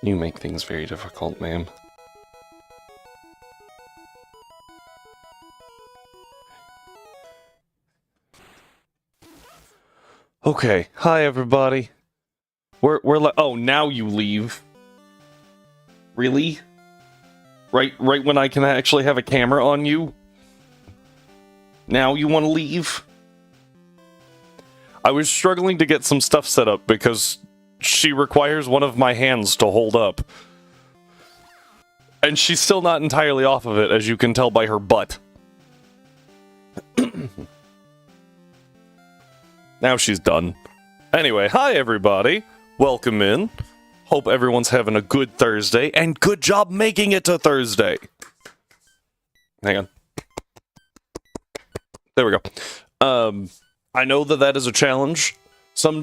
You make things very difficult, ma'am. Okay, hi everybody. We're like, oh, now you leave. Really? Right when I can actually have a camera on you? Now you want to leave? I was struggling to get some stuff set up because she requires one of my hands to hold up. And she's still not entirely off of it, as you can tell by her butt. Now she's done. Anyway, hi everybody. Welcome in. Hope everyone's having a good Thursday, and good job making it to Thursday. Hang on. There we go. I know that is a challenge. Some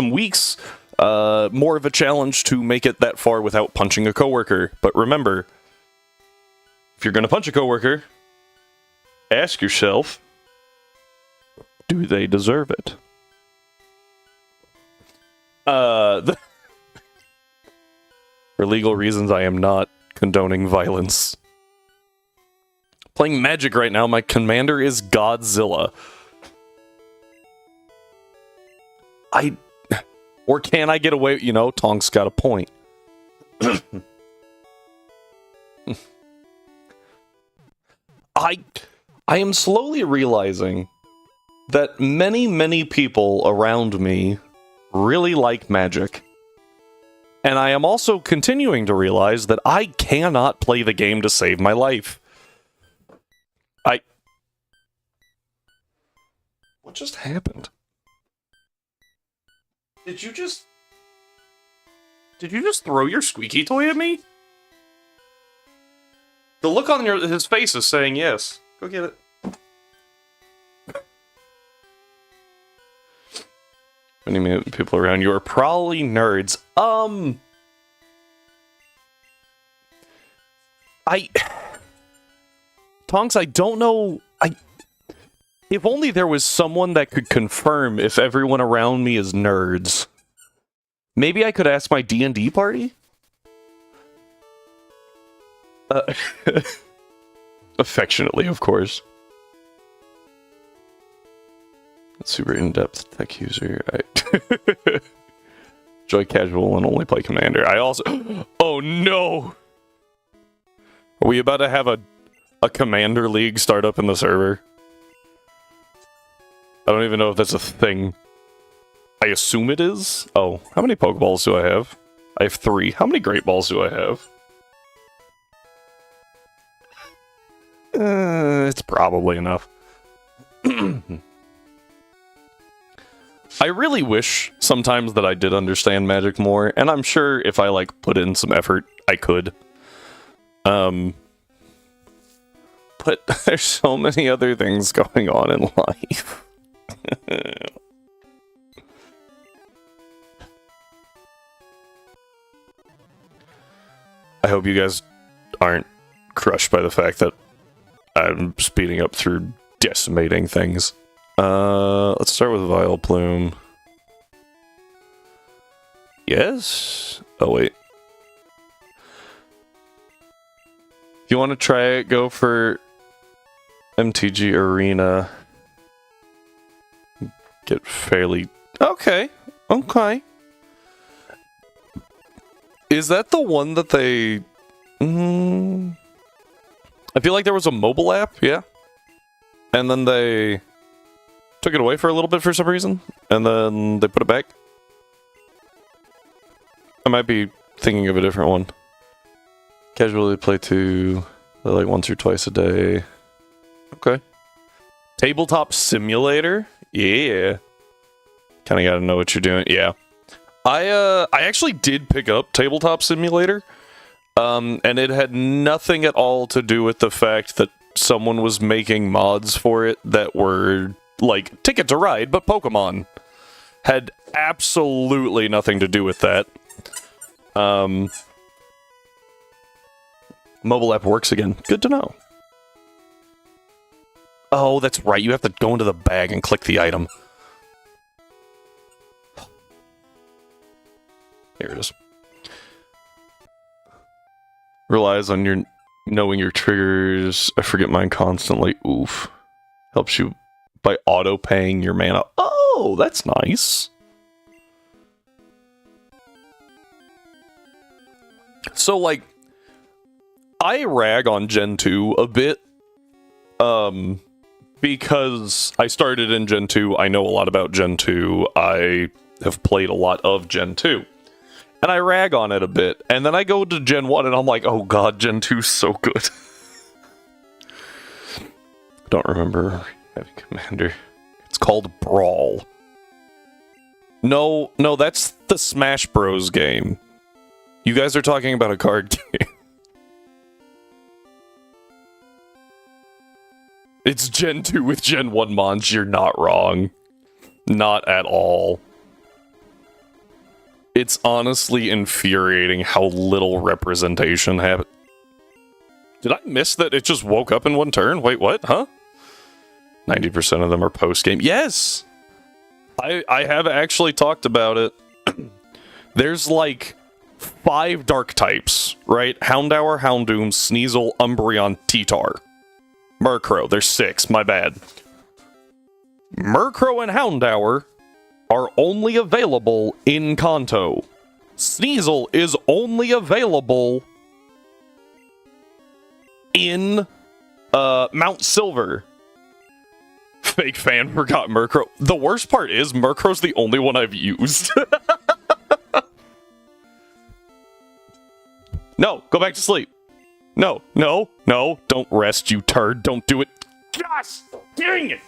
weeks, more of a challenge to make it that far without punching a coworker. But remember, if you're gonna punch a coworker, ask yourself, do they deserve it? For legal reasons, I am not condoning violence. Playing Magic right now, my commander is Godzilla. Or can I get away? You know, Tonk's got a point. I am slowly realizing that many people around me really like Magic. And I am also continuing to realize that I cannot play the game to save my life. What just happened? Did you just throw your squeaky toy at me? The look on his face is saying yes. Go get it. Many people around you are probably nerds. Tonks, I don't know. If only there was someone that could confirm if everyone around me is nerds. Maybe I could ask my D&D party? Affectionately, of course. Super in-depth tech user. Enjoy casual and only play commander. I also... Oh no! Are we about to have a commander league start up in the server? I don't even know if that's a thing. I assume it is? Oh, how many Pokeballs do I have? I have 3. How many Great Balls do I have? It's probably enough. I really wish sometimes that I did understand Magic more, and I'm sure if I, like, put in some effort, I could. But there's so many other things going on in life. I hope you guys aren't crushed by the fact that I'm speeding up through decimating things. Let's start with Vileplume. Yes? Oh, wait. If you want to try it, go for MTG Arena. Get fairly... Okay. Okay. Is that the one that they... I feel like there was a mobile app, yeah? And then they took it away for a little bit for some reason, and then they put it back. I might be thinking of a different one. Casually play like once or twice a day. Okay. Tabletop Simulator? Yeah. Kinda gotta know what you're doing. Yeah. I actually did pick up Tabletop Simulator, and it had nothing at all to do with the fact that someone was making mods for it that were, like, Ticket to Ride, but Pokemon. Had absolutely nothing to do with that. Mobile app works again. Good to know. Oh, that's right, you have to go into the bag and click the item. Here it is. Relies on your knowing your triggers. I forget mine constantly. Oof. Helps you by auto-paying your mana. Oh, that's nice. So, like, I rag on Gen 2 a bit. Because I started in Gen 2, I know a lot about Gen 2, I have played a lot of Gen 2. And I rag on it a bit, and then I go to Gen 1 and I'm like, oh god, Gen 2's so good. Don't remember Heavy Commander. It's called Brawl. No, that's the Smash Bros. Game. You guys are talking about a card game. It's Gen 2 with Gen 1 mons, you're not wrong. Not at all. It's honestly infuriating how little representation happened. Did I miss that it just woke up in one turn? Wait, what? Huh? 90% of them are post-game. Yes! I have actually talked about it. There's like 5 dark types, right? Houndour, Houndoom, Sneasel, Umbreon, T-Tar. Murkrow, there's 6, my bad. Murkrow and Houndour are only available in Kanto. Sneasel is only available in Mount Silver. Fake fan forgot Murkrow. The worst part is Murkrow's the only one I've used. No, go back to sleep. No, don't rest, you turd. Don't do it. Gosh, dang it!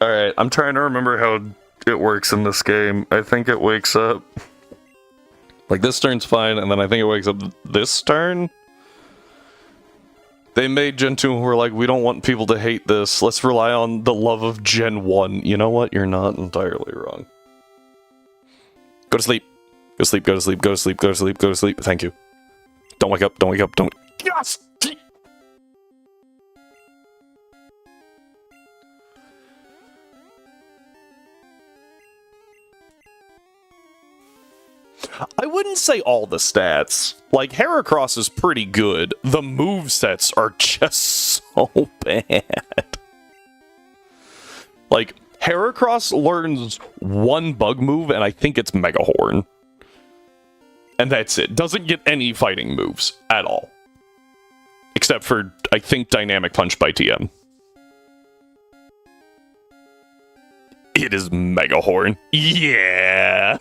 Alright, I'm trying to remember how it works in this game. I think it wakes up... Like, this turn's fine, and then I think it wakes up this turn? They made Gen 2 and were like, we don't want people to hate this. Let's rely on the love of Gen 1. You know what? You're not entirely wrong. Go to sleep. Go to sleep, go to sleep, go to sleep, go to sleep, go to sleep. Thank you. Don't wake up, don't wake up, don't... Yes! I wouldn't say all the stats. Like, Heracross is pretty good. The movesets are just so bad. Like, Heracross learns one bug move, and I think it's Mega Horn. And that's it. Doesn't get any fighting moves at all. Except for, I think, Dynamic Punch by TM. It is Mega Horn. Yeah!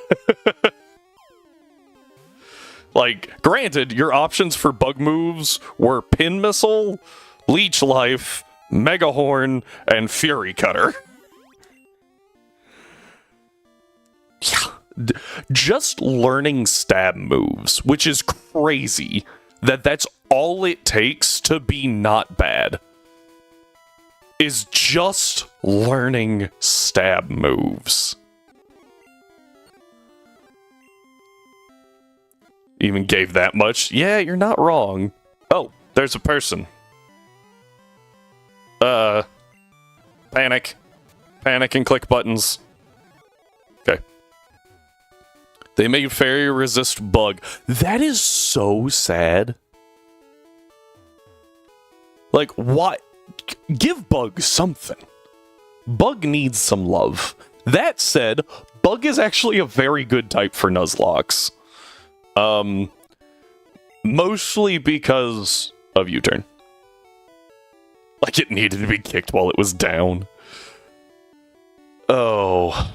Like, granted, your options for bug moves were Pin Missile, Leech Life, Mega Horn, and Fury Cutter. Yeah. Just learning stab moves, which is crazy that that's all it takes to be not bad, is just learning stab moves. Even gave that much? Yeah, you're not wrong. Oh, there's a person. Panic. Panic and click buttons. Okay. They made Fairy resist bug. That is so sad. Like, why? Give Bug something. Bug needs some love. That said, Bug is actually a very good type for Nuzlocke. Mostly because of U-turn. Like, it needed to be kicked while it was down. Oh.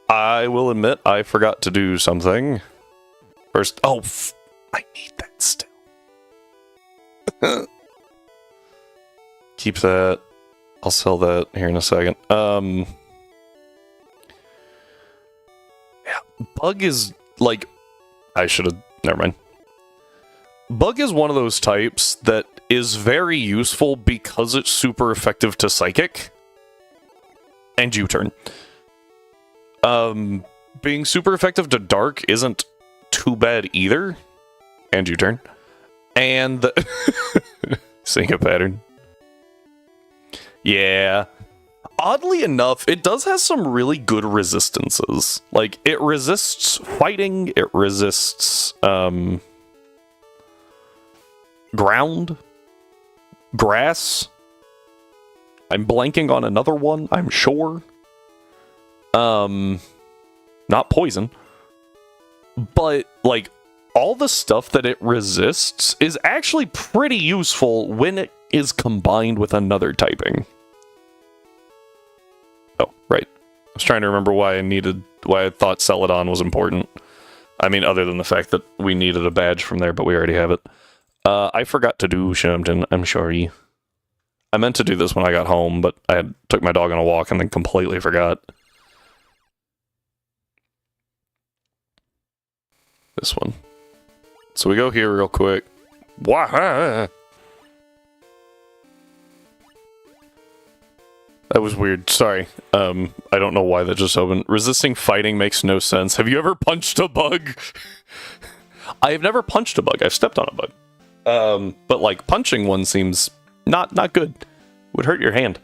I will admit I forgot to do something. First, I need that still. Keep that. I'll sell that here in a second. Yeah, Bug is, like... I should have... Never mind. Bug is one of those types that is very useful because it's super effective to Psychic. And U-turn. Being super effective to Dark isn't too bad either. And U-turn. And... Seeing a pattern. Yeah. Oddly enough, it does have some really good resistances. Like, it resists fighting, it resists, ground, grass. I'm blanking on another one, I'm sure. Not poison. But, like, all the stuff that it resists is actually pretty useful when it is combined with another typing. Oh, right. I was trying to remember why I thought Celadon was important. I mean, other than the fact that we needed a badge from there, but we already have it. I forgot to do something. I'm sorry. I meant to do this when I got home, but I took my dog on a walk and then completely forgot. This one. So we go here real quick. Wah! That was weird. Sorry. I don't know why that just opened. Resisting fighting makes no sense. Have you ever punched a bug? I have never punched a bug. I've stepped on a bug. But like punching one seems not good. Would hurt your hand.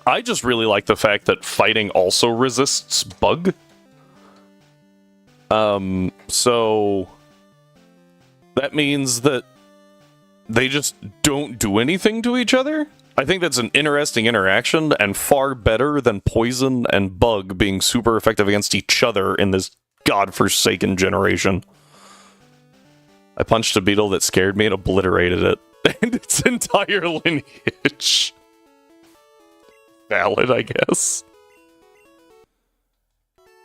I just really like the fact that fighting also resists bug. So that means that they just don't do anything to each other. I think that's an interesting interaction and far better than poison and bug being super effective against each other in this godforsaken generation. I punched a beetle that scared me and obliterated it and its entire lineage. Valid, I guess.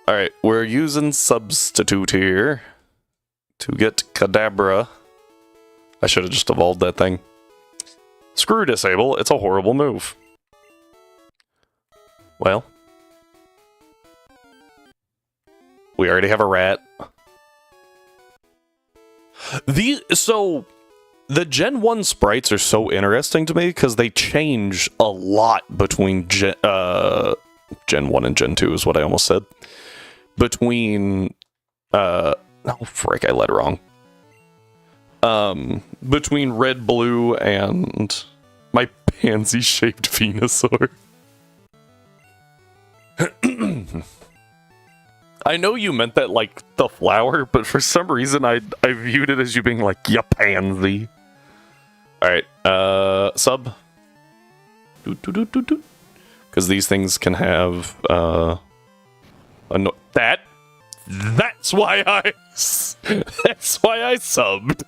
Alright, we're using Substitute here to get Kadabra. I should have just evolved that thing. Screw Disable, it's a horrible move. Well. We already have a rat. So, the Gen 1 sprites are so interesting to me because they change a lot between Gen 1 and Gen 2 is what I almost said. Between, oh frick, I led wrong. Between red, blue, and my pansy-shaped Venusaur. I know you meant that like the flower, but for some reason I viewed it as you being like, ya pansy. Alright, sub. Because these things can have, that's why I subbed.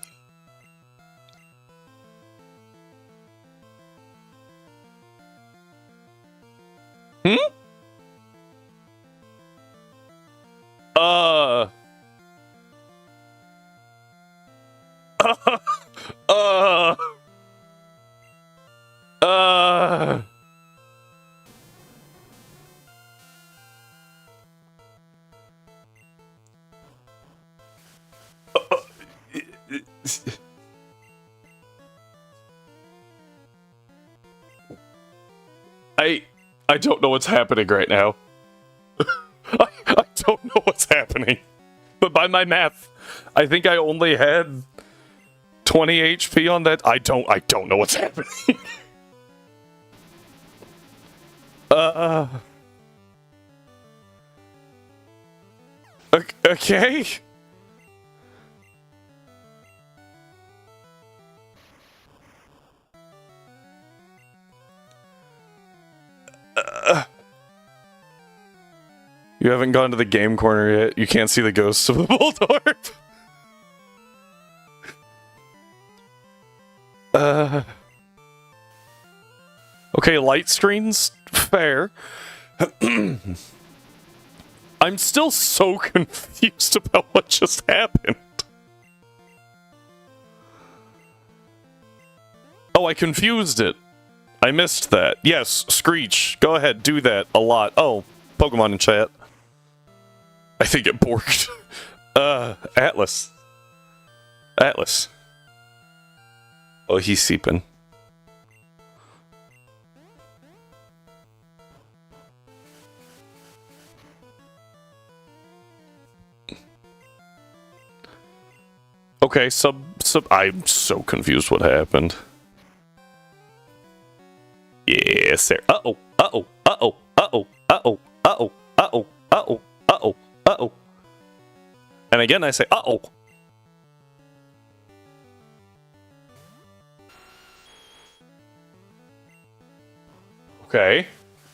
I don't know what's happening right now. I don't know what's happening. But by my math, I think I only had 20 HP on that. I don't know what's happening. Okay. You haven't gone to the game corner yet. You can't see the ghosts of the Bulldorp. Okay, light screens? Fair. I'm still so confused about what just happened. Oh, I confused it. I missed that. Yes, Screech. Go ahead, do that a lot. Oh, Pokemon in chat. I think it borked. Atlas. Atlas. Oh, he's seeping. Okay, I'm so confused what happened. Yeah, unnecessary. Uh-oh, uh-oh, uh-oh, uh-oh, uh-oh, uh-oh, uh-oh, uh-oh, uh-oh, uh-oh. And again, I say, uh-oh. Okay.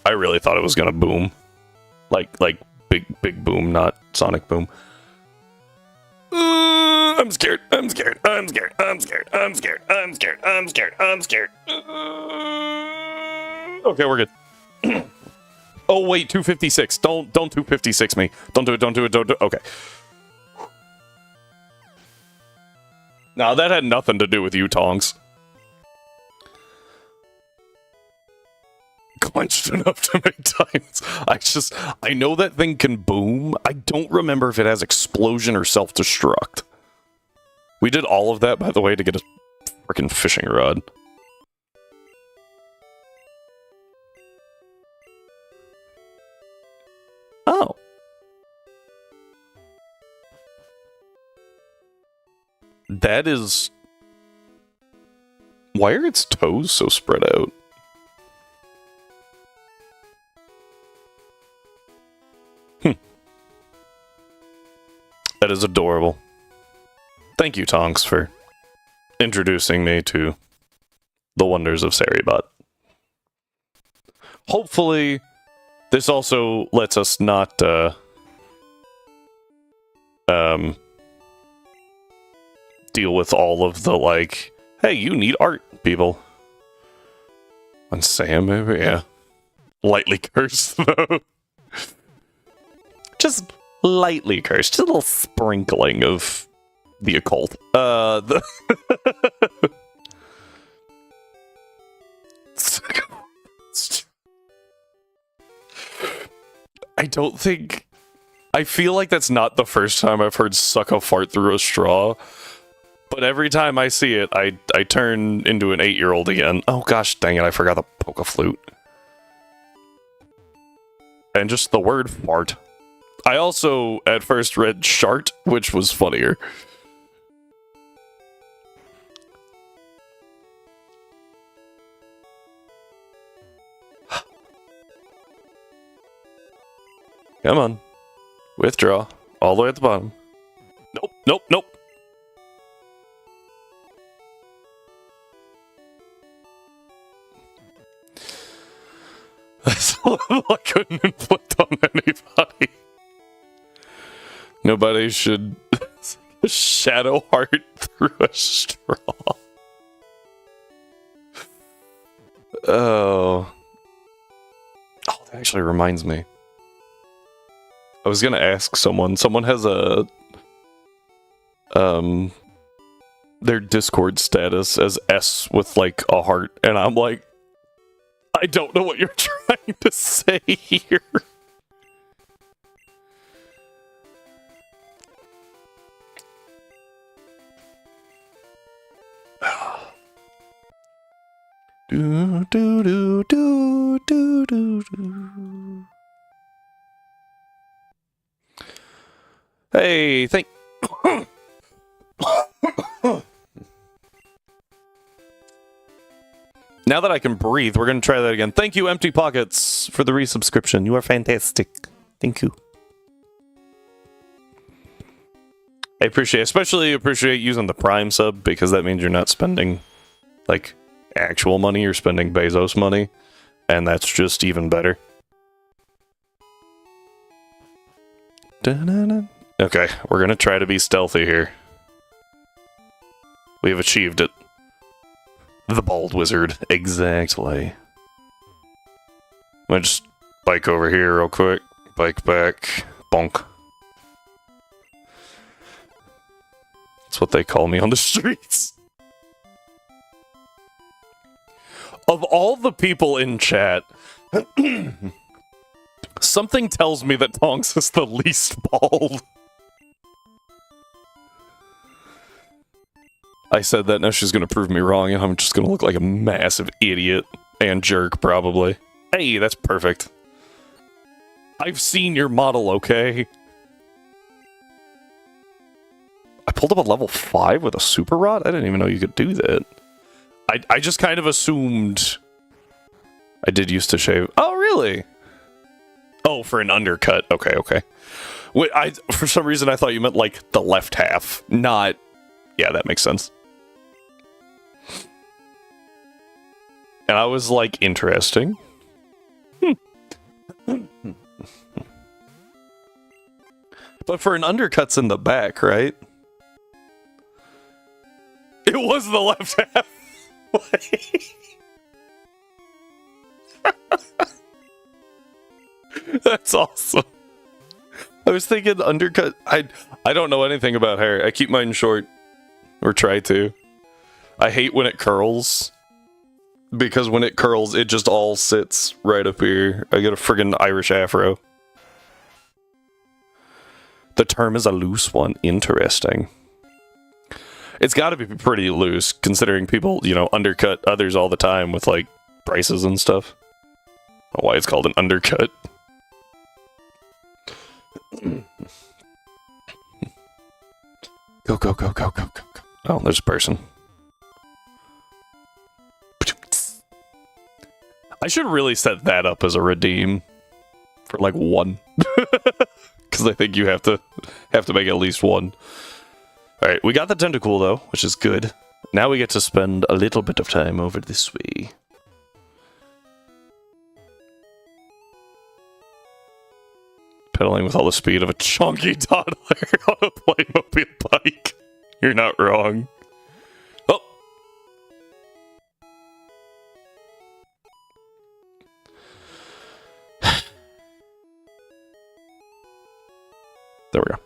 I really thought it was gonna boom. Like big boom, not sonic boom. I'm scared. I'm scared. I'm scared. I'm scared. I'm scared. I'm scared. I'm scared. I'm scared. Okay, we're good. Oh wait, 256. Don't 256 me. Don't do it. Don't do it. Don't do it. Okay. Now that had nothing to do with you, Tongs. Clenched enough to make diamonds. I know that thing can boom. I don't remember if it has explosion or self-destruct. We did all of that, by the way, to get a freaking fishing rod. Oh. That is... Why are its toes so spread out? That is adorable. Thank you, Tonks, for introducing me to the wonders of Saribot. Hopefully, this also lets us not, deal with all of the, like, hey, you need art, people. On Sam, maybe? Yeah. Lightly cursed, though. Just lightly cursed. Just a little sprinkling of the occult. I don't think... I feel like that's not the first time I've heard suck a fart through a straw. But every time I see it, I turn into an 8-year-old again. Oh gosh, dang it, I forgot the polka flute. And just the word fart. I also, at first, read shart, which was funnier. Come on. Withdraw. All the way at the bottom. Nope, nope, nope. That's a level I couldn't inflict on anybody. Nobody should shadow heart through a straw. Oh, that actually reminds me. I was gonna ask someone. Someone has a their Discord status as S with like a heart, and I'm like, I don't know what you're trying to say here. Do do do do do do do. Hey, thank. Now that I can breathe, we're gonna try that again. Thank you, Empty Pockets, for the resubscription. You are fantastic. Thank you. I especially appreciate using the Prime sub, because that means you're not spending, like, actual money, you're spending Bezos money, and that's just even better. Da-na-na. Okay, we're gonna try to be stealthy here. We have achieved it. The bald wizard, exactly. I'm gonna just bike over here real quick, bike back, bonk. That's what they call me on the streets. Of all the people in chat, something tells me that Tonks is the least bald. I said that, now she's gonna prove me wrong, and I'm just gonna look like a massive idiot and jerk, probably. Hey, that's perfect. I've seen your model, okay? I pulled up a level 5 with a super rod? I didn't even know you could do that. I just kind of assumed... I did used to shave. Oh, really? Oh, for an undercut. Okay, okay. Wait, for some reason I thought you meant like the left half, not... Yeah, that makes sense. And I was like, interesting. But for an undercut's in the back, right? It was the left half. That's awesome. I was thinking undercut. I don't know anything about hair. I keep mine short. Or try to. I hate when it curls. Because when it curls, it just all sits right up here. I get a friggin' Irish afro. The term is a loose one. Interesting. It's gotta be pretty loose, considering people, you know, undercut others all the time with, like, prices and stuff. I don't know why it's called an undercut. Go, go, go, go, go, go, go. Oh, there's a person. I should really set that up as a redeem for like 1. Because I think you have to make at least 1. Alright, we got the tentacle though, which is good. Now we get to spend a little bit of time over this way. Pedaling with all the speed of a chunky toddler on a Playmobil bike. You're not wrong. Oh! There we go.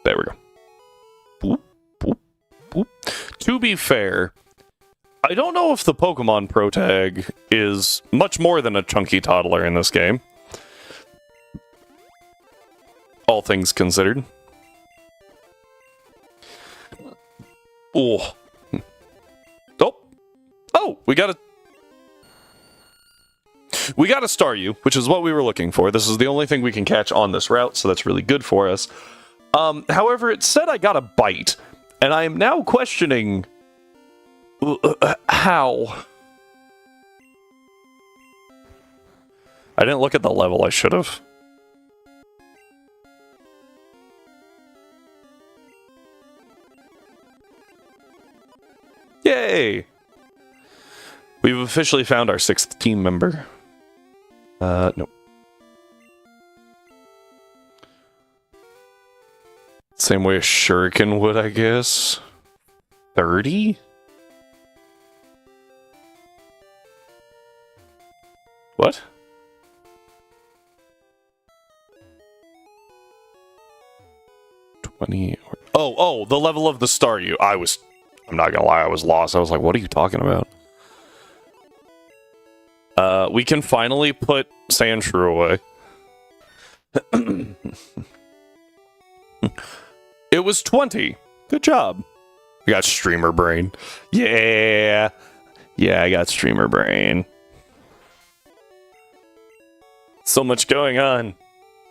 There we go. Boop, boop, boop. To be fair, I don't know if the Pokemon Pro Tag is much more than a chunky toddler in this game. All things considered. Oh. Oh. Oh, we got a Staryu, which is what we were looking for. This is the only thing we can catch on this route, so that's really good for us. However, it said I got a bite, and I am now questioning how. I didn't look at the level. I should have. Yay! We've officially found our 6th team member. Nope. Same way a shuriken would, I guess. 30? What? Oh, the level of the Staryu. I'm not gonna lie, I was lost. I was like, what are you talking about? We can finally put Sandshrew away. It was 20. Good job. I got streamer brain. Yeah. Yeah, I got streamer brain. So much going on.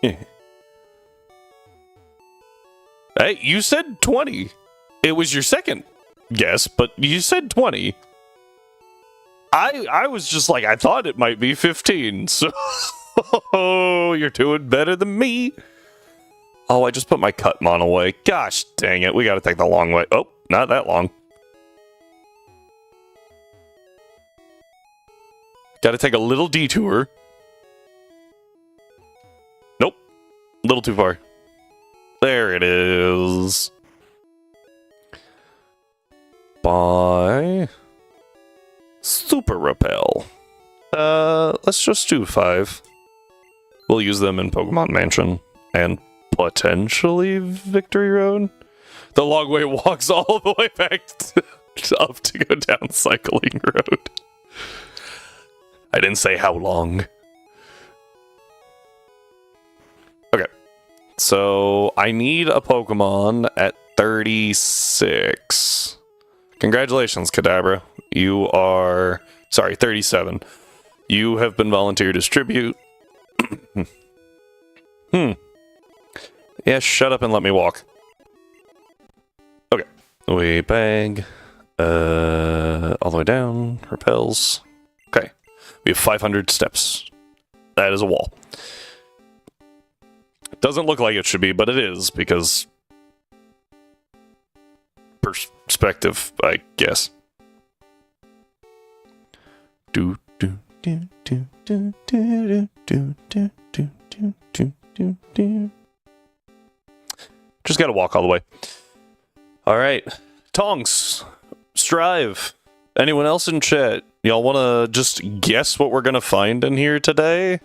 Hey, you said 20. It was your second guess, but you said 20. I was just like, I thought it might be 15, so you're doing better than me. Oh, I just put my Cutmon away. Gosh dang it, we gotta take the long way. Oh, not that long. Gotta take a little detour. Nope, a little too far. There it is. Bye. Super Repel. Let's just do 5. We'll use them in Pokemon Mansion and potentially Victory Road. The long way walks all the way back up to go down Cycling Road. I didn't say how long. Okay. So I need a Pokemon at 36. Congratulations, Kadabra. You are... Sorry, 37. You have been volunteered as tribute. Yeah, shut up and let me walk. Okay. We bag. All the way down. Repels. We have 500 steps. That is a wall. It doesn't look like it should be, but it is, because... perspective, I guess. Do do do do do do do do do do do do. Just gotta walk all the way. All right, Tonks, Strive. Anyone else in chat? Y'all want to just guess what we're gonna find in here today?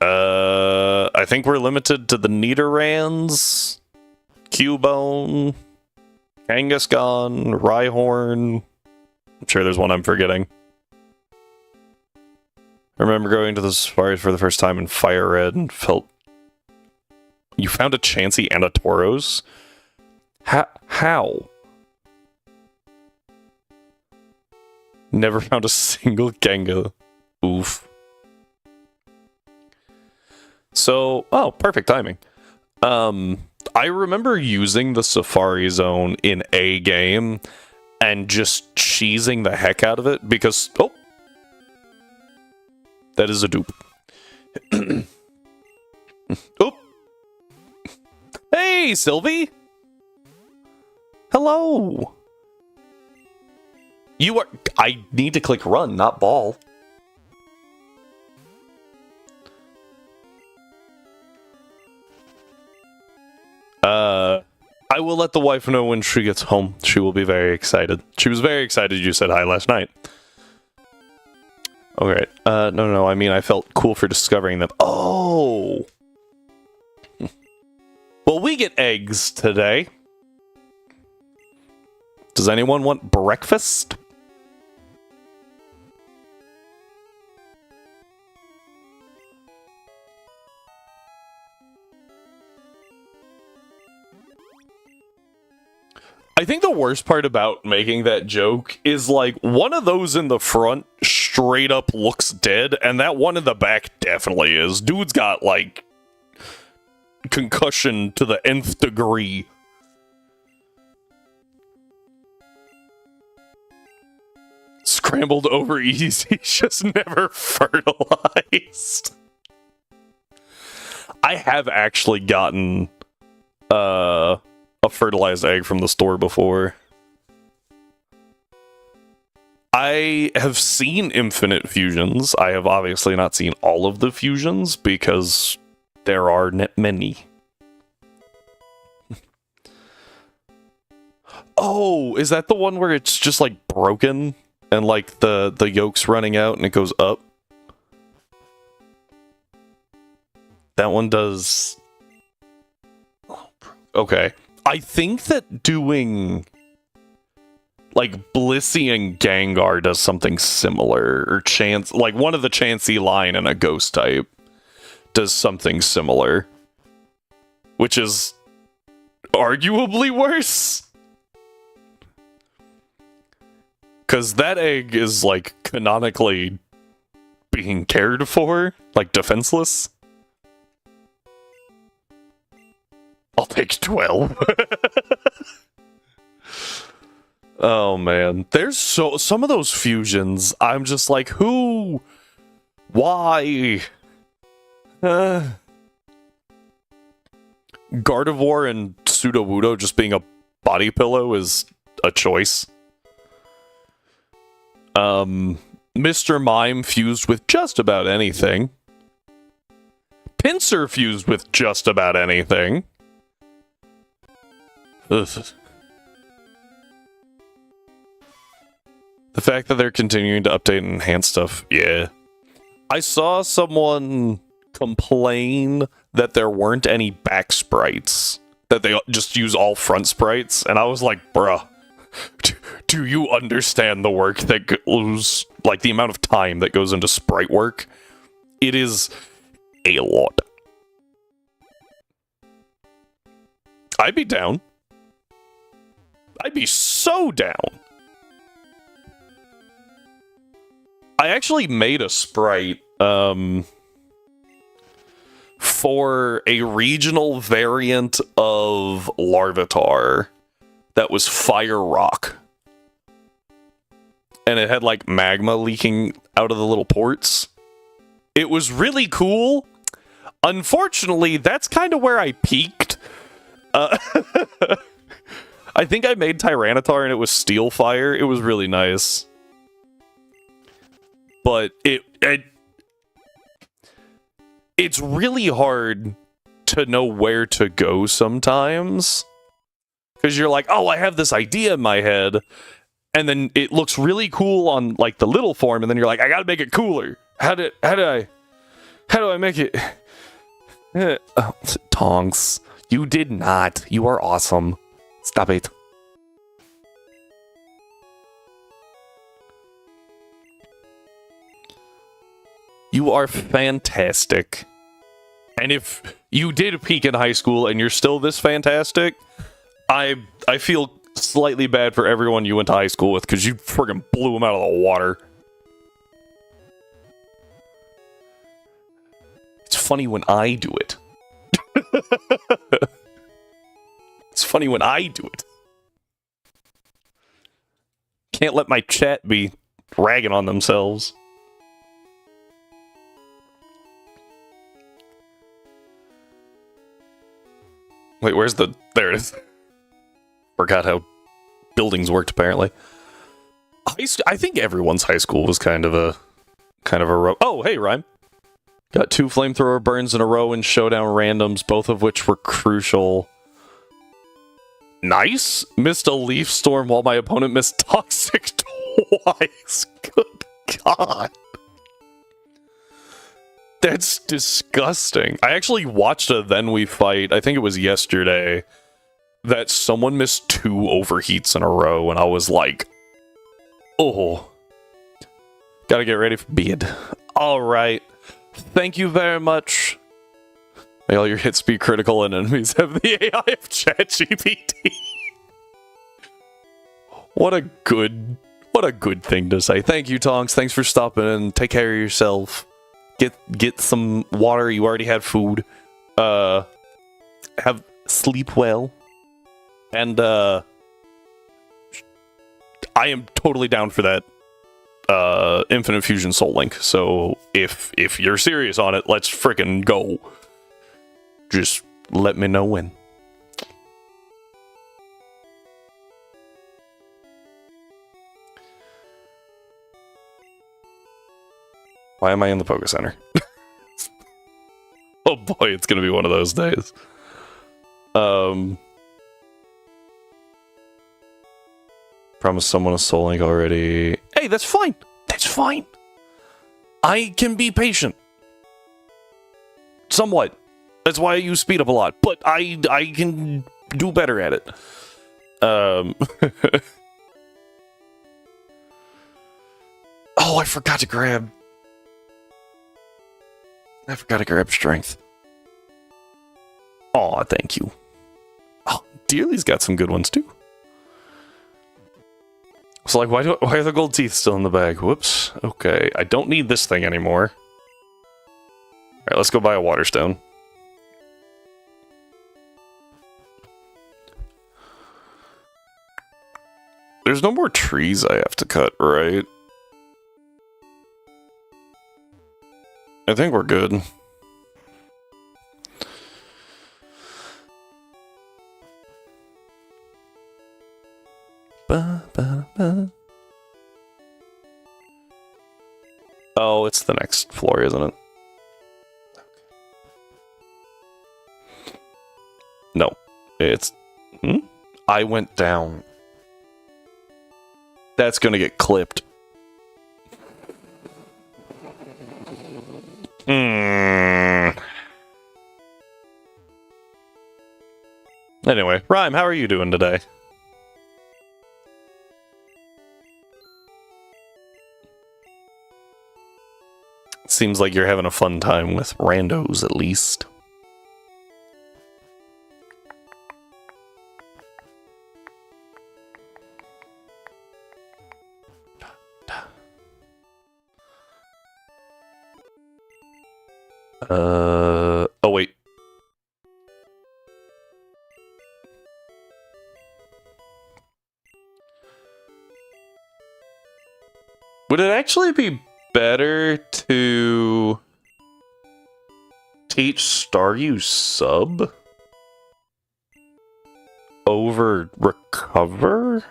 I think we're limited to the Nidorands, Cubone, Kangaskhan, Rhyhorn. I'm sure there's one I'm forgetting. I remember going to the safaris for the first time in Fire Red and felt... You found a Chansey and a Tauros? How? Never found a single Gengar. Oof. So, oh, perfect timing. I remember using the Safari Zone in a game and just cheesing the heck out of it because... Oh! That is a dupe. Oh! Hey, Sylvie! Hello! You are... I need to click run, not ball. I will let the wife know when she gets home. She will be very excited. She was very excited you said hi last night. Alright. No, I mean, I felt cool for discovering them. Oh! Well, we get eggs today. Does anyone want breakfast? I think the worst part about making that joke is, like, one of those in the front straight up looks dead, and that one in the back definitely is. Dude's got, like, concussion to the nth degree. Scrambled over easy, just never fertilized. I have actually gotten, a fertilized egg from the store before. I have seen infinite fusions. I have obviously not seen all of the fusions because there are many. Oh, is that the one where it's just like broken and like the yolk's running out and it goes up? That one does... Okay. I think that doing, like, Blissey and Gengar does something similar, or like, one of the Chansey line and a Ghost type does something similar, which is arguably worse. Because that egg is, like, canonically being cared for, like, defenseless. I'll take 12. Oh man, there's some of those fusions. I'm just like, who? Why? Gardevoir and Sudowoodo just being a body pillow is a choice. Mr. Mime fused with just about anything. Pinsir fused with just about anything. Ugh. The fact that they're continuing to update and enhance stuff, yeah. I saw someone complain that there weren't any back sprites, that they just use all front sprites, and I was like, bruh, do you understand the work that goes, like the amount of time that goes into sprite work? It is a lot. I'd be down. I'd be so down. I actually made a sprite for a regional variant of Larvitar that was Fire Rock. and it had like magma leaking out of the little ports. It was really cool. Unfortunately, that's kind of where I peaked. I think I made Tyranitar and it was Steel Fire. It was really nice. But it's really hard to know where to go sometimes. Because you're like, oh, I have this idea in my head. And then it looks really cool on like the little form, and then you're like, I gotta make it cooler. How do I make it? Oh, Tonks, you did not. You are awesome. Stop it. You are fantastic. And if you did peak in high school and you're still this fantastic, I feel slightly bad for everyone you went to high school with, because you friggin' blew them out of the water. It's funny when I do it. It's funny when I do it. Can't let my chat be ragging on themselves. Wait, where's the... There it is. Forgot how buildings worked, apparently. I think everyone's high school was kind of a row. Oh, hey, Rhyme. Got 2 flamethrower burns in a row in showdown randoms, both of which were crucial. Nice. Missed a leaf storm while my opponent missed toxic twice. Good God. That's disgusting. I actually watched a Then We Fight, I think it was yesterday, that someone missed 2 overheats in a row, and I was like, oh. Gotta get ready for bed. Alright. Thank you very much. May all your hits be critical and enemies have the AI of ChatGPT. What a good thing to say. Thank you, Tonks. Thanks for stopping in. Take care of yourself. Get some water. You already had food. Sleep well. And I am totally down for that Infinite Fusion Soul Link. So if you're serious on it, let's frickin' go. Just let me know when. Why am I in the Poké Center? Oh boy, it's gonna be one of those days. Promised someone a Soul Link already. Hey, that's fine. That's fine. I can be patient. Somewhat. That's why I use speed up a lot. But I can do better at it. Oh, I forgot to grab strength. Aw, thank you. Oh, Dearly's got some good ones too. So like, why are the gold teeth still in the bag? Whoops. Okay, I don't need this thing anymore. Alright, let's go buy a water stone. There's no more trees I have to cut, right? I think we're good. Oh, it's the next floor, isn't it? No, it's... I went down. That's gonna get clipped. Anyway, Rhyme, how are you doing today? Seems like you're having a fun time with randos, at least. Oh wait. Would it actually be better to teach Staryu sub over recover?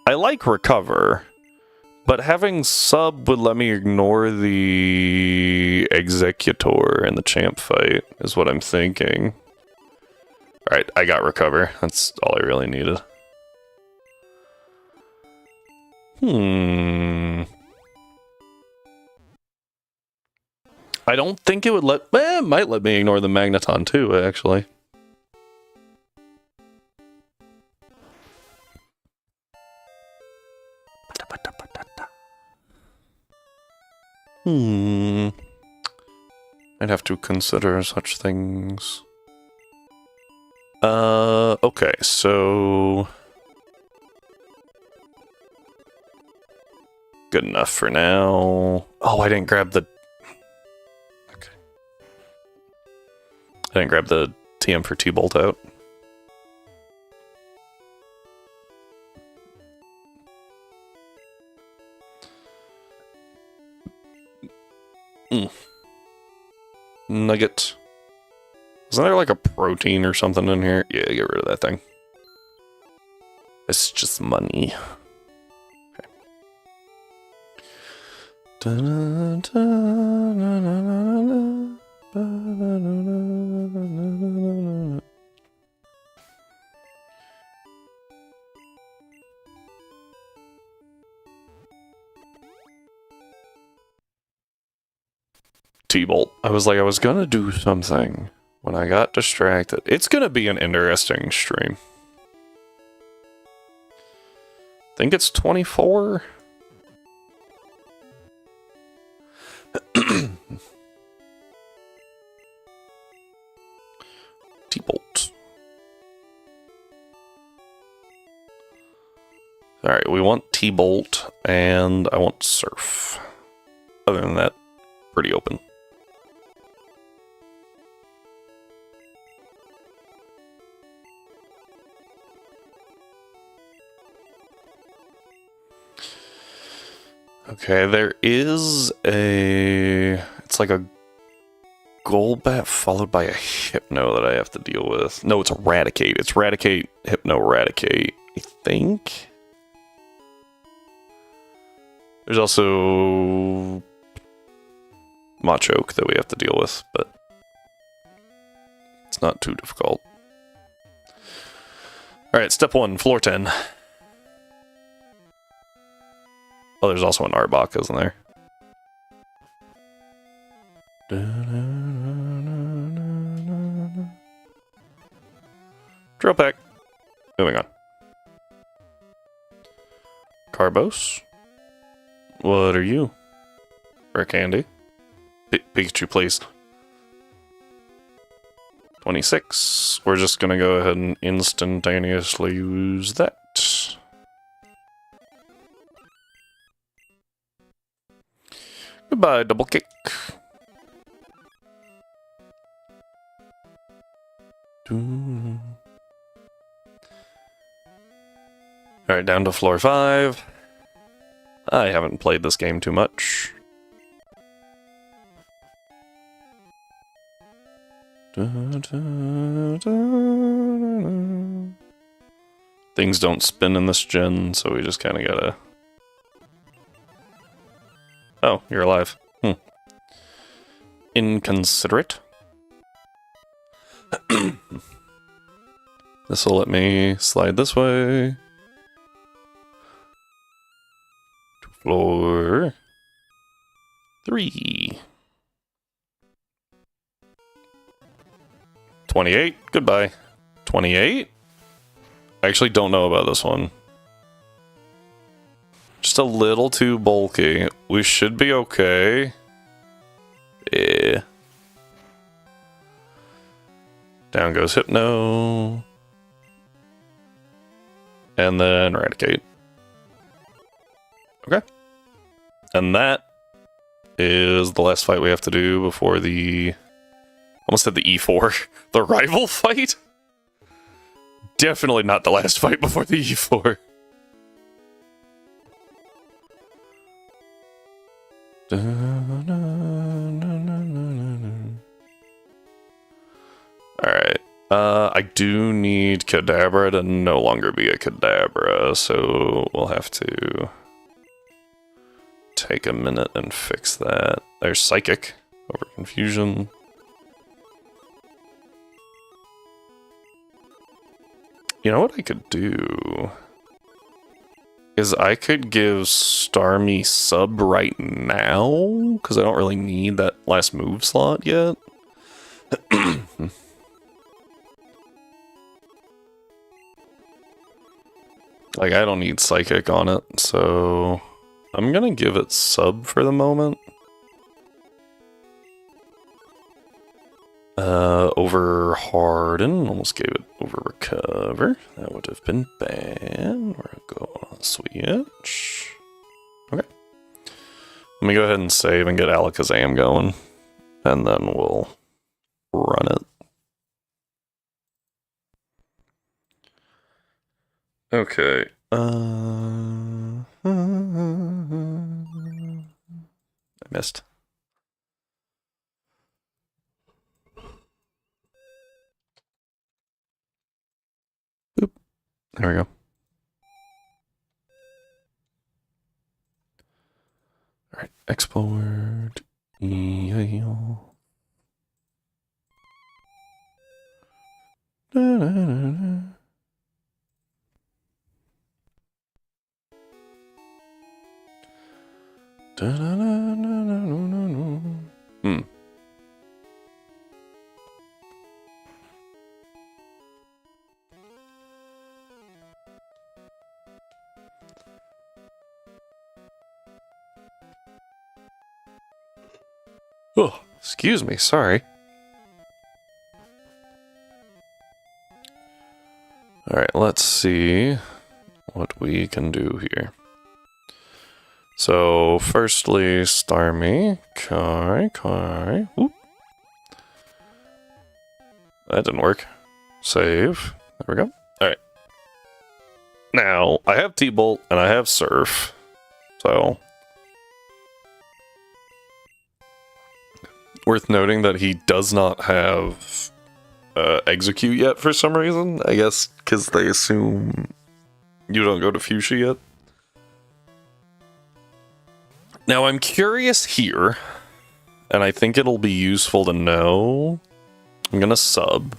I like recover, but having sub would let me ignore the executor in the champ fight, is what I'm thinking. Alright, I got recover. That's all I really needed. I don't think it would let... it might let me ignore the Magneton too, actually. I'd have to consider such things. Okay, so... good enough for now. Oh, I didn't grab the... okay. I didn't grab the TM for T-Bolt out. Nugget. Isn't there like a protein or something in here? Yeah, get rid of that thing. It's just money. Okay. T-Bolt. I was like, I was gonna do something when I got distracted. It's gonna be an interesting stream. I think it's 24. T-Bolt. Alright, we want T-Bolt, and I want Surf. Other than that, pretty open. Okay, there is a... it's like a Golbat followed by a Hypno that I have to deal with. No, it's Eradicate. It's Eradicate, Hypno, Eradicate, I think. There's also Machoke that we have to deal with, but it's not too difficult. Alright, step 1, floor 10. Oh, there's also an Arbok, isn't there? Drill Peck. Moving on. Carbos. What are you? Rare Candy. Pikachu, please. 26. We're just gonna go ahead and instantaneously use that. Goodbye, double kick. Alright, down to floor 5. I haven't played this game too much. Things don't spin in this gen, so we just kind of gotta... oh, you're alive. Inconsiderate. This will let me slide this way. To floor 3. 28. Goodbye. 28? I actually don't know about this one. Just a little too bulky. We should be okay. Yeah. Down goes Hypno. And then Eradicate. Okay. And that is the last fight we have to do before the... almost said the E4. The rival fight? Definitely not the last fight before the E4. Alright. I do need Kadabra to no longer be a Kadabra, so we'll have to take a minute and fix that. There's Psychic over Confusion. You know what I could do? Is I could give Starmie sub right now, because I don't really need that last move slot yet. Like, I don't need Psychic on it, so I'm gonna give it sub for the moment. Over Harden, almost gave it over Recover. That would have been bad. We're gonna go on switch. Okay. Let me go ahead and save and get Alakazam going, and then we'll run it. Okay. I missed. Oop. There we go. Alright, export. Hmm. Oh, excuse me, sorry. Alright, let's see what we can do here. So, firstly, Starmie, Kai, whoop. That didn't work. Save. There we go. Alright. Now, I have T-Bolt and I have Surf. So, worth noting that he does not have Execute yet for some reason. I guess because they assume you don't go to Fuchsia yet. Now, I'm curious here, and I think it'll be useful to know. I'm gonna sub.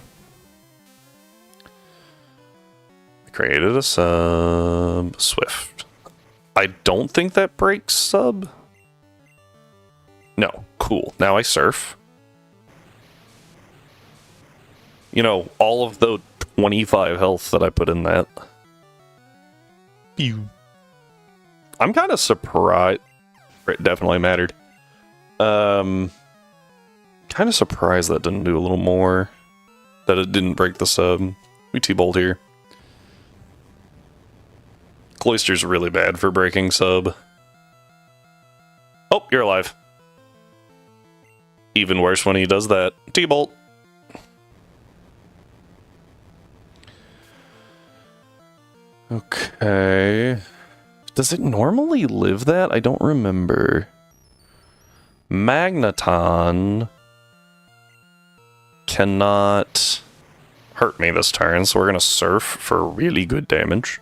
I created a sub. Swift. I don't think that breaks sub. No. Cool. Now I surf. You know, all of the 25 health that I put in that. Pew. I'm kind of surprised. It definitely mattered. Kind of surprised that didn't do a little more. That it didn't break the sub. We T-Bolt here. Cloyster's really bad for breaking sub. Oh, you're alive. Even worse when he does that. T-Bolt. Okay. Does it normally live that? I don't remember. Magneton cannot hurt me this turn, so we're gonna surf for really good damage.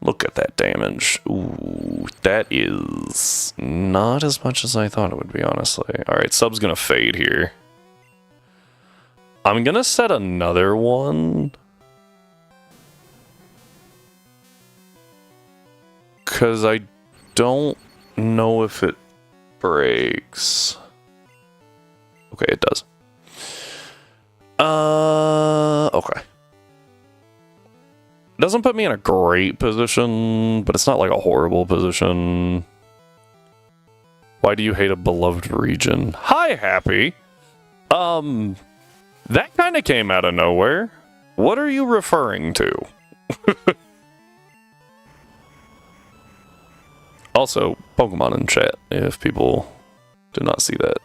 Look at that damage. Ooh, that is not as much as I thought it would be, honestly. Alright, sub's gonna fade here. I'm gonna set another one. Because I don't know if it breaks. Okay, it does. Okay. Doesn't put me in a great position, but it's not like a horrible position. Why do you hate a beloved region? Hi, Happy. That kind of came out of nowhere. What are you referring to? Also, Pokemon in chat, if people do not see that.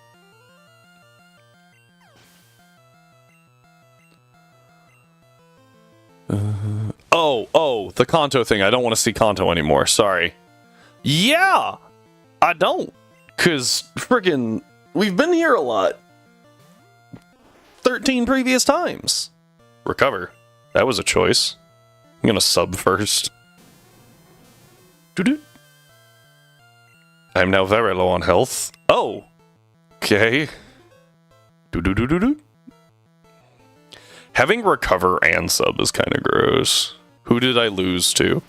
Oh, the Kanto thing. I don't want to see Kanto anymore. Sorry. Yeah! I don't. Because friggin' we've been here a lot. 13 previous times. Recover. That was a choice. I'm gonna sub first. Doo-doo. I'm now very low on health. Oh! Okay. Doo-doo-doo-doo-doo. Having recover and sub is kind of gross. Who did I lose to?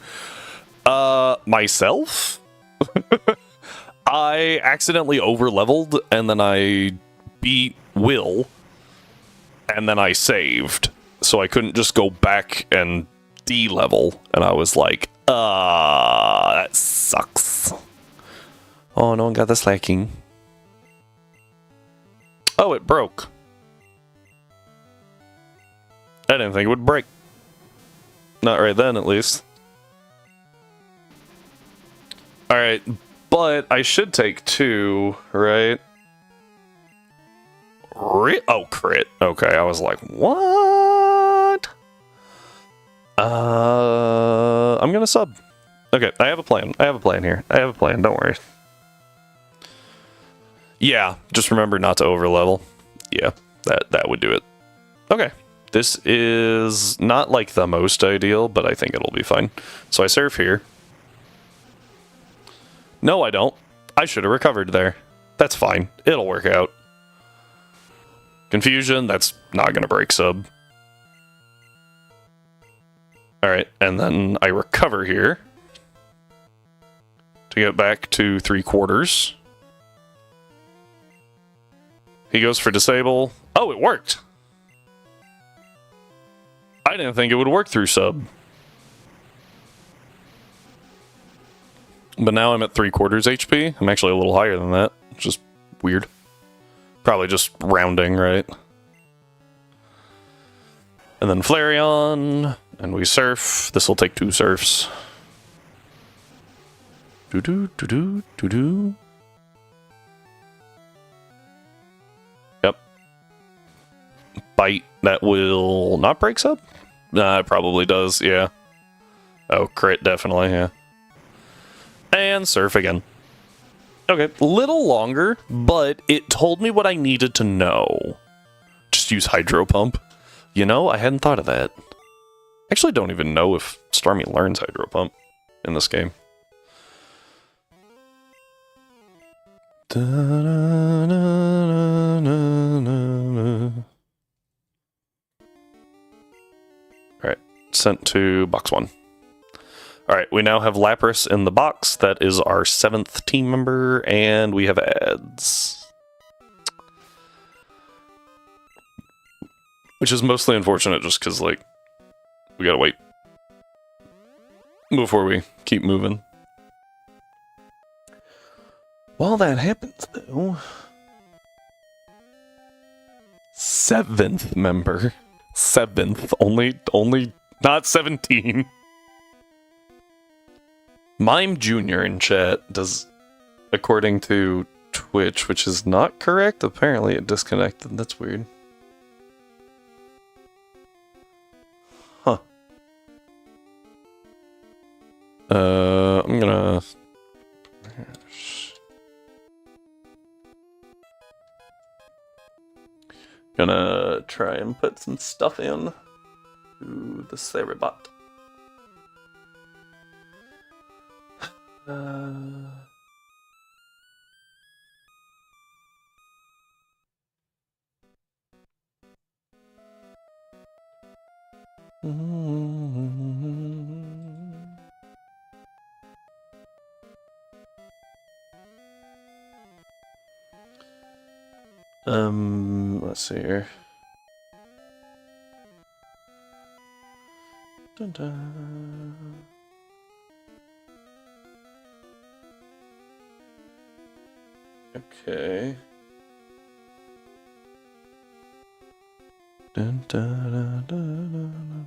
Myself? I accidentally overleveled, and then I beat Will, and then I saved. So I couldn't just go back and D-level, and I was like, that sucks. Oh, no one got the slacking. Oh, it broke. I didn't think it would break. Not right then, at least. Alright, but I should take 2, right? Oh, crit. Okay, I was like, what? I'm gonna sub. Okay, I have a plan. I have a plan here. I have a plan, don't worry. Yeah, just remember not to overlevel. Yeah, that would do it. Okay. This is not like the most ideal, but I think it'll be fine. So I surf here. No, I don't. I should have recovered there. That's fine. It'll work out. Confusion, that's not going to break sub. Alright, and then I recover here. To get back to 3/4. He goes for disable. Oh, it worked! I didn't think it would work through sub. But now I'm at 3/4 HP. I'm actually a little higher than that. It's just weird. Probably just rounding, right? And then Flareon, and we surf. This will take 2 surfs. Doo-doo, doo-doo, doo-doo. Yep. Bite. That will not break sub? Nah, it probably does, yeah. Oh, crit, definitely, yeah. And surf again. Okay, little longer, but it told me what I needed to know. Just use Hydro Pump. You know, I hadn't thought of that. Actually, don't even know if Starmie learns Hydro Pump in this game. Alright, sent to box 1. Alright, we now have Lapras in the box. That is our 7th team member, and we have ads. Which is mostly unfortunate just because, like, we gotta wait before we keep moving. While that happens, though... 7th member. 7th. Only not 17. Mime Jr. in chat does, according to Twitch, which is not correct. Apparently it disconnected. That's weird. Huh. I'm gonna try and put some stuff in to the Cerebot. Let's see here. Dun-dun. Okay. Dun, dun, dun, dun, dun.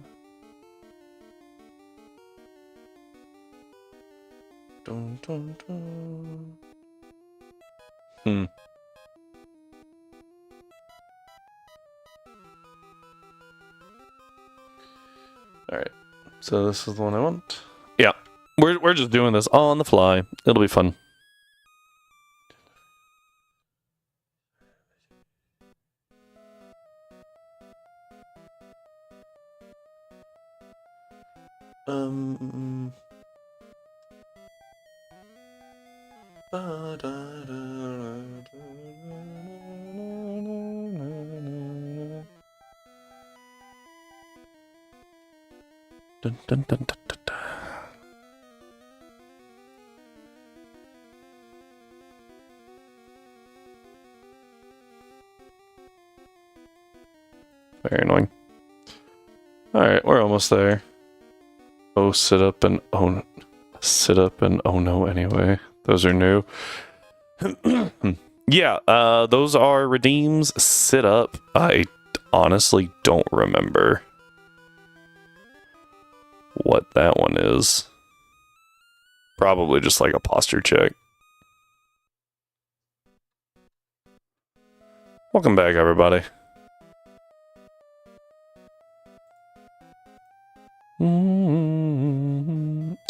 Dun, dun, dun. Alright. So this is the one I want. Yeah. We're just doing this on the fly. It'll be fun. Um. Dun, dun, dun, dun, dun, dun. Very annoying. Alright, we're almost there. Oh, sit up and oh no anyway. Those are new. Yeah, those are redeems. Sit up. I honestly don't remember what that one is. Probably just like a posture check. Welcome back, everybody.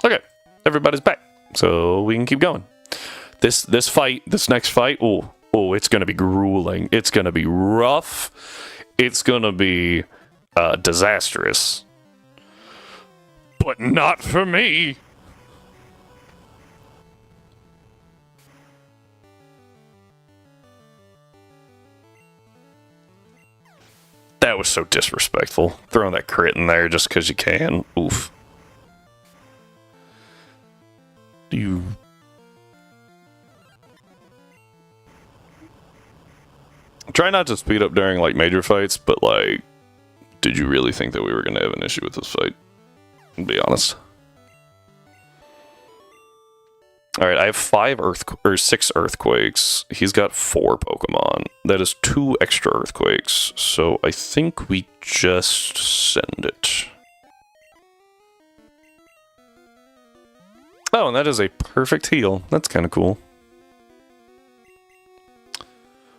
Okay, everybody's back, so we can keep going. This next fight, oh, it's gonna be grueling. It's gonna be rough. It's gonna be disastrous, but not for me. That was so disrespectful. Throwing that crit in there just because you can. Oof. Do you... Try not to speed up during, like, major fights, but, like, did you really think that we were going to have an issue with this fight? To be honest. Alright, I have 6 earthquakes. He's got 4 Pokemon. That is 2 extra earthquakes. So I think we just send it. Oh, and that is a perfect heal. That's kind of cool.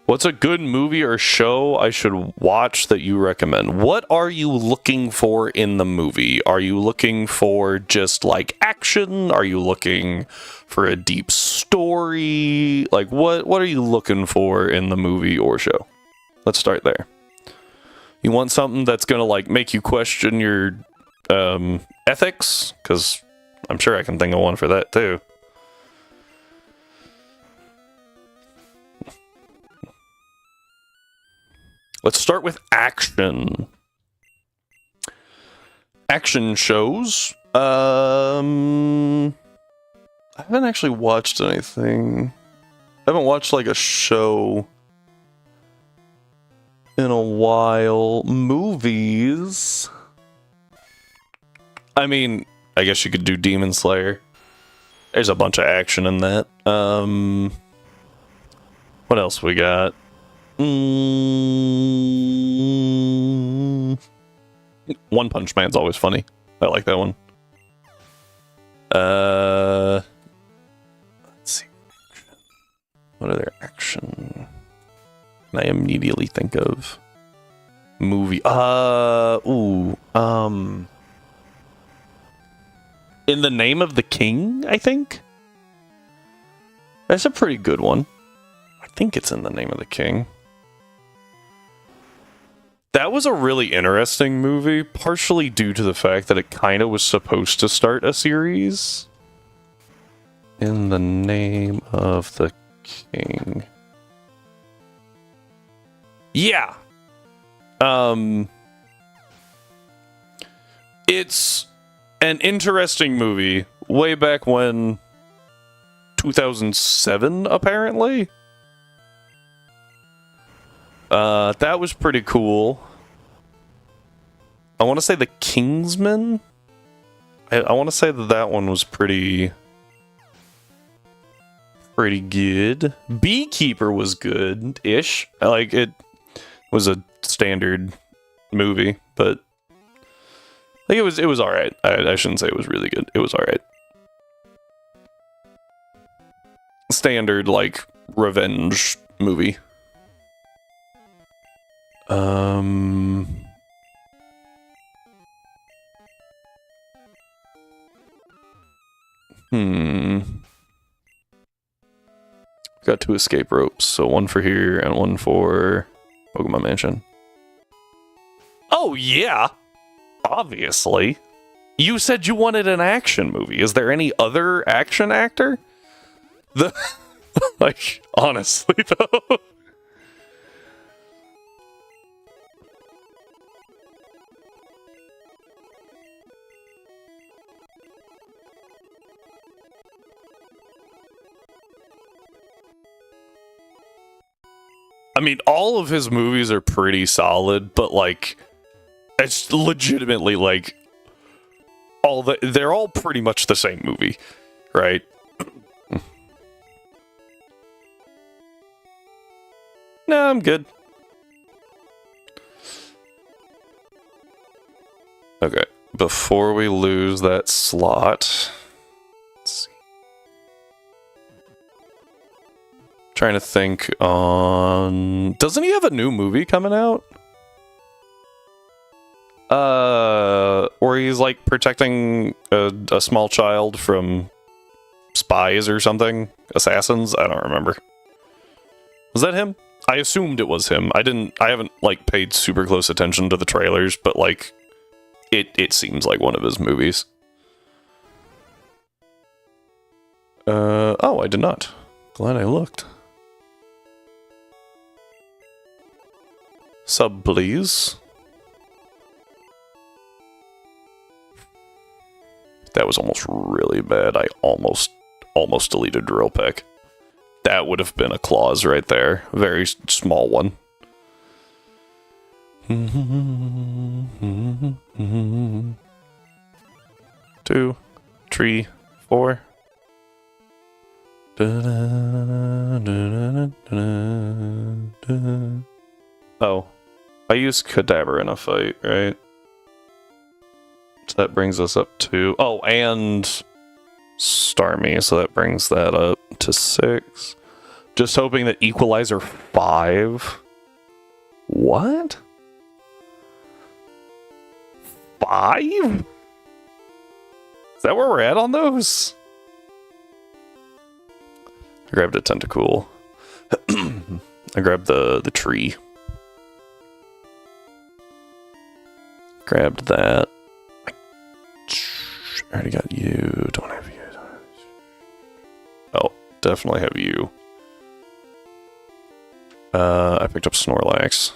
What's a good movie or show I should watch that you recommend? What are you looking for in the movie? Are you looking for just, like, action? Are you looking for a deep story? Like, what are you looking for in the movie or show? Let's start there. You want something that's gonna, like, make you question your ethics? Because I'm sure I can think of one for that, too. Let's start with action. Action shows. I haven't actually watched anything. I haven't watched like a show in a while. Movies. I mean, I guess you could do Demon Slayer. There's a bunch of action in that. What else we got? One Punch Man's always funny. I like that one. Let's see. What other action can I immediately think of? Movie. In the Name of the King, I think? That's a pretty good one. I think it's In the Name of the King. That was a really interesting movie, partially due to the fact that it kind of was supposed to start a series. In the Name of the King. Yeah. It's an interesting movie. Way back when... 2007, apparently? That was pretty cool. I want to say The Kingsman? I want to say that one was pretty good. Beekeeper was good-ish. Like, it was a standard movie, but like it was alright. I shouldn't say it was really good. It was alright. Standard, like, revenge movie. Got 2 escape ropes, so one for here and one for Pokemon Mansion. Oh yeah! Obviously. You said you wanted an action movie. Is there any other action actor? Like, honestly, though. I mean, all of his movies are pretty solid, but like, it's legitimately like they're all pretty much the same movie, right? No, I'm good. Okay, before we lose that slot, let's see. Trying to think on... Doesn't he have a new movie coming out? Where he's like protecting a small child from spies or something? Assassins? I don't remember. Was that him? I assumed it was him. I haven't like paid super close attention to the trailers, but like it seems like one of his movies. Oh, I did not. Glad I looked. Sub, please. That was almost really bad. I almost deleted Drill Peck. That would have been a clause right there. Very small one. 2, 3, 4. Oh. I used Cadaver in a fight, right? So that brings us up to... Oh, and Starmie, so that brings that up to 6. Just hoping that Equalizer 5... What? 5? Is that where we're at on those? I grabbed a Tentacool. I grabbed the tree. Grabbed that. I already got you. Don't have you. Oh, definitely have you. I picked up Snorlax.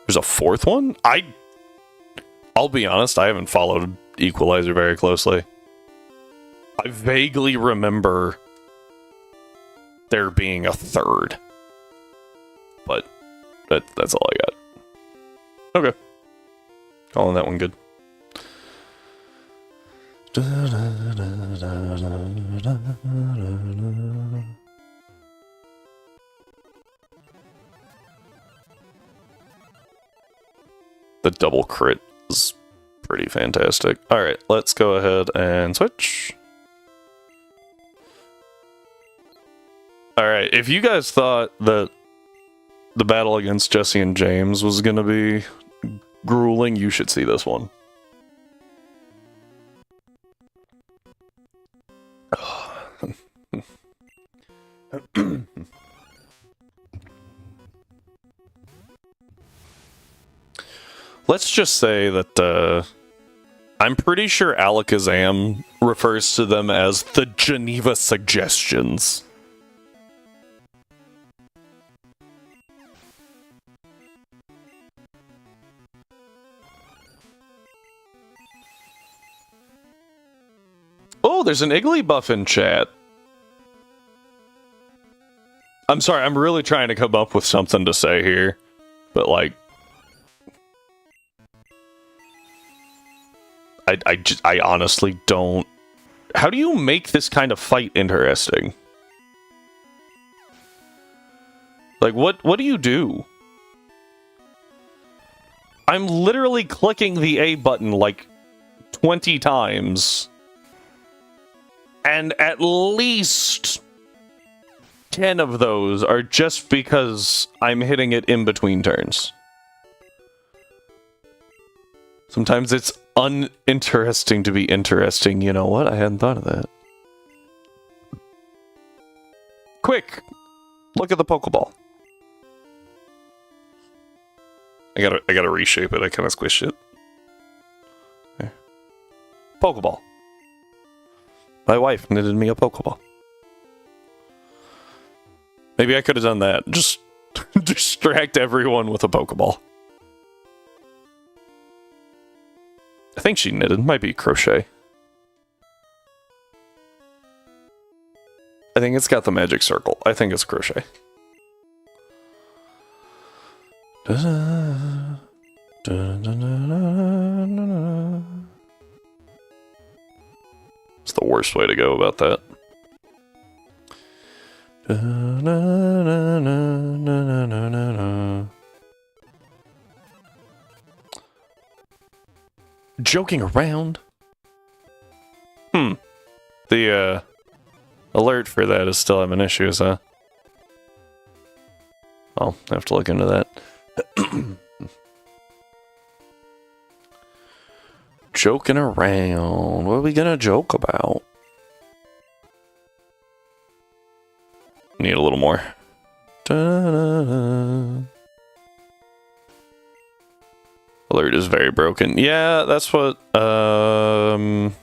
There's a 4th one? I'll be honest, I haven't followed Equalizer very closely. I vaguely remember there being a 3rd. But that's all I got. Okay. Calling that one good. The double crit is pretty fantastic. Alright, let's go ahead and switch. Alright, if you guys thought that the battle against Jesse and James was gonna be grueling, you should see this one. Let's just say that I'm pretty sure Alakazam refers to them as the Geneva Suggestions. Oh, there's an Igglybuff in chat. I'm sorry, I'm really trying to come up with something to say here. But, like... I honestly don't... How do you make this kind of fight interesting? Like, what do you do? I'm literally clicking the A button, like, 20 times... And at least 10 of those are just because I'm hitting it in between turns. Sometimes it's uninteresting to be interesting. You know what? I hadn't thought of that. Quick! Look at the Pokeball. I gotta reshape it. I kind of squished it. There. Pokeball. My wife knitted me a Pokeball. Maybe I could have done that. Just distract everyone with a Pokeball. I think she knitted. Might be crochet. I think it's got the magic circle. I think it's crochet. It's the worst way to go about that. Joking around? The, alert for that is still having issues, huh? I'll have to look into that. Joking around. What are we gonna joke about? Need a little more. Da-da-da. Alert is very broken. Yeah, that's what, trying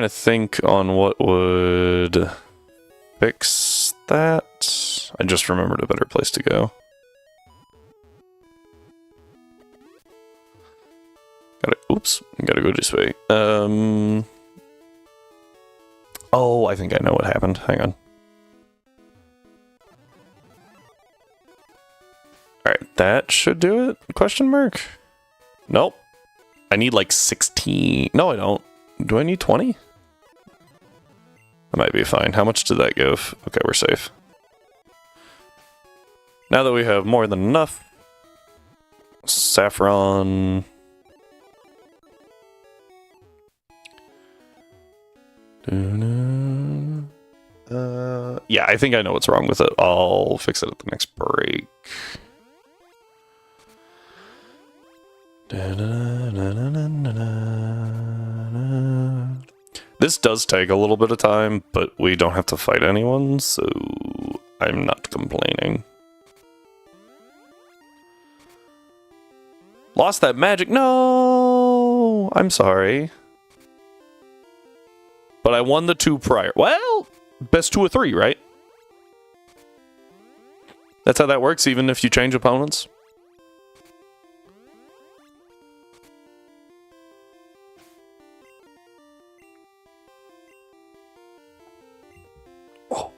to think on what would fix that. I just remembered a better place to go. Gotta go this way. Oh, I think I know what happened. Hang on. Alright, that should do it? Question mark? Nope. I need like 16. No, I don't. Do I need 20? That might be fine. How much did that give? Okay, we're safe. Now that we have more than enough, saffron. Yeah, I think I know what's wrong with it. I'll fix it at the next break. This does take a little bit of time, but we don't have to fight anyone, so I'm not complaining. Lost that magic? No! I'm sorry. But I won the 2 prior. Well, best 2 of 3, right? That's how that works, even if you change opponents. Oh.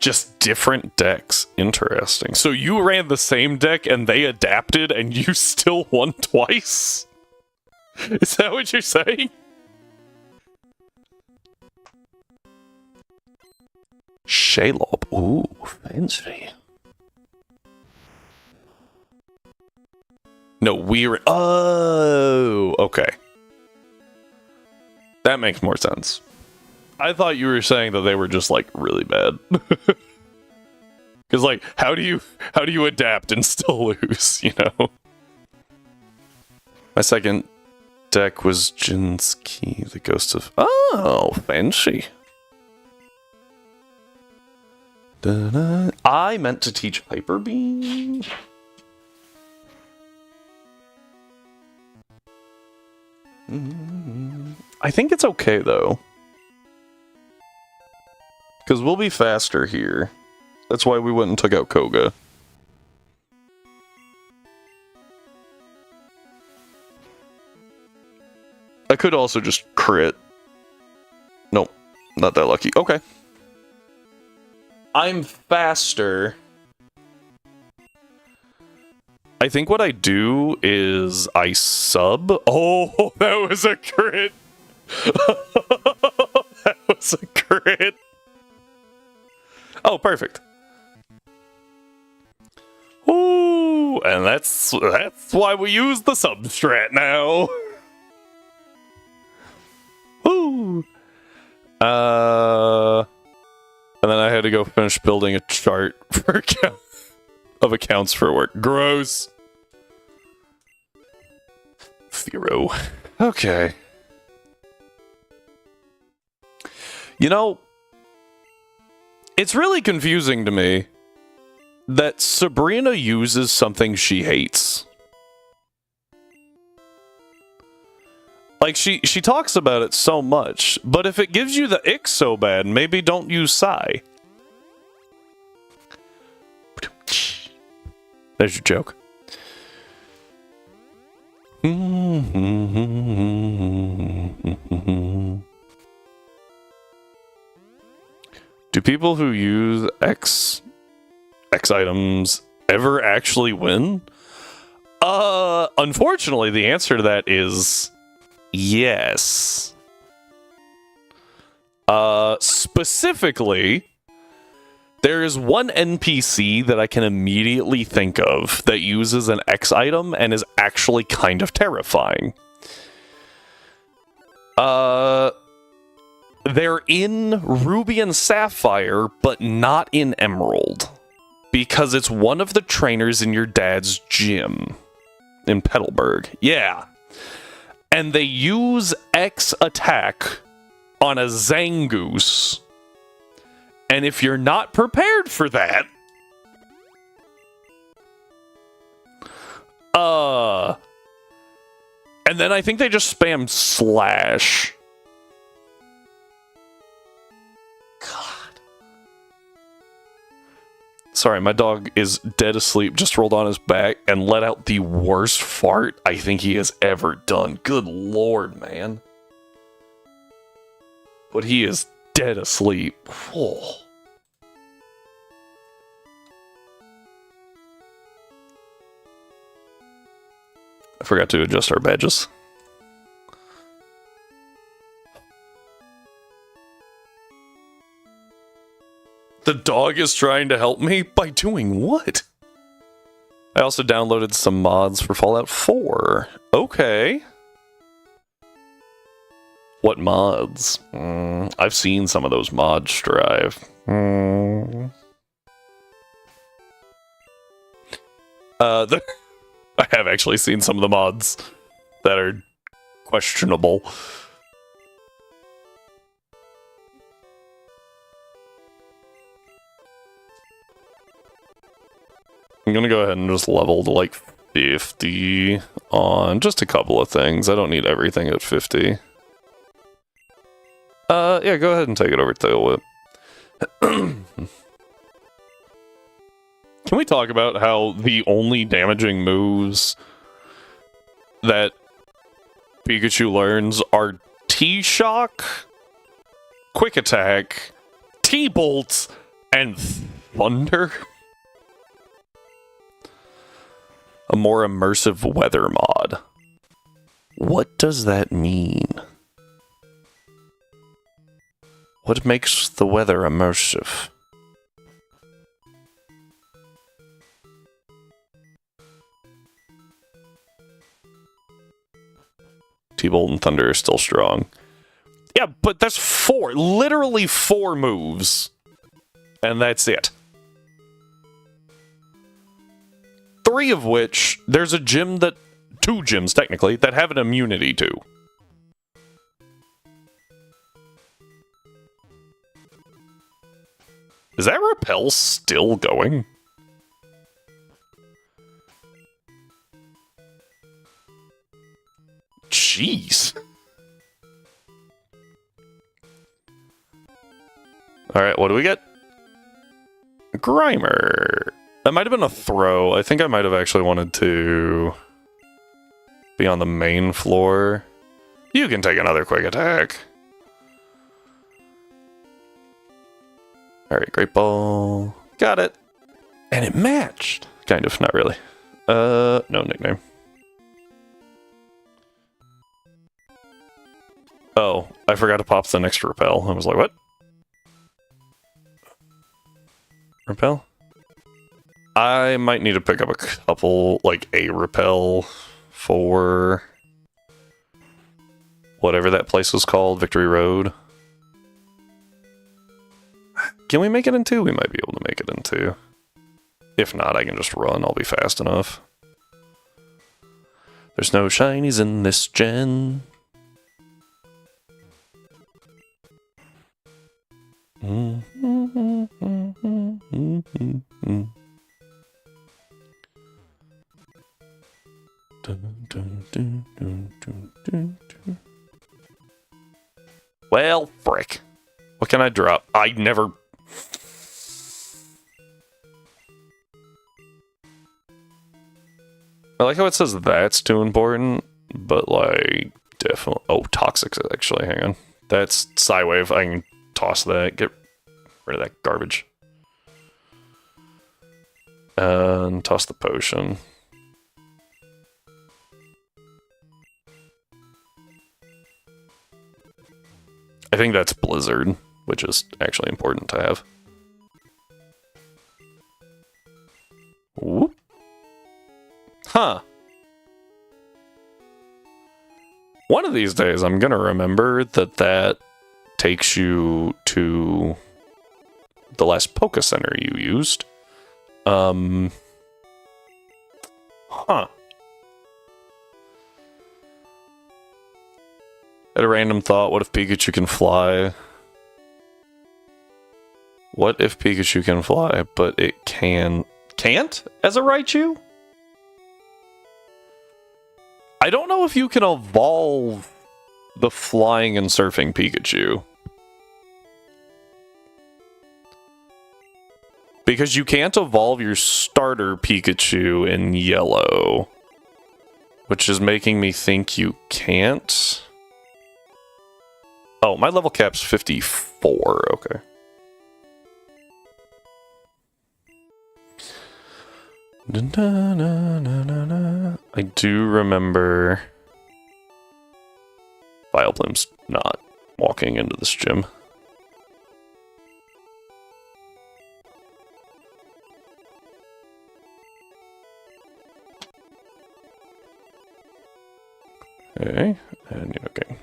Just different decks. Interesting. So you ran the same deck and they adapted and you still won twice? Is that what you're saying? Shalob. Ooh, fancy. No, we're... Oh, okay. That makes more sense. I thought you were saying that they were just, like, really bad. Because, like, how do you adapt and still lose, you know? My second deck was Jin's Key, the Ghost of... Oh, fancy. Da-da. I meant to teach Hyper Beam. I think it's okay, though. Because we'll be faster here. That's why we went and took out Koga. I could also just crit. Nope, not that lucky. Okay. I'm faster. I think what I do is I sub. Oh, that was a crit. That was a crit. Oh, perfect. Ooh, and that's why we use the substrat now. Ooh. And then I had to go finish building a chart for of accounts for work. Gross. Zero. Okay. You know, it's really confusing to me that Sabrina uses something she hates. Like, she talks about it so much, but if it gives you the ick so bad, maybe don't use Psy. There's your joke. Do people who use X items ever actually win? Unfortunately, the answer to that is yes. Specifically, there is one NPC that I can immediately think of that uses an X item and is actually kind of terrifying. They're in Ruby and Sapphire, but not in Emerald. Because it's one of the trainers in your dad's gym. In Petalburg. Yeah. And they use X attack on a Zangoose. And if you're not prepared for that... And then I think they just spam slash. God. Sorry, my dog is dead asleep, just rolled on his back, and let out the worst fart I think he has ever done. Good lord, man. But he is dead asleep. Oh. I forgot to adjust our badges. The dog is trying to help me? By doing what? I also downloaded some mods for Fallout 4. Okay. What mods? I've seen some of those mods strive. I have actually seen some of the mods that are questionable. I'm gonna go ahead and just level to like 50 on just a couple of things. I don't need everything at 50. Yeah, go ahead and take it over Tail Whip. Can we talk about how the only damaging moves that Pikachu learns are T-Shock, Quick Attack, T-Bolt, and Thunder? A more immersive weather mod. What does that mean? What makes the weather immersive? T-Bolt and Thunder are still strong. Yeah, but that's literally four moves. And that's it. 3 of which, there's a gym that... 2 gyms, technically, that have an immunity to. Is that repel still going? Jeez. Alright, what do we get? Grimer. That might have been a throw. I think I might have actually wanted to be on the main floor. You can take another quick attack. Alright, Great Ball. Got it. And it matched. Kind of, not really. No nickname. Oh, I forgot to pop the next repel. I was like, what? Repel? I might need to pick up a couple, like a repel for whatever that place was called, Victory Road. Can we make it in 2? We might be able to make it in 2. If not, I can just run. I'll be fast enough. There's no shinies in this gen. Well, frick. What can I drop? I never... I like how it says that's too important, but like, definitely... Oh, toxic, actually, hang on. That's Psywave, I can toss that, get rid of that garbage. And toss the potion. I think that's Blizzard, which is actually important to have. Whoop. Huh. One of these days, I'm gonna remember that takes you to the last Poké Center you used. Huh. Had a random thought, what if Pikachu can fly? What if Pikachu can fly, but it can't as a Raichu? I don't know if you can evolve the flying and surfing Pikachu. Because you can't evolve your starter Pikachu in yellow. Which is making me think you can't. Oh, my level cap's 54, okay. I do remember Vileplume's not walking into this gym. Okay, and okay.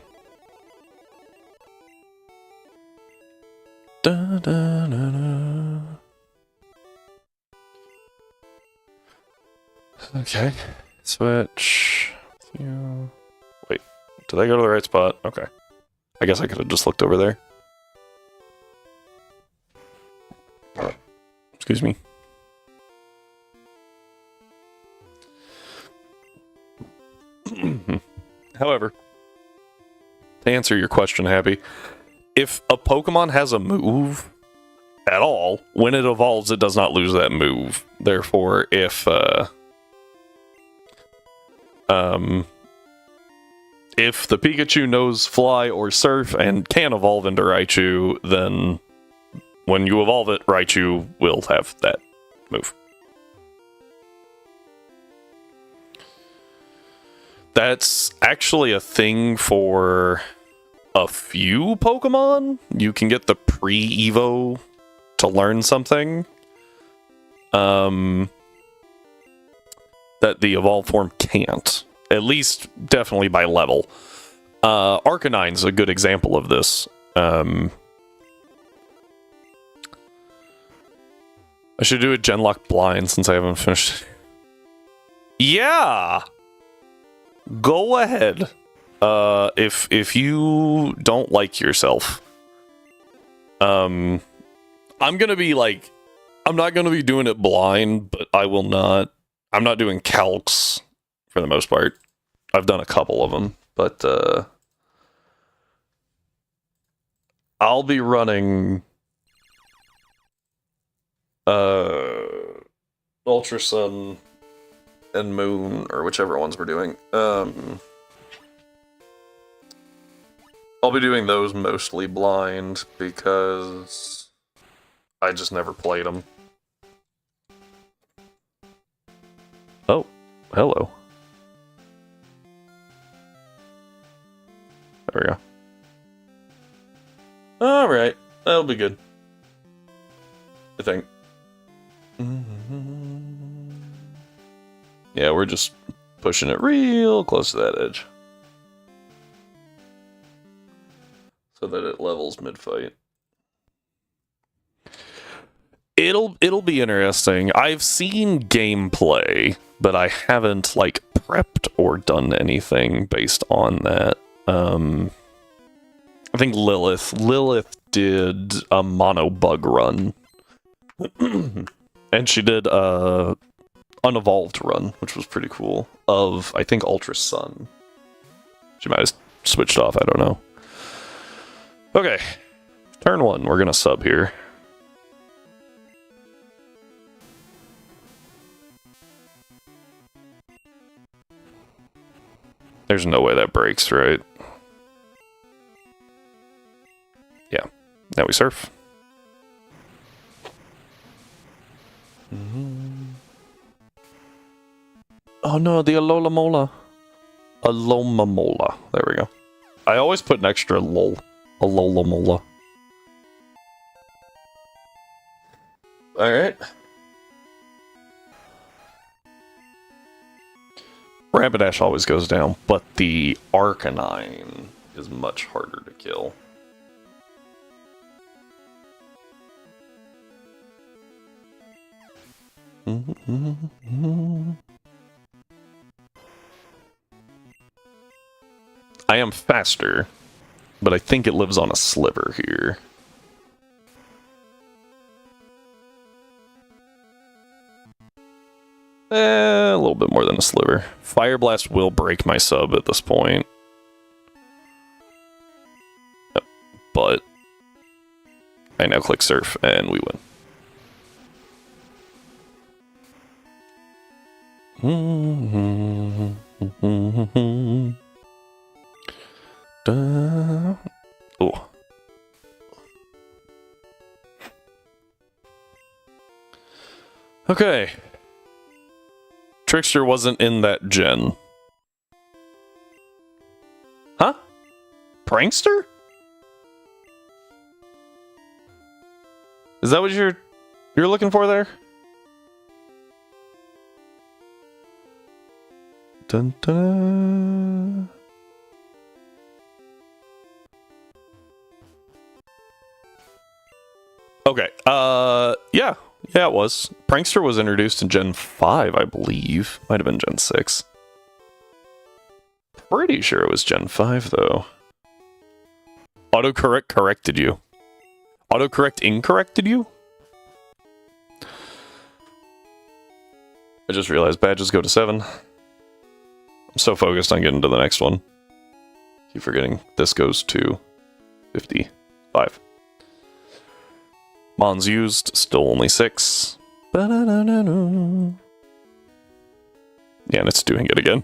Da, da, da, da. Okay, switch. Yeah. Wait, did I go to the right spot? Okay. I guess I could have just looked over there. Excuse me. However, to answer your question, Happy, if a Pokemon has a move at all, when it evolves, it does not lose that move. Therefore, if the Pikachu knows Fly or Surf and can evolve into Raichu, then when you evolve it, Raichu will have that move. That's actually a thing for a few Pokemon. You can get the pre-Evo to learn something. That the evolved form can't. At least, definitely by level. Arcanine's a good example of this. I should do a Genlocke blind since I haven't finished. Yeah! Go ahead. If you don't like yourself, I'm gonna be like, I'm not gonna be doing it blind, but I'm not doing calcs for the most part. I've done a couple of them, but I'll be running Ultra Sun and Moon, or whichever ones we're doing. I'll be doing those mostly blind because I just never played them. Oh, hello. There we go. Alright, that'll be good. I think. Yeah, we're just pushing it real close to that edge. So that it levels mid-fight. It'll be interesting. I've seen gameplay, but I haven't, like, prepped or done anything based on that. I think Lilith. Lilith did a mono bug run. And she did a unevolved run, which was pretty cool, of, I think, Ultra Sun. She might have switched off, I don't know. Okay. Turn 1, we're gonna sub here. There's no way that breaks, right? Yeah. Now we surf. Oh no, the Alola Mola. Aloma Mola. There we go. I always put an extra lol. Alola Mola. Alright. Rapidash always goes down, but the Arcanine is much harder to kill. I am faster, but I think it lives on a sliver here. A little bit more than a sliver. Fire Blast will break my sub at this point. But I now click Surf and we win. Oh. Okay. Trickster wasn't in that gen. Huh? Prankster? Is that what you're looking for there? Dun, dun. Okay, yeah, it was. Prankster was introduced in Gen 5, I believe. Might have been Gen 6. Pretty sure it was Gen 5, though. Autocorrect corrected you. Autocorrect incorrected you? I just realized badges go to 7. I'm so focused on getting to the next one. Keep forgetting this goes to 55. Mons used, still only 6. Ba-da-da-da-da. Yeah, and it's doing it again.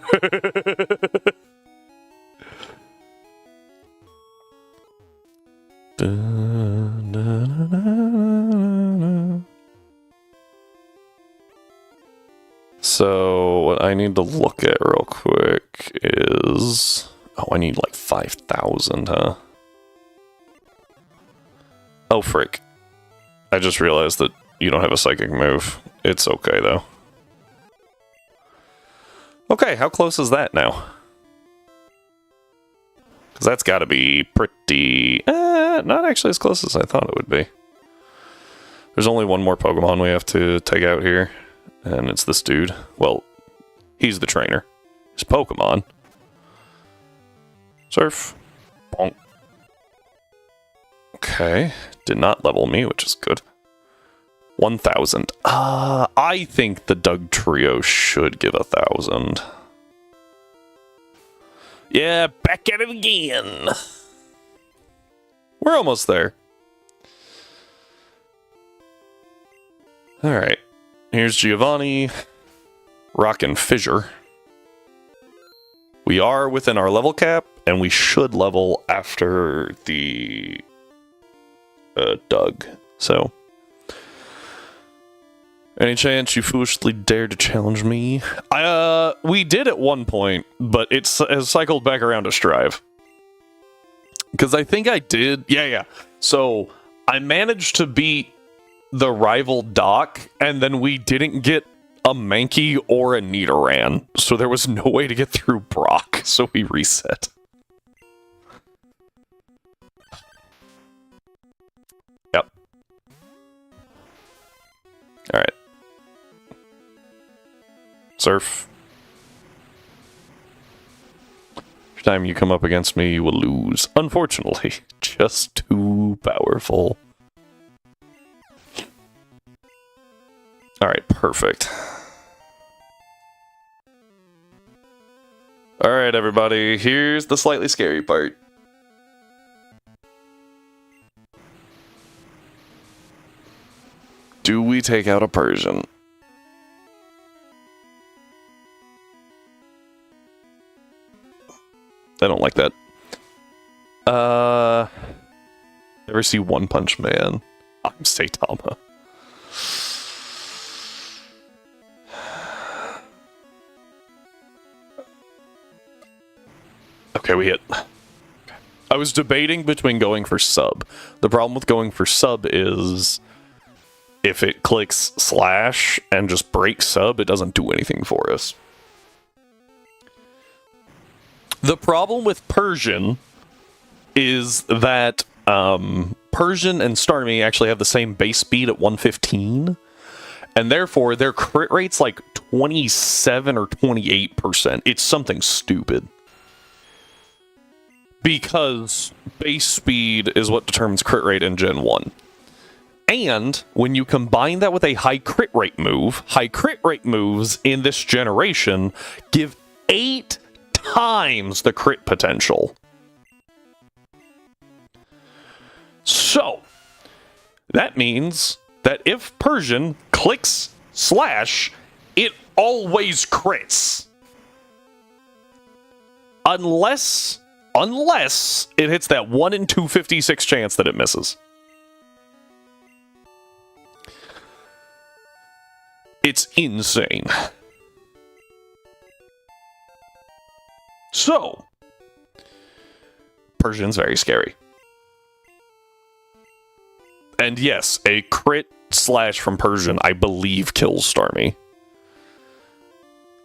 So, what I need to look at real quick is... Oh, I need like 5,000, huh? Oh, frick. I just realized that you don't have a psychic move. It's okay, though. Okay, how close is that now? Because that's got to be pretty... not actually as close as I thought it would be. There's only one more Pokemon we have to take out here, and it's this dude. Well, he's the trainer. His Pokemon. Surf. Bonk. Okay. Did not level me, which is good. 1,000. I think the Doug Trio should give 1,000. Yeah, back at it again. We're almost there. Alright. Here's Giovanni. Rockin' Fissure. We are within our level cap, and we should level after the... Doug. So... Any chance you foolishly dare to challenge me? We did at one point, but it has cycled back around to Strive. Because I think I did... Yeah. So, I managed to beat the rival Doc, and then we didn't get a Mankey or a Nidoran. So there was no way to get through Brock, so we reset. Yep. Alright. Surf. time you come up against me, you will lose. Unfortunately, just too powerful. Alright, perfect. Alright, everybody, here's the slightly scary part. Do we take out a Persian? I don't like that. Never see One Punch Man. I'm Saitama. Okay, we hit. I was debating between going for sub. The problem with going for sub is if it clicks slash and just breaks sub, it doesn't do anything for us. The problem with Persian is that Persian and Starmie actually have the same base speed at 115, and therefore their crit rate's like 27 or 28%. It's something stupid. Because base speed is what determines crit rate in Gen 1. And when you combine that with a high crit rate move, high crit rate moves in this generation give 8 times the crit potential. So, that means that if Persian clicks slash, it always crits. Unless it hits that 1 in 256 chance that it misses. It's insane. So, Persian's very scary. And yes, a crit slash from Persian, I believe, kills Starmie.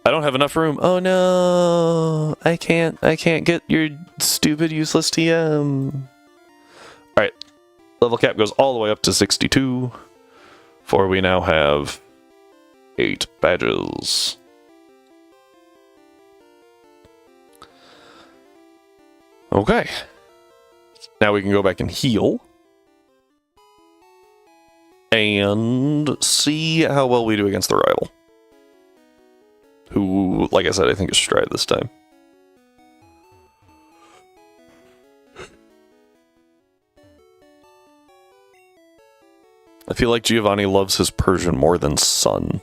I don't have enough room. Oh no, I can't get your stupid useless TM. Alright, level cap goes all the way up to 62, for we now have 8 badges. Okay, now we can go back and heal. And see how well we do against the rival. Who, like I said, I think is Stride this time. I feel like Giovanni loves his Persian more than Sun.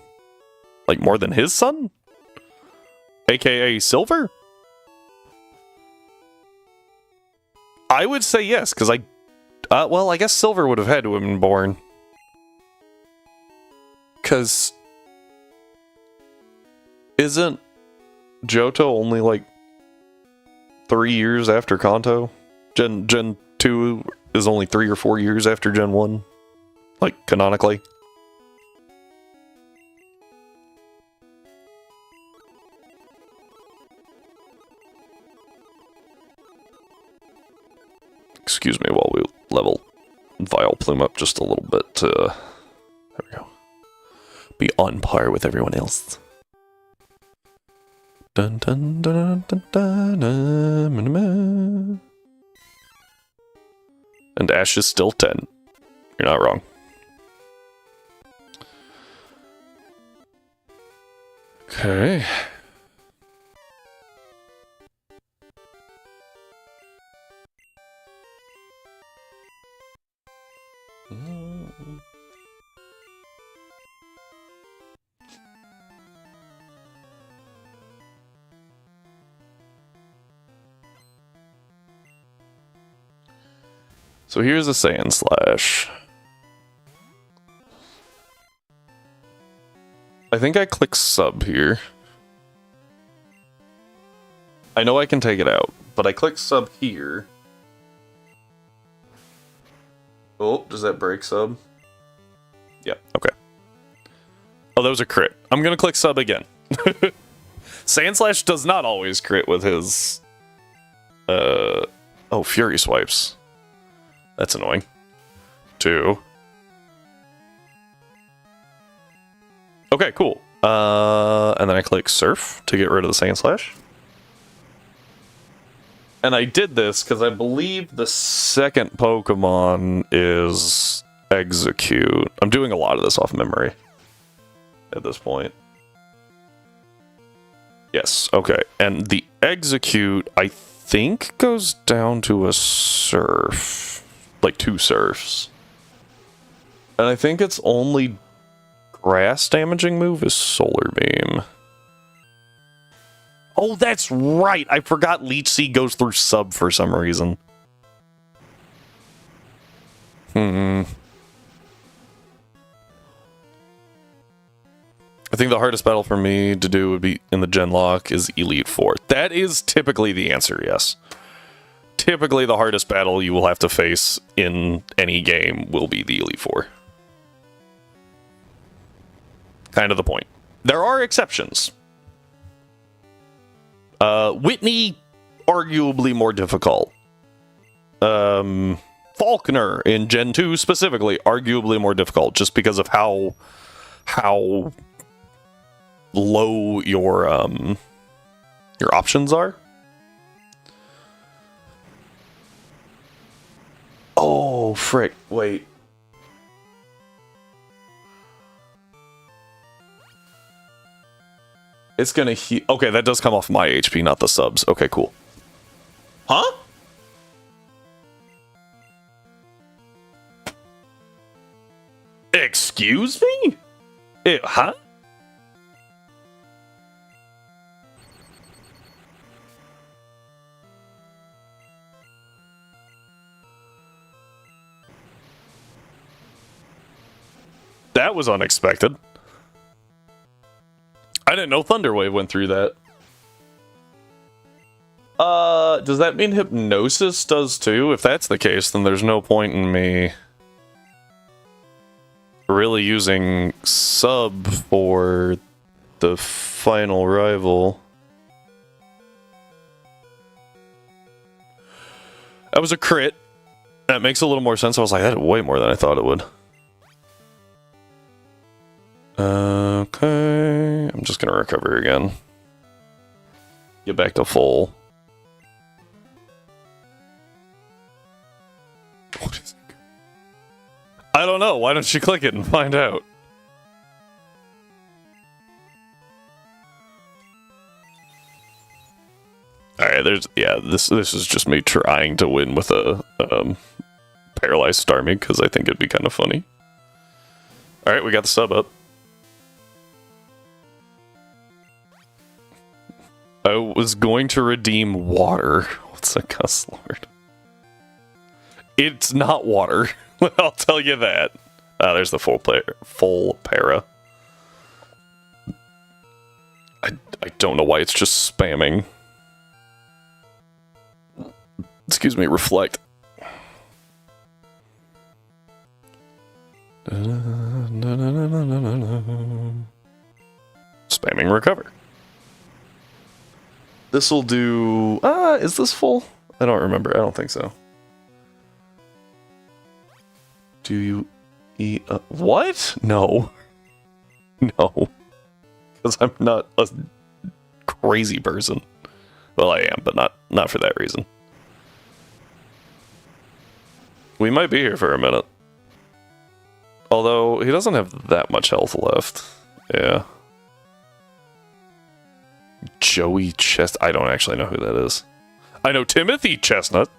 Like, more than his son? AKA Silver? I would say yes, because well, I guess Silver would have had to have been born. Because isn't Johto only like 3 years after Kanto? Gen 2 is only 3 or 4 years after Gen 1, like canonically. Excuse me while we level Vileplume up just a little bit to, there we go, be on par with everyone else. Dun, dun, dun, dun, dun, dun, dun, dun. And Ash is still 10. You're not wrong. Okay. So here's a Sand Slash. I think I click sub here. I know I can take it out, but I click sub here. Oh, does that break sub? Yeah, okay. Oh, that was a crit. I'm gonna click sub again. Sand Slash does not always crit with his... Oh, Fury Swipes. That's annoying. 2. Okay, cool. And then I click Surf to get rid of the Sand Slash. And I did this because I believe the second Pokemon is Execute. I'm doing a lot of this off memory at this point. Yes, okay. And the Execute, I think, goes down to a Surf. Like 2 Surfs. And I think its only grass damaging move is Solar Beam. Oh, that's right! I forgot Leech Seed goes through Sub for some reason. I think the hardest battle for me to do would be in the Genlocke is Elite Four. That is typically the answer, yes. Typically the hardest battle you will have to face in any game will be the Elite Four. Kind of the point. There are exceptions. Whitney, arguably more difficult. Faulkner in Gen 2 specifically, arguably more difficult, just because of how low your options are. Oh, frick, wait. It's gonna heal. Okay, that does come off my HP, not the subs. Okay, cool. Huh? Excuse me? Huh? That was unexpected. I didn't know Thunderwave went through that. Does that mean Hypnosis does too? If that's the case, then there's no point in me really using Sub for the final rival. That was a crit. That makes a little more sense. I was like, that did way more than I thought it would. Okay, I'm just gonna recover again. Get back to full. What is it? I don't know. Why don't you click it and find out? Alright, this is just me trying to win with a paralyzed Starmie because I think it'd be kind of funny. Alright, we got the sub up. I was going to redeem water. What's a Cuss Lord? It's not water. I'll tell you that. There's the full para. I don't know why it's just spamming. Excuse me, reflect. Spamming recover. This will do... is this full? I don't remember. I don't think so. Do you eat... what? No. No. Because I'm not a crazy person. Well, I am, but not for that reason. We might be here for a minute. Although, he doesn't have that much health left. Yeah. Joey Chestnut. I don't actually know who that is. I know Timothy Chestnut.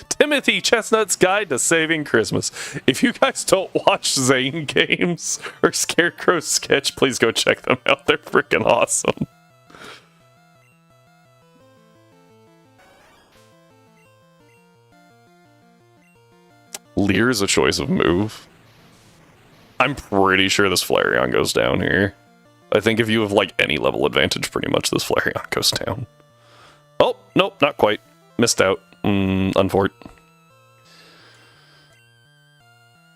Timothy Chestnut's Guide to Saving Christmas. If you guys don't watch Zane Games or Scarecrow Sketch, please go check them out. They're freaking awesome. Leer's a choice of move. I'm pretty sure this Flareon goes down here. I think if you have, like, any level advantage, pretty much this Flareon goes down. Oh, nope, not quite. Missed out. Unfort.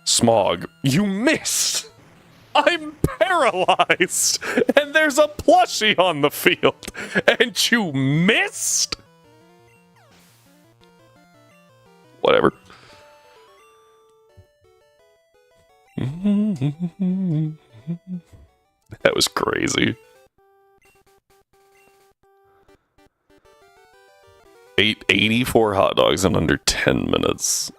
Smog. You missed! I'm paralyzed! And there's a plushie on the field! And you missed?! Whatever. That was crazy. 84 hot dogs in under 10 minutes.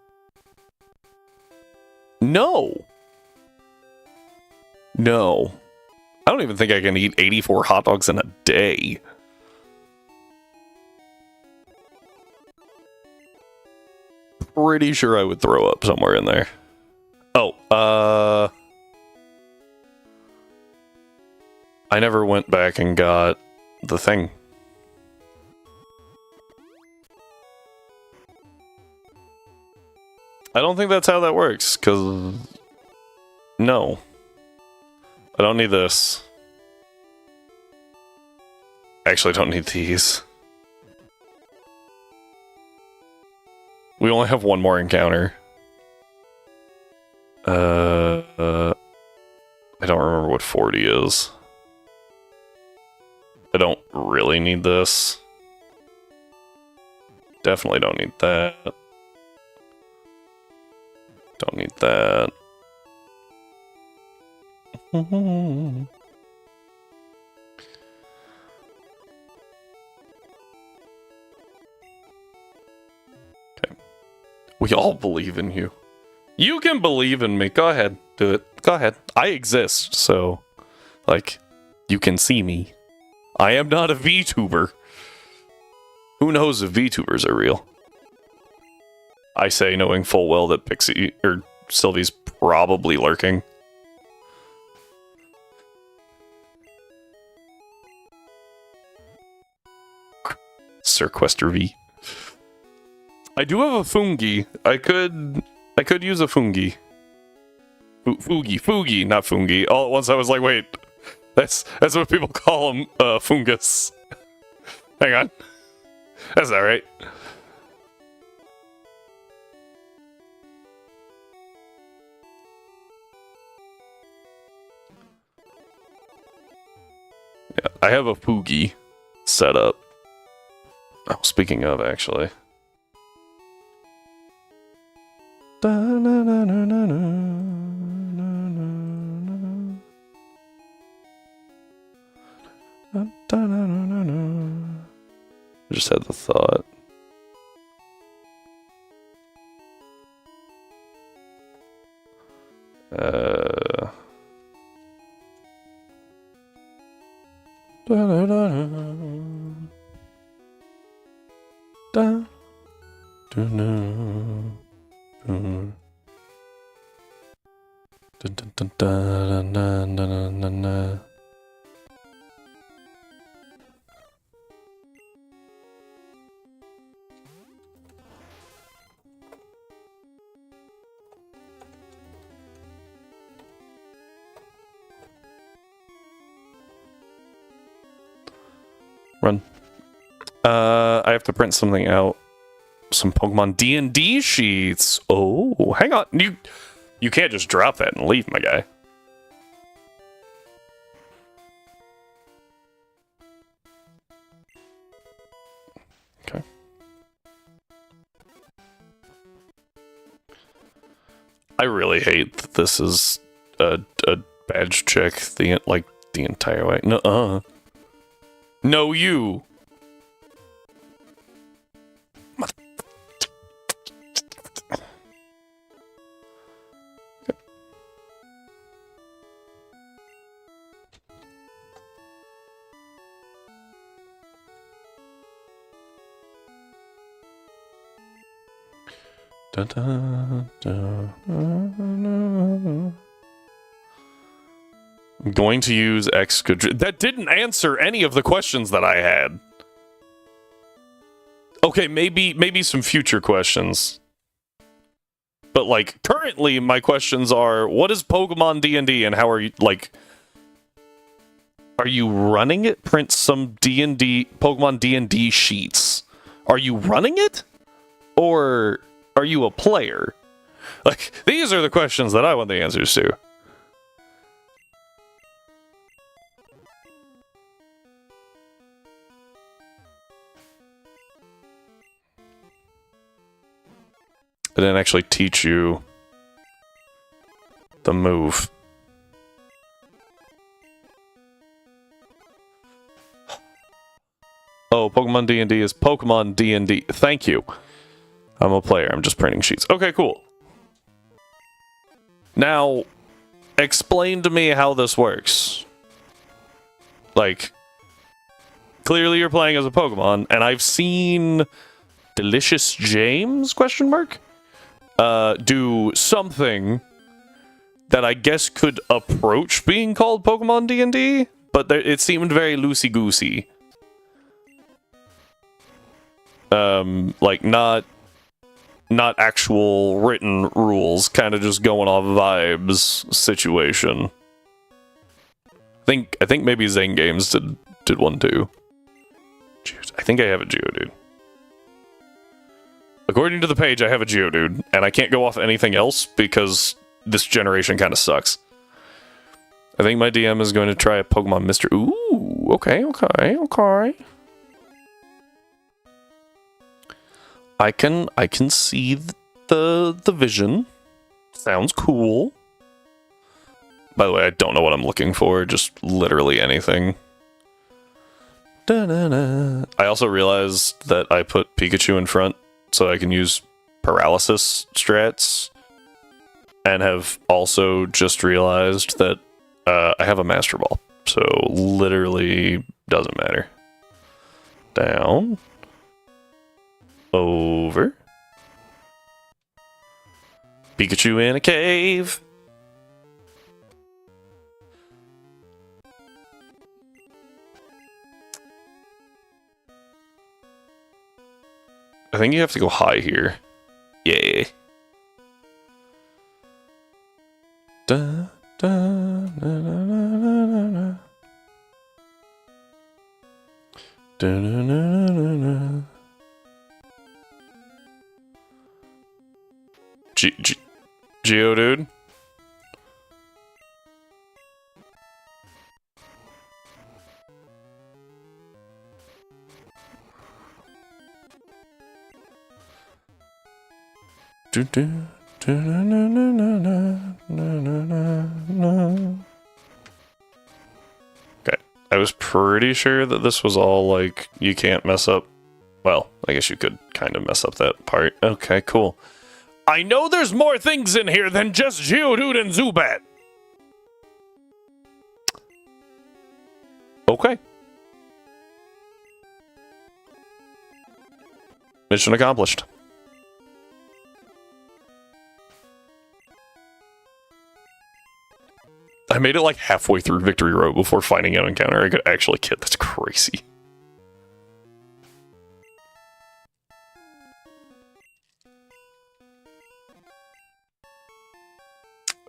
No. No. I don't even think I can eat 84 hot dogs in a day. Pretty sure I would throw up somewhere in there. Oh, I never went back and got the thing. I don't think that's how that works, because... No. I don't need this. Actually, I don't need these. We only have one more encounter. I don't remember what 40 is. I don't really need this. Definitely don't need that. Don't need that. Okay. We all believe in you. You can believe in me. Go ahead. Do it. Go ahead. I exist, so... Like, you can see me. I am not a VTuber. Who knows if VTubers are real? I say knowing full well that Pixie, or Sylvie's probably lurking. Sir Quester V. I do have a fungi. I could use a fungi. Fugi, not fungi. All at once I was like, wait, that's what people call them, fungus. Hang on. That's not right. Yeah, I have a fugi set up. Oh, speaking of, actually. I just had the thought. Run. I have to print something out. Some Pokemon D&D sheets. Oh, hang on. You can't just drop that and leave, my guy. Okay. I really hate that this is a badge check the entire way. No, No, you. Da, da, da, I'm going to use X. That didn't answer any of the questions that I had. Okay, maybe some future questions. But like currently my questions are, what is Pokemon D&D and how are you, like, are you running it? Print some D&D Pokemon D&D sheets. Are you running it? Or are you a player? Like, these are the questions that I want the answers to. I didn't actually teach you the move. Oh, Pokemon D&D is Pokemon D&D. Thank you. I'm a player. I'm just printing sheets. Okay, cool. Now, explain to me how this works. Like, clearly you're playing as a Pokemon, and I've seen Delicious James, question mark, do something that I guess could approach being called Pokemon D&D, but it seemed very loosey-goosey. Like, not actual written rules, kind of just going off vibes situation. I think maybe Zen Games did one too. Jeez, I think I have a Geodude. According to the page, I have a Geodude, and I can't go off anything else because this generation kind of sucks. I think my DM is going to try a Pokemon Mystery. Ooh, okay. I can see the vision. Sounds cool. By the way, I don't know what I'm looking for. Just literally anything. Da-da-da. I also realized that I put Pikachu in front so I can use paralysis strats. And have also just realized that I have a Master Ball. So literally doesn't matter. Down. Over. Pikachu in a cave. I think you have to go high here. Yeah. Da, da, na, na, na, na, na. Da, na, na, na, na. Geodude? Do-do. Okay, I was pretty sure that this was all like, you can't mess up. Well, I guess you could kind of mess up that part. Okay, cool. I know there's more things in here than just Geodude and Zubat. Okay. Mission accomplished. I made it like halfway through Victory Road before finding an encounter I could actually get. That's crazy.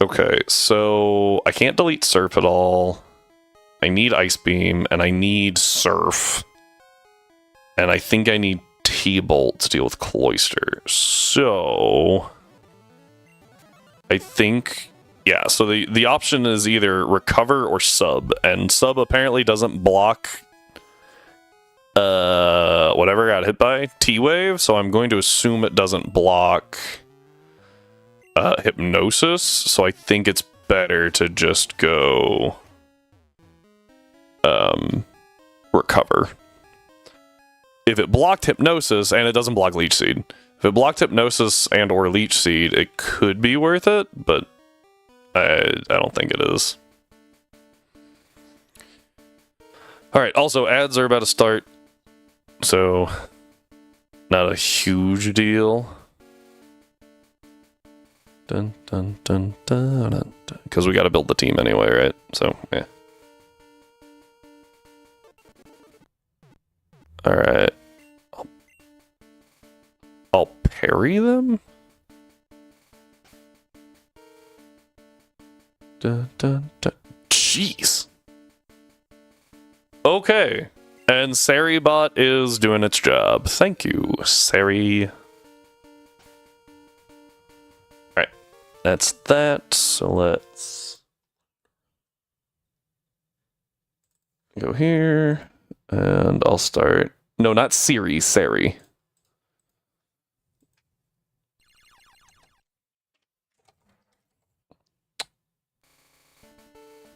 Okay, so I can't delete Surf at all. I need Ice Beam, and I need Surf. And I think I need T-Bolt to deal with Cloyster. So I think... yeah, so the option is either Recover or Sub, and Sub apparently doesn't block whatever got hit by T-Wave, so I'm going to assume it doesn't block Hypnosis, so I think it's better to just go Recover. If it blocked Hypnosis, and it doesn't block Leech Seed, if it blocked Hypnosis and or Leech Seed, it could be worth it, but I don't think it is. Alright, also ads are about to start, so not a huge deal. Dun dun dun dun dun. Because we gotta build the team anyway, right? So, yeah. Alright. I'll parry them? Dun, dun, dun. Jeez. Okay. And Saribot is doing its job. Thank you, Sari. Alright. That's that. So let's go here. And I'll start... no, not Siri. Sari.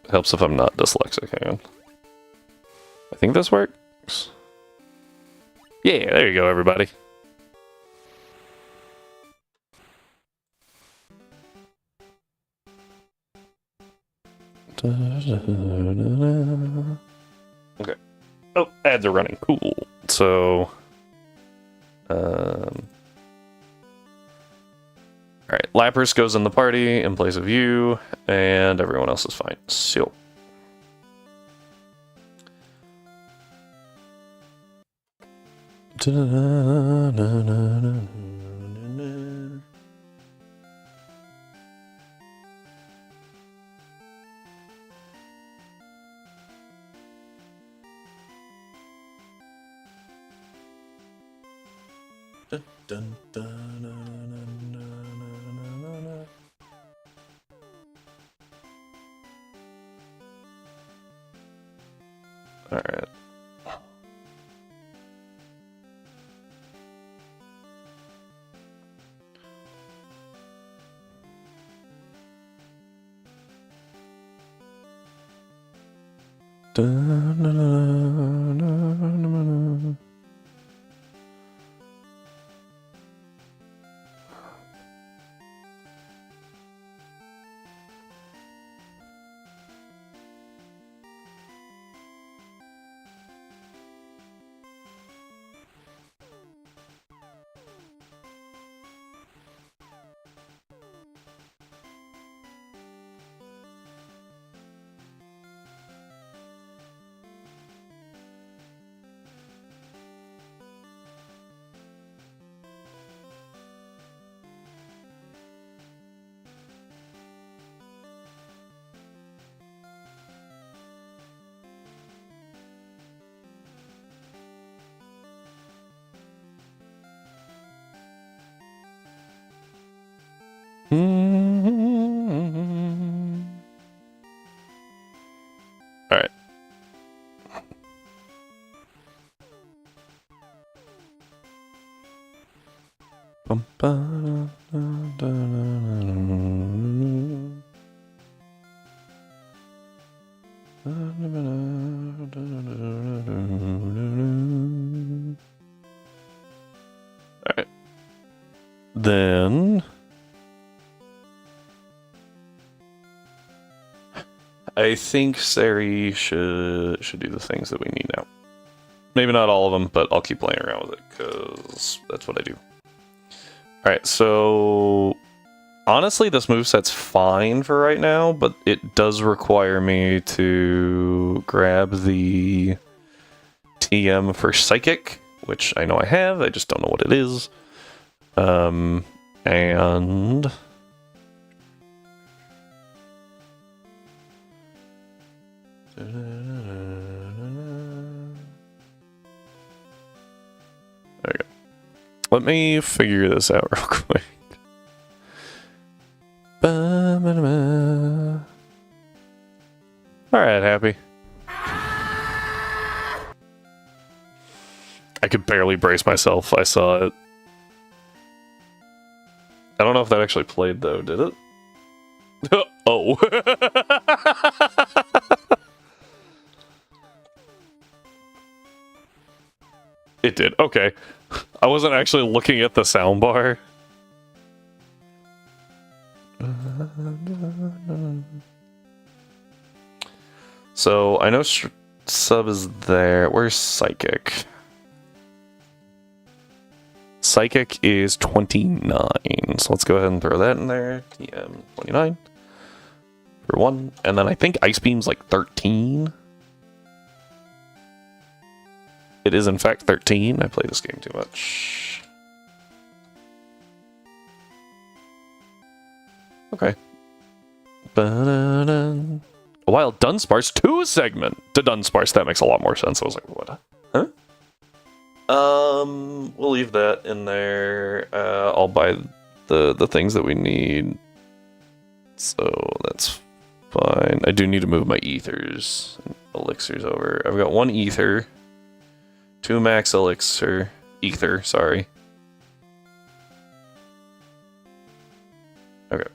Helps if I'm not dyslexic. Hang on. I think this works. Yeah, there you go, everybody. Okay. Oh, ads are running. Cool. So, all right. Lapras goes in the party in place of you, and everyone else is fine. So. All right. All right. Alright. Then I think Sari should do the things that we need now. Maybe not all of them, but I'll keep playing around with it because that's what I do. Alright, so honestly, this moveset's fine for right now, but it does require me to grab the TM for Psychic, which I know I have, I just don't know what it is. And okay. Let me figure this out real quick. Alright, Happy. I could barely brace myself. I saw it. I don't know if that actually played, though, did it? Oh. It did. Okay. I wasn't actually looking at the soundbar. So, I know sub is there. Where's Psychic? Psychic is 29, so let's go ahead and throw that in there. TM 29 for 1, and then I think Ice Beam's like 13. It is in fact 13. I play this game too much. Okay. A Wild Dunsparce 2 segment to Dunsparce. That makes a lot more sense. I was like, what? Huh? We'll leave that in there. I'll buy the things that we need. So that's fine. I do need to move my ethers and elixirs over. I've got 1 ether, 2 max elixir, ether, sorry. Okay.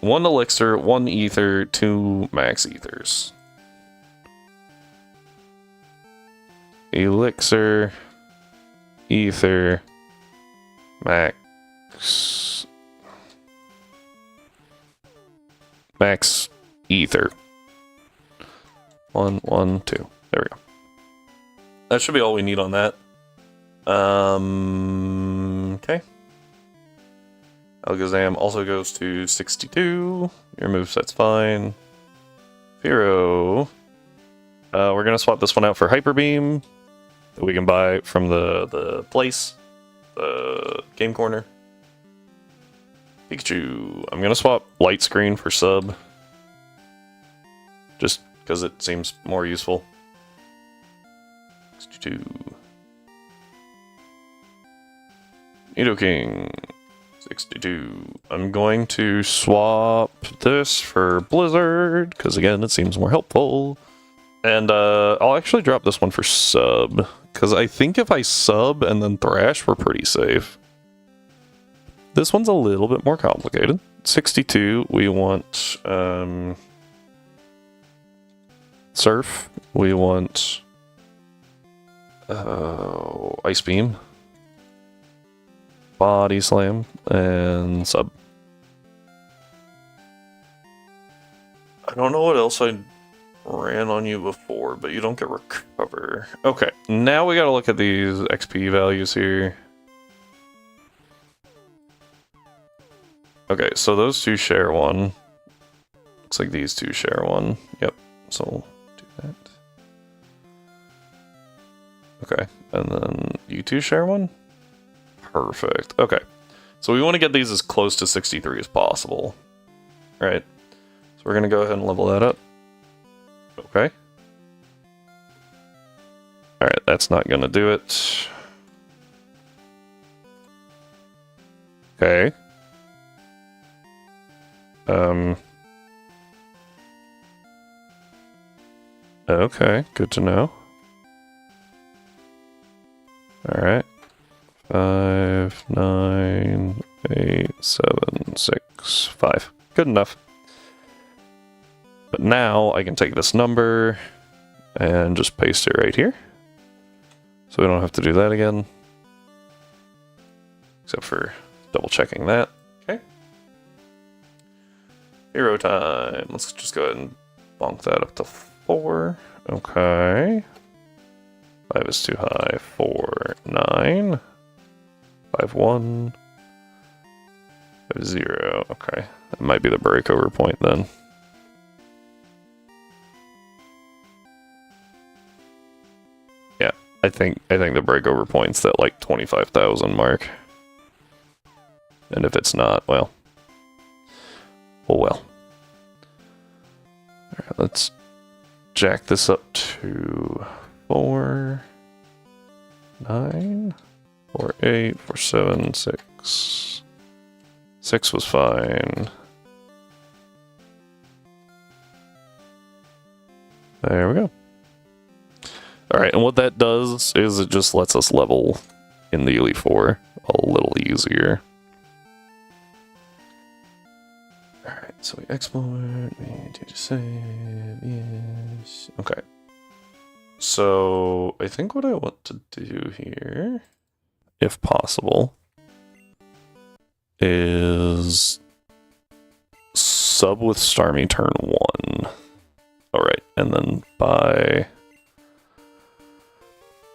1 elixir, 1 ether, 2 max ethers. Elixir, ether, max ether. 1, 1, 2. There we go. That should be all we need on that. Okay. Alakazam also goes to 62. Your moveset's fine. Firo. We're gonna swap this one out for Hyper Beam that we can buy from the place, the game corner. Pikachu. I'm gonna swap Light Screen for Sub, just because it seems more useful. 62. Nidoking. 62. I'm going to swap this for Blizzard, because again, it seems more helpful. And I'll actually drop this one for Sub, because I think if I Sub and then Thrash, we're pretty safe. This one's a little bit more complicated. 62, we want Surf. We want Ice Beam. Body Slam, and Sub. I don't know what else I ran on you before, but you don't get Recover. Okay, now we gotta look at these XP values here. Okay, so those two share one. Looks like these two share one. Yep, so we'll do that. Okay, and then you two share one? Perfect. Okay. So we want to get these as close to 63 as possible. Right. So we're going to go ahead and level that up. Okay. Alright, that's not going to do it. Okay. Okay, good to know. Alright. 5, 9, 8, 7, 6, 5. Good enough. But now I can take this number and just paste it right here. So we don't have to do that again. Except for double checking that. Okay. Hero time. Let's just go ahead and bonk that up to 4. Okay. 5 is too high. 4, 9. 5, 1. 5, 0. Okay. That might be the breakover point then. Yeah, I think the breakover point's that like 25,000 mark. And if it's not, well. Oh well. Alright, let's jack this up to 4, 9. 4, 8, 4, 7, 6. 6 was fine. There we go. Alright, and what that does is it just lets us level in the Elite Four a little easier. Alright, so we export, we do to save, yes. Okay. So I think what I want to do here, if possible, is sub with Starmie turn 1. Alright, and then buy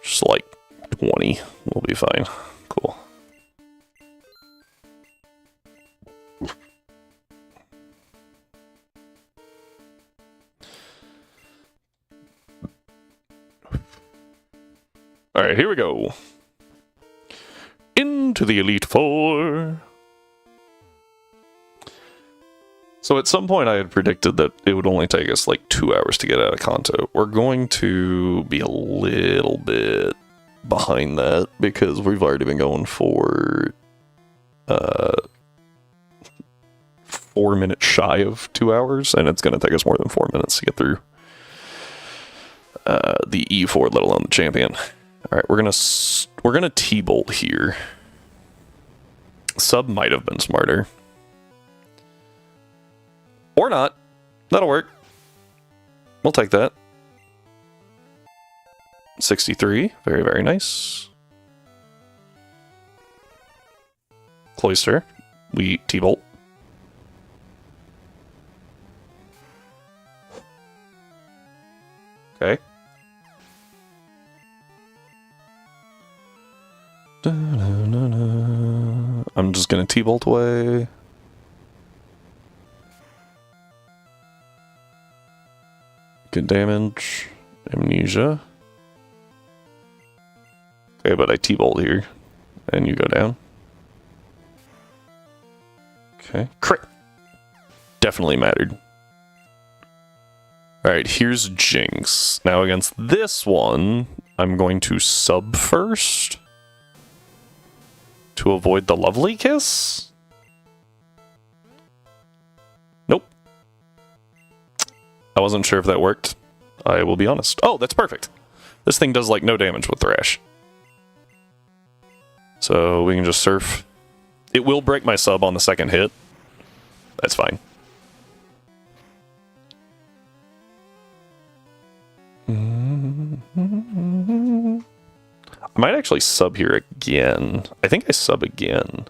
just like 20 will be fine. Cool. Alright, here we go. Into the Elite Four. So at some point I had predicted that it would only take us like 2 hours to get out of Kanto. We're going to be a little bit behind that because we've already been going for 4 minutes shy of 2 hours, and it's going to take us more than 4 minutes to get through the E4, let alone the champion. All right, we're gonna T-bolt here. Sub might have been smarter. Or not. That'll work. We'll take that. 63. Very, very nice. Cloister. We T-Bolt. Okay. I'm just gonna T-Bolt away. Good damage. Amnesia. Okay, but I T-Bolt here. And you go down. Okay. Crit! Definitely mattered. Alright, here's Jinx. Now against this one, I'm going to sub first. To avoid the lovely kiss? Nope. I wasn't sure if that worked. I will be honest. Oh, that's perfect. This thing does like no damage with Thrash. So we can just surf. It will break my sub on the second hit. That's fine. I might actually sub here again. I think I sub again.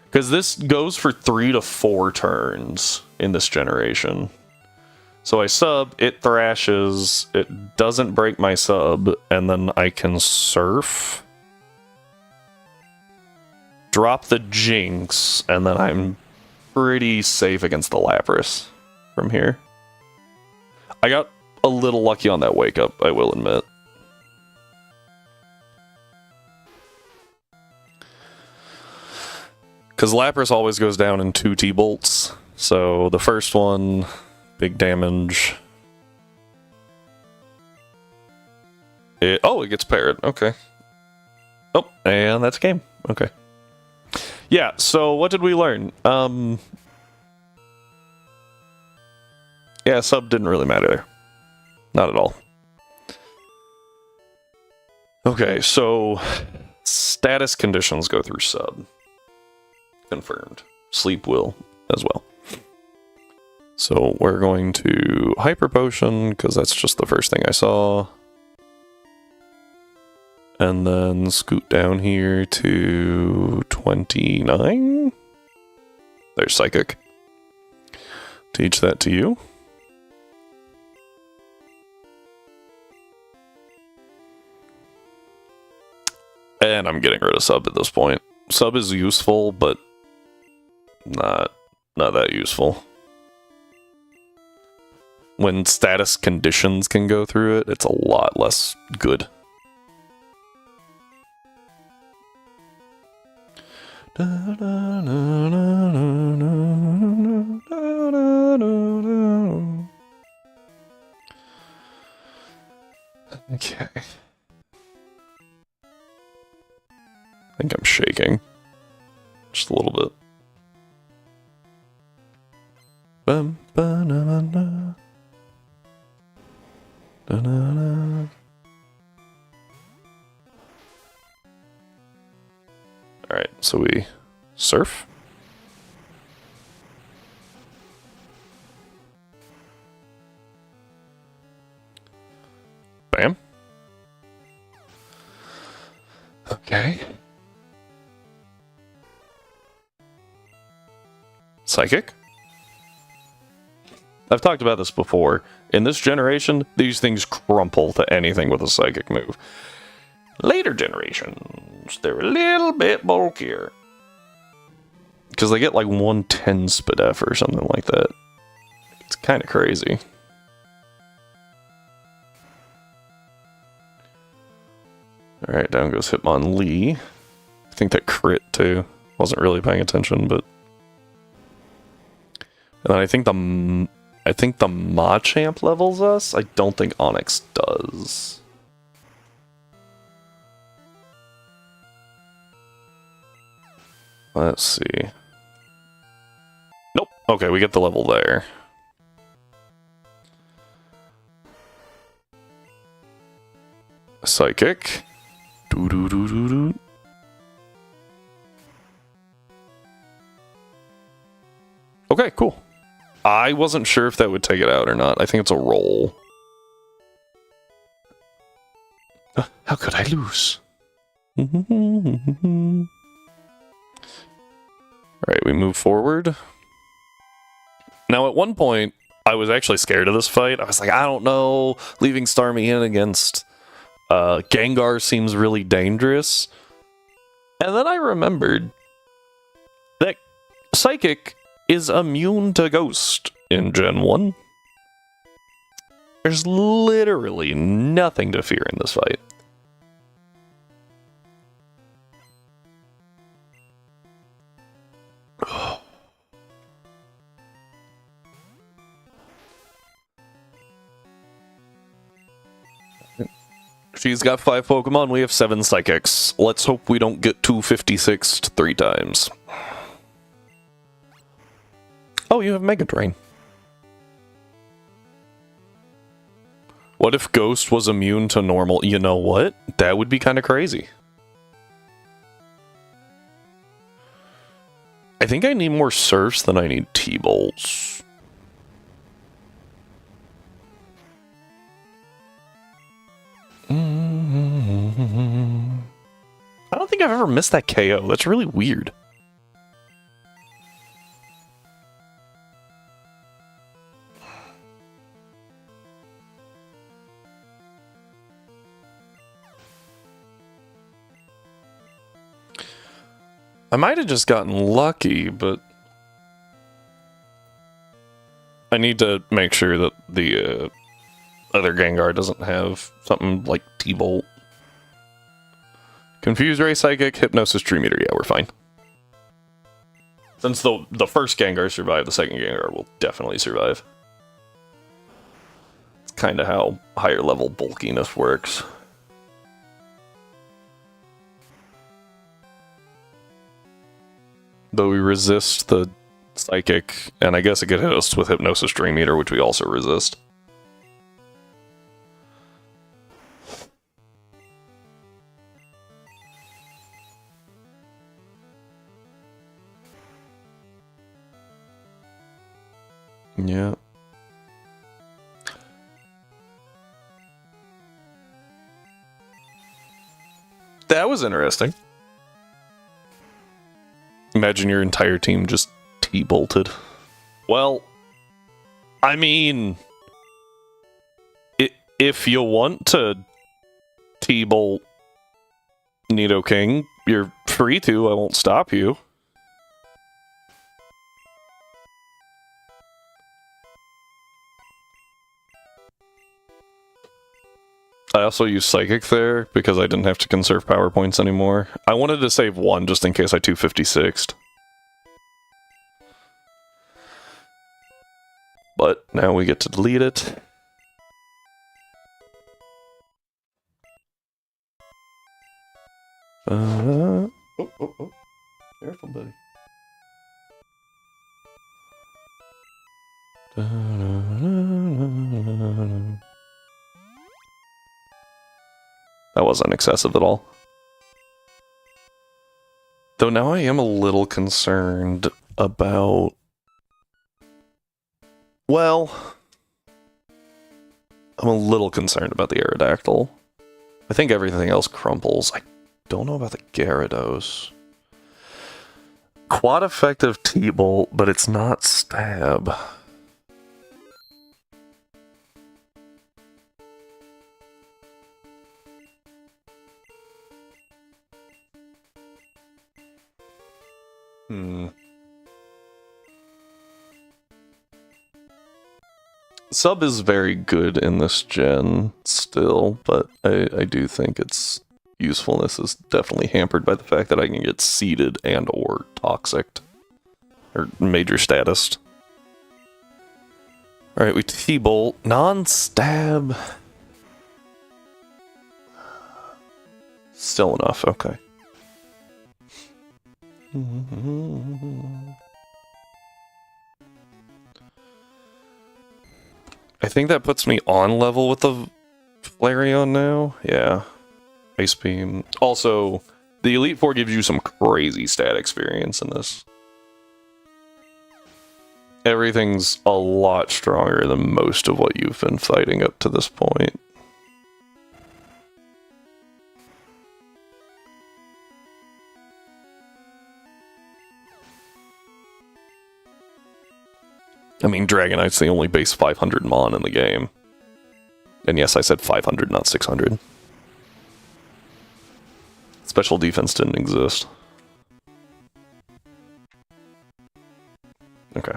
Because this goes for 3 to 4 turns in this generation. So I sub, it thrashes, it doesn't break my sub, and then I can surf. Drop the Jinx, and then I'm pretty safe against the Lapras from here. I got a little lucky on that wake up, I will admit. Because Lapras always goes down in 2 T-bolts. So the first one, big damage. It gets parried. Okay. Oh, and that's game. Okay. Yeah, so what did we learn? Yeah, sub didn't really matter there. Not at all. Okay, so status conditions go through sub. Confirmed. Sleep will as well. So we're going to Hyper Potion, because that's just the first thing I saw. And then scoot down here to 29. There's Psychic. Teach that to you. And I'm getting rid of sub at this point. Sub is useful, but not that useful. When status conditions can go through it, it's a lot less good. Okay. I think I'm shaking. Just a little bit. Bum, ba, na, na, na. Da, na, na. Alright, so we surf. Bam. Okay. Psychic? I've talked about this before. In this generation, these things crumple to anything with a psychic move. Later generations, they're a little bit bulkier. Because they get like 110 SPDF or something like that. It's kind of crazy. Alright, down goes Hitmonlee. I think that crit too. Wasn't really paying attention, but... And then I think the Machamp levels us. I don't think Onyx does. Let's see. Nope. Okay, we get the level there. Psychic. Doo doo doo doo doo. Okay, cool. I wasn't sure if that would take it out or not. I think it's a roll. How could I lose? Alright, we move forward. Now, at one point, I was actually scared of this fight. I was like, I don't know, leaving Starmie in against Gengar seems really dangerous. And then I remembered that Psychic is immune to Ghost in Gen 1. There's literally nothing to fear in this fight. She's got 5 Pokemon, we have 7 Psychics. Let's hope we don't get 256'd 3 times. Oh, you have Mega Drain. What if Ghost was immune to normal? You know what? That would be kind of crazy. I think I need more Surfs than I need T-Bolts. I don't think I've ever missed that KO. That's really weird. I might have just gotten lucky, but I need to make sure that the other Gengar doesn't have something like T-Bolt. Confused Ray, Psychic, Hypnosis, Tree Meter. Yeah, we're fine. Since the first Gengar survived, the second Gengar will definitely survive. It's kind of how higher level bulkiness works. Though we resist the Psychic, and I guess it could hit us with Hypnosis, Dream Eater, which we also resist. Yeah. That was interesting. Imagine your entire team just T-bolted. Well, I mean, if you want to T-bolt Nidoking, you're free to. I won't stop you. I also use Psychic there because I didn't have to conserve power points anymore. I wanted to save 1 just in case I 256'd. But now we get to delete it. Oh. Careful, buddy. That wasn't excessive at all. Though now I am a little concerned about... Well... I'm a little concerned about the Aerodactyl. I think everything else crumples. I don't know about the Gyarados. Quad effective T-Bolt, but it's not Stab. Sub is very good in this gen still, but I do think its usefulness is definitely hampered by the fact that I can get seeded and or toxic. Or major status. Alright, we T-Bolt. Non-stab. Still enough, okay. I think that puts me on level with the Flareon now. Yeah. Ice Beam. Also, the Elite Four gives you some crazy stat experience in this. Everything's a lot stronger than most of what you've been fighting up to this point. I mean, Dragonite's the only base 500 mon in the game. And yes, I said 500, not 600. Special defense didn't exist. Okay.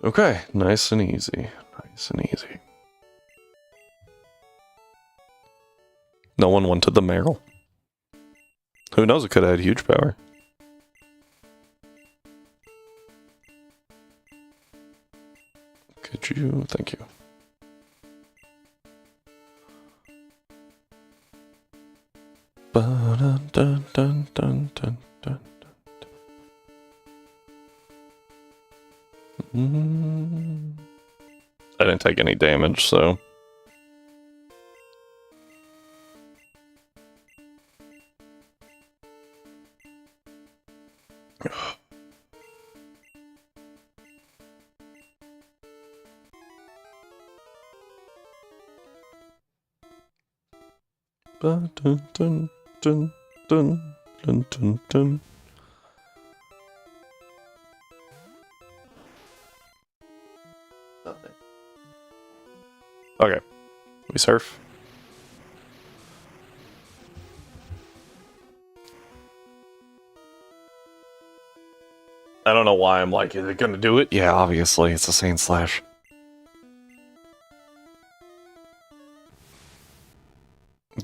Okay, nice and easy. Nice and easy. No one wanted the Meryl. Who knows, it could have had huge power. Could you? Thank you. Dun, dun, dun, dun, dun, dun. I didn't take any damage, so... Dun, dun, dun, dun, dun, dun, dun. Okay, we surf. I don't know why I'm like, is it gonna do it? Yeah, obviously, it's a Sand Slash.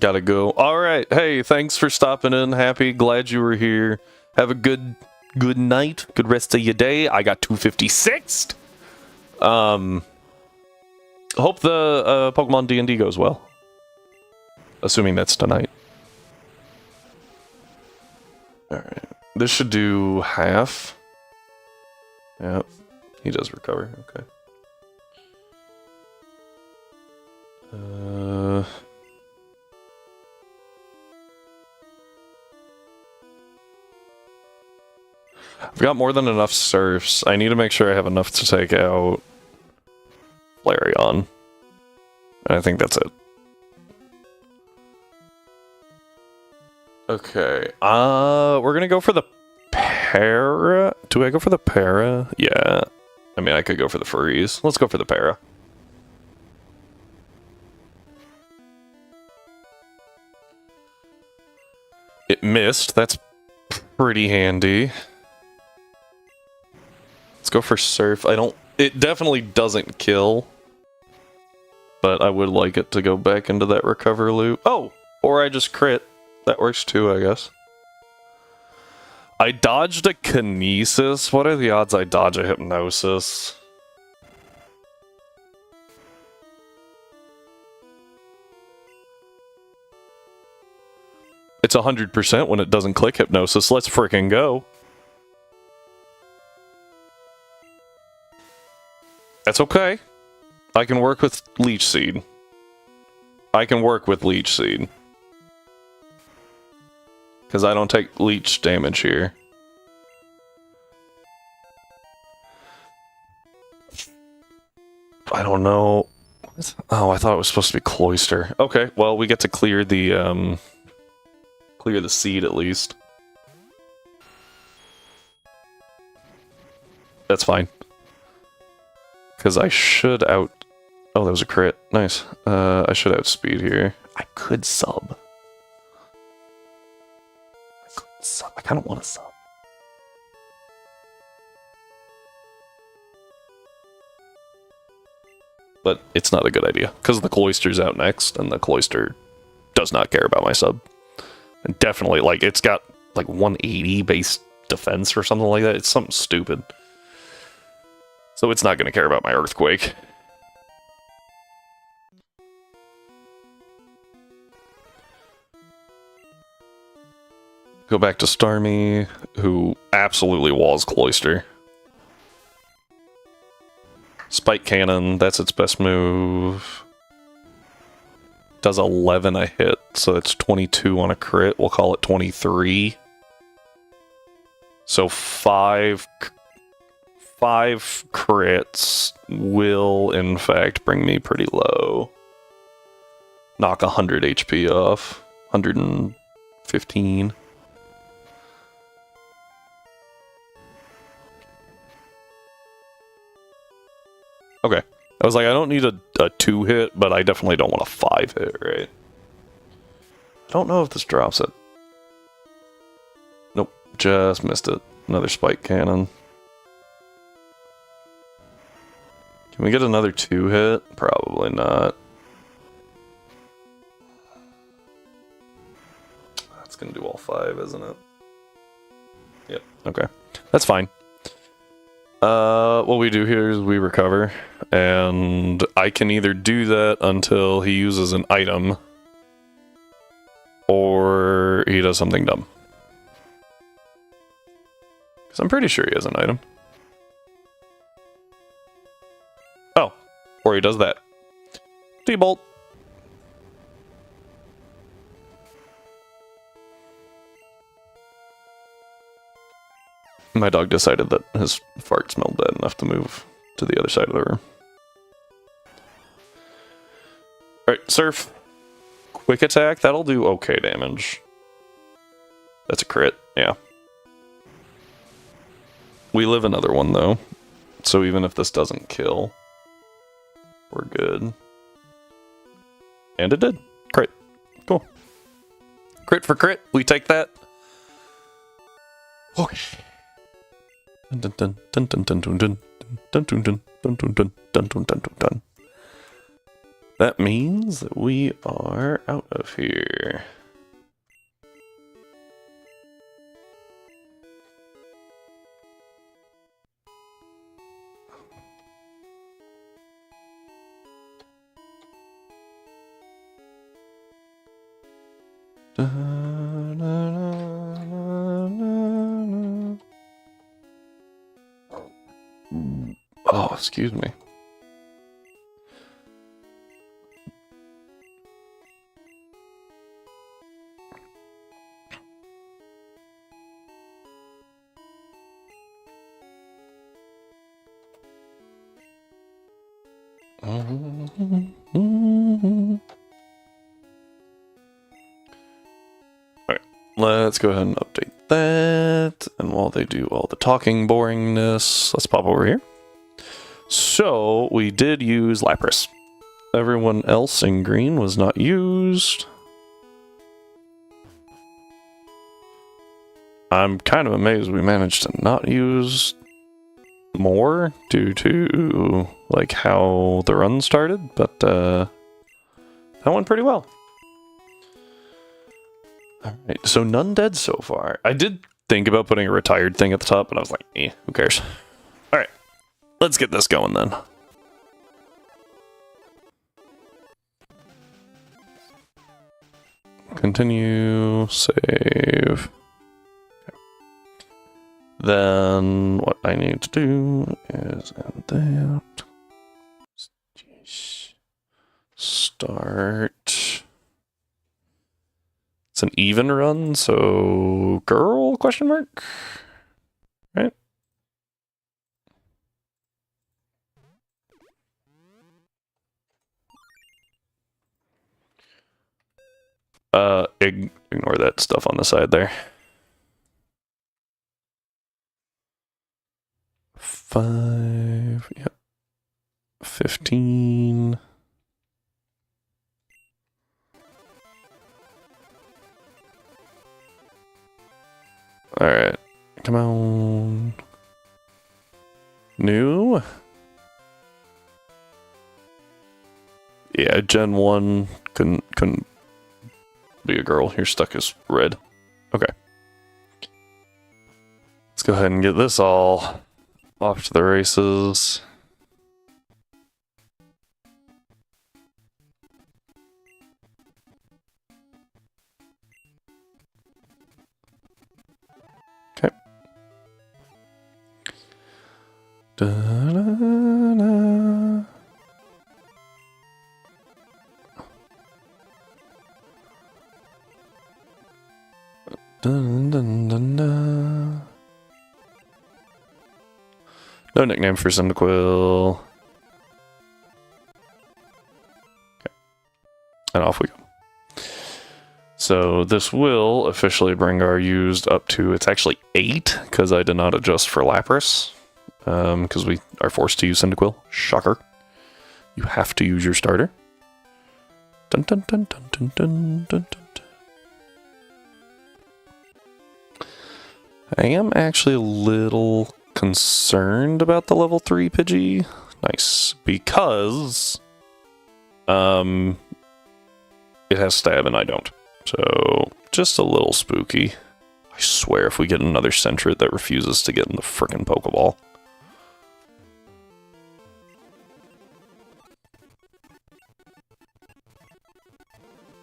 Gotta go. Alright, hey, thanks for stopping in, Happy. Glad you were here. Have a good night, good rest of your day. I got 256th. Hope the Pokemon D&D goes well. Assuming that's tonight. Alright. This should do half. Yep. He does recover. Okay. I've got more than enough surfs. I need to make sure I have enough to take out Flareon. And I think that's it. Okay. We're gonna go for the Para. Do I go for the Para? Yeah. I mean, I could go for the Furries. Let's go for the Para. It missed. That's pretty handy. Let's go for Surf. It definitely doesn't kill. But I would like it to go back into that recover loop. Oh! Or I just crit. That works too, I guess. I dodged a Kinesis. What are the odds I dodge a Hypnosis? It's 100% when it doesn't click Hypnosis. Let's frickin' go. That's okay. I can work with Leech Seed. Because I don't take leech damage here. I don't know. Oh, I thought it was supposed to be Cloyster. Okay, well, we get to clear the seed at least. That's fine. Because I should out... Oh, that was a crit. Nice. I should outspeed here. I could sub. I kind of want to sub. But it's not a good idea, because the Cloyster's out next, and the Cloyster does not care about my sub. And definitely, like, it's got, like, 180 base defense or something like that. It's something stupid. So it's not going to care about my Earthquake. Go back to Starmie, who absolutely walls Cloyster. Spike Cannon, that's its best move. Does 11 a hit, so that's 22 on a crit. We'll call it 23. So 5 5 crits will, in fact, bring me pretty low. Knock 100 HP off. 115. Okay. I was like, I don't need a 2-hit, but I definitely don't want a 5-hit, right? I don't know if this drops it. Nope, just missed it. Another spike cannon. Can we get another 2-hit? Probably not. That's gonna do all 5, isn't it? Yep, okay. That's fine. What we do here is we recover, and I can either do that until he uses an item, or he does something dumb. Because I'm pretty sure he has an item. Oh, or he does that. T-bolt. My dog decided that his fart smelled bad enough to move to the other side of the room. Alright, surf. Quick attack, that'll do okay damage. That's a crit, yeah. We live another one though, so even if this doesn't kill, we're good. And it did. Crit. Cool. Crit for crit, we take that. Okay. Dun dun dun dun dun dun dun dun dun dun dun dun dun dun dun dun dun. That means that we are out of here. Oh, excuse me. Alright, let's go ahead and update that. And while they do all the talking boringness, let's pop over here. So, we did use Lapras. Everyone else in green was not used. I'm kind of amazed we managed to not use more due to like how the run started, but that went pretty well. Alright, so none dead so far. I did think about putting a retired thing at the top, but I was like, eh, who cares? Alright, let's get this going then. Continue, save. Then what I need to do is add that. Start. It's an even run, so girl question mark? Right? Ignore that stuff on the side there. 5, yep. 15. Alright, come on. New? Yeah, Gen 1 couldn't be a girl. You're stuck as red. Okay. Let's go ahead and get this all off to the races. Okay. Da-da-da. Dun, dun, dun, dun. No nickname for Cyndaquil. Okay. And off we go. So this will officially bring our used up to, it's actually 8, because I did not adjust for Lapras. Because we are forced to use Cyndaquil. Shocker. You have to use your starter. Dun dun dun dun dun dun dun dun. I am actually a little concerned about the level 3 Pidgey. Nice. Because it has stab and I don't. So just a little spooky. I swear if we get another Sentret that refuses to get in the frickin' Pokeball.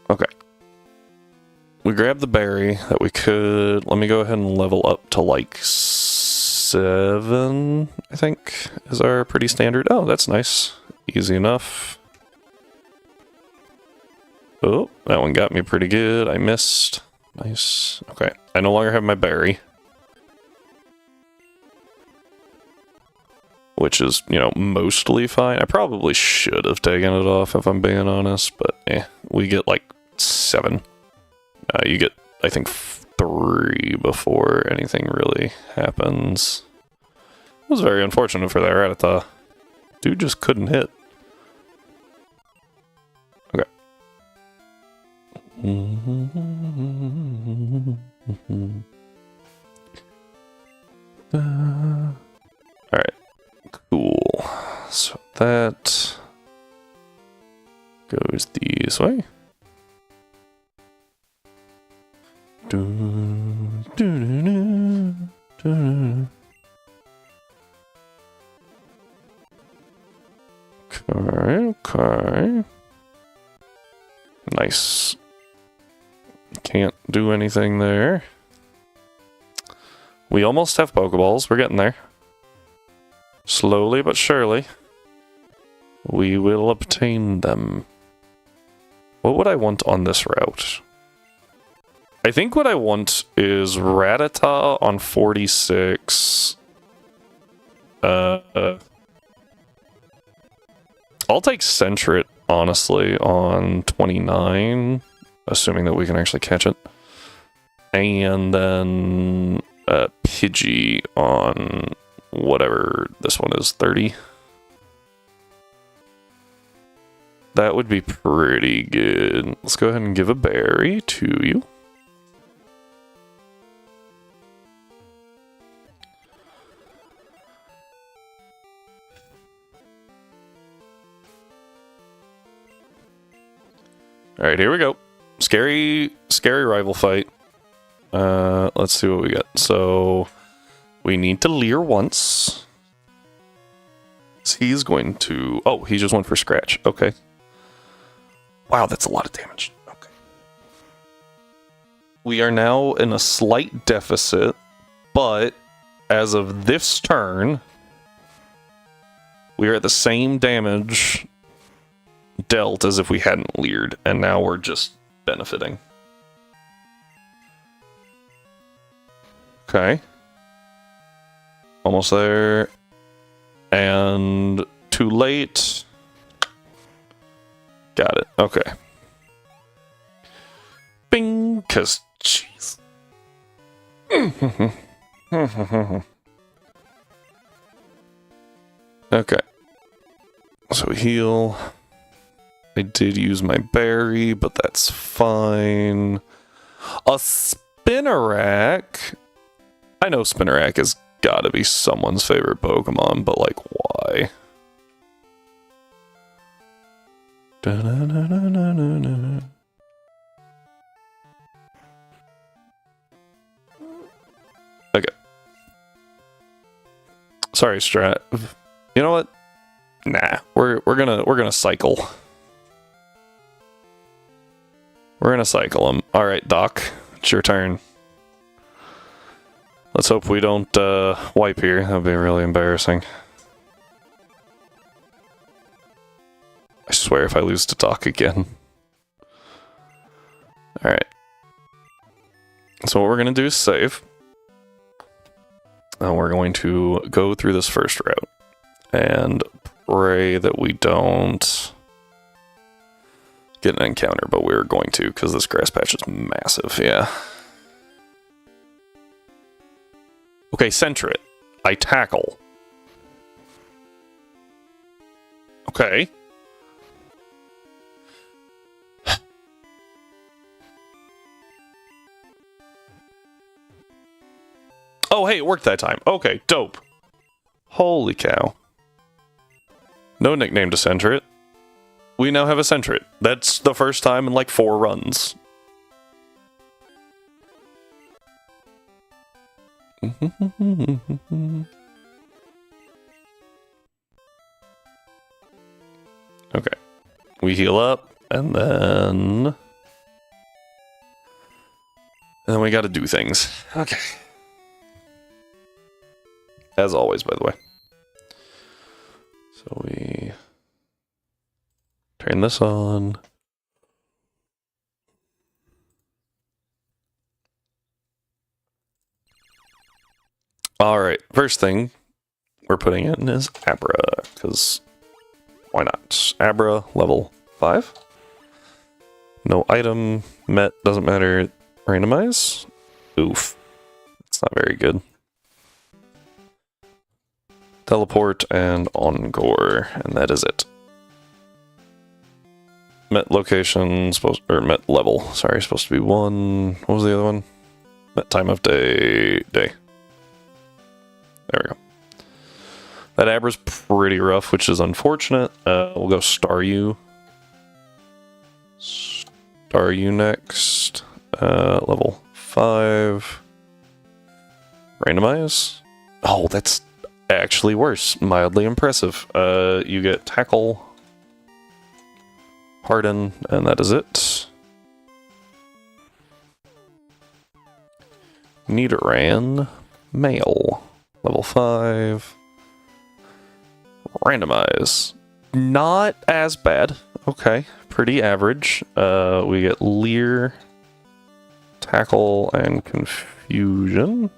Okay. We grabbed the berry that we could. Let me go ahead and level up to like 7, I think, is our pretty standard. Oh, that's nice. Easy enough. Oh, that one got me pretty good. I missed. Nice. Okay. I no longer have my berry. Which is, you know, mostly fine. I probably should have taken it off if I'm being honest, but we get like 7. You get, I think, 3 before anything really happens. It was very unfortunate for that Rattata. Dude just couldn't hit. Okay. Alright. Cool. So that goes this way. Okay. Nice. Can't do anything there. We almost have Pokeballs. We're getting there. Slowly but surely, we will obtain them. What would I want on this route? I think what I want is Rattata on 46. I'll take Sentret, honestly, on 29, assuming that we can actually catch it. And then Pidgey on whatever this one is, 30. That would be pretty good. Let's go ahead and give a berry to you. Alright, here we go. Scary rival fight. Let's see what we got. So, we need to leer once. He's going to... Oh, he just went for scratch. Okay. Wow, that's a lot of damage. Okay. We are now in a slight deficit, but as of this turn, we are at the same damage dealt as if we hadn't leered, and now we're just benefiting. Okay. Almost there. And too late. Got it. Okay. Bing, cause jeez. Okay. So heal. I did use my berry, but that's fine. A Spinarak. I know Spinarak has gotta be someone's favorite Pokemon, but like, why? Okay. Sorry, Strat. You know what? Nah, we're gonna cycle. We're gonna cycle him. All right, Doc, it's your turn. Let's hope we don't wipe here. That'd be really embarrassing. I swear if I lose to Doc again. Alright. So what we're gonna do is save. and we're going to go through this first route and pray that we don't get an encounter, but we're going to, because this grass patch is massive, yeah. Okay, center it. I tackle. Okay. Oh, hey, it worked that time. Okay, dope. Holy cow. No nickname to center it. We now have a center it. That's the first time in like 4 runs. Okay. We heal up, and then we gotta do things. Okay. As always, by the way. So we turn this on. Alright, first thing we're putting in is Abra, because why not? Abra, level 5. No item, met, doesn't matter. Randomize? Oof. It's not very good. Teleport and Encore, and that is it. Met location, met level, sorry, supposed to be 1. What was the other one? Met time of day. There we go. That Abra's pretty rough, which is unfortunate. We'll go Staryu. Staryu next. Level 5. Randomize. Oh, that's actually worse. Mildly impressive. You get Tackle, Harden, and that is it. Nidoran, Male. Level 5. Randomize. Not as bad. Okay. Pretty average. We get Leer, Tackle, and Confusion.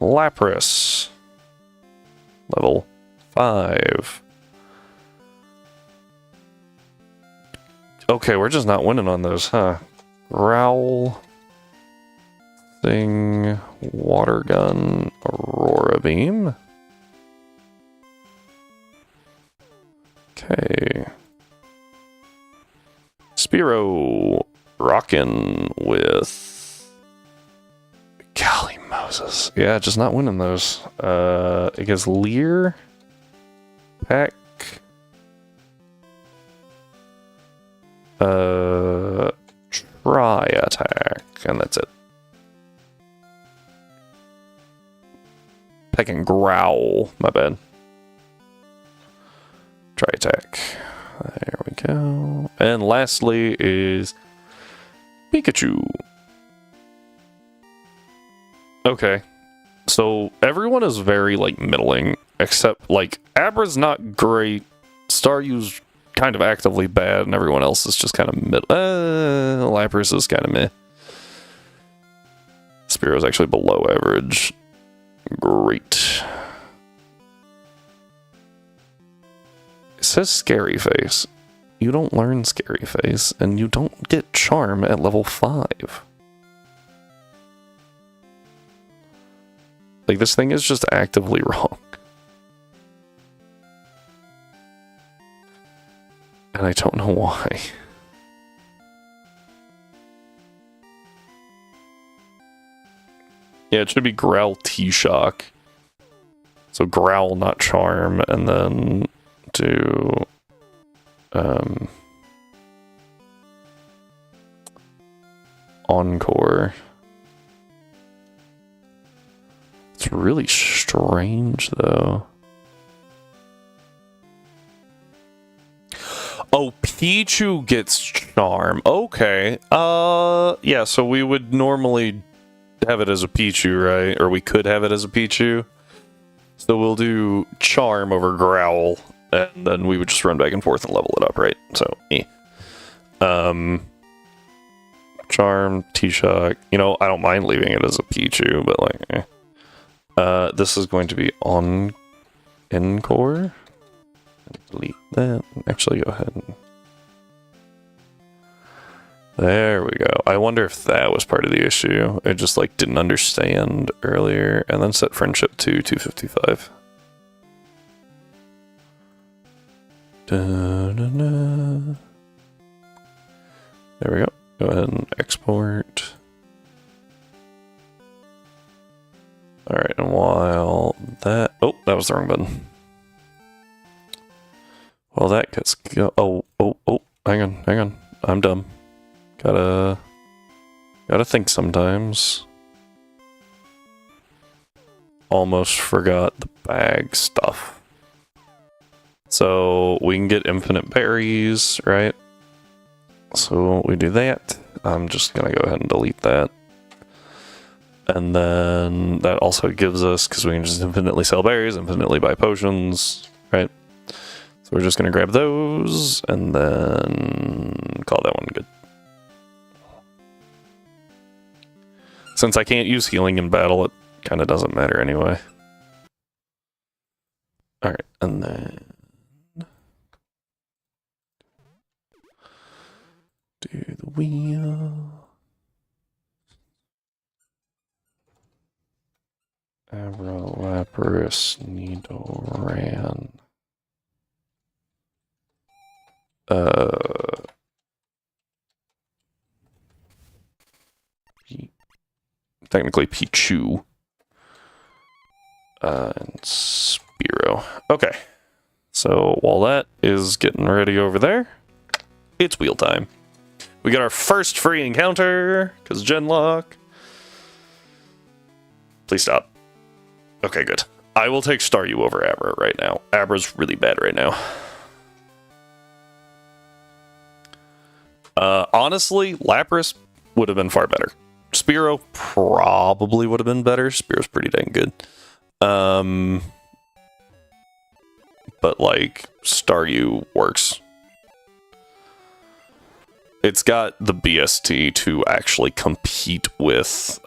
Lapras. Level 5. Okay, we're just not winning on those, huh? Growl, Thing, Water Gun, Aurora Beam. Okay. Spearow, rockin' with... Golly Moses. Yeah, just not winning those. It gets Leer, Peck, Try attack, and that's it. Peck and Growl, my bad. Try attack. There we go. And lastly is Pikachu. Okay. So everyone is very, like, middling, except, like, Abra's not great, Staryu's kind of actively bad, and everyone else is just kind of mid. Lapras is kind of meh. Spearow's actually below average. Great. It says Scary Face. You don't learn Scary Face, and you don't get Charm at level 5. Like, this thing is just actively wrong. And I don't know why. Yeah, it should be Growl T-Shock. So Growl, not Charm, and then do... Encore. It's really strange, though. Oh, Pichu gets Charm. Okay. Yeah, so we would normally have it as a Pichu, right? Or we could have it as a Pichu. So we'll do Charm over Growl, and then we would just run back and forth and level it up, right? So, Charm, T-Shock. You know, I don't mind leaving it as a Pichu, but like, this is going to be on Encore. Delete that. Actually, go ahead and... There we go. I wonder if that was part of the issue. It just like didn't understand earlier, and then set friendship to 255. Da-da-da. There we go. Go ahead and export. Alright, and while that... Oh, that was the wrong button. While that gets... Oh, hang on. I'm dumb. Gotta think sometimes. Almost forgot the bag stuff. So we can get infinite berries, right? So we do that. I'm just gonna go ahead and delete that. And then that also gives us, because we can just infinitely sell berries, infinitely buy potions, right? So we're just gonna grab those and then call that one good. Since I can't use healing in battle, it kind of doesn't matter anyway. Alright, and then... do the wheel. Abrolapris Nidoran. Technically Pichu. And Spearow. Okay. So while that is getting ready over there, it's wheel time. We got our first free encounter, because Genlocke. Please stop. Okay, good. I will take Staryu over Abra right now. Abra's really bad right now. Honestly, Lapras would have been far better. Spearow probably would have been better. Spearow's pretty dang good. But like, Staryu works. It's got the BST to actually compete with,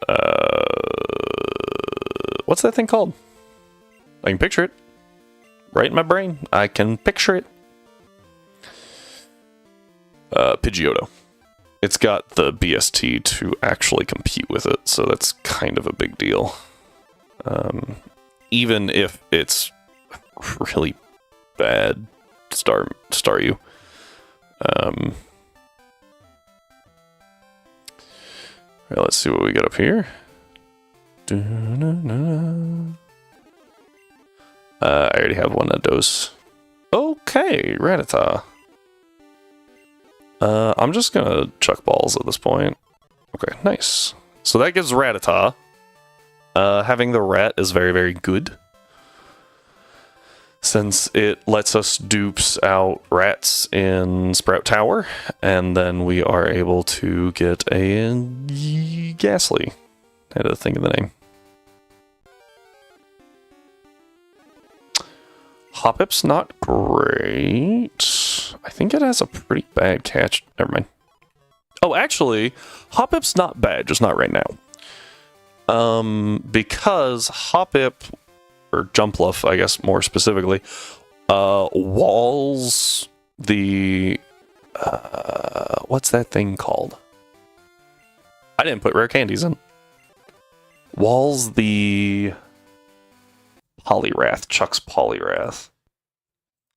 what's that thing called? I can picture it. Right in my brain. I can picture it. Pidgeotto. It's got the BST to actually compete with it, so that's kind of a big deal. Even if it's really bad Staryu. Alright, let's see what we got up here. I already have one of those. Okay, Rattata. I'm just gonna chuck balls at this point. Okay, nice. So that gives Rattata. Having the rat is very, very good. Since it lets us dupes out rats in Sprout Tower, and then we are able to get a Ghastly. I had to think of the name. Hoppip's not great. I think it has a pretty bad catch. Never mind. Oh, actually, Hoppip's not bad, just not right now. Because Hoppip, or Jumpluff, I guess more specifically, walls the... what's that thing called? I didn't put rare candies in. Walls the... Poliwrath, Chuck's Poliwrath.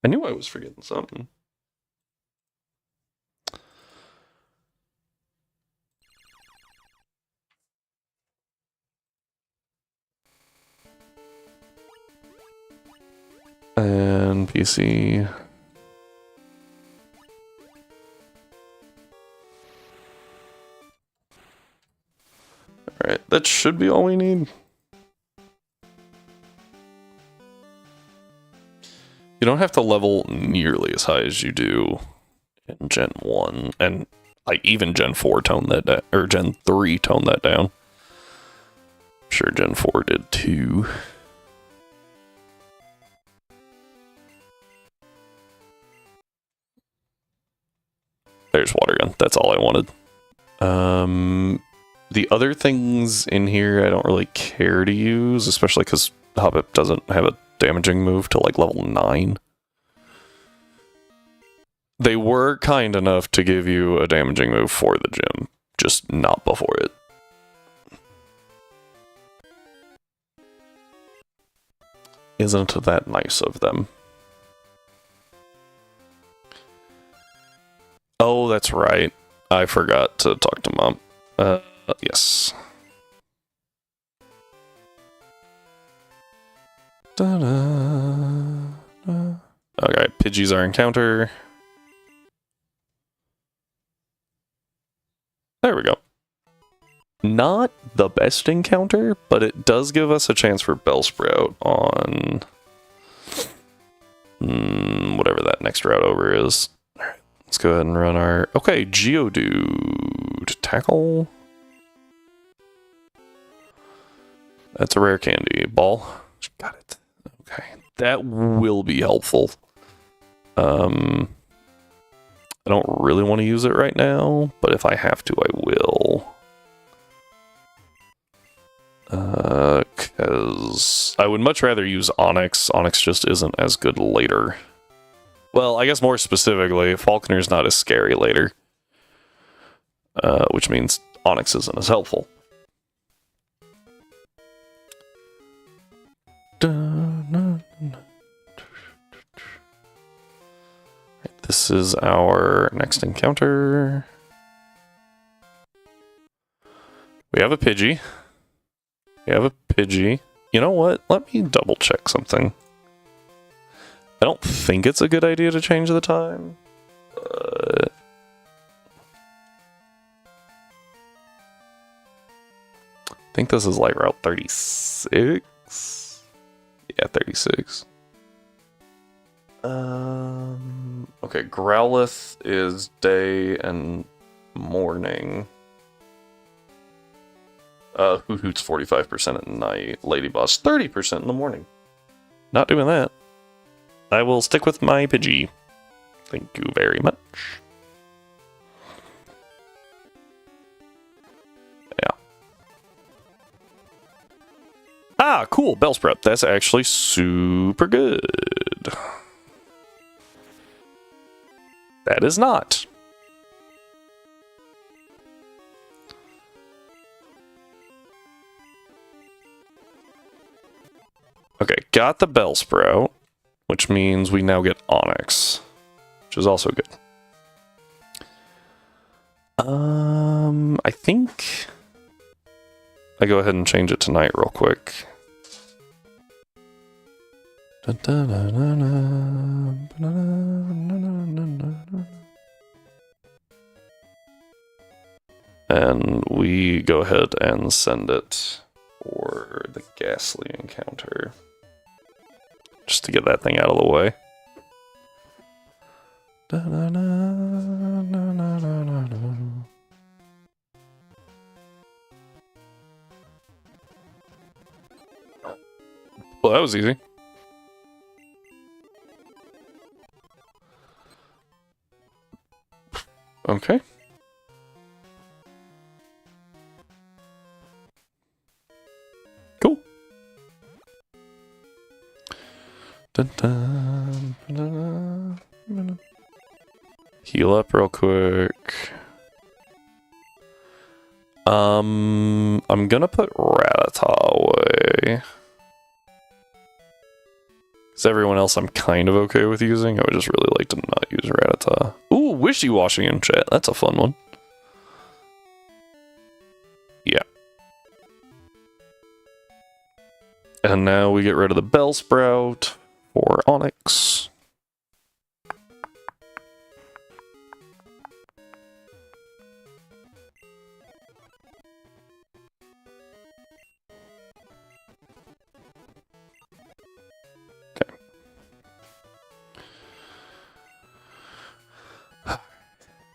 I knew I was forgetting something. And PC. Alright, that should be all we need. You don't have to level nearly as high as you do in Gen 1, and like even Gen 4 toned that down, or Gen 3 toned that down. I'm sure Gen 4 did too. There's Water Gun, that's all I wanted. The other things in here I don't really care to use, especially because Hobbit doesn't have a damaging move till like level 9. They were kind enough to give you a damaging move for the gym, just not before it. Isn't that nice of them? Oh, that's right. I forgot to talk to Mom. Yes. Okay, Pidgeys are encounter. There we go. Not the best encounter, but it does give us a chance for Bellsprout on whatever that next route over is. Alright, let's go ahead and run our... Okay, Geodude. Tackle. That's a rare candy. Ball. Got it. Okay, that will be helpful. I don't really want to use it right now, but if I have to, I will. Because I would much rather use Onyx. Onyx just isn't as good later. Well, I guess more specifically, Falconer's not as scary later. Which means Onyx isn't as helpful. This is our next encounter. We have a Pidgey. We have a Pidgey. You know what? Let me double check something. I don't think it's a good idea to change the time. I think this is like Route 36. Yeah, 36. Okay, Growlithe is day and morning. Hoot Hoot's 45% at night. Lady Boss 30% in the morning. Not doing that. I will stick with my Pidgey. Thank you very much. Yeah. Ah, cool. Bellsprout. That's actually super good. That is not. Okay, got the Bellsprout, which means we now get Onyx, which is also good. I think I go ahead and change it tonight real quick. And we go ahead and send it for the Ghastly encounter. Just to get that thing out of the way. Well, that was easy. Okay. Cool. Dun, dun, dun, dun. Heal up real quick. I'm gonna put Rattata away. Because everyone else I'm kind of okay with using. I would just really like to not use Rattata. Ooh, Wishy-Washy in chat. That's a fun one. Yeah. And now we get rid of the Bellsprout for Onyx.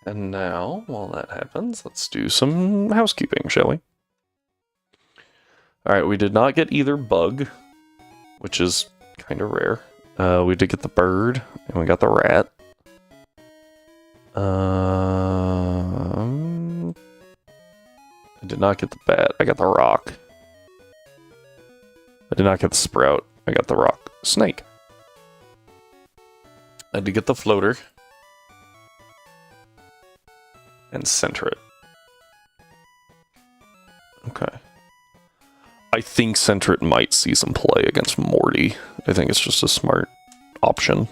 And now, while that happens, let's do some housekeeping, shall we? Alright, we did not get either bug, which is kind of rare. We did get the bird, and we got the rat. I did not get the bat. I got the rock. I did not get the sprout. I got the rock. Snake. I had to get the floater. And center it. Okay. I think center it might see some play against Morty. I think it's just a smart option.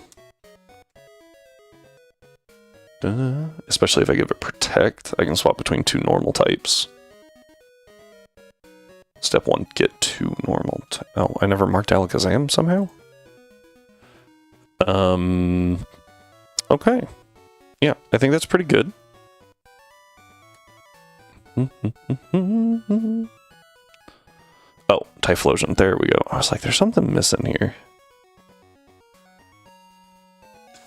Especially if I give it protect, I can swap between 2 normal types. Step 1, get 2 normal oh, I never marked Alakazam somehow? Okay. Yeah, I think that's pretty good. Oh, Typhlosion, there we go. I was like, there's something missing here.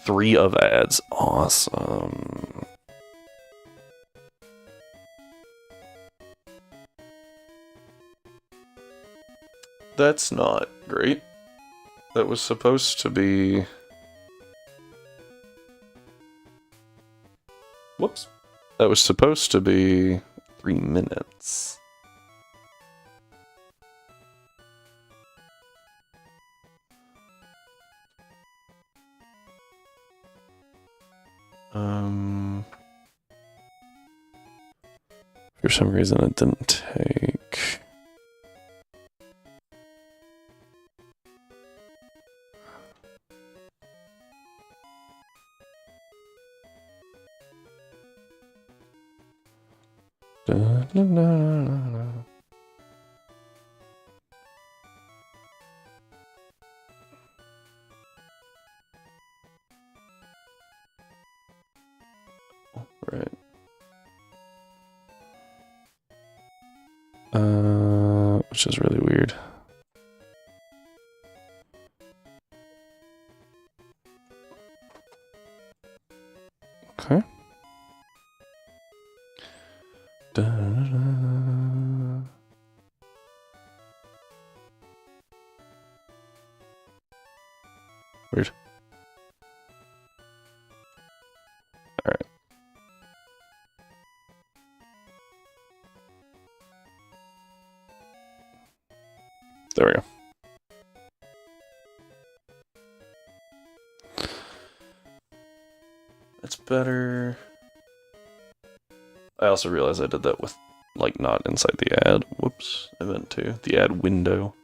3 of ads, awesome. That's not great. That was supposed to be... Whoops. That was supposed to be 3 minutes. For some reason it didn't take... Right. Which is really weird. Okay. Weird. All right. There we go. It's better. I also realized I did that with, like, not inside the ad. Whoops, I meant to. The ad window.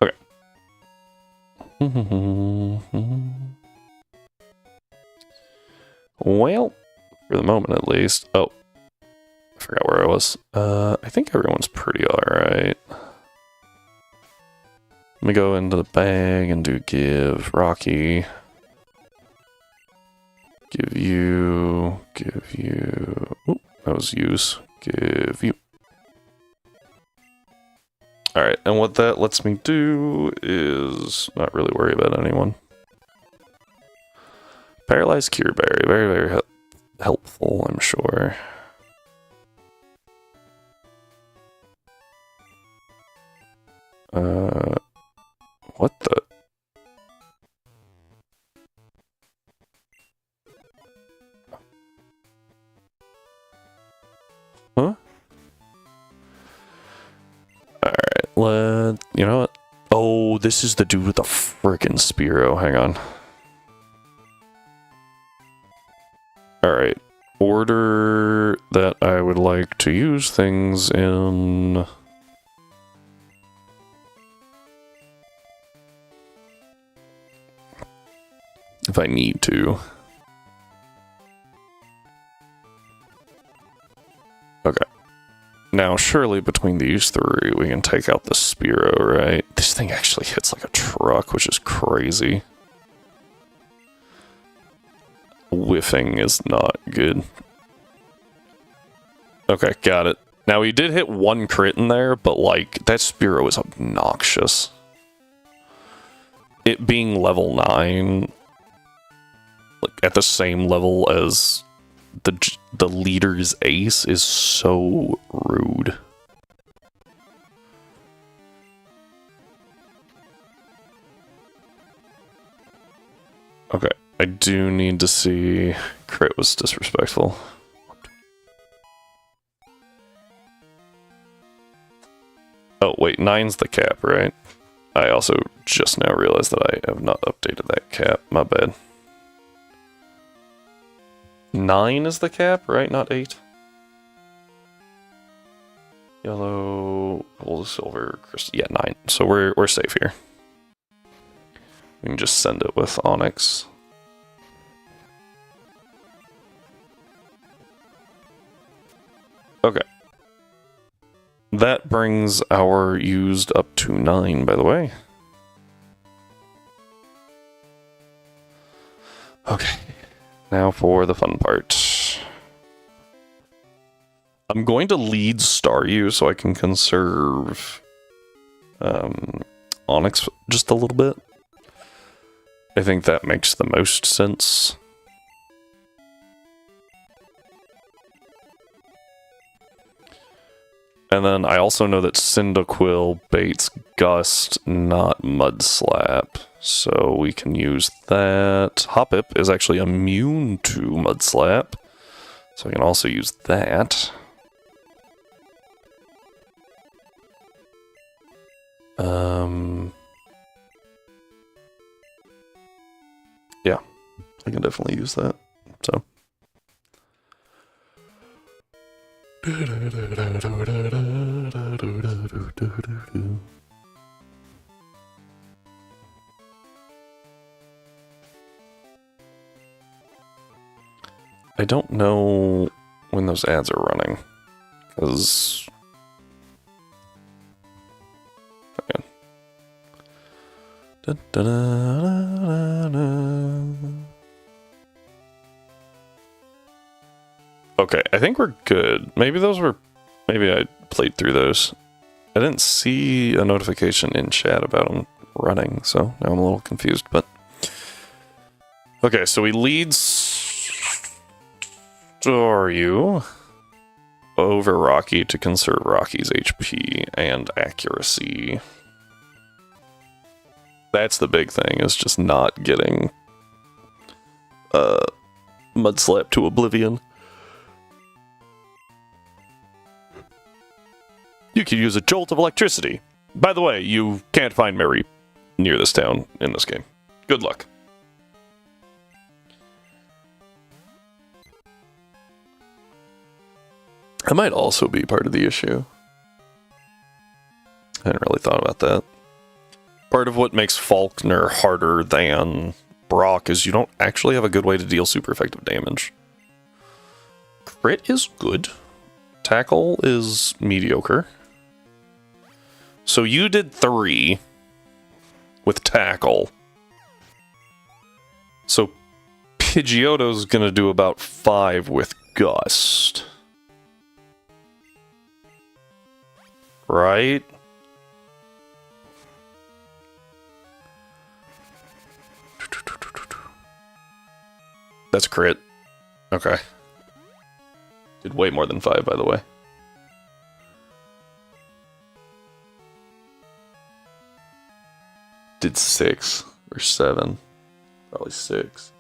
Okay. Well, for the moment at least. Oh, I forgot where I was. I think everyone's pretty alright. Let me go into the bag and do give Rocky. Give you. Oh, that was use. Give you. Alright, and what that lets me do is not really worry about anyone. Paralyzed Cure Berry, very, very helpful, I'm sure. What the? Huh? Alright, you know what? Oh, this is the dude with the frickin' Spearow, hang on. Alright, order that I would like to use things in... If I need to. Okay. Now, surely between these 3, we can take out the Spearow, right? This thing actually hits like a truck, which is crazy. Whiffing is not good. Okay, got it. Now, he did hit 1 crit in there, but, like, that Spearow is obnoxious. It being level 9... like at the same level as the leader's ace is so rude. Okay, I do need to see... Crit was disrespectful. Oh, wait, 9's the cap, right? I also just now realized that I have not updated that cap. My bad. 9 is the cap, right? Not 8? Yellow, gold, silver, crystal. Yeah, 9. So we're safe here. We can just send it with Onyx. Okay. That brings our used up to 9, by the way. Okay. Now for the fun part. I'm going to lead Staryu so I can conserve Onyx just a little bit. I think that makes the most sense. And then I also know that Cyndaquil baits Gust, not Mudslap. So we can use that. Hoppip is actually immune to Mudslap. So I can also use that. Yeah, I can definitely use that. So. I don't know when those ads are running, because... Okay. Okay, I think we're good. Maybe those were... Maybe I played through those. I didn't see a notification in chat about them running, so now I'm a little confused, but... Okay, so we lead Staryu over Rocky to conserve Rocky's HP and accuracy. That's the big thing, is just not getting Mudslap to oblivion. You could use a jolt of electricity. By the way, you can't find Mary near this town in this game. Good luck. That might also be part of the issue. I hadn't really thought about that. Part of what makes Faulkner harder than Brock is you don't actually have a good way to deal super effective damage. Crit is good. Tackle is mediocre. So you did 3 with Tackle. So Pidgeotto's gonna do about 5 with Gust. Right? That's crit. Okay. Did way more than 5, by the way. Did 6 or 7. Probably 6.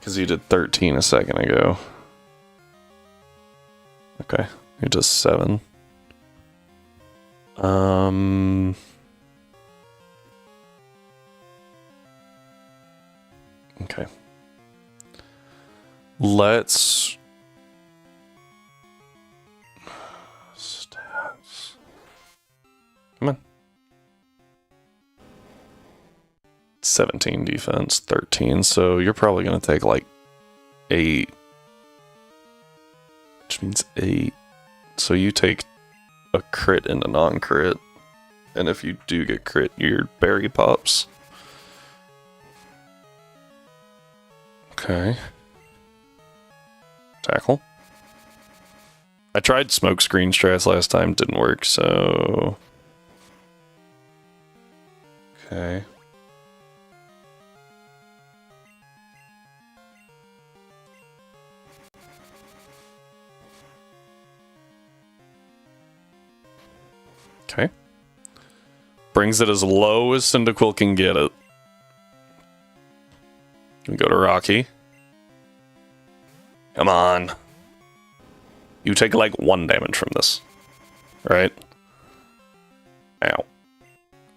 Because you did 13 a second ago. Okay. You just 7. Okay. Let's... Stats. Come on. 17 defense, 13, so you're probably going to take like 8. Which means 8. So you take a crit and a non-crit. And if you do get crit, your berry pops. Okay. Tackle. I tried smoke screen strats last time, didn't work, so... Okay. Okay. Brings it as low as Cyndaquil can get it. We go to Rocky. Come on. You take like 1 damage from this. Right? Ow.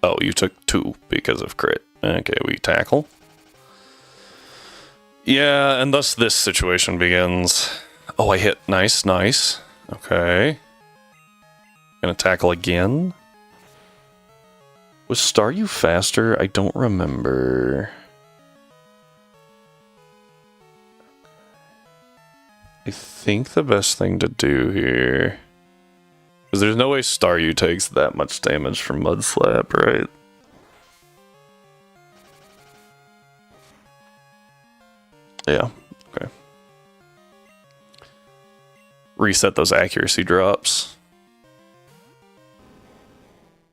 Oh, you took 2 because of crit. Okay, we tackle. Yeah, and thus this situation begins. Oh, I hit. Nice, nice. Okay. Gonna tackle again. Was Staryu faster? I don't remember. I think the best thing to do here... Because there's no way Staryu takes that much damage from Mud Slap, right? Yeah, okay. Reset those accuracy drops.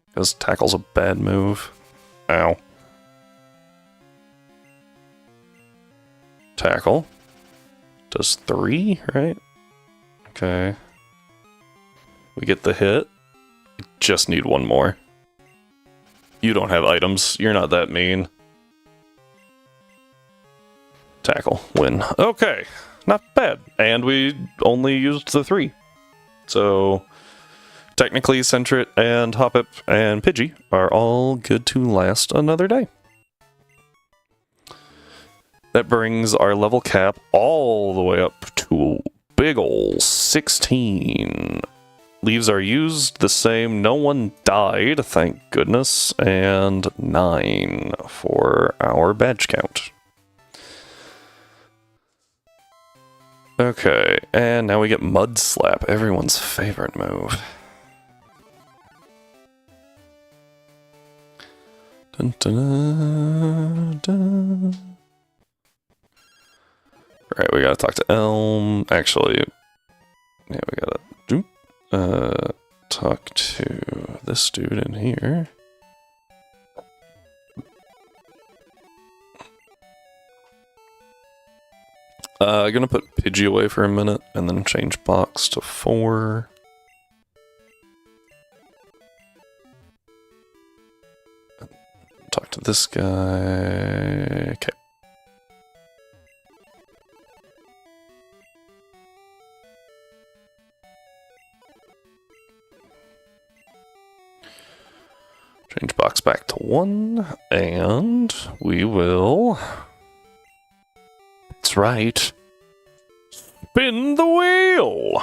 Because tackle's a bad move. Ow. Tackle. Does 3, right? Okay. We get the hit. Just need 1 more. You don't have items. You're not that mean. Tackle. Win. Okay. Not bad. And we only used the 3. So, technically, Sentret and Hoppip and Pidgey are all good to last another day. That brings our level cap all the way up to big ol' 16. Leaves are used the same. No one died, thank goodness. And 9 for our badge count. Okay, and now we get Mud Slap, everyone's favorite move. Dun, dun, dun, dun. Right, we gotta talk to Elm. Actually, yeah, we gotta talk to this dude in here. Gonna put Pidgey away for a minute and then change box to 4. Talk to this guy. Okay. Change box back to 1, and we will... That's right. Spin the wheel!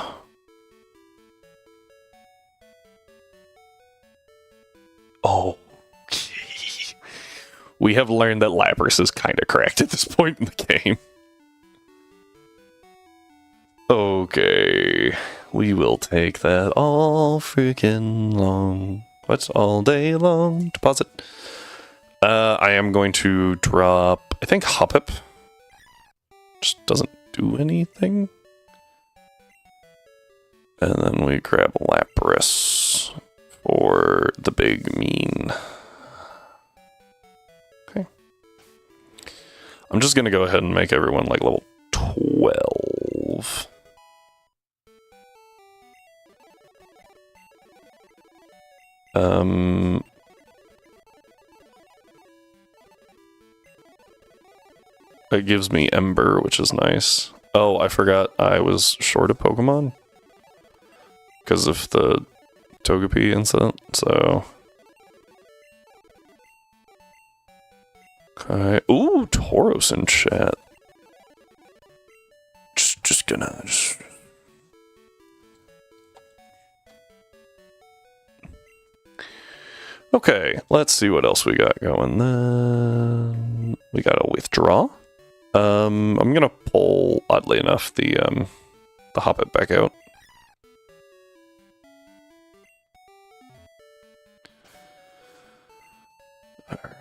Oh. We have learned that Lapras is kind of cracked at this point in the game. Okay. We will take that all freaking long. What's all day long? Deposit. I am going to drop, I think, Hoppip. Just doesn't do anything. And then we grab Lapras for the big mean. Okay. I'm just going to go ahead and make everyone like level 12. It gives me Ember, which is nice. Oh, I forgot I was short a Pokemon because of the Togepi incident, so... Okay. Ooh, Tauros in chat. Just gonna... Okay, let's see what else we got going then. We got a withdraw. I'm gonna pull, oddly enough, the Hoppip back out.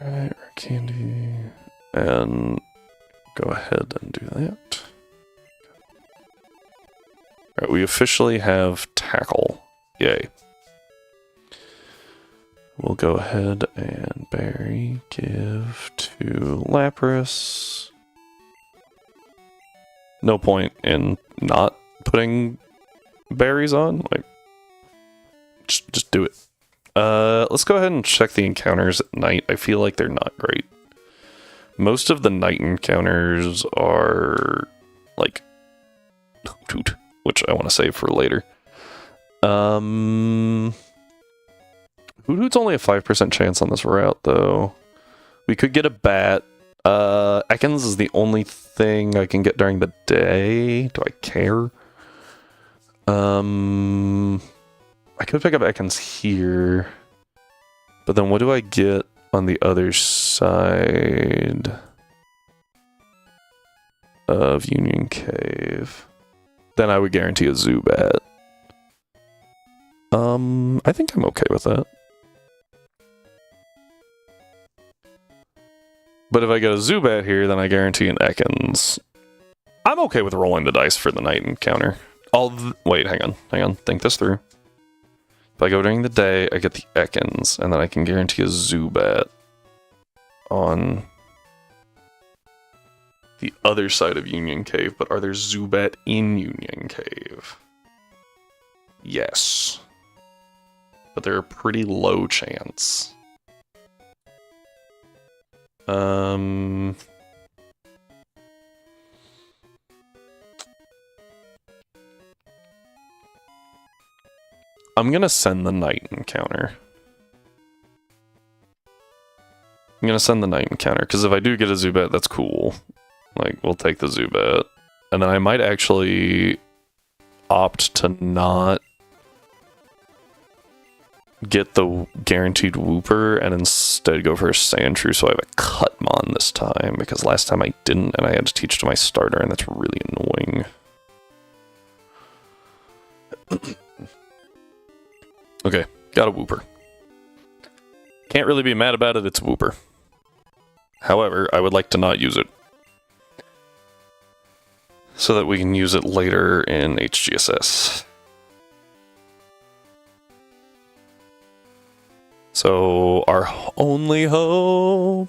Alright, Candy. And go ahead and do that. Alright, we officially have Tackle. Yay. We'll go ahead and Berry give to Lapras. No point in not putting berries on. Like, just do it. Let's go ahead and check the encounters at night. I feel like they're not great. Most of the night encounters are like Hoot, which I want to save for later. Hoot's only a 5% chance on this route, though. We could get a bat. Ekans is the only thing I can get during the day. Do I care? I could pick up Ekans here. But then what do I get on the other side of Union Cave? Then I would guarantee a Zubat. I think I'm okay with that. But if I get a Zubat here, then I guarantee an Ekans. I'm okay with rolling the dice for the night encounter. Wait, hang on. Think this through. If I go during the day, I get the Ekans, and then I can guarantee a Zubat on the other side of Union Cave. But are there Zubat in Union Cave? Yes. But they're a pretty low chance. I'm gonna send the night encounter. Because if I do get a Zubat, that's cool. Like, we'll take the Zubat. And then I might actually opt to not get the guaranteed Wooper and instead go for a Sandshrew so I have a Cutmon this time, because last time I didn't and I had to teach to my starter, and that's really annoying. Okay, got a Wooper. Can't really be mad about it, it's a Wooper. However, I would like to not use it, so that we can use it later in HGSS. So our only hope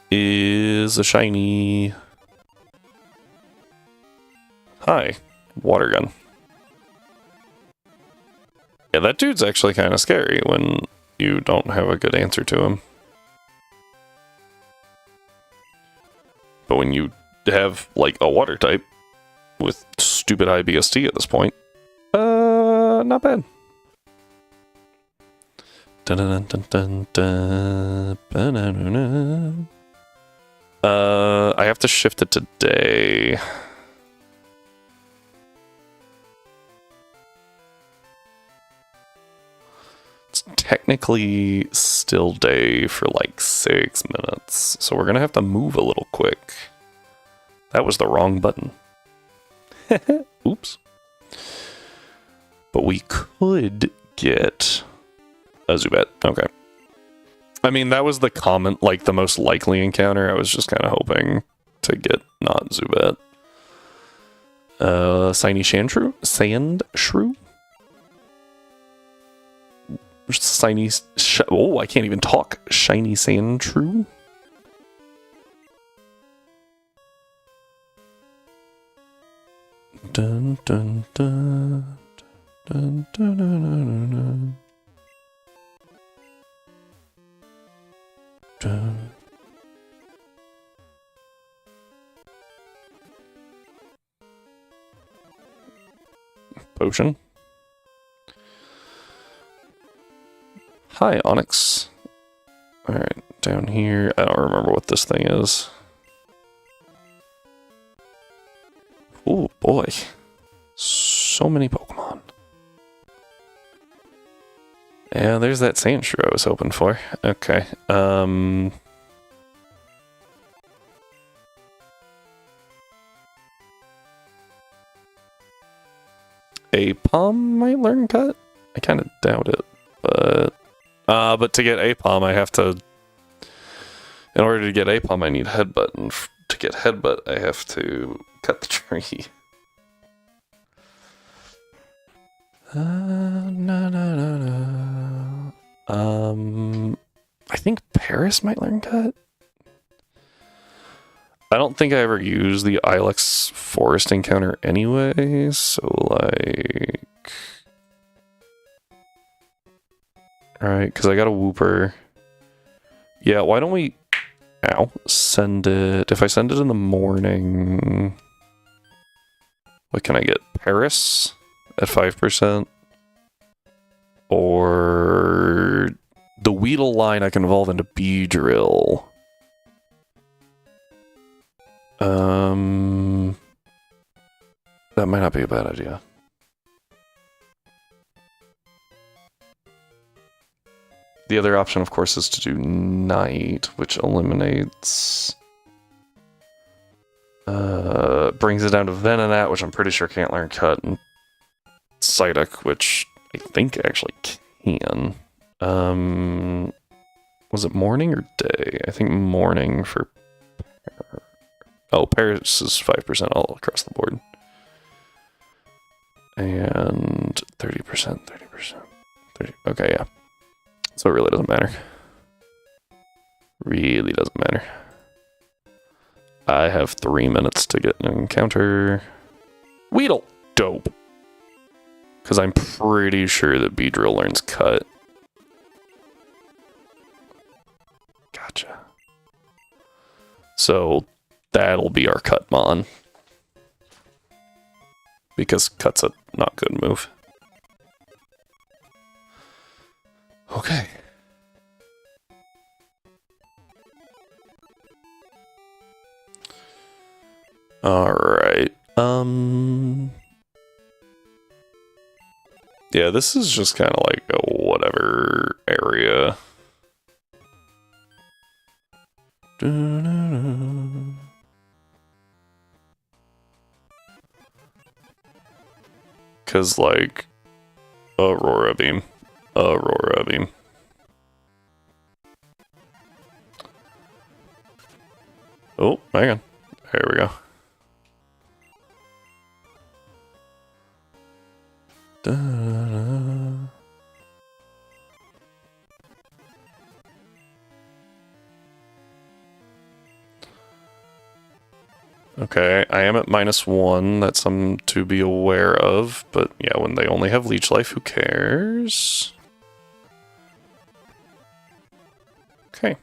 is a shiny. Hi, water gun. Yeah, that dude's actually kind of scary when you don't have a good answer to him. But when you have, like, a water type with stupid high BST at this point, not bad. I have to shift it to day. It's technically still day for like 6 minutes, so we're gonna have to move a little quick. That was the wrong button. Oops. But we could get a Zubat. Okay. I mean, that was the comment, like the most likely encounter. I was just kind of hoping to get not Zubat. Shiny Sandshrew? Sandshrew? Shiny... Oh, I can't even talk. Shiny Sandshrew? Dun dun dun dun dun dun dun dun. Dun. Potion. Hi, Onyx. Alright, down here. I don't remember what this thing is. Oh boy. So many Pokemon. Yeah, there's that Sandshrew I was hoping for. Okay. Apom might learn Cut? I kind of doubt it, but to get Apom, I have to... In order to get Apom, I need Headbutt, and to get Headbutt, I have to cut the tree. I think Paris might learn Cut. I don't think I ever used the Ilex Forest encounter anyway, so like... Alright, because I got a Wooper. Yeah, why don't we... Ow. Send it... If I send it in the morning... What can I get? Paris at 5%? Or... The Weedle line I can evolve into Beedrill. That might not be a bad idea. The other option, of course, is to do Night, which eliminates... brings it down to Venonat, which I'm pretty sure can't learn Cut, and Psyduck, which I think actually can. Was it morning or day? I think morning for... Oh, Paris is 5% all across the board. And 30%, 30%, 30... Okay, yeah. So it really doesn't matter. Really doesn't matter. I have 3 minutes to get an encounter. Weedle! Dope. Because I'm pretty sure that Beedrill learns Cut. Gotcha. So that'll be our Cut Mon. Because Cut's a not good move. Okay. Alright. Yeah, this is just kind of like a whatever area. Cause like Aurora Beam. Aurora Beam. Oh, hang on. There we go. Da-da-da. Okay, I am at -1. That's something to be aware of. But yeah, when they only have Leech Life, who cares? Okay.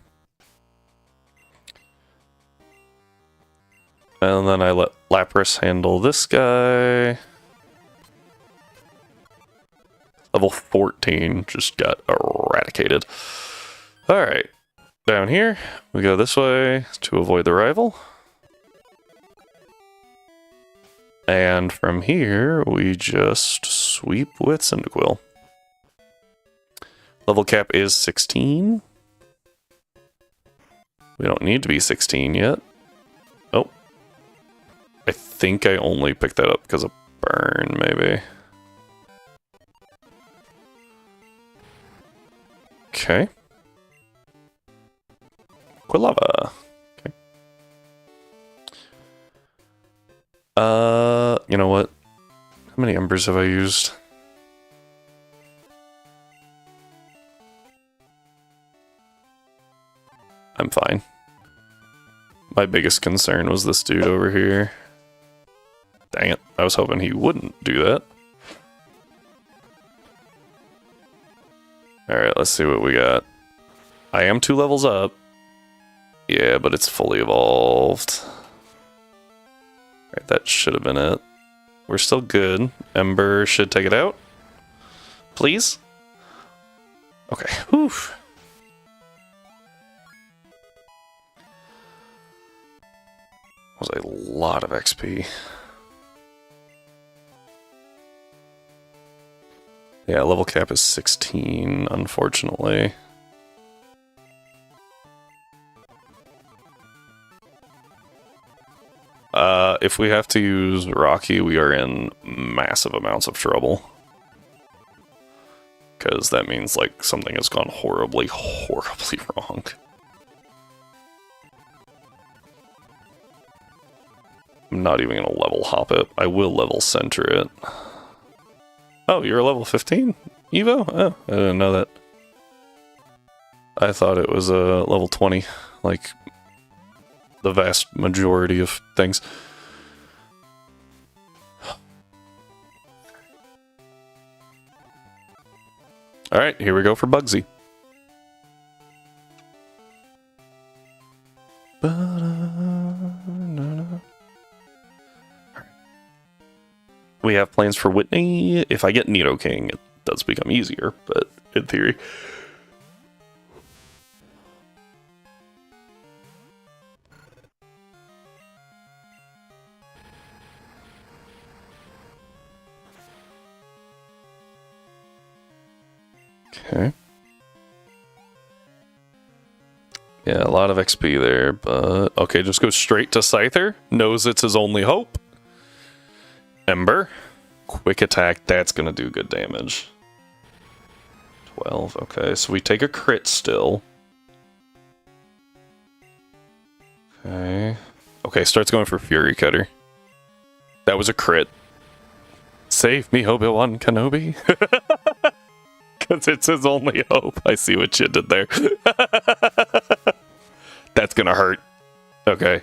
And then I let Lapras handle this guy. Level 14 just got eradicated. Alright. Down here, we go this way to avoid the rival. And from here, we just sweep with Cyndaquil. Level cap is 16. We don't need to be 16 yet. Oh. I think I only picked that up because of burn, maybe. Okay. Quilava. Okay. You know what? How many embers have I used? I'm fine. My biggest concern was this dude over here. Dang it. I was hoping he wouldn't do that. Alright, let's see what we got. I am 2 levels up. Yeah, but it's fully evolved. Alright, that should have been it. We're still good. Ember should take it out. Please? Okay, whew. Was a lot of XP. Yeah, level cap is 16, unfortunately. If we have to use Rocky, we are in massive amounts of trouble. Because that means, like, something has gone horribly, horribly wrong. I'm not even going to level hop it. I will level center it. Oh, you're level 15? Evo? Oh, I didn't know that. I thought it was level 20, like the vast majority of things. Alright, here we go for Bugsy. We have plans for Whitney. If I get Nidoking, it does become easier, but in theory. Okay. Yeah, a lot of XP there, but... Okay, just go straight to Scyther. Knows it's his only hope. Ember. Quick attack, that's gonna do good damage. 12, okay, so we take a crit still. Okay. Okay, starts going for Fury Cutter. That was a crit. Save me, Obi-Wan Kenobi. Because it's his only hope. I see what you did there. That's gonna hurt. Okay.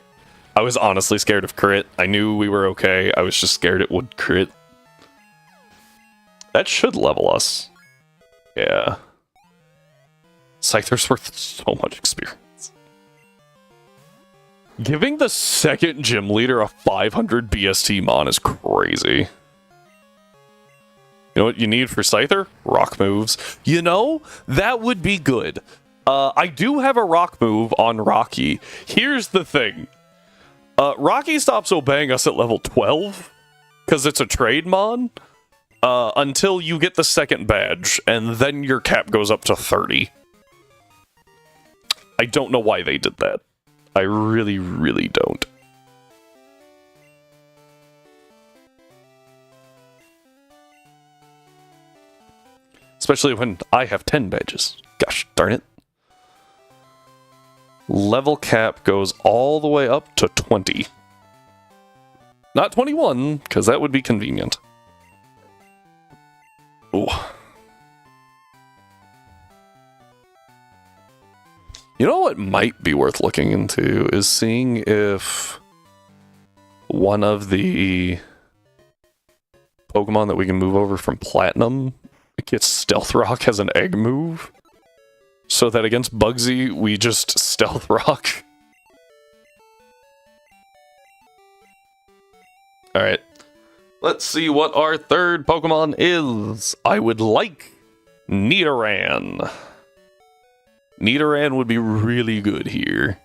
I was honestly scared of crit. I knew we were okay. I was just scared it would crit. That should level us. Yeah. Scyther's worth so much experience. Giving the second gym leader a 500 BST Mon is crazy. You know what you need for Scyther? Rock moves. You know, that would be good. I do have a rock move on Rocky. Here's the thing. Rocky stops obeying us at level 12, because it's a trade mon, until you get the second badge, and then your cap goes up to 30. I don't know why they did that. I really, really don't. Especially when I have 10 badges. Gosh darn it. Level cap goes all the way up to 20. Not 21, because that would be convenient. Ooh. You know what might be worth looking into is seeing if one of the Pokemon that we can move over from Platinum gets Stealth Rock as an egg move. So that against Bugsy, we just Stealth Rock. Alright. Let's see what our third Pokemon is. I would like Nidoran. Nidoran would be really good here.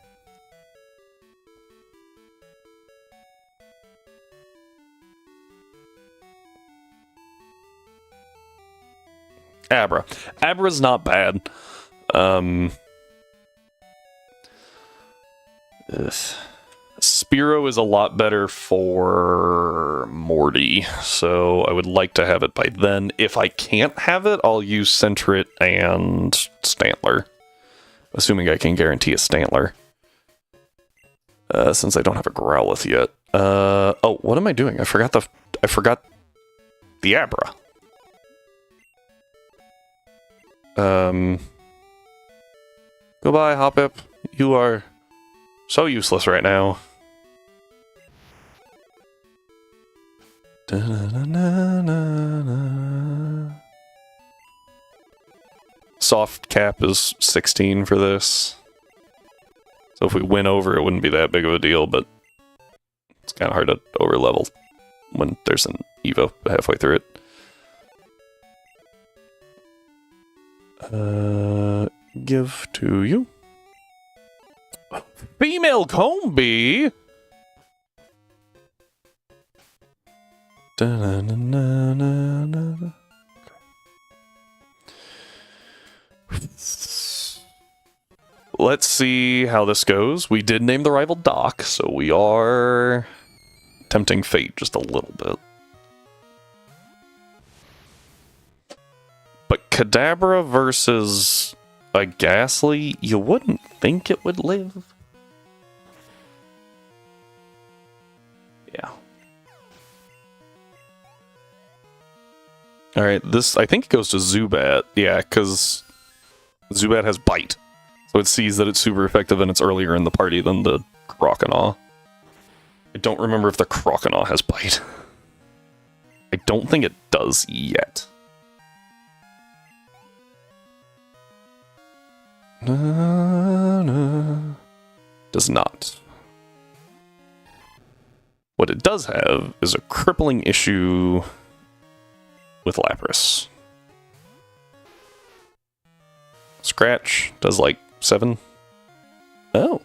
Abra. Abra's not bad. Spearow is a lot better for Morty, so I would like to have it by then. If I can't have it, I'll use Sentret and Stantler. Assuming I can guarantee a Stantler. Since I don't have a Growlithe yet. Oh, what am I doing? I forgot the Abra. Goodbye, Hoppip. You are so useless right now. Soft cap is 16 for this. So if we win over, it wouldn't be that big of a deal, but it's kind of hard to over-level when there's an Evo halfway through it. Give to you. Female Combee! Let's see how this goes. We did name the rival Doc, so we are tempting fate just a little bit. But Kadabra versus a Ghastly, you wouldn't think it would live. Yeah. Alright, this, I think it goes to Zubat. Yeah, because Zubat has Bite. So it sees that it's super effective and it's earlier in the party than the Croconaw. I don't remember if the Croconaw has Bite. I don't think it does yet. Does not. What it does have is a crippling issue with Lapras. Scratch does like 7. Oh.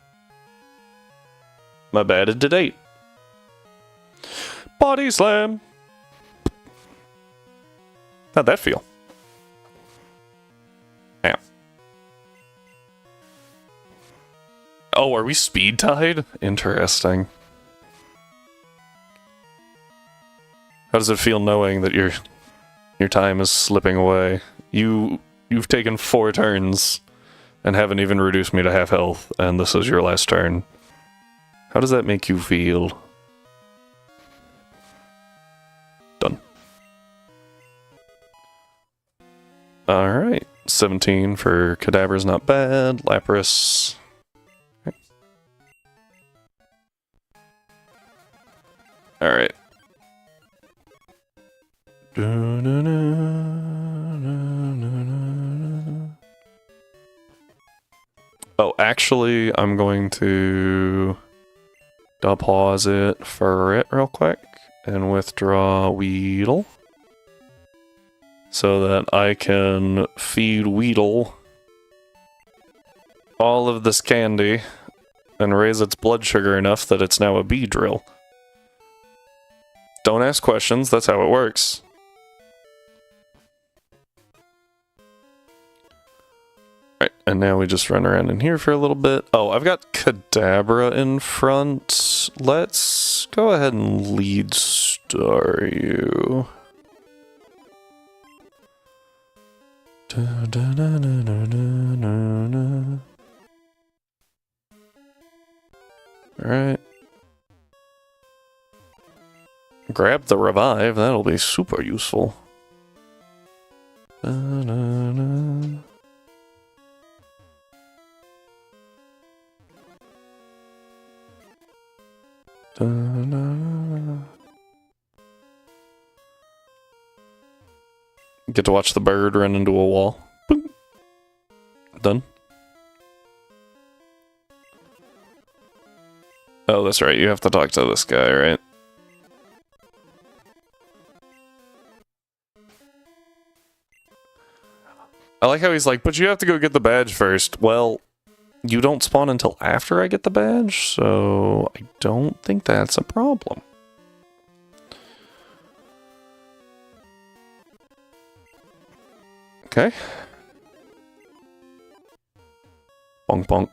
My bad, it did 8. Body slam. How'd that feel? Ow. Oh, are we speed tied? Interesting. How does it feel knowing that your time is slipping away? You've taken 4 turns and haven't even reduced me to half health, and this is your last turn. How does that make you feel? Done. Alright. 17 for Kadabra's not bad. Lapras. Okay. Alright. Oh, actually, I'm going to pause it for it real quick and withdraw Weedle so that I can feed Weedle all of this candy and raise its blood sugar enough that it's now a bee drill. Don't ask questions, that's how it works. Alright, and now we just run around in here for a little bit. Oh, I've got Kadabra in front. Let's go ahead and lead star you. Alright. Grab the revive, that'll be super useful. Get to watch the bird run into a wall. Boom. Done. Oh, that's right, you have to talk to this guy, right? I like how he's like, but you have to go get the badge first. Well, you don't spawn until after I get the badge, so I don't think that's a problem. Okay. Bonk bonk.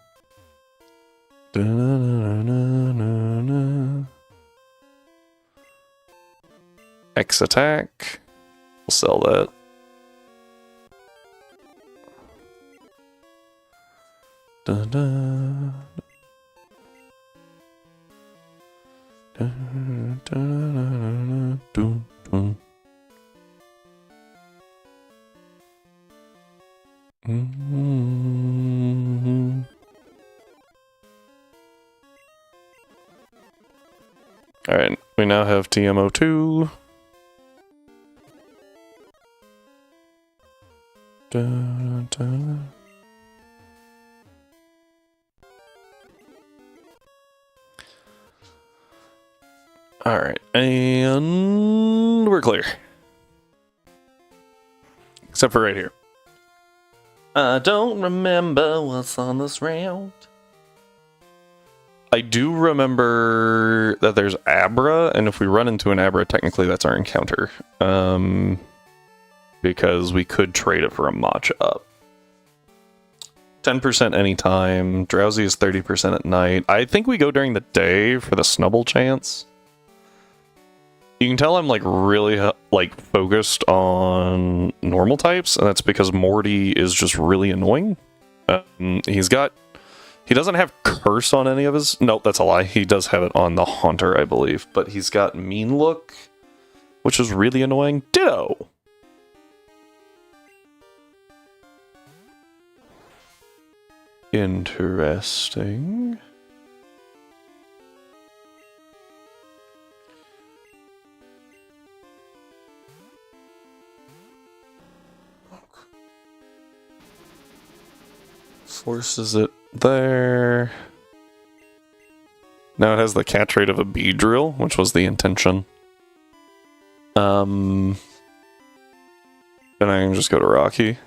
X attack. We'll sell that. Alright, we now have TMO2. Alright, and we're clear. Except for right here. I don't remember what's on this route. I do remember that there's Abra, and if we run into an Abra, technically that's our encounter. Because we could trade it for a matcha-up. 10% anytime. Drowsy is 30% at night. I think we go during the day for the Snubble chance. You can tell I'm like really like focused on normal types, and that's because Morty is just really annoying. He doesn't have Curse on any of his... Nope, that's a lie. He does have it on the Haunter, I believe. But he's got Mean Look, which is really annoying. Ditto! Interesting. Forces it there. Now it has the catch rate of a bee drill, which was the intention. Then I can just go to Rocky.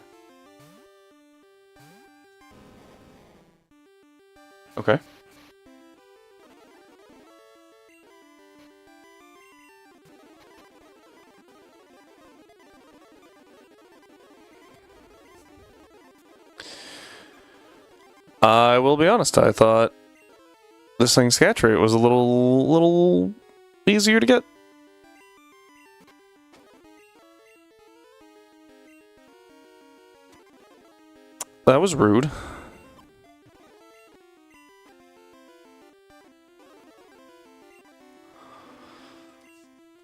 Okay. I will be honest, I thought this thing's catch rate was a little easier to get. That was rude.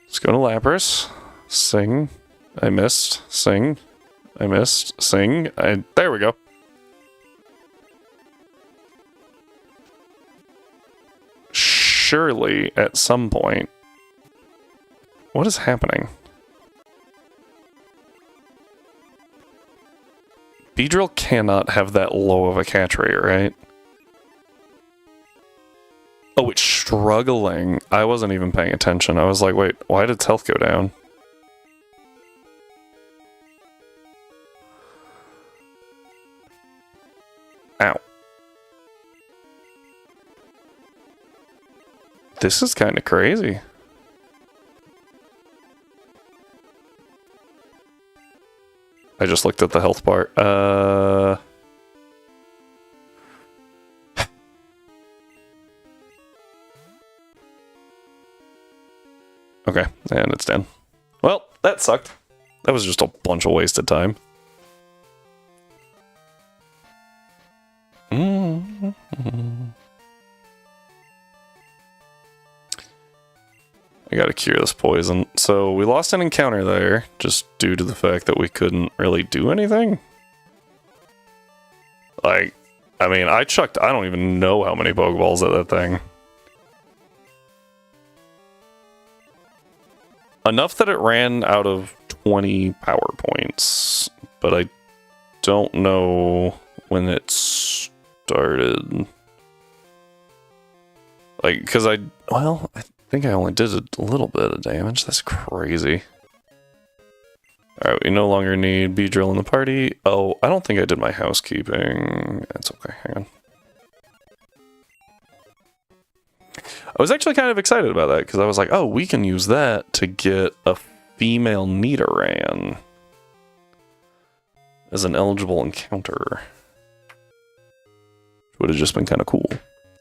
Let's go to Lapras. Sing. I missed. Sing. I missed. Sing. There we go. Surely, at some point... What is happening? Beedrill cannot have that low of a catch rate, right? Oh, it's struggling. I wasn't even paying attention. I was like, wait, why did its health go down? Ow. This is kind of crazy. I just looked at the health bar. Okay, and it's down. Well, that sucked. That was just a bunch of wasted time. I gotta cure this poison. So we lost an encounter there, just due to the fact that we couldn't really do anything. Like, I mean, I don't even know how many Pokeballs at that thing. Enough that it ran out of 20 power points, but I don't know when it started. Like, because I think I only did a little bit of damage. That's crazy. Alright, we no longer need Beedrill in the party. Oh, I don't think I did my housekeeping. That's okay, hang on. I was actually kind of excited about that, because I was like, oh, we can use that to get a female Nidoran as an eligible encounter. Would have just been kind of cool.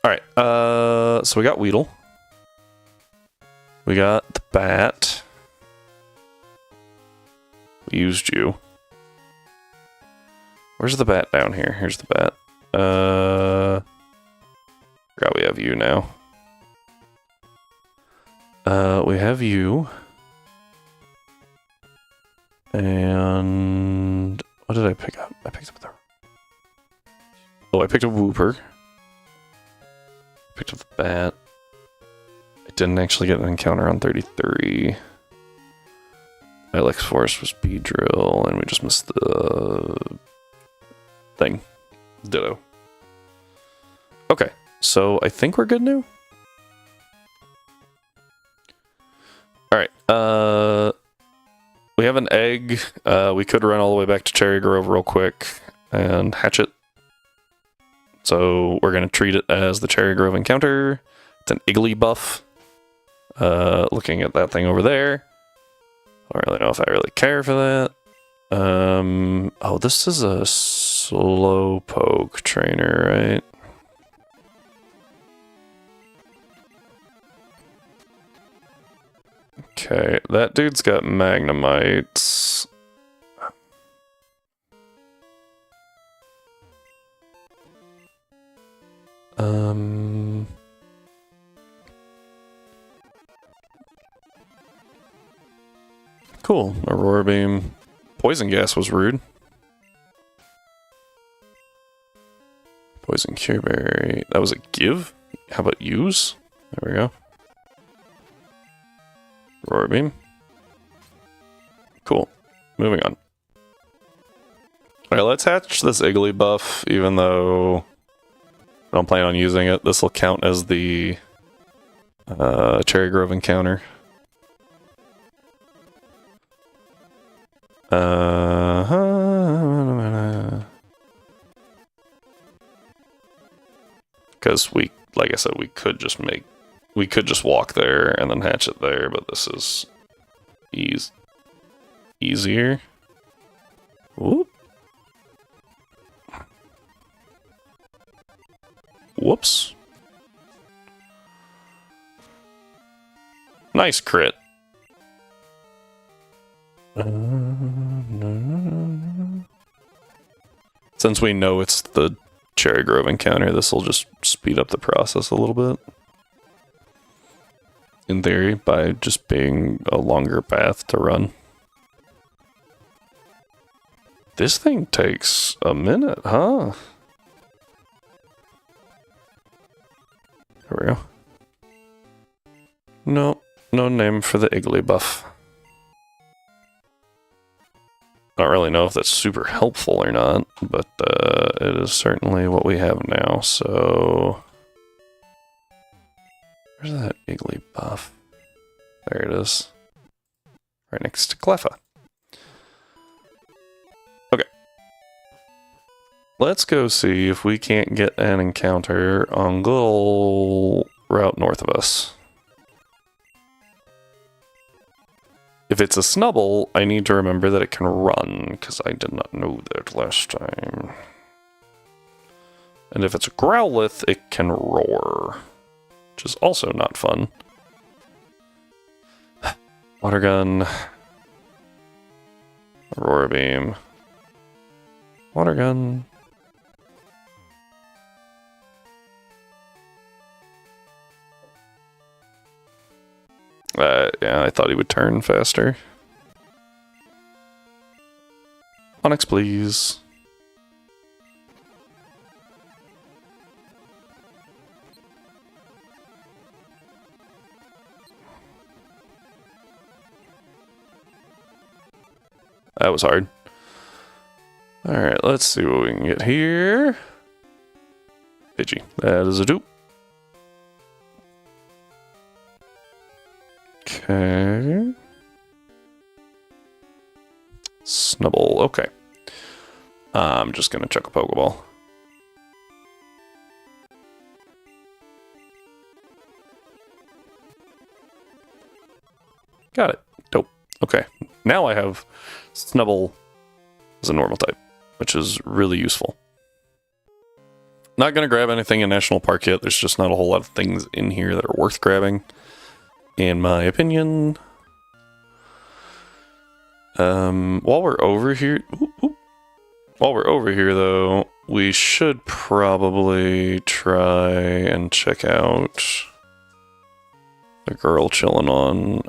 Alright, so we got Weedle. We got the bat. We used you. Where's the bat down here? Here's the bat. Forgot we have you now. We have you. And what did I pick up? I picked up the... Oh, I picked up Wooper. Picked up the bat. I didn't actually get an encounter on 33. Ilex Forest was Beedrill, and we just missed the thing. Ditto. Okay, so I think we're good now. Alright, we have an egg. We could run all the way back to Cherry Grove real quick and hatch it. So we're going to treat it as the Cherry Grove encounter. It's an Iggly buff. Looking at that thing over there. I don't really know if I really care for that. Oh, this is a Slowpoke trainer, right? Okay, that dude's got Magnemites. Cool, Aurora Beam. Poison Gas was rude. Poison Cure Berry. That was a give? How about use? There we go. Aurora Beam. Cool. Moving on. Alright, let's hatch this Iggly buff, even though I don't plan on using it. This will count as the Cherry Grove encounter. Because like I said, we could just walk there and then hatch it there, but this is easier. Whoop. Whoops. Nice crit. Since we know it's the Cherry Grove encounter, this will just speed up the process a little bit. In theory, by just being a longer path to run. This thing takes a minute, huh? There we go. No, no name for the Iggly buff. I don't really know if that's super helpful or not, but it is certainly what we have now, so... Where's that Iggly buff? There it is. Right next to Cleffa. Okay. Let's go see if we can't get an encounter on good ol' route north of us. If it's a Snubble, I need to remember that it can run, because I did not know that last time. And if it's a Growlithe, it can roar, which is also not fun. Water Gun. Aurora Beam. Water Gun. Yeah, I thought he would turn faster. Onyx, please. That was hard. Alright, let's see what we can get here. Pidgey. That is a dupe. Okay. Snubble, okay. I'm just gonna chuck a Pokeball. Got it. Dope. Okay. Now I have Snubble as a normal type, which is really useful. Not gonna grab anything in National Park yet. There's just not a whole lot of things in here that are worth grabbing, in my opinion. While we're over here, though, we should probably try and check out the girl chilling on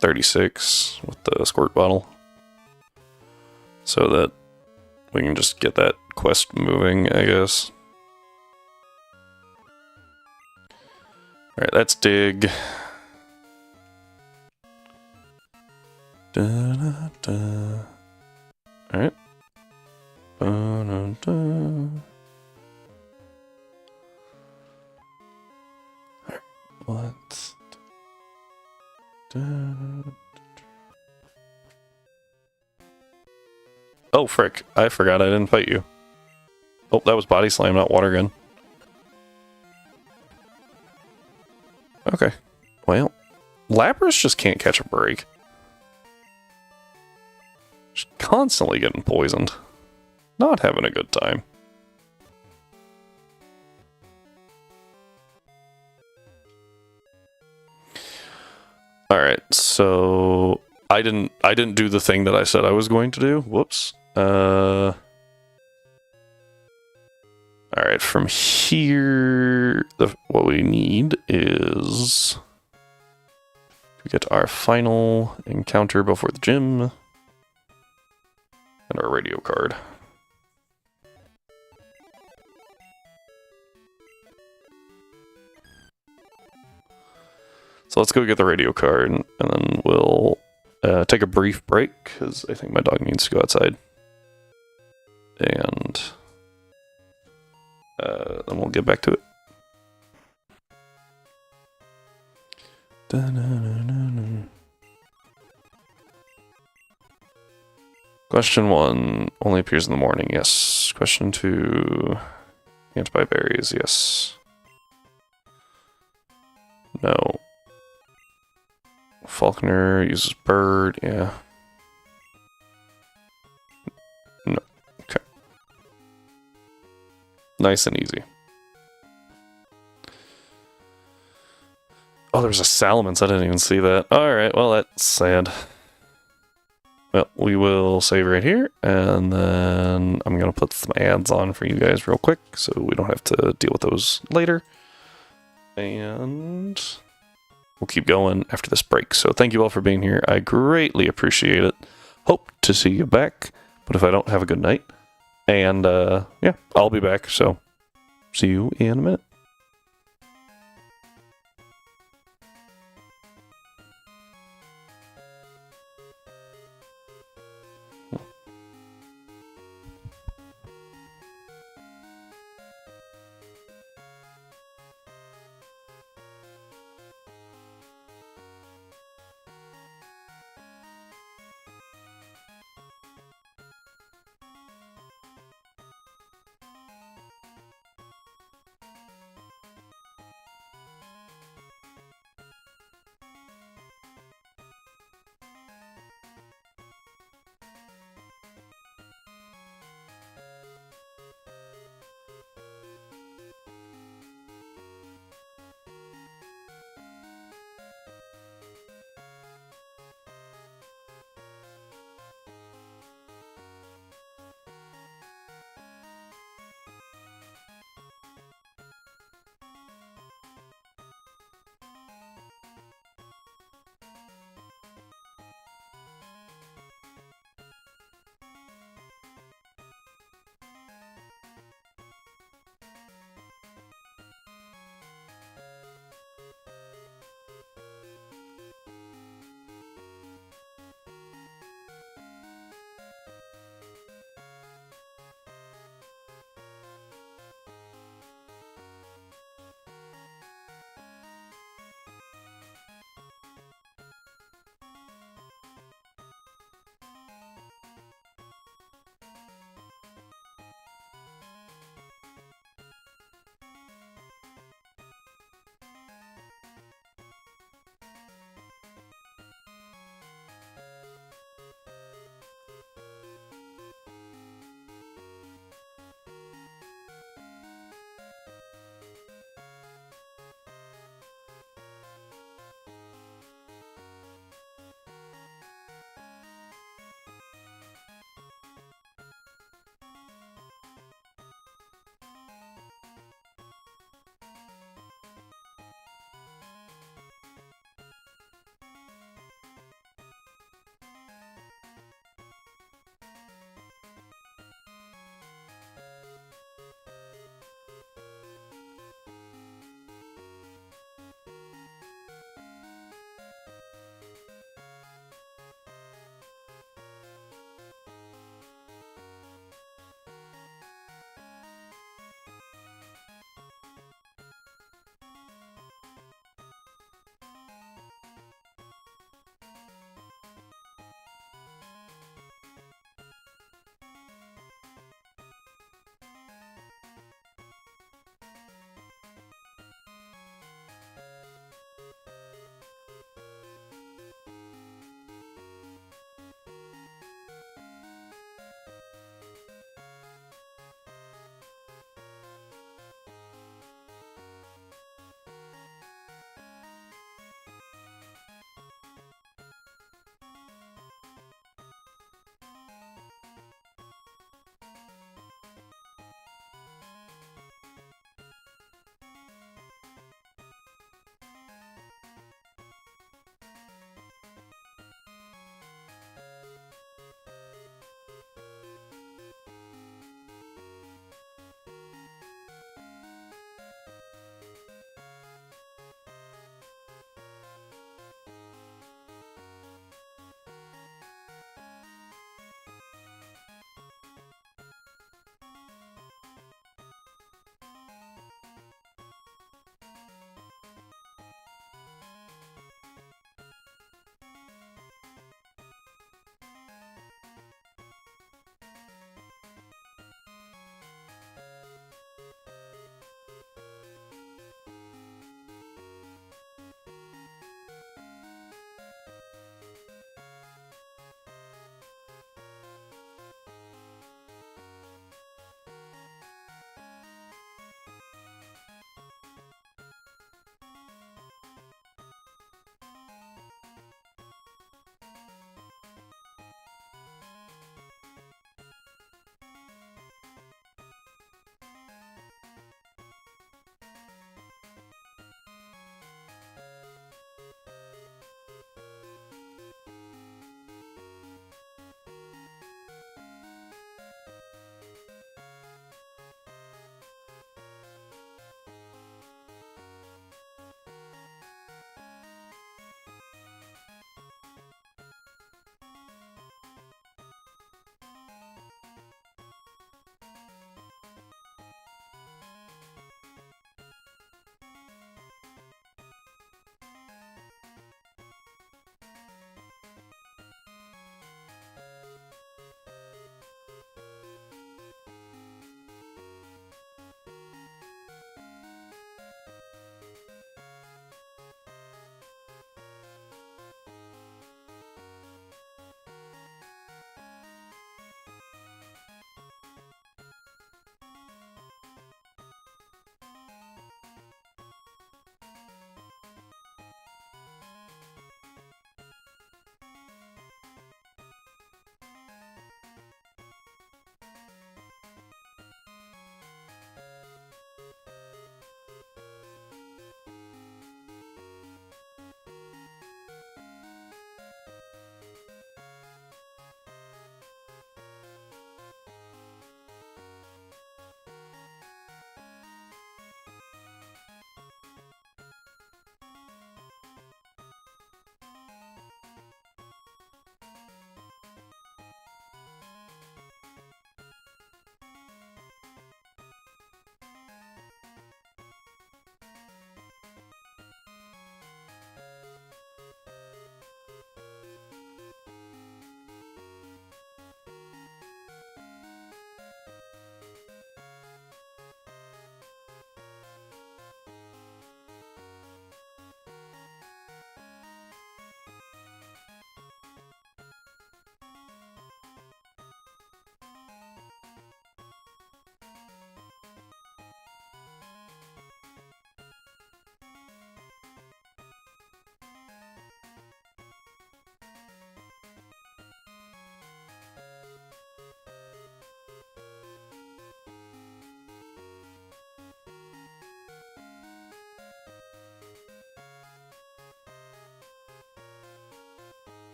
36 with the squirt bottle, so that we can just get that quest moving, I guess. Alright, that's dig. Alright. What? Oh, frick. I forgot I didn't fight you. Oh, that was Body Slam, not Water Gun. Okay. Well, Lapras just can't catch a break. She's constantly getting poisoned. Not having a good time. Alright, so I didn't do the thing that I said I was going to do. Whoops. Alright, from here, what we need is to get our final encounter before the gym and our radio card. So let's go get the radio card, and then we'll take a brief break, because I think my dog needs to go outside. and then we'll get back to it. Question 1 only appears in the morning. Yes. Question 2, can't buy berries. Yes. No. Falconer uses bird. Yeah. No. Okay. Nice and easy. Oh, there's a salamence. I didn't even see that. Alright, well, that's sad. Well, we will save right here, and then I'm going to put some ads on for you guys real quick, so we don't have to deal with those later. And we'll keep going after this break. So thank you all for being here. I greatly appreciate it. Hope to see you back, but if I don't, have a good night. And yeah, I'll be back, so see you in a minute.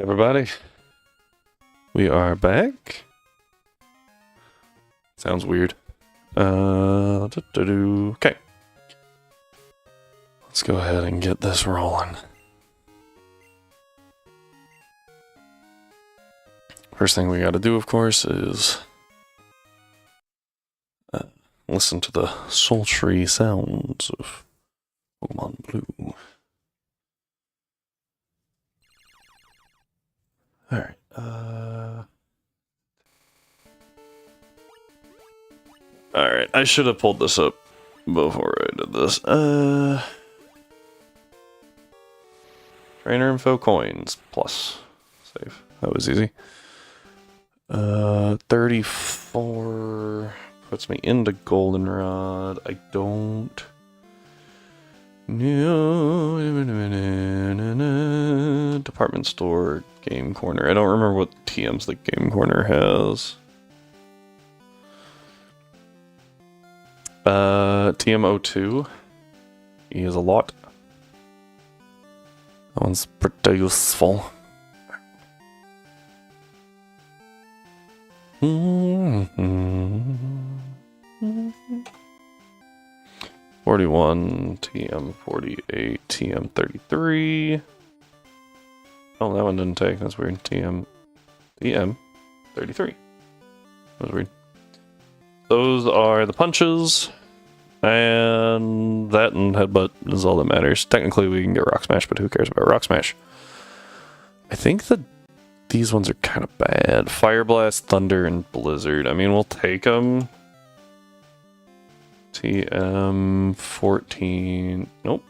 Everybody, we are back. Sounds weird. Okay. Let's go ahead and get this rolling. First thing we gotta do, of course, is listen to the sultry sounds of Pokemon Blue. Alright, Alright, I should have pulled this up before I did this. Trainer info coins plus. Save. That was easy. 34 puts me into Goldenrod. I don't know. Department store, game corner. I don't remember what TMs the game corner has. TM02. He has a lot. That one's pretty useful. 41, TM 48, TM 33. Oh, that one didn't take. That's weird. TM 33. That was weird. Those are the punches, and that and headbutt is all that matters. Technically, we can get Rock Smash, but who cares about Rock Smash? I think that these ones are kind of bad. Fire Blast, Thunder, and Blizzard. I mean, we'll take them. TM 14. Nope.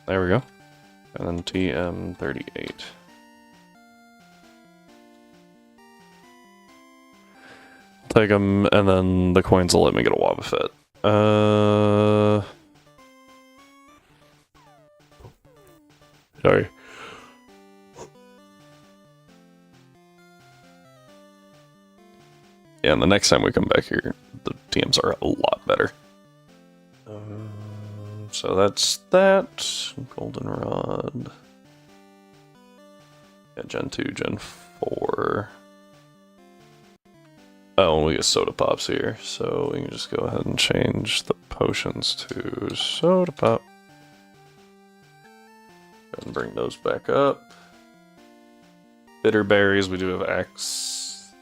There we go. And then TM 38. Take them, and then the coins will let me get a Wobbuffet. Sorry. Yeah, and the next time we come back here, the TMs are a lot better. So that's that. Goldenrod. Yeah, Gen 2, Gen 4. Oh, and we get Soda Pops here, so we can just go ahead and change the potions to Soda Pop. And bring those back up. Bitter Berries, we do have X.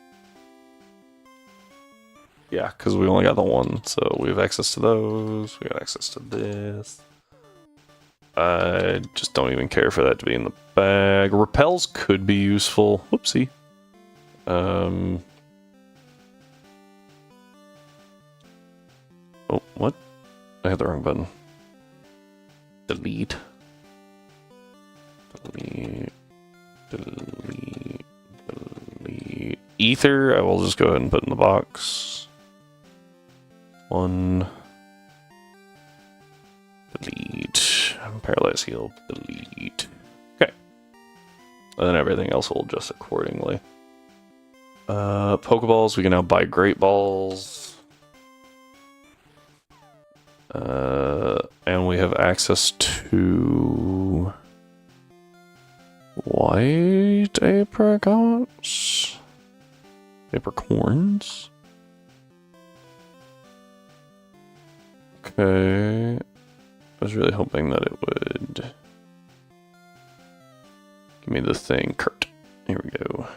Yeah, because we only got the one, so we have access to those. We got access to this. I just don't even care for that to be in the bag. Repels could be useful. Whoopsie. Oh, what? I hit the wrong button. Delete. Delete. Delete. Delete. Ether, I will just go ahead and put in the box. 1. Delete. Paralyzed heal. Delete. Okay. And then everything else will adjust accordingly. Pokeballs, we can now buy Great Balls. And we have access to white apricots? Apricorns? Okay. I was really hoping that it would give me the thing. Kurt. Here we go.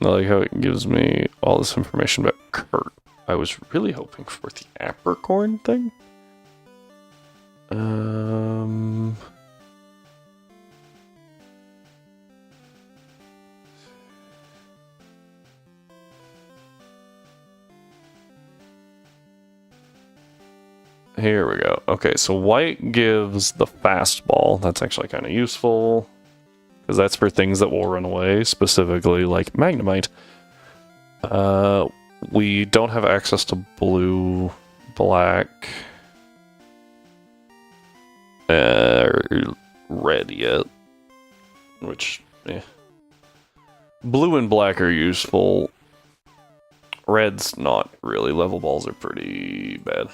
I like how it gives me all this information about Kurt. I was really hoping for the apricorn thing. Here we go. Okay, so white gives the fastball. That's actually kind of useful, because that's for things that will run away, specifically like Magnemite. We don't have access to blue, black. red yet. Which, eh. Blue and black are useful. Red's not really. Level balls are pretty bad.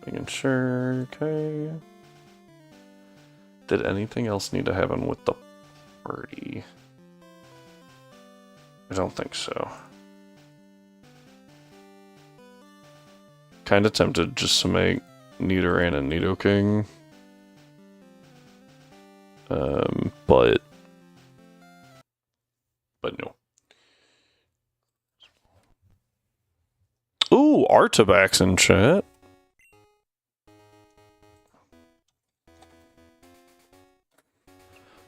Making sure, okay. Did anything else need to happen with the party? I don't think so. Kinda tempted just to make Nidoran and Nidoking. But no. Ooh, Artabax in chat.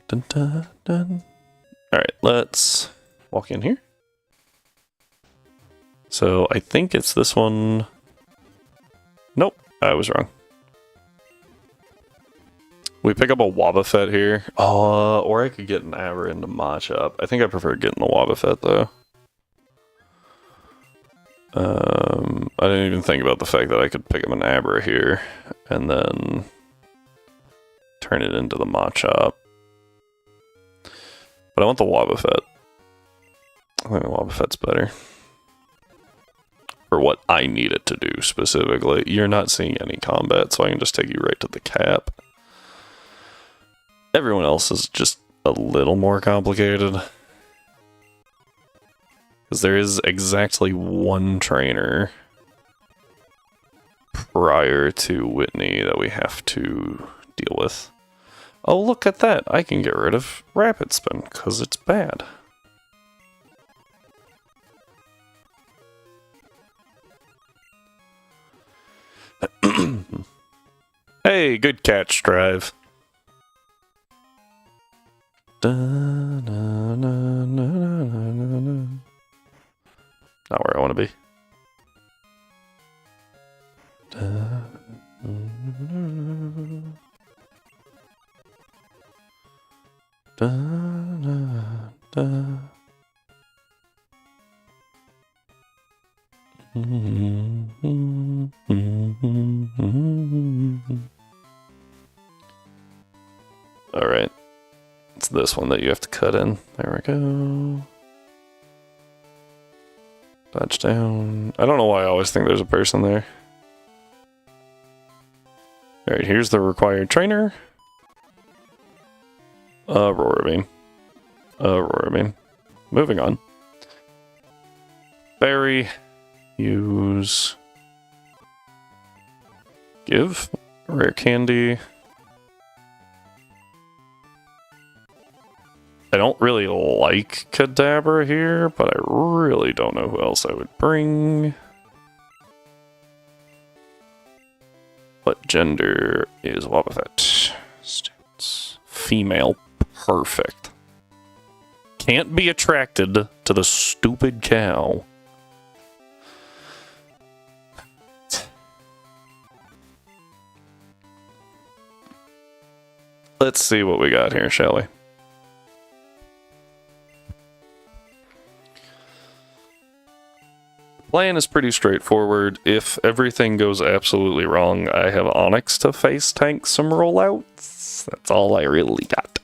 Dun, dun, dun. Alright, let's walk in here. So I think it's this one. Nope, I was wrong. We pick up a Wobbuffet here. Or I could get an Abra into Machop. I think I prefer getting the Wobbuffet though. I didn't even think about the fact that I could pick up an Abra here and then turn it into the Machop. But I want the Wobbuffet. I think the Wobbuffet's better. For what I need it to do specifically. You're not seeing any combat, so I can just take you right to the cap. Everyone else is just a little more complicated. Because there is exactly one trainer prior to Whitney that we have to deal with. Oh, look at that! I can get rid of Rapid Spin, because it's bad. Hey, good catch, Drive. Not where I want to be. Alright. It's this one that you have to cut in. There we go. Dodge down. I don't know why I always think there's a person there. Alright, here's the required trainer. Aurora Beam. Aurora Beam. Moving on. Berry. Use. Give. Rare candy. I don't really like Kadabra here, but I really don't know who else I would bring. What gender is Wobbuffet? Stance. Female. Perfect. Can't be attracted to the stupid cow. Let's see what we got here, shall we? Plan is pretty straightforward. If everything goes absolutely wrong, I have Onyx to face tank some rollouts. That's all I really got.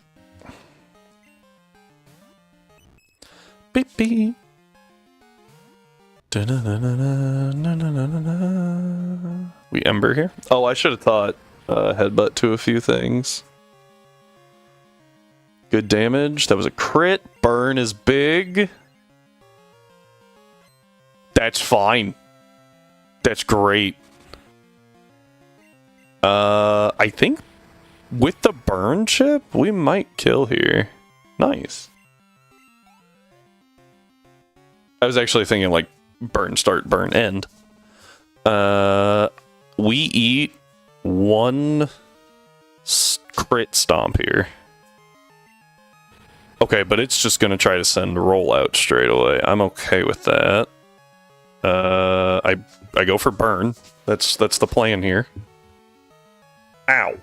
Beep beep. We Ember here. Oh, I should have thought headbutt to a few things. Good damage. That was a crit. Burn is big. That's fine. That's great. I think with the burn chip, we might kill here. Nice. I was actually thinking like burn start, burn end. We eat one crit stomp here. Okay, but it's just gonna try to send roll out straight away. I'm okay with that. I go for burn. That's the plan here. Ow.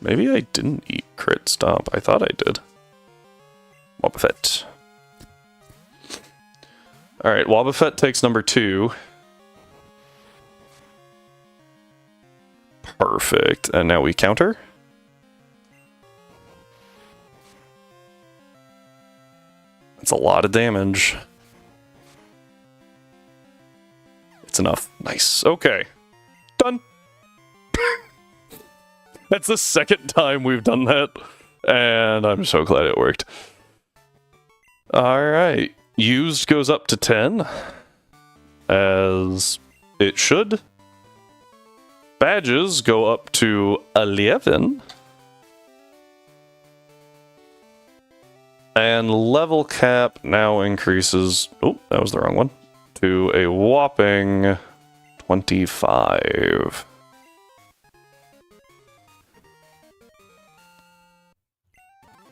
Maybe I didn't eat crit stomp. I thought I did. Wobbuffet. Alright, Wobbuffet takes number 2. Perfect. And now we counter. That's a lot of damage. It's enough. Nice. Okay. Done. That's the second time we've done that. And I'm so glad it worked. Alright. Used goes up to 10. As it should. Badges go up to 11. And level cap now increases... Oh, that was the wrong one. To a whopping 25.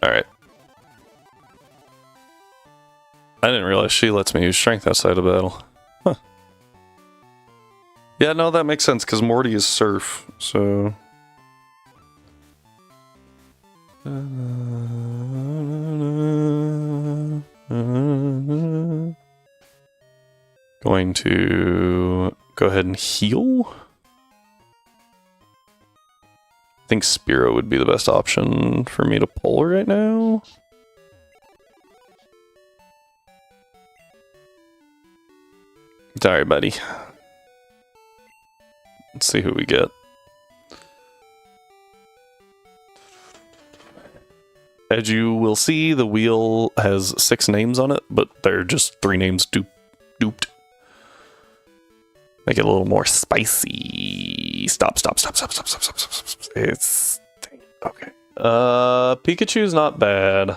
Alright. I didn't realize she lets me use strength outside of battle. Huh. Yeah, no, that makes sense, because Morty is surf, so... Going to go ahead and heal. I think Spiro would be the best option for me to pull right now. Sorry, buddy. Let's see who we get. As you will see, the wheel has 6 names on it, but they're just 3 names duped. Make it a little more spicy. Stop. It's... okay. Pikachu's not bad.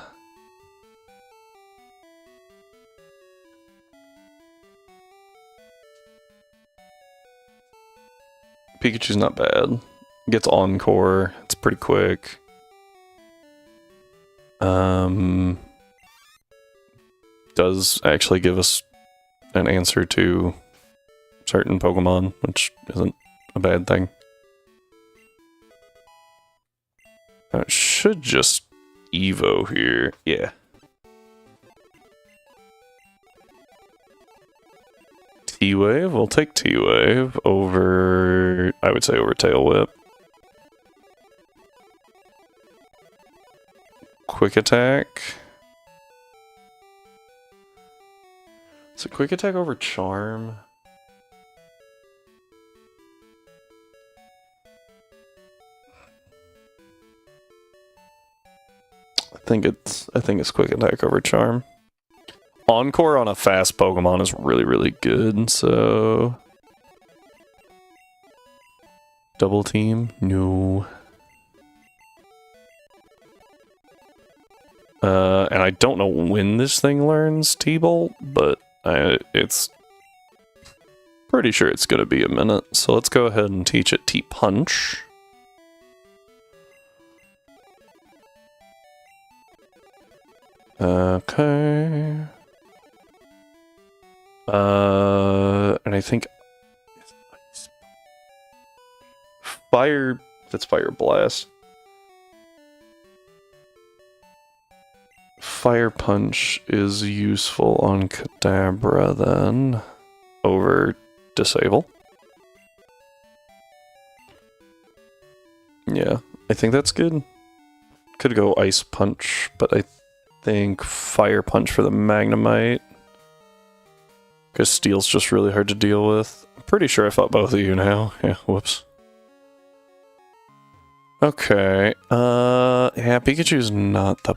Pikachu's not bad. Gets Encore. It's pretty quick. Does actually give us an answer to certain Pokemon, which isn't a bad thing. It should just Evo here. Yeah. T-Wave? We'll take T-Wave over... I would say over Tail Whip. Quick Attack. Is it Quick Attack over Charm? I think it's Quick Attack over Charm. Encore on a fast Pokemon is really good, so... Double team? No. And I don't know when this thing learns T-Bolt, but it's pretty sure it's gonna be a minute. So let's go ahead and teach it T-Punch. Okay. And I think Fire, that's Fire Blast. Fire Punch is useful on Kadabra then, over Disable. Yeah, I think that's good. Could go Ice Punch, but I think Fire Punch for the Magnemite. Because Steel's just really hard to deal with. I'm pretty sure I fought both of you now. Yeah, whoops. Okay, yeah, Pikachu's not the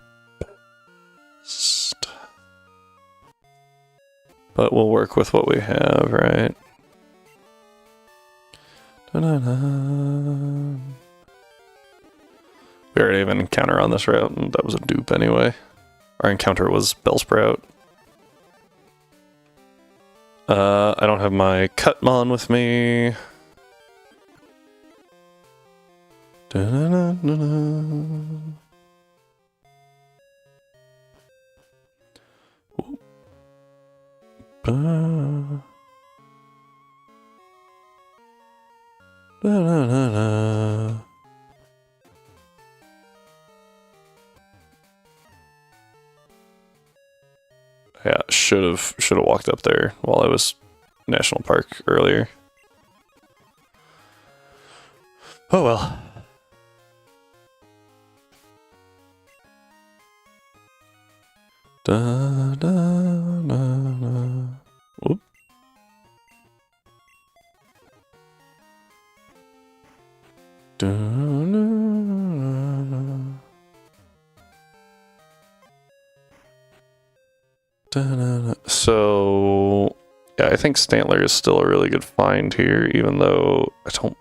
best. But we'll work with what we have, right? Da-da-da. We already have an encounter on this route, and that was a dupe anyway. Our encounter was Bellsprout. I don't have my Cutmon with me. Yeah, should have walked up there while I was National Park earlier. Oh well. Da, da, da, da. Whoop. Da, da, da, da, da. So, yeah, I think Stantler is still a really good find here, even though I don't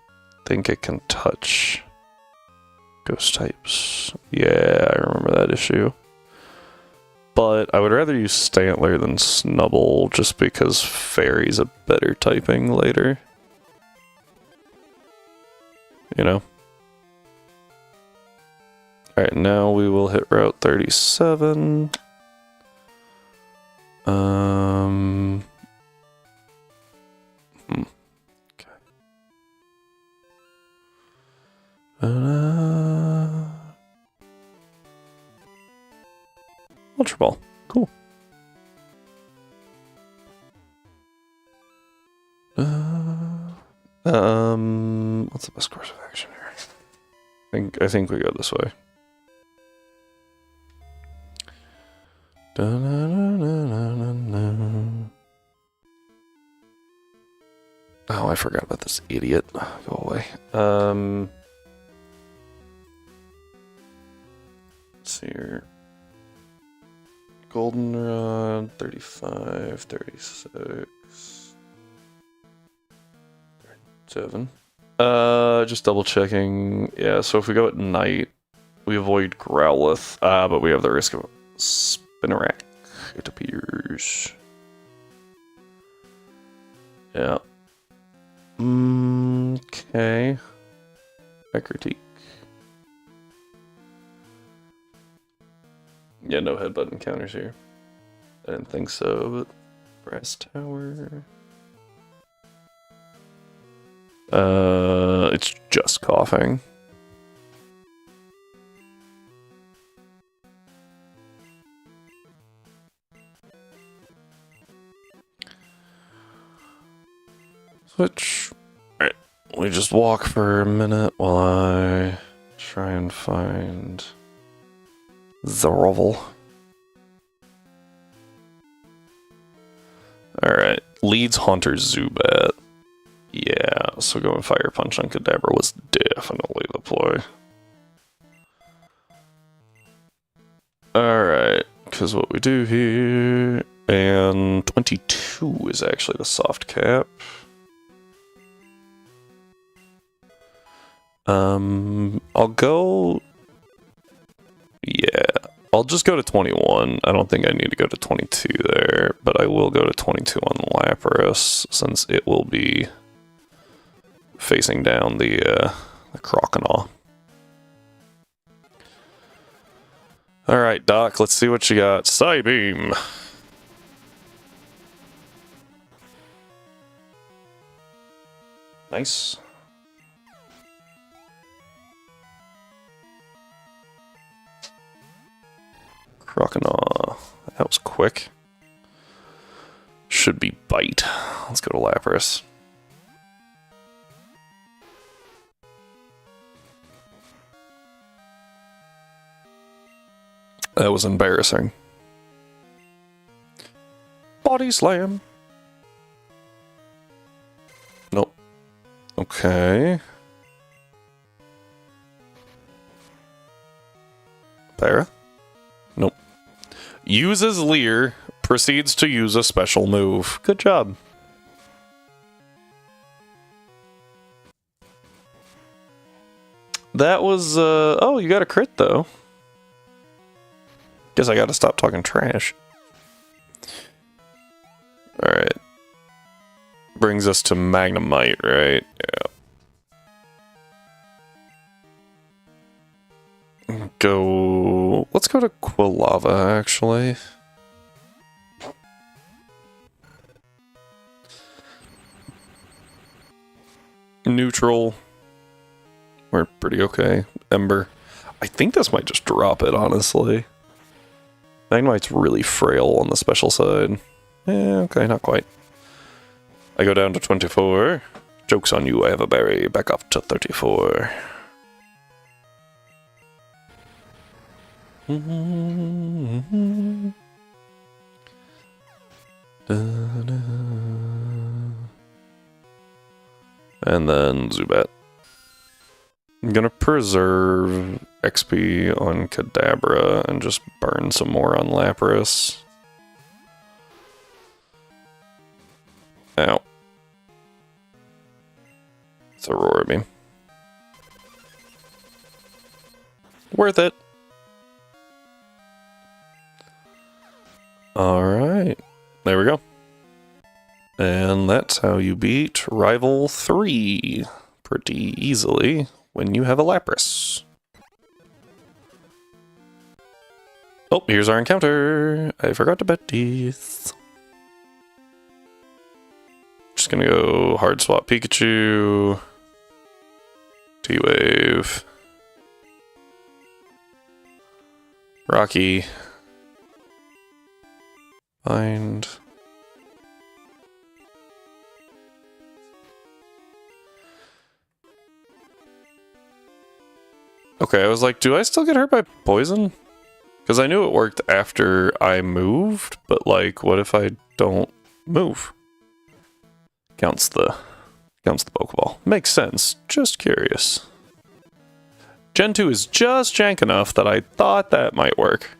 think it can touch ghost types. Yeah, I remember that issue. But I would rather use Stantler than Snubble, just because Fairy's a better typing later. You know? Alright, now we will hit Route 37. Okay. Ultra Ball. Cool. What's the best course of action here? I think we go this way. Oh, I forgot about this idiot. Go away. Let's see here. Goldenrod, 35, 36, 37. Just double checking. Yeah, so if we go at night, we avoid Growlithe, but we have the risk of Spinarak, it appears. Yeah. Okay. I critique. Yeah, no headbutt encounters here. I didn't think so, but Brass Tower. It's just coughing. Switch. Alright, we just walk for a minute while I try and find the Rovel. Alright, leads Haunter Zubat. Yeah, so going Fire Punch on Kadabra was definitely the play. Alright, because what we do here... And 22 is actually the soft cap. I'll go... Yeah, I'll just go to 21. I don't think I need to go to 22 there, but I will go to 22 on Lapras, since it will be facing down the Croconaw. Alright, Doc, let's see what you got. Psybeam! Nice. Croconaw. That was quick. Should be Bite. Let's go to Lapras. That was embarrassing. Body Slam. Nope. Okay. Para? Nope. Uses Leer, proceeds to use a special move. Good job. That was, oh, you got a crit, though. Guess I gotta stop talking trash. Alright. Brings us to Magnemite, right? Yeah. Go... Let's go to Quilava, actually. Neutral. We're pretty okay. Ember. I think this might just drop it, honestly. Magnemite's really frail on the special side. Yeah, okay, not quite. I go down to 24. Joke's on you, I have a berry. Back off to 34. And then Zubat. I'm gonna preserve XP on Kadabra and just burn some more on Lapras. Ow. It's Aurora Beam. Worth it. Alright. There we go. And that's how you beat Rival 3 pretty easily when you have a Lapras. Oh, here's our encounter. I forgot to bet these. Just gonna go hard swap Pikachu. T-Wave. Rocky. Find. Okay, I was like, do I still get hurt by poison? Because I knew it worked after I moved, but like, what if I don't move? Counts the Pokeball. Makes sense. Just curious. Gen 2 is just jank enough that I thought that might work.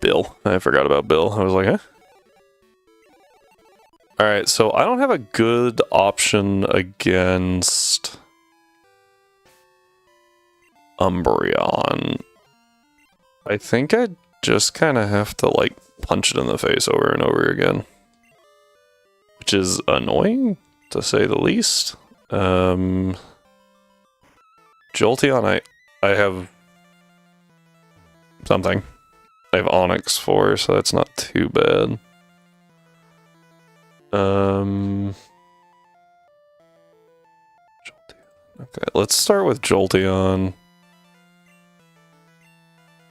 Bill. I forgot about Bill. I was like, huh? Alright, so I don't have a good option against Umbreon. I think I just kind of have to, like, punch it in the face over and over again. Which is annoying, to say the least. Jolteon, I have something. I have Onyx for, so that's not too bad. Jolteon. Okay, let's start with Jolteon.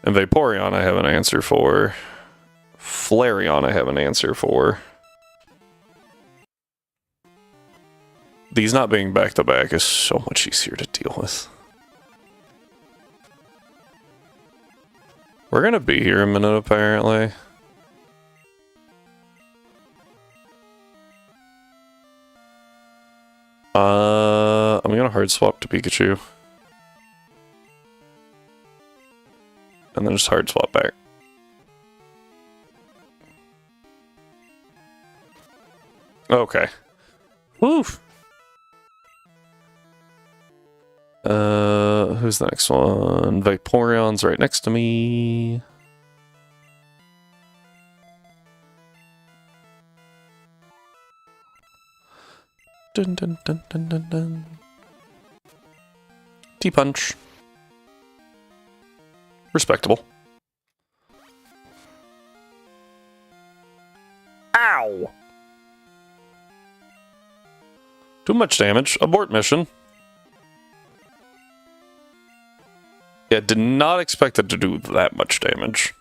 And Vaporeon I have an answer for. Flareon I have an answer for. These not being back-to-back is so much easier to deal with. We're gonna be here a minute, apparently. I'm gonna hard swap to Pikachu. And then just hard swap back. Okay. Woof. Who's the next one? Vaporeon's right next to me. Dun dun dun dun dun dun. T-Punch. Respectable. Ow! Too much damage. Abort mission. Yeah, did not expect it to do that much damage.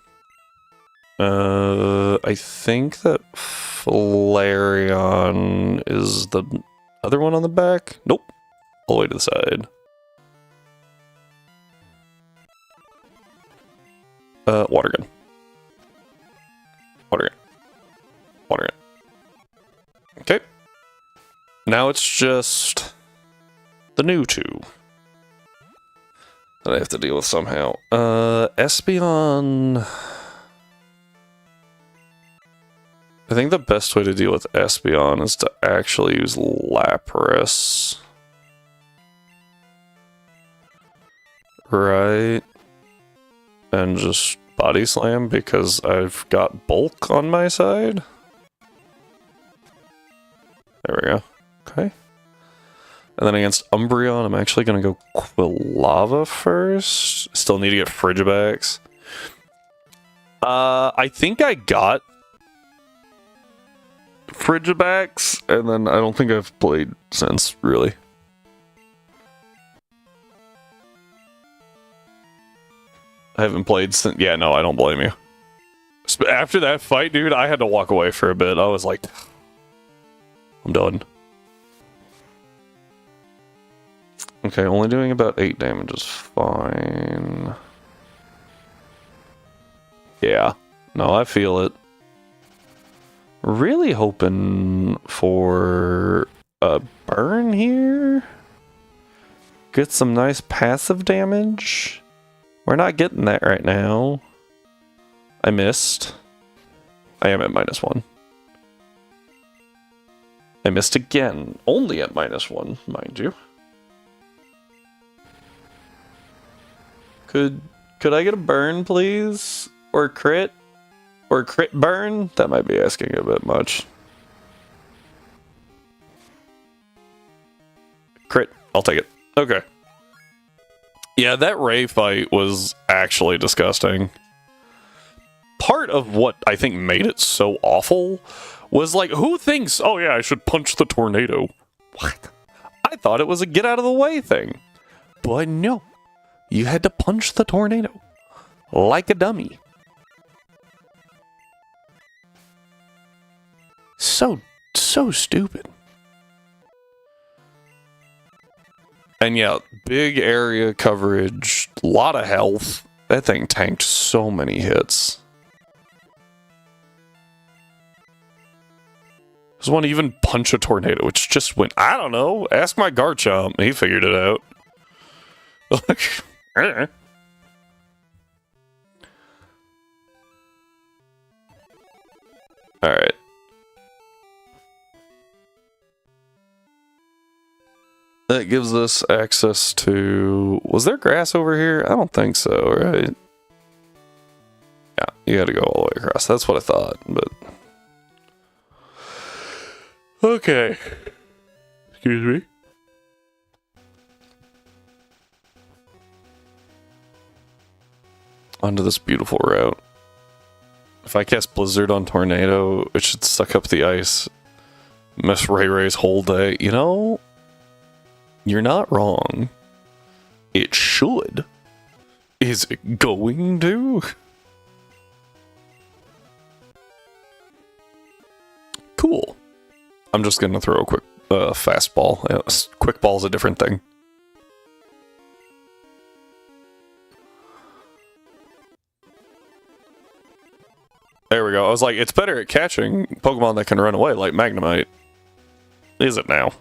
I think that Flareon is the other one on the back. Nope. All the way to the side. Water gun. Water gun. Water gun. Okay. Now it's just the new two that I have to deal with somehow. Espeon. I think the best way to deal with Espeon is to actually use Lapras. Right? And just Body Slam because I've got Bulk on my side. There we go. Okay. And then against Umbreon, I'm actually going to go Quilava first. Still need to get Frigibax. I think I got Frigibacks, and then I don't think I've played since, really. I haven't played since... Yeah, no, I don't blame you. After that fight, dude, I had to walk away for a bit. I was like... I'm done. Okay, only doing about 8 damage is fine. Yeah. No, I feel it. Really hoping for a burn here. Get some nice passive damage. We're not getting that right now. I missed. I am at -1. I missed again. Only at -1, mind you. Could I get a burn, please? Or crit? Or crit burn? That might be asking a bit much. Crit. I'll take it. Okay. Yeah, that Ray fight was actually disgusting. Part of what I think made it so awful was like, who thinks, oh yeah, I should punch the tornado? What? I thought it was a get out of the way thing. But no. You had to punch the tornado. Like a dummy. So stupid. And yeah, big area coverage, a lot of health. That thing tanked so many hits. Does one even punch a tornado? Which just went, I don't know, ask my Garchomp. He figured it out. Alright. That gives us access to... Was there grass over here? I don't think so, right? Yeah, you gotta go all the way across. That's what I thought, but... Okay. Excuse me. Onto this beautiful route. If I cast Blizzard on Tornado, it should suck up the ice. Miss Ray Ray's whole day. You know... You're not wrong. It should. Is it going to? Cool. I'm just gonna throw a quick fastball. Quick ball's a different thing. There we go. I was like, it's better at catching Pokemon that can run away, like Magnemite. Is it now?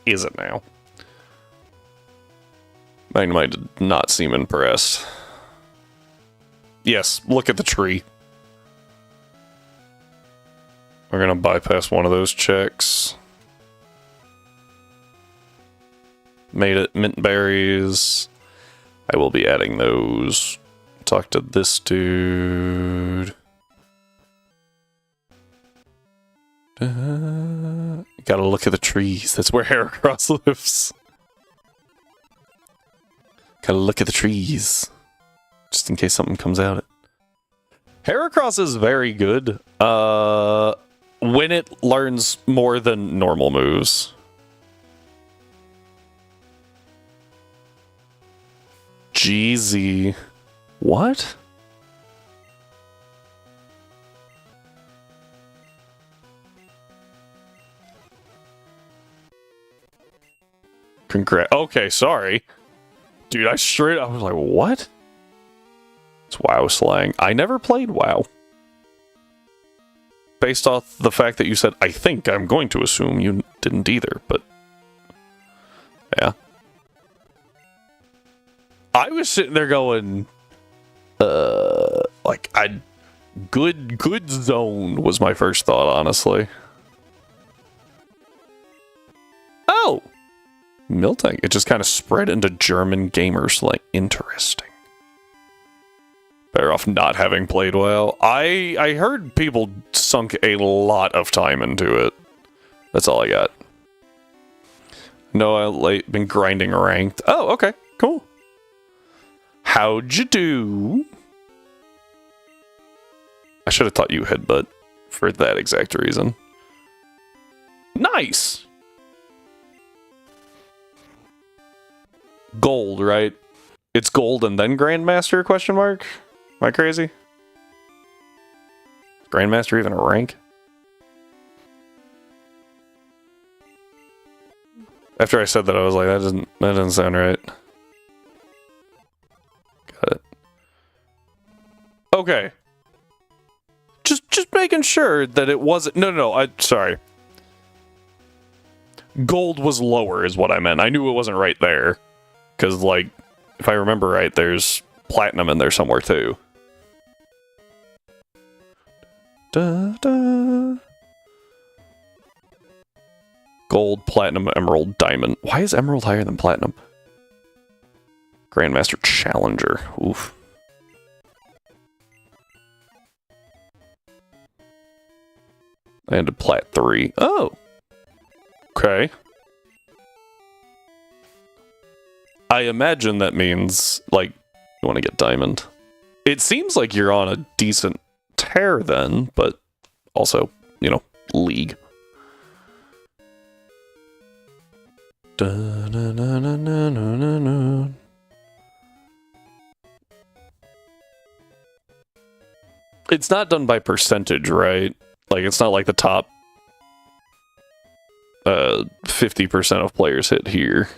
Is it now? Magnemite did not seem impressed. Yes, look at the tree. We're gonna bypass one of those checks. Made it mint berries. I will be adding those. Talk to this dude. Gotta look at the trees. That's where Heracross lives. Gotta look at the trees. Just in case something comes out. Heracross is very good. When it learns more than normal moves. Jeezy. What? Okay, sorry. Dude, I was like, what? It's WoW slang. I never played WoW. Based off the fact that you said, I think, I'm going to assume you didn't either, but... Yeah. I was sitting there going... like, good zone was my first thought, honestly. Oh! Miltank. It just kind of spread into German gamer slang. Interesting. Better off not having played WoW. I heard people sunk a lot of time into it. That's all I got. No, I've been grinding ranked. Oh, okay. Cool. How'd you do? I should have taught you headbutt. for that exact reason. Nice! Gold, right? It's gold and then Grandmaster, question mark? Am I crazy? Is Grandmaster even a rank? After I said that, I was like, that doesn't sound right. Got it. Okay. Just making sure that it wasn't... No, sorry. Gold was lower is what I meant. I knew it wasn't right there. Because, like, if I remember right, there's platinum in there somewhere, too. Da, da. Gold, platinum, emerald, diamond. Why is emerald higher than platinum? Grandmaster Challenger. Oof. And a plat 3. Oh! Okay. I imagine that means, like, you want to get diamond. It seems like you're on a decent tear then, but also, you know, league. Da, na, na, na, na, na, na. It's not done by percentage, right? Like, it's not like the top 50% of players hit here.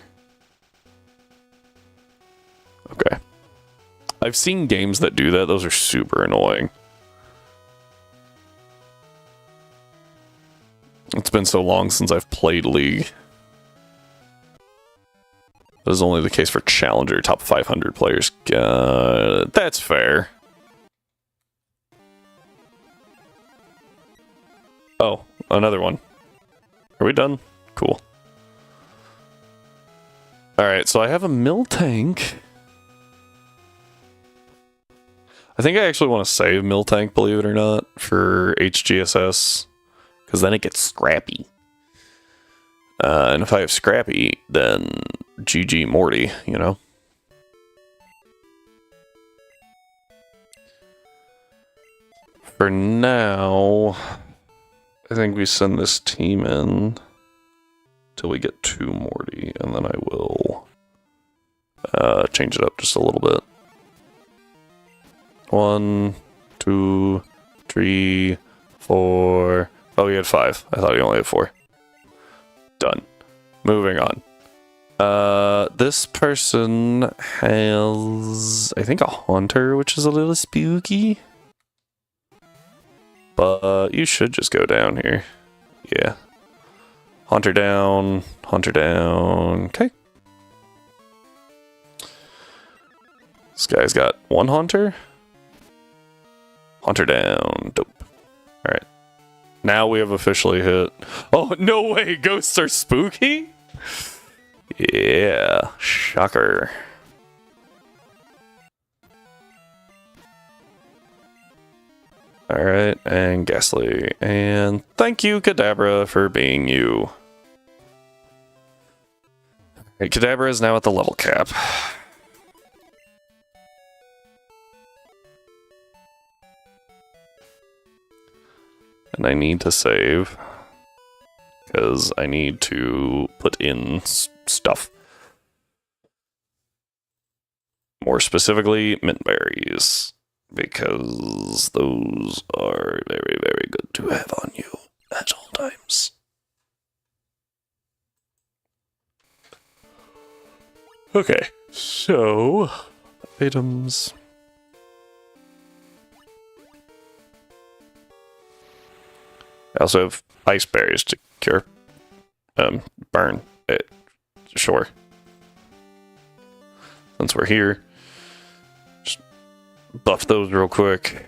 Okay. I've seen games that do that. Those are super annoying. It's been so long since I've played League. That is only the case for Challenger, top 500 players. That's fair. Oh, another one. Are we done? Cool. Alright, so I have a mill tank. I think I actually want to save mill tank, believe it or not, for HGSS. Because then it gets scrappy. And if I have scrappy, then GG Morty, you know? For now, I think we send this team in till we get 2 Morty, and then I will change it up just a little bit. 1, 2, 3, 4. Oh, he had 5. I thought he only had 4. Done. Moving on. This person has, I think, a Haunter, which is a little spooky. But you should just go down here. Yeah. Haunter down. Haunter down. Okay. This guy's got 1 Haunter. Haunter down. Dope. Alright. Now we have officially hit... Oh, no way! Ghosts are spooky? Yeah. Shocker. Alright, and Ghastly. And thank you, Kadabra, for being you. Hey, Kadabra is now at the level cap. And I need to save. Because I need to put in stuff. More specifically, mint berries. Because those are very, very good to have on you at all times. Okay, so items. I also have ice berries to cure. Burn it. Sure. Since we're here. Buff those real quick.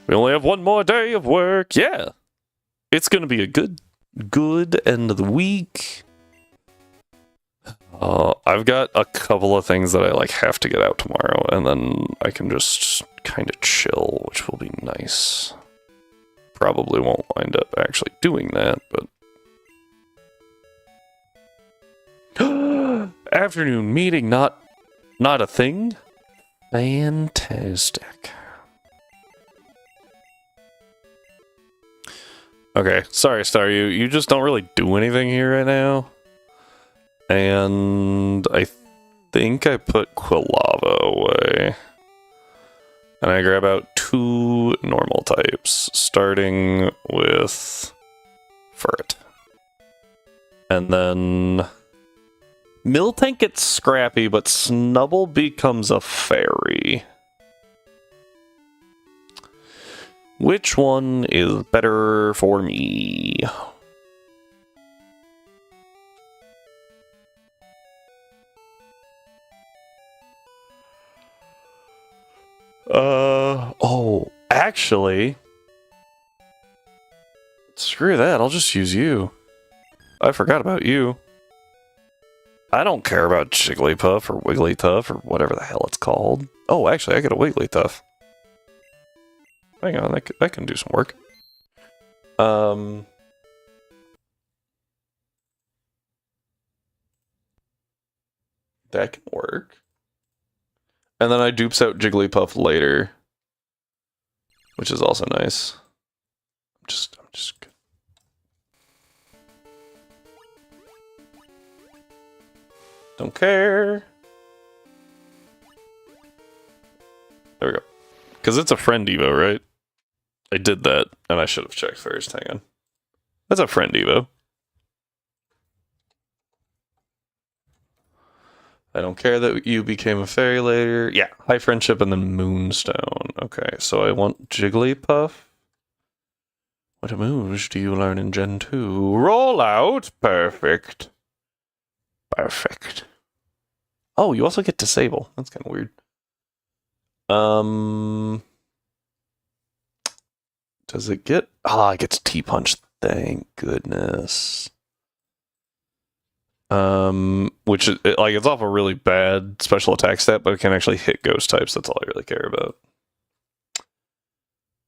We only have 1 more day of work. Yeah. It's gonna be a good end of the week. I've got a couple of things that I have to get out tomorrow, and then I can just kind of chill, which will be nice. Probably won't wind up actually doing that, but afternoon meeting, not Not a thing? Fantastic. Okay, sorry, Star. You just don't really do anything here right now. And I think I put Quilava away. And I grab out 2 normal types, starting with Furret. And then Miltank gets scrappy, but Snubble becomes a fairy. Which one is better for me? Oh, actually, screw that, I'll just use you. I forgot about you. I don't care about Jigglypuff or Wigglytuff or whatever the hell it's called. Oh, actually, I get a Wigglytuff. Hang on, that can do some work. That can work. And then I dupes out Jigglypuff later, which is also nice. I'm just good. Don't care. There we go. Because it's a friend Evo, right? I did that, and I should have checked first. Hang on. That's a friend Evo. I don't care that you became a fairy later. Yeah, high friendship and then Moonstone. Okay, so I want Jigglypuff. What moves do you learn in Gen 2? Roll out. Perfect. Perfect. Oh, you also get Disable. That's kind of weird. Does it get... Ah, it gets T-Punch. Thank goodness. Which is, like, it's off a really bad special attack stat, but it can actually hit ghost types. That's all I really care about.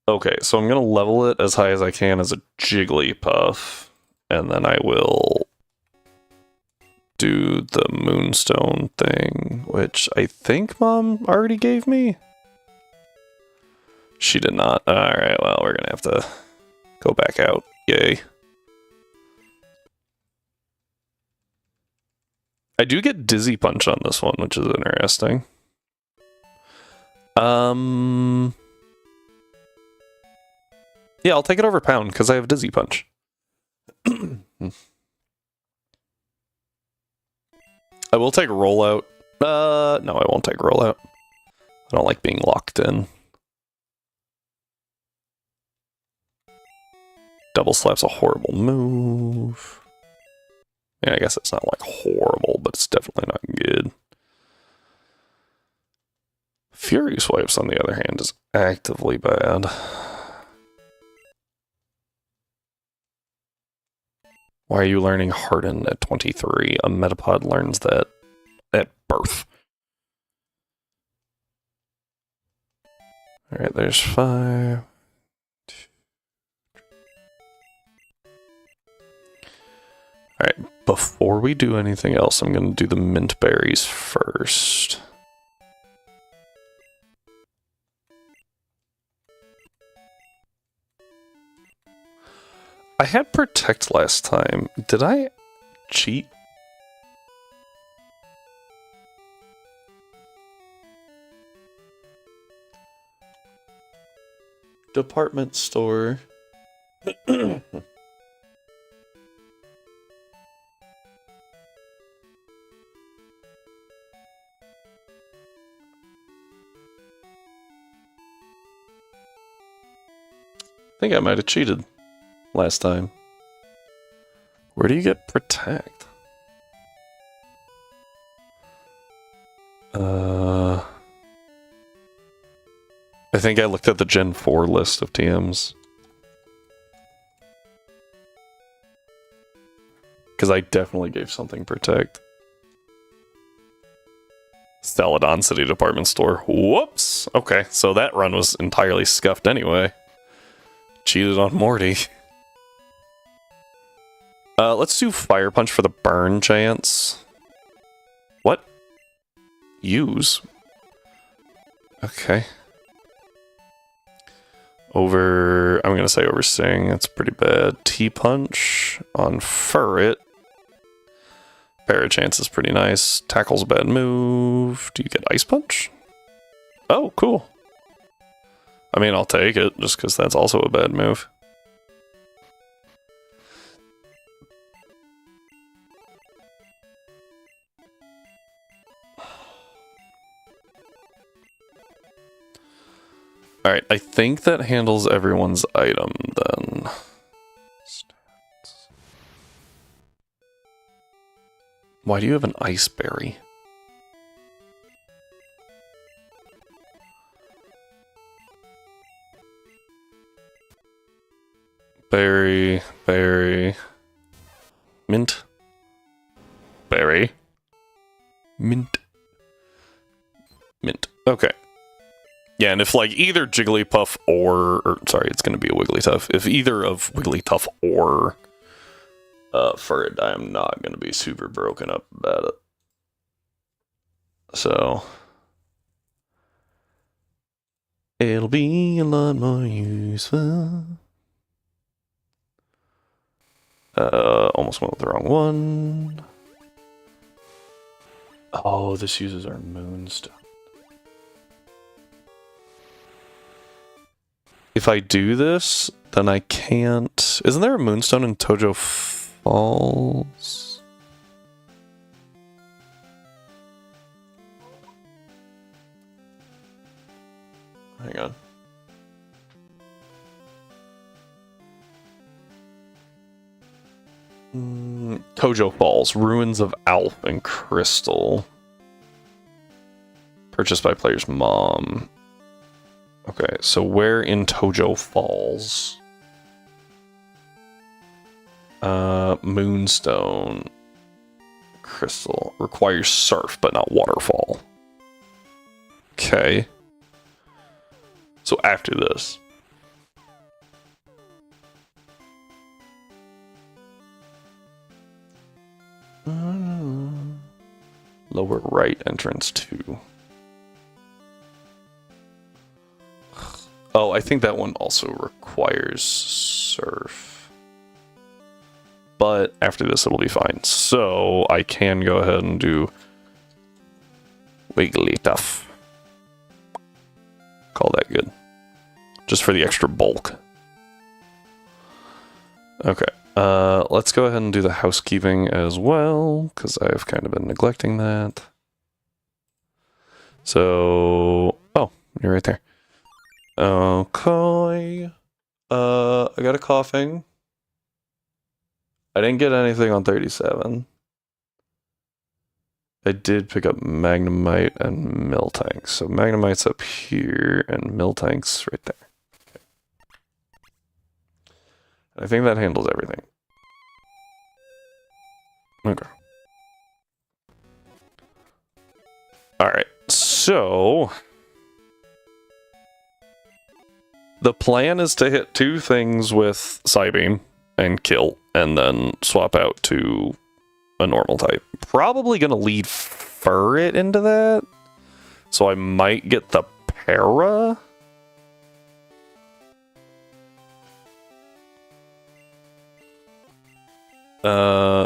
Okay, so I'm gonna level it as high as I can as a Jigglypuff, and then I will do the Moonstone thing, which I think Mom already gave me. She did not. Alright, well, we're gonna have to go back out. Yay. I do get Dizzy Punch on this one, which is interesting. Yeah, I'll take it over Pound, because I have Dizzy Punch. I will take Rollout. No, I won't take Rollout. I don't like being locked in. Double Slap's a horrible move. Yeah, I guess it's not like horrible, but it's definitely not good. Fury Swipes, on the other hand, is actively bad. Why are you learning Harden at 23? A Metapod learns that at birth. Alright, there's 5. Alright, before we do anything else, I'm going to do the mint berries first. I had Protect last time. Did I cheat? Department store. I think I might have cheated last time. Where do you get Protect? I think I looked at the Gen 4 list of TMs. Because I definitely gave something Protect. Celadon City Department Store. Whoops! Okay, so that run was entirely scuffed anyway. Cheated on Morty. Let's do Fire Punch for the burn chance. What? Use. Okay. Over, I'm going to say over Sting. That's pretty bad. T-Punch on Furret. Parachance is pretty nice. Tackle's a bad move. Do you get Ice Punch? Oh, cool. I mean, I'll take it, just because that's also a bad move. Alright, I think that handles everyone's item, then. Stats. Why do you have an Ice Berry? Berry, berry, mint, berry, mint, mint. Okay. Yeah, and if like either Jigglypuff or sorry, it's going to be a Wigglytuff. If either of Wigglytuff or Furret, I am not going to be super broken up about it. So it'll be a lot more useful. Almost went with the wrong one. Oh, this uses our Moonstone. If I do this, then I can't... Isn't there a Moonstone in Tojo Falls? Hang on. Tojo Falls, Ruins of Alph and Crystal. Purchased by player's mom. Okay, so where in Tojo Falls? Moonstone. Crystal. Requires surf, but not waterfall. Okay. So after this. Lower right entrance 2. Oh, I think that one also requires surf. But after this, it'll be fine. So I can go ahead and do Wigglytuff. Call that good. Just for the extra bulk. Okay. Let's go ahead and do the housekeeping as well, because I've kind of been neglecting that. So, oh, you're right there. Okay. I got a coughing. I didn't get anything on 37. I did pick up Magnemite and Miltank. So Magnemite's up here and Miltank's right there. Okay. I think that handles everything. Okay. Alright, so the plan is to hit 2 things with Psybeam and kill, and then swap out to a normal type. Probably gonna lead Furret into that, so I might get the Para.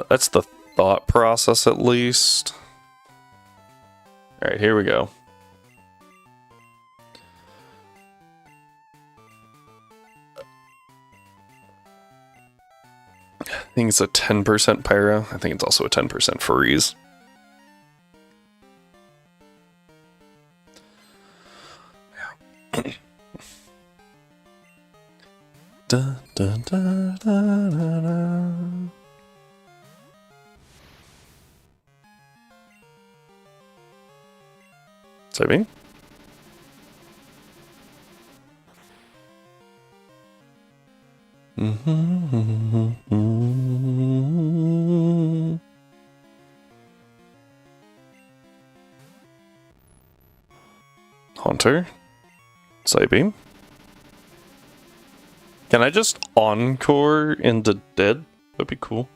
That's the thought process at least. Alright, here we go. I think it's a 10% Pyro. I think it's also a 10% Freeze. Da, da, da, da, da, da. Sorry? Haunter. Psybeam. Can I just encore into dead? That'd be cool.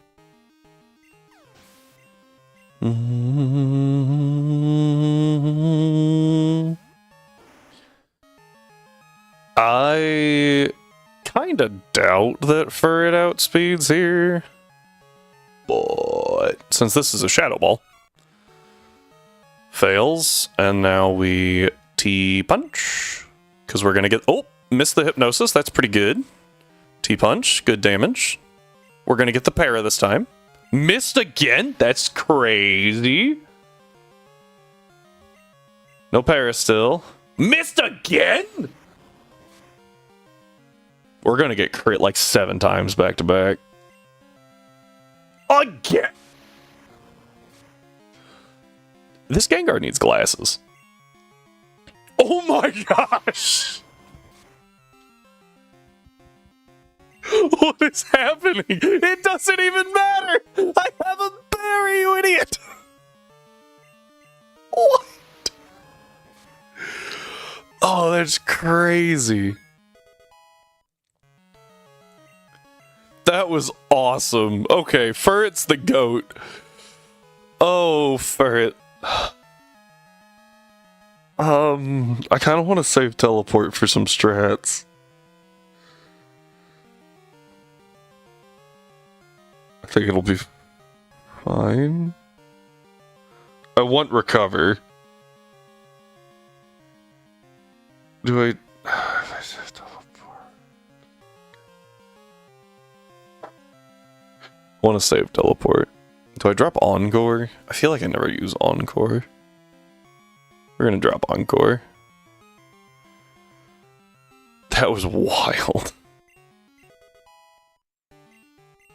I kind of doubt that Furret outspeeds here. But since this is a Shadow Ball, fails, and now we T-Punch. Because we're going to get... Oh, missed the Hypnosis. That's pretty good. T-Punch, good damage. We're going to get the Para this time. Missed again? That's crazy. No Para still. Missed again? We're going to get crit like 7 times back to back. Again! This Gengar needs glasses. Oh my gosh! What is happening? It doesn't even matter! I have a berry, you idiot! What? Oh, that's crazy. That was awesome. Okay, Furret's the GOAT. Oh, Furret. I kind of want to save Teleport for some strats. I think it'll be fine. I want Recover. Do I... I want to save Teleport. Do I drop Encore? I feel like I never use Encore. We're gonna drop Encore. That was wild.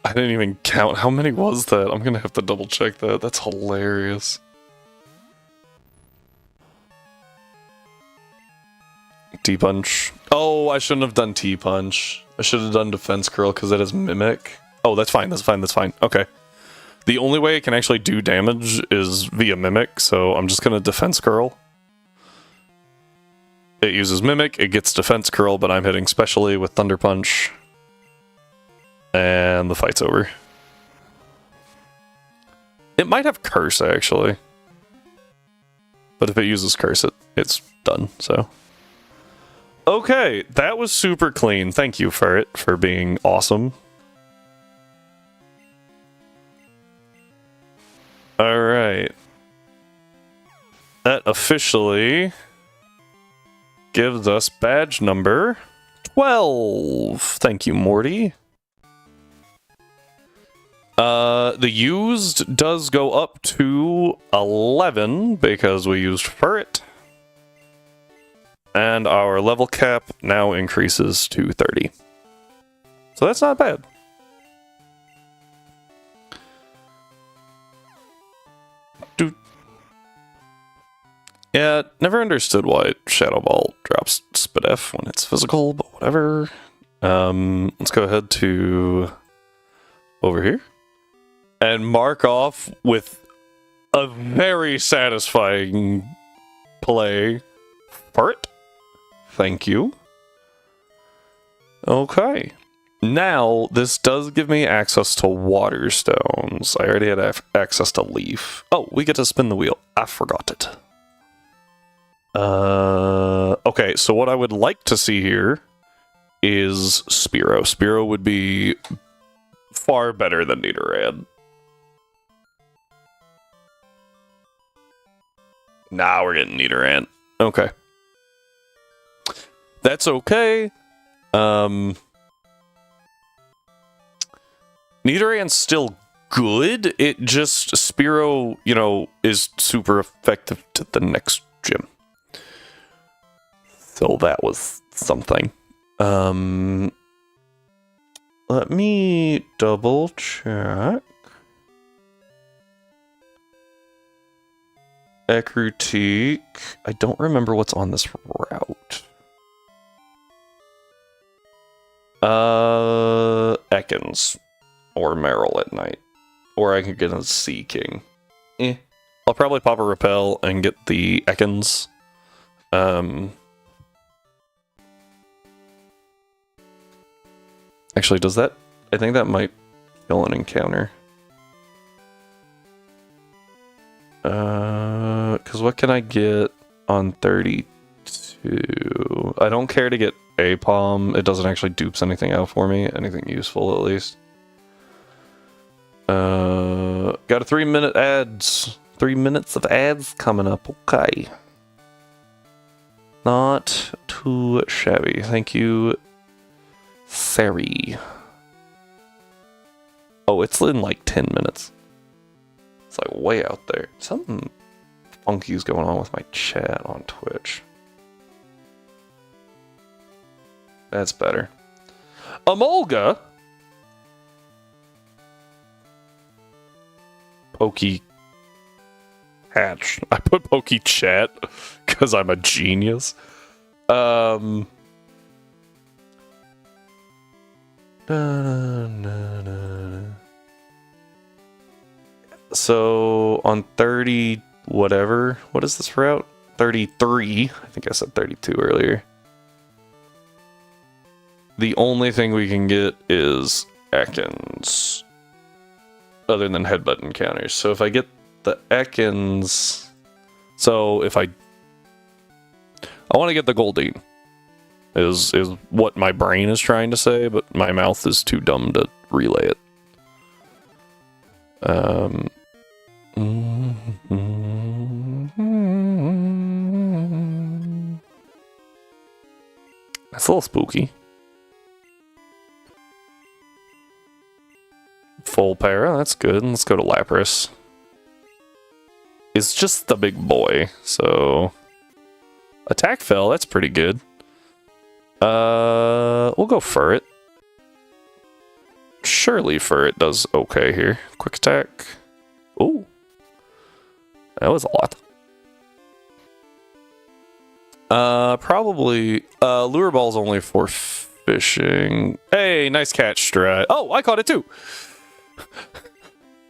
I didn't even count. How many was that? I'm gonna have to double check that. That's hilarious. T-Punch. Oh, I shouldn't have done T-Punch. I should have done Defense Curl because that is Mimic. Oh, that's fine, that's fine, that's fine. Okay. The only way it can actually do damage is via Mimic, so I'm just gonna Defense Curl. It uses Mimic, it gets Defense Curl, but I'm hitting specially with Thunder Punch. And the fight's over. It might have Curse, actually. But if it uses Curse, it's done, so... Okay, that was super clean. Thank you, Furret, for being awesome. Alright. That officially gives us badge number 12. Thank you, Morty. The used does go up to 11 because we used Furret. And our level cap now increases to 30. So that's not bad. Yeah, never understood why Shadow Ball drops Spadef when it's physical, but whatever. Let's go ahead to over here. And mark off with a very satisfying play for it. Thank you. Okay. Now, this does give me access to Water Stones. I already had access to Leaf. Oh, we get to spin the wheel. I forgot it. Okay, so what I would like to see here is Spearow. Spearow would be far better than Nidoran. Nah, we're getting Nidoran. Okay. That's okay. Nidoran's still good. It just, Spearow, you know, is super effective to the next gym. So that was something. Let me double check. Ekrutique. I don't remember what's on this route. Ekans. Or Meryl at night. Or I could get a Sea King. I'll probably pop a Repel and get the Ekans. Actually, does that... I think that might kill an encounter. Because what can I get on 32? I don't care to get a palm. It doesn't actually dupes anything out for me, anything useful at least. Got a 3-minute ads. 3 minutes of ads coming up. Okay. Not too shabby. Thank you, Sari. Oh, it's in like 10 minutes. It's like way out there. Something funky is going on with my chat on Twitch. That's better. Amolga? Pokey Hatch. I put Pokey Chat because I'm a genius. So on 30 whatever, what is this route? 33. I think I said 32 earlier. The only thing we can get is Ekans, other than headbutt encounters. So if I get the Ekans, so if I want to get the Goldeen, is what my brain is trying to say, but my mouth is too dumb to relay it. That's a little spooky. Full para, that's good. Let's go to Lapras. It's just the big boy, so attack fell, that's pretty good. We'll go Furret. Surely Furret does okay here. Quick attack. Ooh. That was a lot. Probably Lure Ball's only for fishing. Hey, nice catch, Strat. Oh, I caught it too.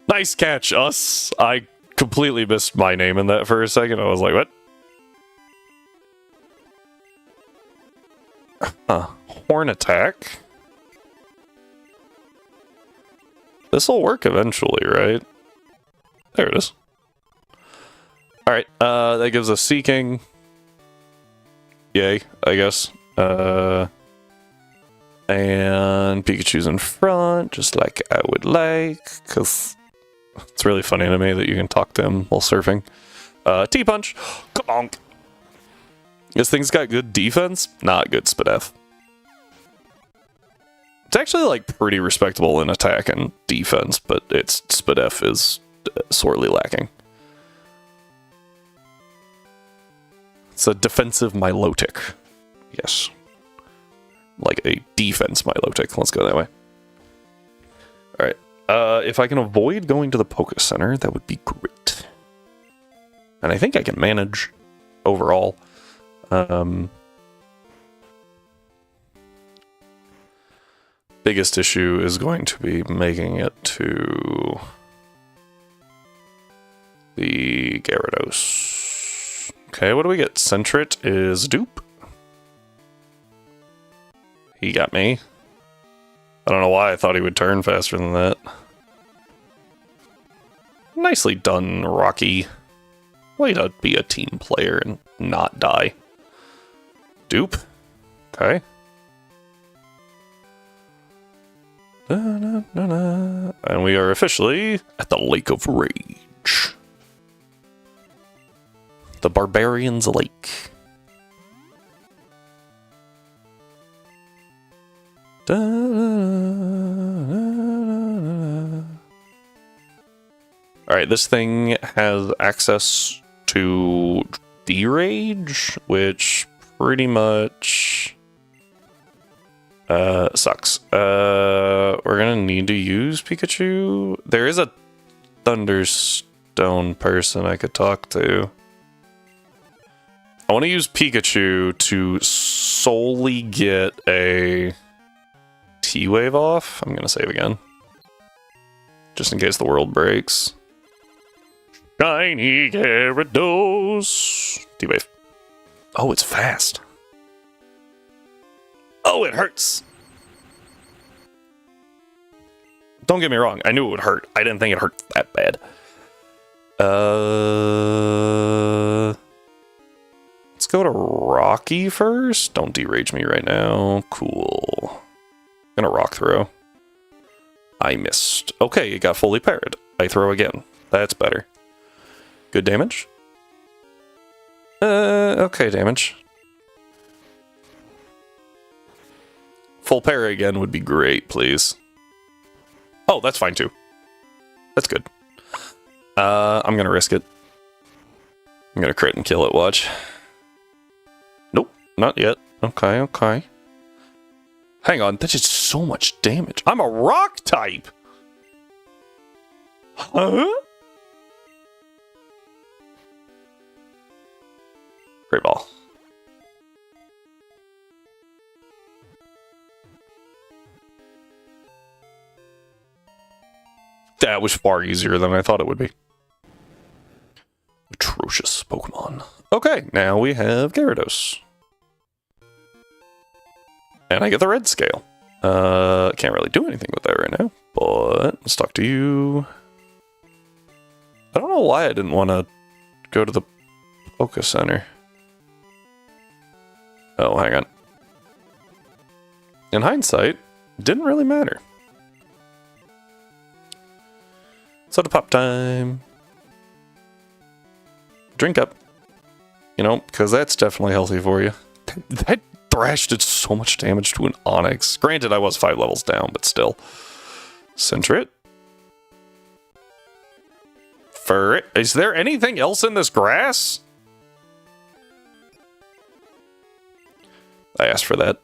Nice catch, us. I completely missed my name in that for a second. I was like, what? Horn attack. This'll work eventually, right? There it is. Alright, that gives us Seeking. Yay, I guess. And Pikachu's in front, just like I would like, because it's really funny to me that you can talk to him while surfing. T-Punch! Come on! This thing's got good defense, not good Spadef. It's actually like pretty respectable in attack and defense, but its Spadef is sorely lacking. It's a defensive Milotic. Yes. Like a defense Milotic. Let's go that way. Alright. If I can avoid going to the Poké Center, that would be great. And I think I can manage overall. Biggest issue is going to be making it to the Gyarados. Okay, what do we get? Sentret is dupe. He got me. I don't know why I thought he would turn faster than that. Nicely done, Rocky. Way to be a team player and not die. Dupe. Okay. And we are officially at the Lake of Rage. The Barbarian's Lake. Alright, this thing has access to D-Rage, which pretty much sucks. We're gonna need to use Pikachu. There is a Thunderstone person I could talk to. I want to use Pikachu to solely get a T-Wave off. I'm gonna save again. Just in case the world breaks. Shiny Gyarados! T-Wave. Oh, it's fast. Oh, it hurts! Don't get me wrong, I knew it would hurt. I didn't think it hurt that bad. Let's go to Rocky first. Don't derage me right now. Cool. Gonna rock throw. I missed. Okay, it got fully parried. I throw again. That's better. Good damage. Okay, damage. Full parry again would be great, please. Oh, that's fine too. That's good. I'm gonna risk it. I'm gonna crit and kill it, watch. Nope, not yet. Okay, okay. Hang on, that did so much damage. I'm a rock type! Huh? Great ball. That was far easier than I thought it would be. Atrocious Pokemon. Okay, now we have Gyarados. And I get the red scale. Can't really do anything with that right now, but let's talk to you. I don't know why I didn't want to go to the Poké Center. Oh, hang on. In hindsight, it didn't really matter. Soda pop time. Drink up. You know, because that's definitely healthy for you. That Thrash did so much damage to an Onix. Granted, I was 5 levels down, but still. Centrit. Furret. Is there anything else in this grass? I asked for that.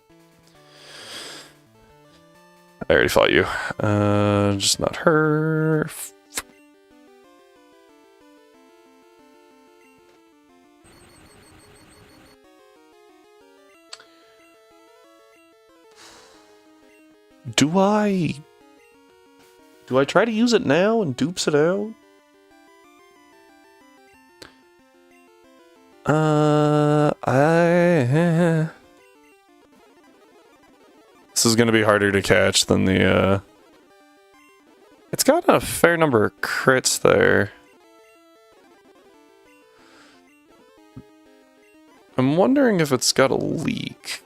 I already fought you. Just not her. Do I try to use it now and dupes it out? This is gonna be harder to catch than the, It's got a fair number of crits there. I'm wondering if it's got a leak.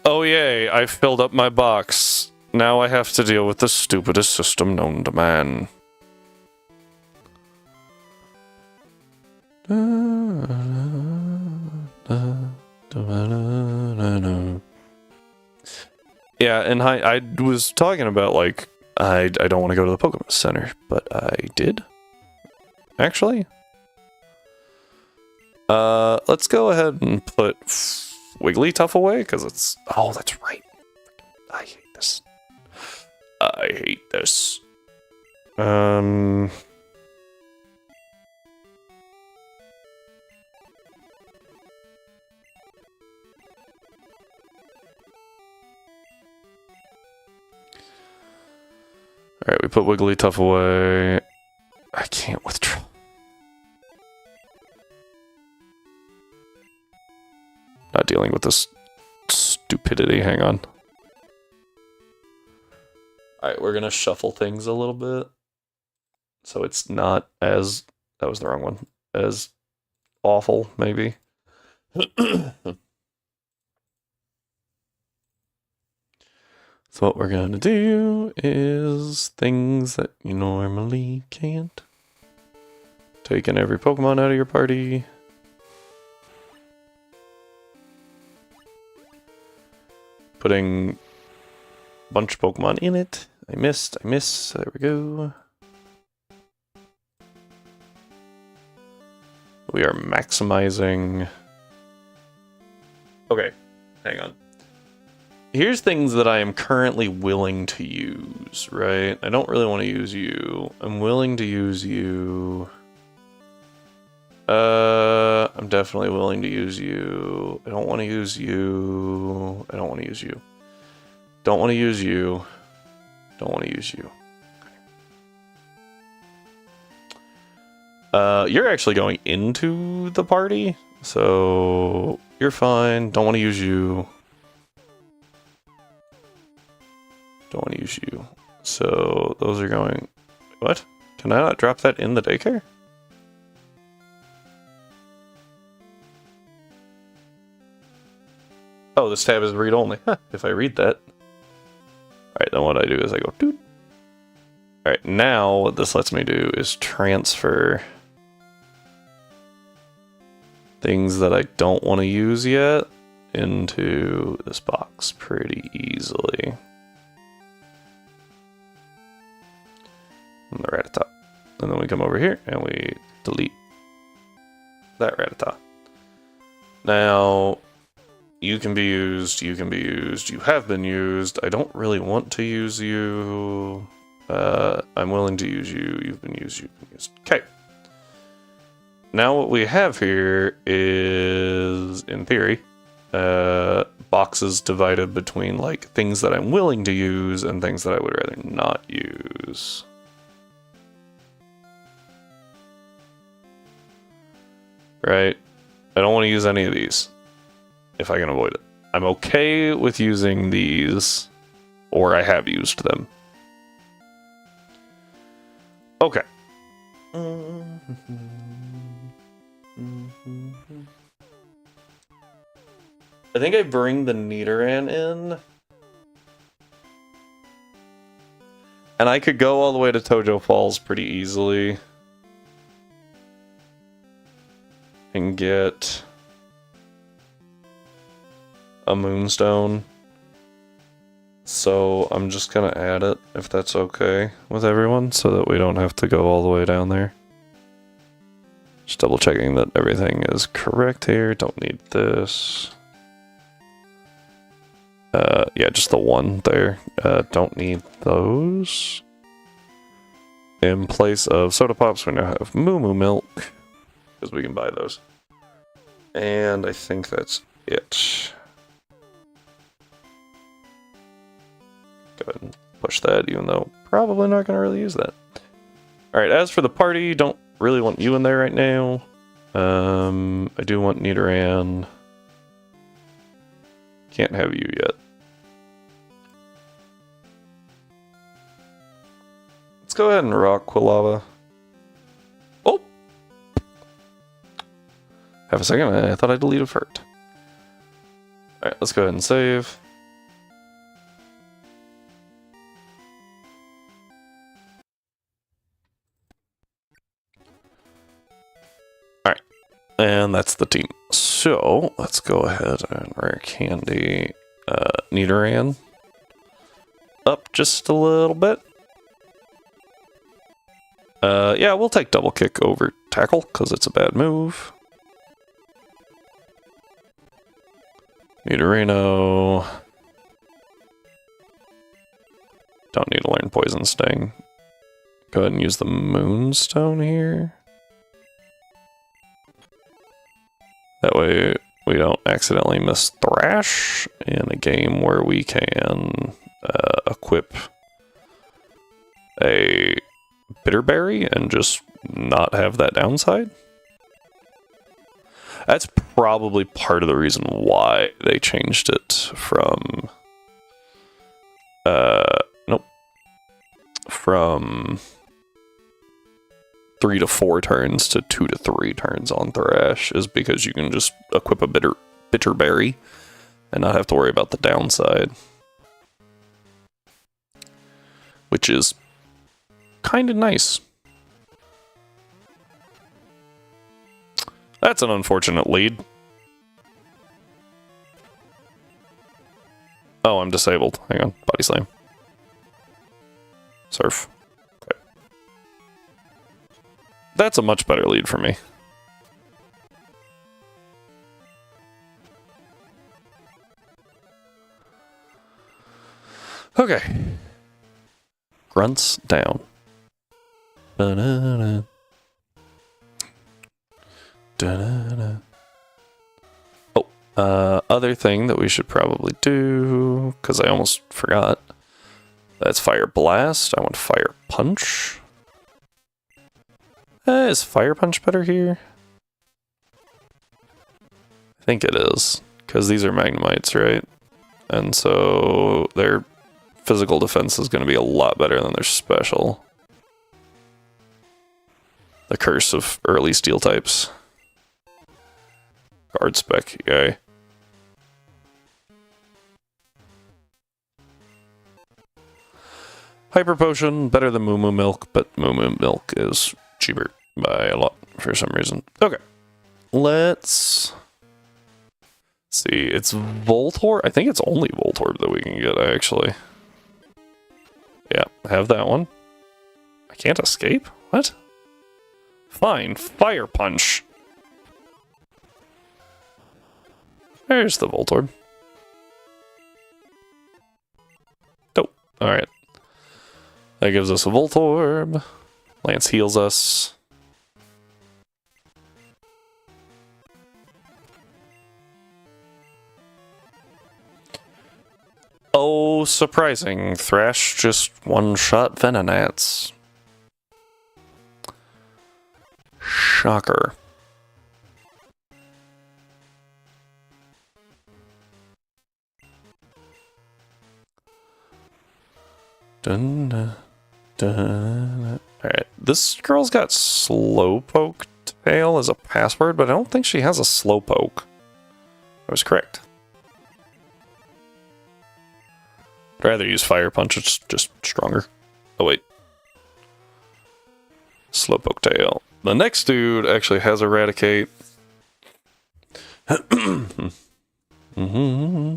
Oh yay, I filled up my box. Now I have to deal with the stupidest system known to man. Yeah, and I was talking about, like, I don't want to go to the Pokemon Center, but I did. Actually. Let's go ahead and put Wigglytuff away, because it's... Oh, that's right. I hate this. I hate this. Alright, we put Wigglytuff away. I can't withdraw. Not dealing with this stupidity. Hang on. Alright, we're gonna shuffle things a little bit. So it's not as... That was the wrong one. As awful, maybe. So what we're gonna do is things that you normally can't. Taking every Pokemon out of your party. Putting a bunch of Pokemon in it. I missed. There we go. We are maximizing. Okay, hang on. Here's things that I am currently willing to use, right? I don't really want to use you. I'm willing to use you. I'm definitely willing to use you. I don't want to use you. I don't want to use you. Don't want to use you. Don't want to use you. Okay. You're actually going into the party, so you're fine. Don't want to use you. Don't want to use you. So those are going... What? Can I not drop that in the daycare? Oh, this tab is read-only. Huh, if I read that. Alright, then what I do is I go doot. Alright, now what this lets me do is transfer things that I don't want to use yet into this box pretty easily. And the Rattata. And then we come over here and we delete that Rattata. Now, you can be used, you can be used, you have been used. I don't really want to use you. I'm willing to use you, you've been used, you've been used. Okay. Now what we have here is, in theory, boxes divided between like things that I'm willing to use and things that I would rather not use. Right? I don't want to use any of these if I can avoid it. I'm okay with using these, or I have used them. Okay. I think I bring the Nidoran in. And I could go all the way to Tojo Falls pretty easily. And get a Moonstone. So I'm just gonna add it, if that's okay with everyone, so that we don't have to go all the way down there. Just double checking that everything is correct here. Don't need this. Yeah, just the one there. Don't need those. In place of Soda Pops, we now have Moo Moo Milk, because we can buy those. And I think that's it. Go ahead and push that, even though probably not going to really use that. Alright, as for the party, don't really want you in there right now. I do want Nidoran. Can't have you yet. Let's go ahead and rock Quilava. Oh! Have a second, I thought I deleted Furt. Alright, let's go ahead and save. Alright, and that's the team. So, let's go ahead and rare candy Nidoran up just a little bit. Yeah, we'll take double kick over tackle, because it's a bad move. Nidorino. Don't need to learn Poison Sting. Go ahead and use the Moonstone here. That way we don't accidentally miss Thrash in a game where we can equip a Bitterberry and just not have that downside. That's probably part of the reason why they changed it from from 3 to 4 turns to 2 to 3 turns on Thrash, is because you can just equip a Bitterberry and not have to worry about the downside, which is kind of nice. That's an unfortunate lead. Oh, I'm disabled. Hang on. Body slam. Surf. Okay. That's a much better lead for me. Okay. Grunts down. Da-da-da. Da-da-da. Oh, other thing that we should probably do, because I almost forgot. That's Fire Blast. I want Fire Punch. Is Fire Punch better here? I think it is, because these are Magnemites, right? And so their physical defense is going to be a lot better than their special. the curse of early steel types. Guard spec, yay. Hyper Potion, better than Moo Moo Milk, but Moo Moo Milk is cheaper by a lot for some reason. Okay. Let's see. It's Voltorb. I think it's only Voltorb that we can get, actually. Yeah, have that one. I can't escape? What? Fine. Fire Punch. There's the Voltorb. Oh, alright. That gives us a Voltorb. Lance heals us. Oh, surprising. Thrash just one-shot Venonats. Shocker. Dun, dun. Alright, this girl's got Slowpoke Tail as a password, but I don't think she has a Slowpoke. I was correct. I'd rather use Fire Punch, it's just stronger. Oh wait. Slowpoke Tail. The next dude actually has Eradicate. Mm-hmm.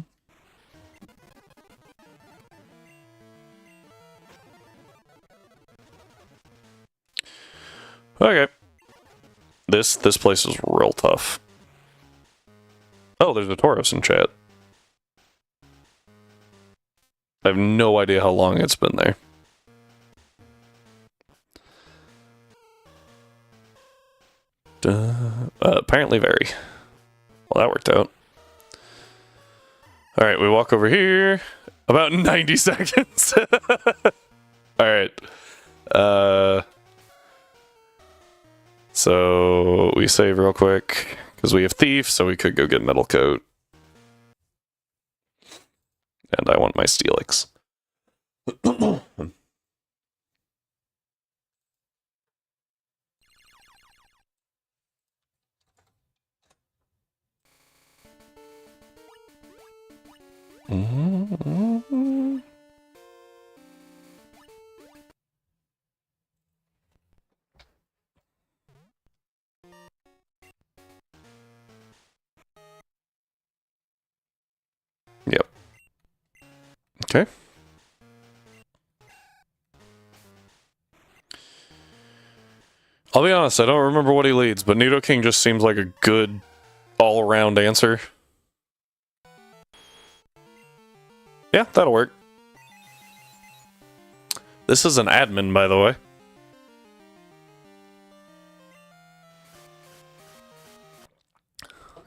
Okay. This place is real tough. Oh, there's a Tauros in chat. I have no idea how long it's been there. Apparently very. Well, that worked out. Alright, we walk over here. About 90 seconds. Alright. So we save real quick. Because we have Thief, so we could go get Metal Coat. And I want my Steelix. Yep. Okay. I'll be honest, I don't remember what he leads, but Nidoking just seems like a good all-around answer. Yeah, that'll work. This is an admin, by the way.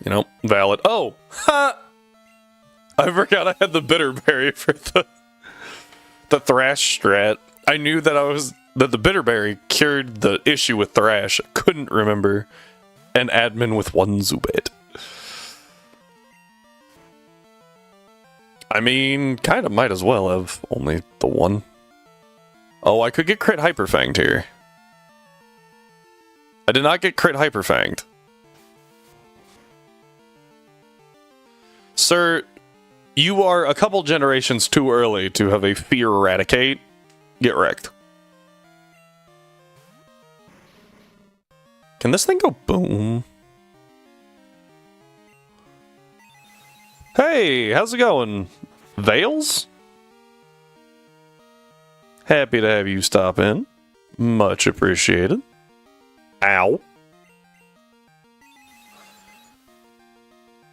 You know, valid. Oh! Ha! I forgot I had the Bitterberry for the Thrash strat. I knew that that the Bitterberry cured the issue with Thrash. I couldn't remember an admin with one Zubat. I mean, kind of might as well have only the one. Oh, I could get crit Hyperfanged here. I did not get crit Hyperfanged. Sir, you are a couple generations too early to have a Fear Eradicate. Get wrecked. Can this thing go boom? Hey, how's it going? Vales? Happy to have you stop in. Much appreciated. Ow.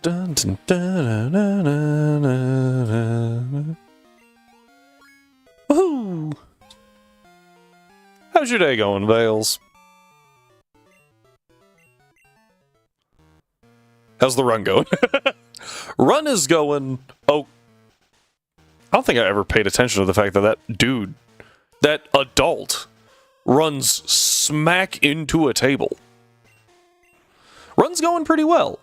Dun, dun, dun, dun, dun, dun, dun. Woohoo! How's your day going, Vales? How's the run going? Run is going... Oh. I don't think I ever paid attention to the fact that that dude, that adult, runs smack into a table. Run's going pretty well.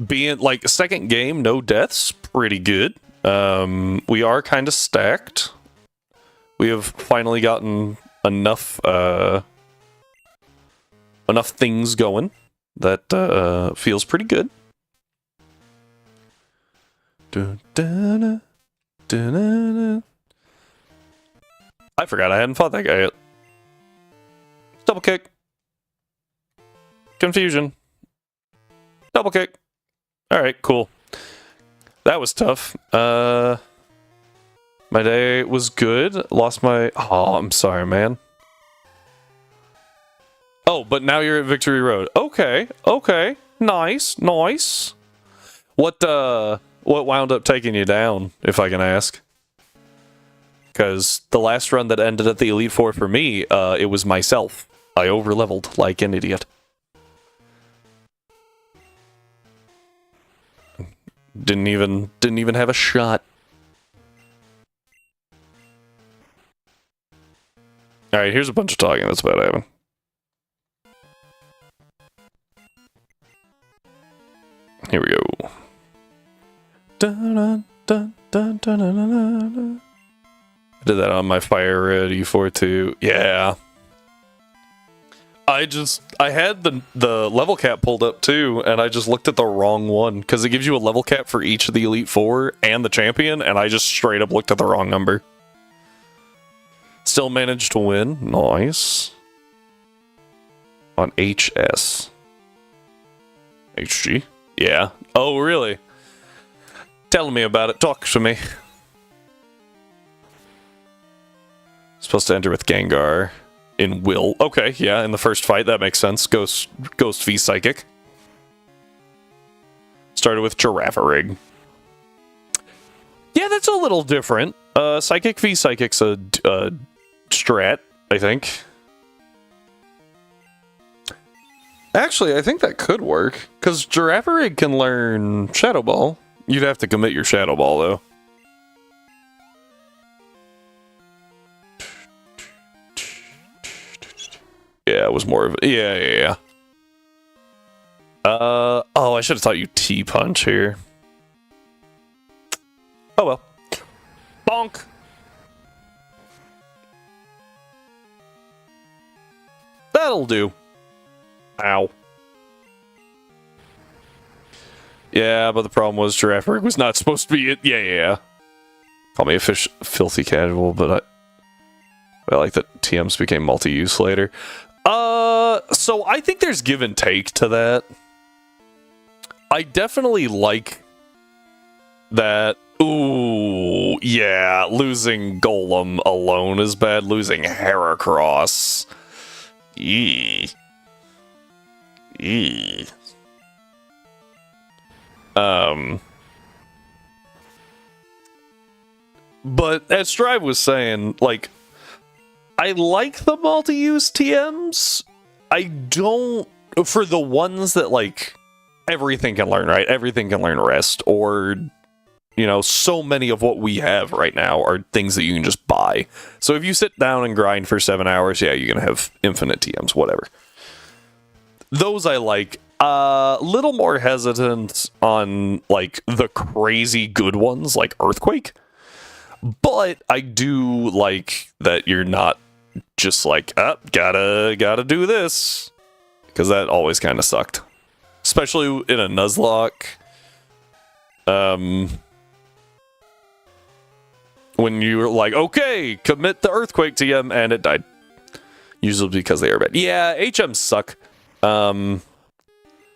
Being, like, second game, no deaths, pretty good. We are kind of stacked. We have finally gotten enough, enough things going that feels pretty good. I forgot I hadn't fought that guy yet. Double kick. Confusion. Double kick. Alright, cool. That was tough. My day was good. Lost my... Oh, I'm sorry, man. Oh, but now you're at Victory Road. Okay, okay. Nice, nice. What wound up taking you down, if I can ask? Because the last run that ended at the Elite Four for me, it was myself. I overleveled like an idiot. Didn't even have a shot. Alright, here's a bunch of talking that's about to happen. Here we go. Dun, dun, dun, dun, dun, dun, dun, dun. I did that on my fire ready for too. Yeah. I had the level cap pulled up too, and I just looked at the wrong one, because it gives you a level cap for each of the Elite Four and the champion, and I just straight up looked at the wrong number. Still managed to win. Nice. On HS. HG? Yeah. Oh, really? Tell me about it. Talk to me. Supposed to enter with Gengar in Will. Okay, yeah, in the first fight, that makes sense. Ghost v Psychic. Started with Girafarig. Yeah, that's a little different. Psychic v Psychic's a strat, I think. Actually, I think that could work, because Girafarig can learn Shadow Ball. You'd have to commit your Shadow Ball, though. Yeah, it was more of... Yeah. Oh, I should have taught you T-Punch here. Oh well. Bonk! That'll do. Ow. Yeah, but the problem was Girafarig was not supposed to be it. Yeah. Call me a filthy casual, but I like that TMs became multi-use later. So I think there's give and take to that. I definitely like that. Ooh, yeah, losing Golem alone is bad. Losing Heracross. Eee. But as Strive was saying, like, I like the multi-use TMs. I don't... For the ones that, like, everything can learn, right? Everything can learn Rest, or, you know, so many of what we have right now are things that you can just buy. So if you sit down and grind for 7 hours, yeah, you're gonna have infinite TMs, whatever. Those I like. Little more hesitant on, like, the crazy good ones, like Earthquake. But I do like that you're not just like, gotta do this. Because that always kind of sucked. Especially in a Nuzlocke. When you were like, okay, commit the Earthquake TM, and it died. Usually because they are bad. Yeah, HMs suck.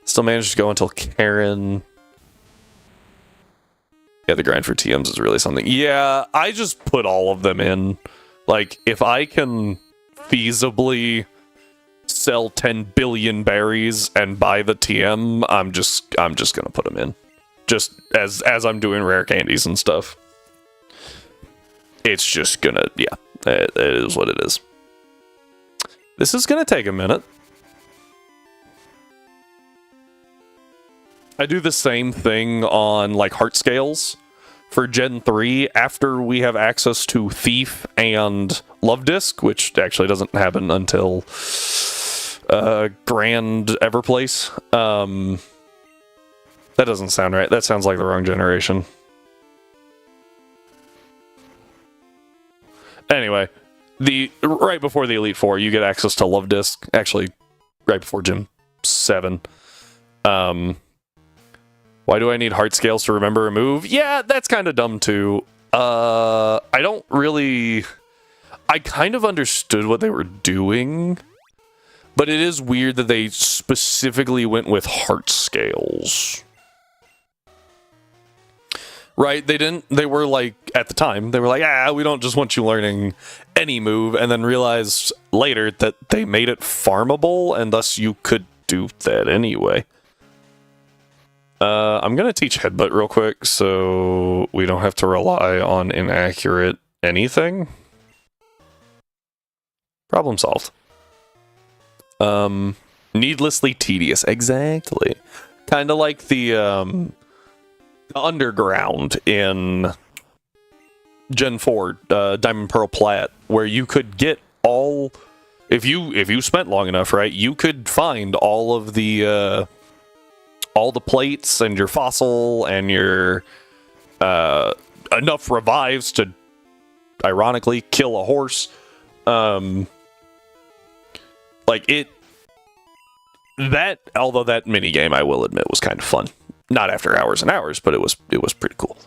Still managed to go until Karen. Yeah, the grind for TMs is really something. Yeah, I just put all of them in. Like, if I can feasibly sell 10 billion berries and buy the TM, I'm just gonna put them in. Just as I'm doing rare candies and stuff. It's just gonna, yeah, it is what it is. This is gonna take a minute. I do the same thing on, like, heart scales for Gen 3 after we have access to Thief and Love Disc, which actually doesn't happen until Grand Everplace. That doesn't sound right. That sounds like the wrong generation. Anyway, right before the Elite Four, you get access to Love Disc. Actually, right before Gym 7. Why do I need heart scales to remember a move? Yeah, that's kind of dumb too. I don't really... I kind of understood what they were doing, but it is weird that they specifically went with heart scales. Right? They were like, at the time, they were like, we don't just want you learning any move, and then realized later that they made it farmable, and thus you could do that anyway. I'm gonna teach Headbutt real quick, so we don't have to rely on inaccurate anything. Problem solved. Needlessly tedious. Exactly. Kind of like the underground in Gen 4, Diamond Pearl Plat, where you could get all... If you spent long enough, right, you could find all the plates and your fossil and your enough revives to ironically kill a horse. Although that minigame, I will admit, was kind of fun. Not after hours and hours, but it was pretty cool.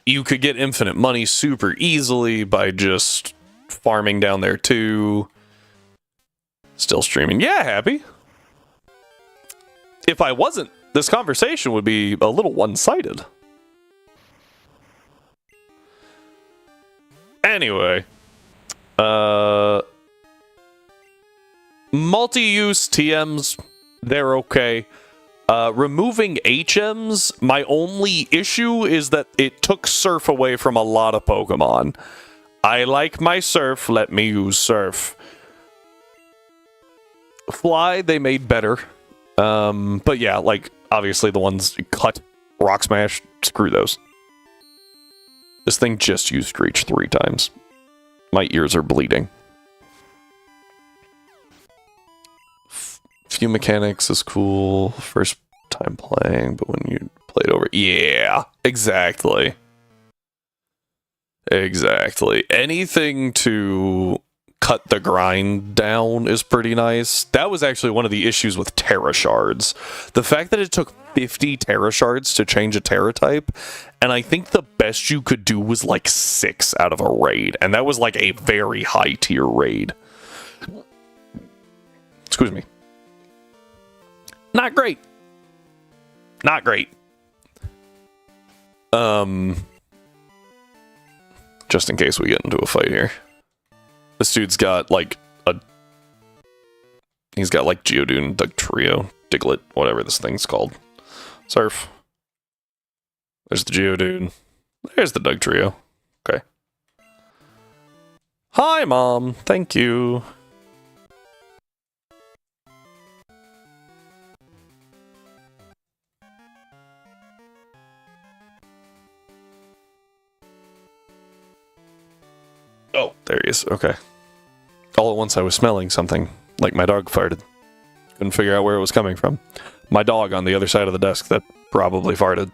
You could get infinite money super easily by just farming down there too. Still streaming. Yeah, happy. If I wasn't, this conversation would be a little one-sided. Anyway. Multi-use TMs, they're okay. Removing HMs, my only issue is that it took Surf away from a lot of Pokemon. I like my Surf, let me use Surf. Fly, they made better. But yeah, like, obviously the ones Cut, Rock Smash, screw those. This thing just used Reach 3 times. My ears are bleeding. Few mechanics is cool. First time playing, but when you play it over... Yeah, exactly. Exactly. Anything to cut the grind down is pretty nice. That was actually one of the issues with Terra Shards. The fact that it took 50 Terra Shards to change a Terra type, and I think the best you could do was like 6 out of a raid, and that was like a very high tier raid. Excuse me. Not great. Not great. Just in case we get into a fight here. This dude's got like he's got like Geodude, Dugtrio, Diglett, whatever this thing's called. Surf. There's the Geodude. There's the Dugtrio. Okay. Hi, Mom. Thank you. Oh, there he is. Okay. All at once I was smelling something, like my dog farted. Couldn't figure out where it was coming from. My dog on the other side of the desk that probably farted.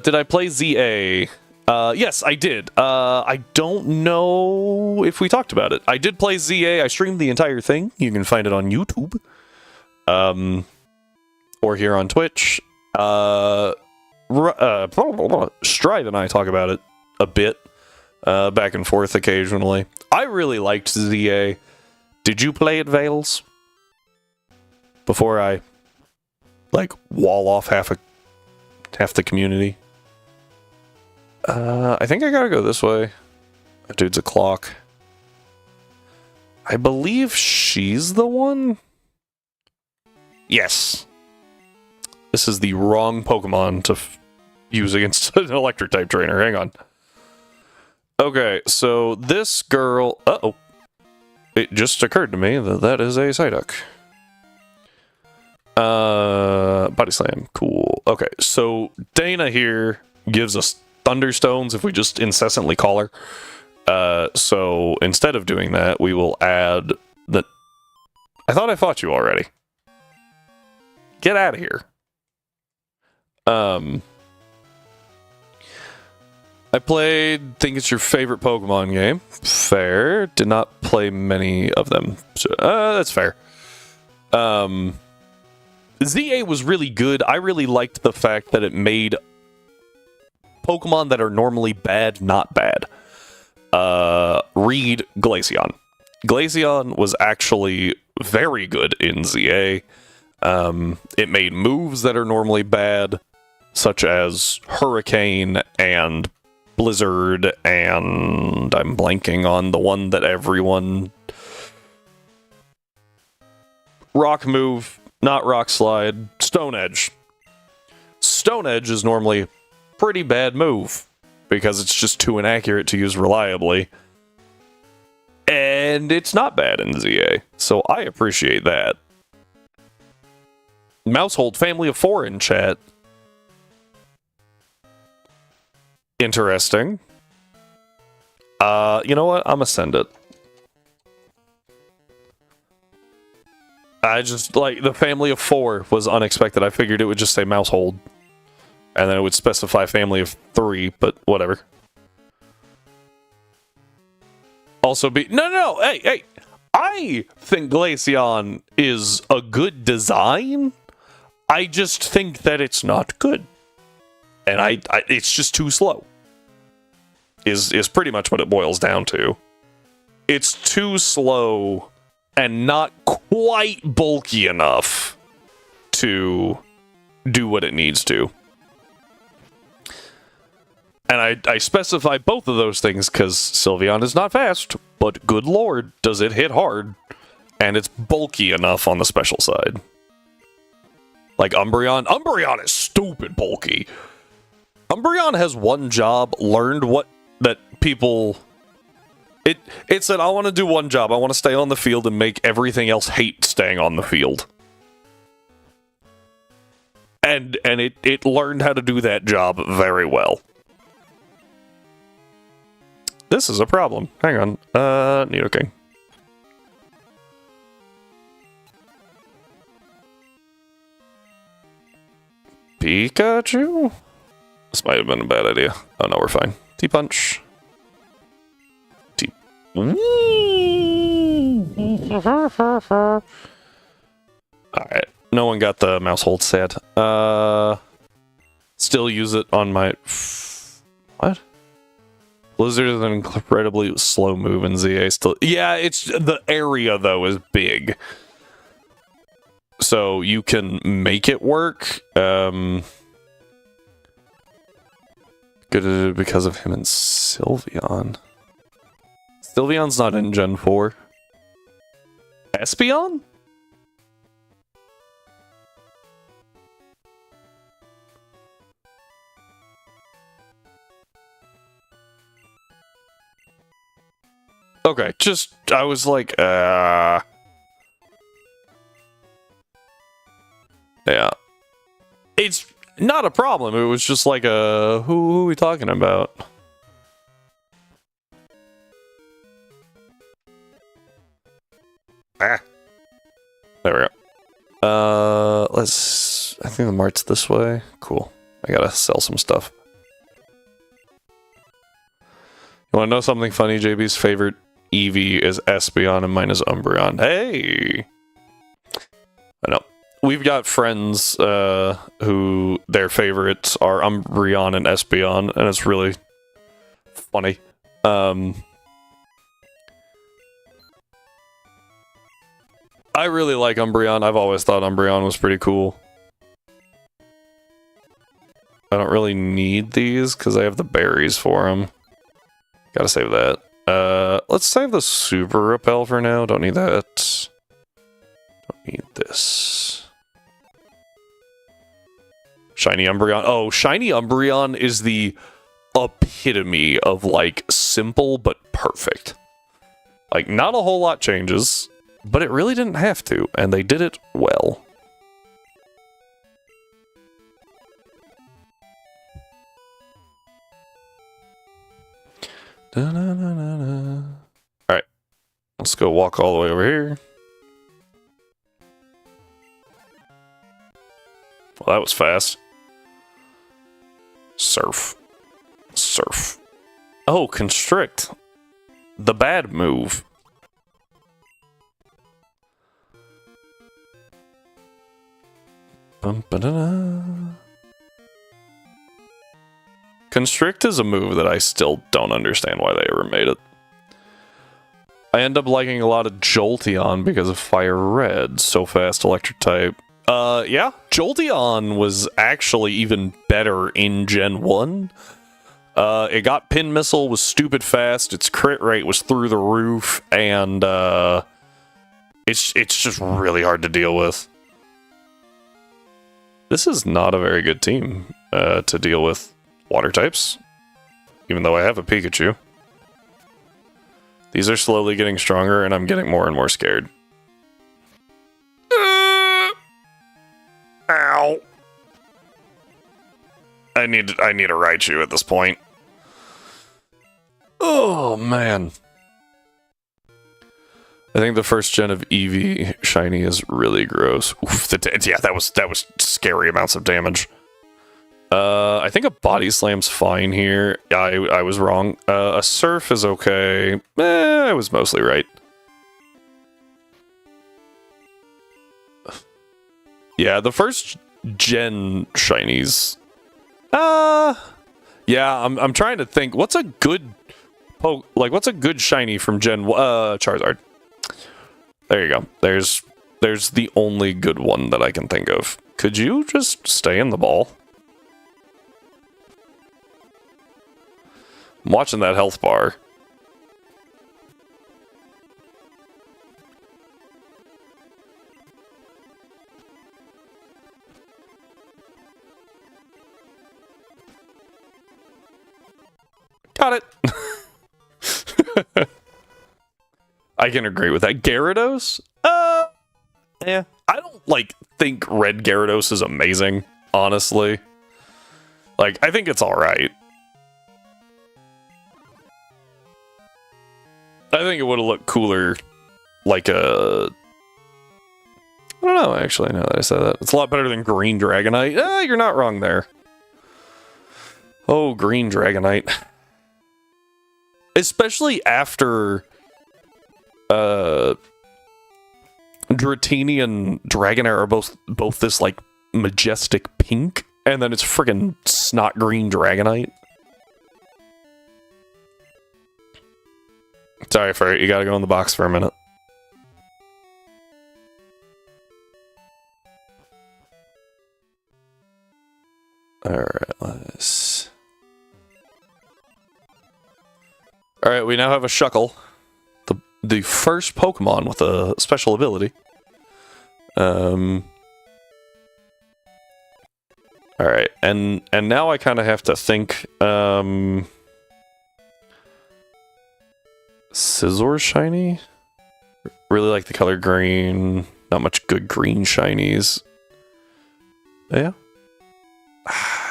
Did I play ZA? Yes, I did. I don't know if we talked about it. I did play ZA. I streamed the entire thing. You can find it on YouTube. Or here on Twitch. Strive and I talk about it a bit. Back and forth occasionally. I really liked ZA. Did you play it, Vales? Before I, like, wall off half the community. I think I gotta go this way. That dude's a clock. I believe she's the one? Yes. This is the wrong Pokemon to use against an electric-type trainer. Hang on. Okay, so this girl... Uh-oh. It just occurred to me that that is a Psyduck. Body Slam. Cool. Okay, so Dana here gives us Thunderstones if we just incessantly call her. So instead of doing that, we will add the... I thought I fought you already. Get out of here. I played, think it's your favorite Pokemon game. Fair. Did not play many of them. So, that's fair. ZA was really good. I really liked the fact that it made Pokemon that are normally bad, not bad. Read Glaceon. Glaceon was actually very good in ZA. It made moves that are normally bad, such as Hurricane and Blizzard, and I'm blanking on the one that everyone... Rock move, not Rock Slide, Stone Edge. Stone Edge is normally a pretty bad move, because it's just too inaccurate to use reliably. And it's not bad in ZA, so I appreciate that. Mousehold family of 4 in chat. Interesting. You know what? I'm gonna send it. I just, like, the family of 4 was unexpected. I figured it would just say Mousehold. And then it would specify family of 3, but whatever. Also be... No, hey! I think Glaceon is a good design. I just think that it's not good. And it's just too slow. Is pretty much what it boils down to. It's too slow and not quite bulky enough to do what it needs to. And I specify both of those things because Sylveon is not fast, but good lord, does it hit hard. And it's bulky enough on the special side. Like Umbreon. Umbreon is stupid bulky. Umbreon has one job, learned what that people... It said, I want to do one job. I want to stay on the field and make everything else hate staying on the field. And it learned how to do that job very well. This is a problem. Hang on. Nidoking. Pikachu? This might have been a bad idea. Oh no, we're fine. T-Punch. T... Alright. No one got the Mousehold sad. Still use it on my... What? Blizzard is an incredibly slow move in ZA still. Yeah, it's the area though is big. So you can make it work. Good because of him and Sylveon. Sylveon's not in Gen 4. Espeon? Okay, just, I was like, yeah. It's not a problem, it was just like who are we talking about? Ah. There we go. I think the mart's this way. Cool. I gotta sell some stuff. You wanna know something funny? JB's favorite Eevee is Espeon and mine is Umbreon. Hey! I know. We've got friends who their favorites are Umbreon and Espeon, and it's really funny. I really like Umbreon. I've always thought Umbreon was pretty cool. I don't really need these because I have the berries for them. Gotta save that. Let's save the Super Repel for now. Don't need that. Don't need this. Shiny Umbreon. Oh, Shiny Umbreon is the epitome of, like, simple but perfect. Like, not a whole lot changes, but it really didn't have to, and they did it well. Alright. Let's go walk all the way over here. Well, that was fast. Surf. Surf. Oh, Constrict. The bad move. Constrict is a move that I still don't understand why they ever made it. I end up liking a lot of Jolteon because of Fire Red, so fast electric type. Yeah, Jolteon was actually even better in Gen 1. It got Pin Missile, was stupid fast, its crit rate was through the roof, and it's just really hard to deal with. This is not a very good team to deal with water types, even though I have a Pikachu. These are slowly getting stronger, and I'm getting more and more scared. Ow. I need a Raichu at this point. Oh, man. I think the first gen of Eevee shiny is really gross. Oof, yeah, that was scary amounts of damage. I think a Body Slam's fine here. I was wrong. A Surf is okay. I was mostly right. Yeah, the first gen shinies. Yeah, I'm trying to think. What's a good what's a good shiny from Gen Charizard? There you go. There's the only good one that I can think of. Could you just stay in the ball? I'm watching that health bar. Got it. I can agree with that. Gyarados? Yeah. I don't, think Red Gyarados is amazing, honestly. I think it's alright. I think it would have looked cooler, I don't know, actually, now that I said that. It's a lot better than Green Dragonite. You're not wrong there. Oh, Green Dragonite. Especially after Dratini and Dragonair are both this majestic pink, and then it's friggin' snot green Dragonite. Sorry, Ferret, you gotta go in the box for a minute. Alright, let's... Alright, we now have a Shuckle. The first Pokemon with a special ability. Alright, and now I kind of have to think, Scizor shiny? Really like the color green. Not much good green shinies. Yeah.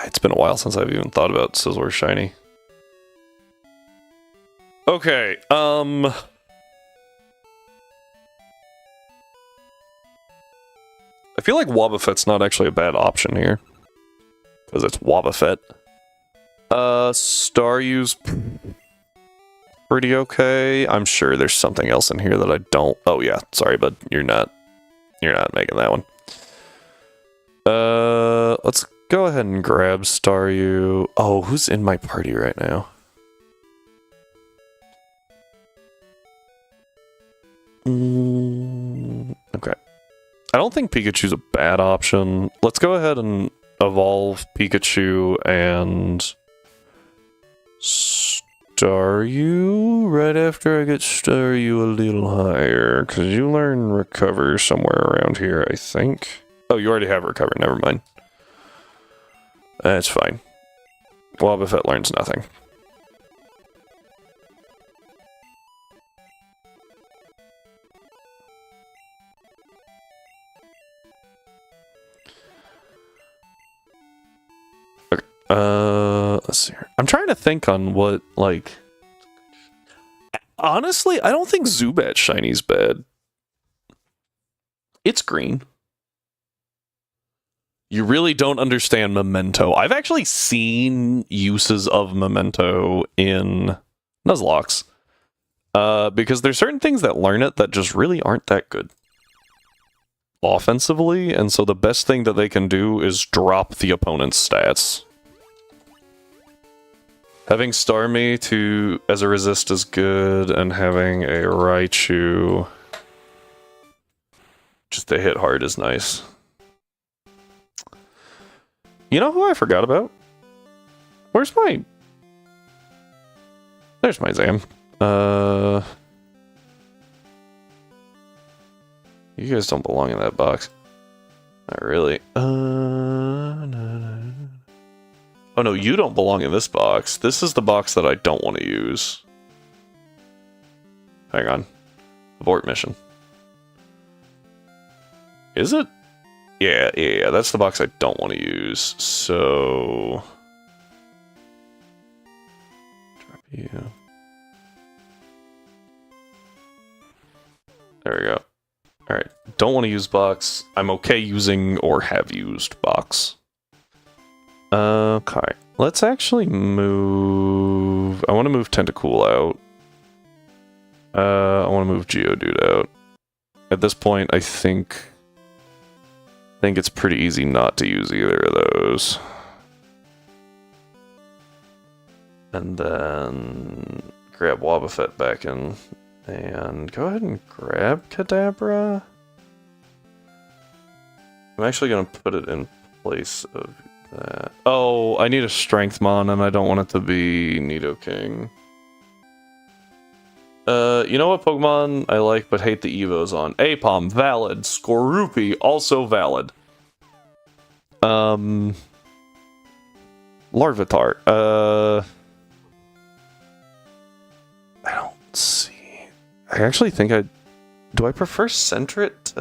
It's been a while since I've even thought about Scizor shiny. Okay, I feel like Wobbuffet's not actually a bad option here. Because it's Wobbuffet. Staryu's pretty okay. I'm sure there's something else in here that I don't... Oh yeah, sorry bud, you're not making that one. Let's go ahead and grab Staryu. Oh, who's in my party right now? Okay. I don't think Pikachu's a bad option. Let's go ahead and evolve Pikachu and Staryu right after I get Staryu a little higher, because you learn Recover somewhere around here, I think. Oh, you already have Recover, never mind. That's fine. Wobbuffet learns nothing. Let's see here. I'm trying to think on what, honestly, I don't think Zubat Shiny's bad. It's green. You really don't understand Memento. I've actually seen uses of Memento in Nuzlockes. Because there's certain things that learn it that just really aren't that good offensively, and so the best thing that they can do is drop the opponent's stats. Having Starmie to as a resist is good, and having a Raichu just to hit hard is nice. You know who I forgot about? Where's my... There's my Zam. You guys don't belong in that box. Not really. No. Oh no, you don't belong in this box. This is the box that I don't want to use. Hang on. Abort mission. Is it? Yeah, that's the box I don't want to use. So... Drop you. There we go. Alright, don't want to use box. I'm okay using or have used box. Okay, let's actually move... I want to move Tentacool out. I want to move Geodude out. At this point, I think it's pretty easy not to use either of those. And then grab Wobbuffet back in. And go ahead and grab Kadabra. I'm actually going to put it in place of that. Oh, I need a Strength Mon, and I don't want it to be Nidoking. You know what Pokemon I like but hate the Evos on? Apom, valid. Skorupi, also valid. Larvitar. I don't see. I actually think do I prefer Sentret?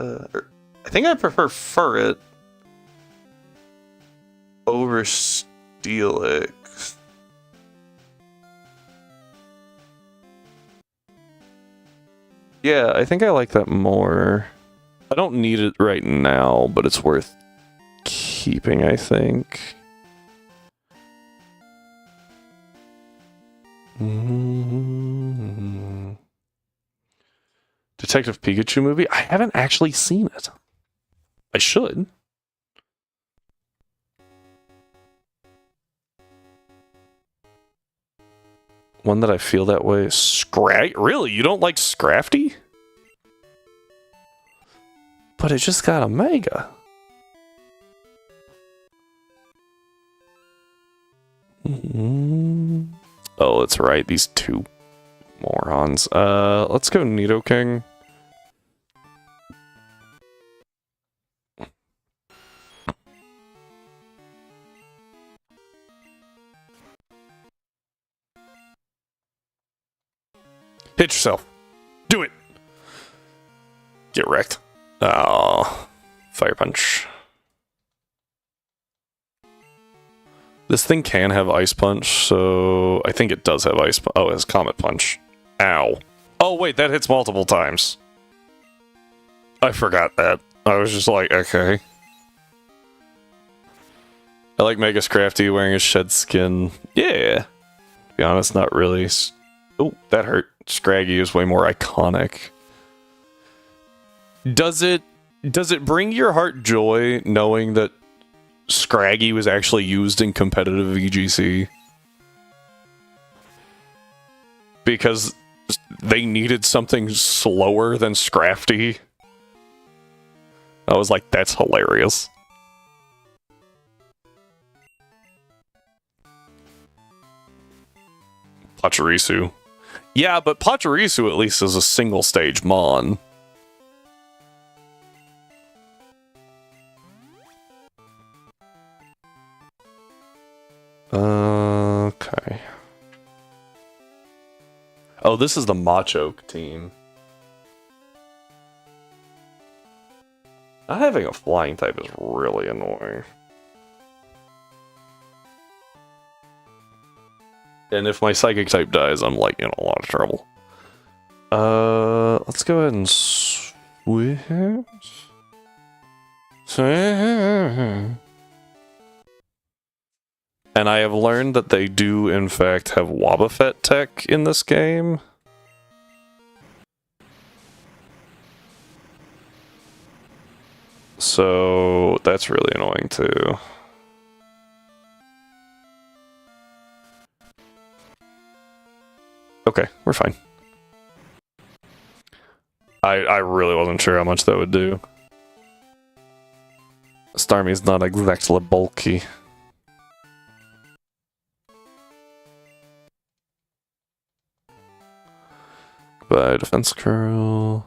I think I prefer Furret over Steelix. Yeah, I think I like that more. I don't need it right now, but it's worth keeping, I think. Detective Pikachu movie? I haven't actually seen it. I should. One that I feel that way is Really? You don't like Scrafty? But it just got a Mega. Oh, that's right. These two morons. Let's go Nidoking. Hit yourself. Do it. Get wrecked. Oh, Fire Punch. This thing can have Ice Punch, so I think it does have Ice Punch. Oh, it has Comet Punch. Ow. Oh, wait, that hits multiple times. I forgot that. I was just like, okay. I like Mega Scrafty wearing a shed skin. Yeah. To be honest, not really. Oh, that hurt. Scraggy is way more iconic. Does it bring your heart joy knowing that Scraggy was actually used in competitive VGC? Because they needed something slower than Scrafty. I was like, that's hilarious. Pachirisu. Yeah, but Pachirisu at least is a single stage Mon. Okay. Oh, this is the Machoke team. Not having a flying type is really annoying. And if my psychic type dies, I'm like in a lot of trouble. Let's go ahead and switch. And I have learned that they do, in fact, have Wobbuffet tech in this game. So that's really annoying too. Okay, we're fine. I really wasn't sure how much that would do. Starmie's not exactly bulky. Goodbye, defense curl.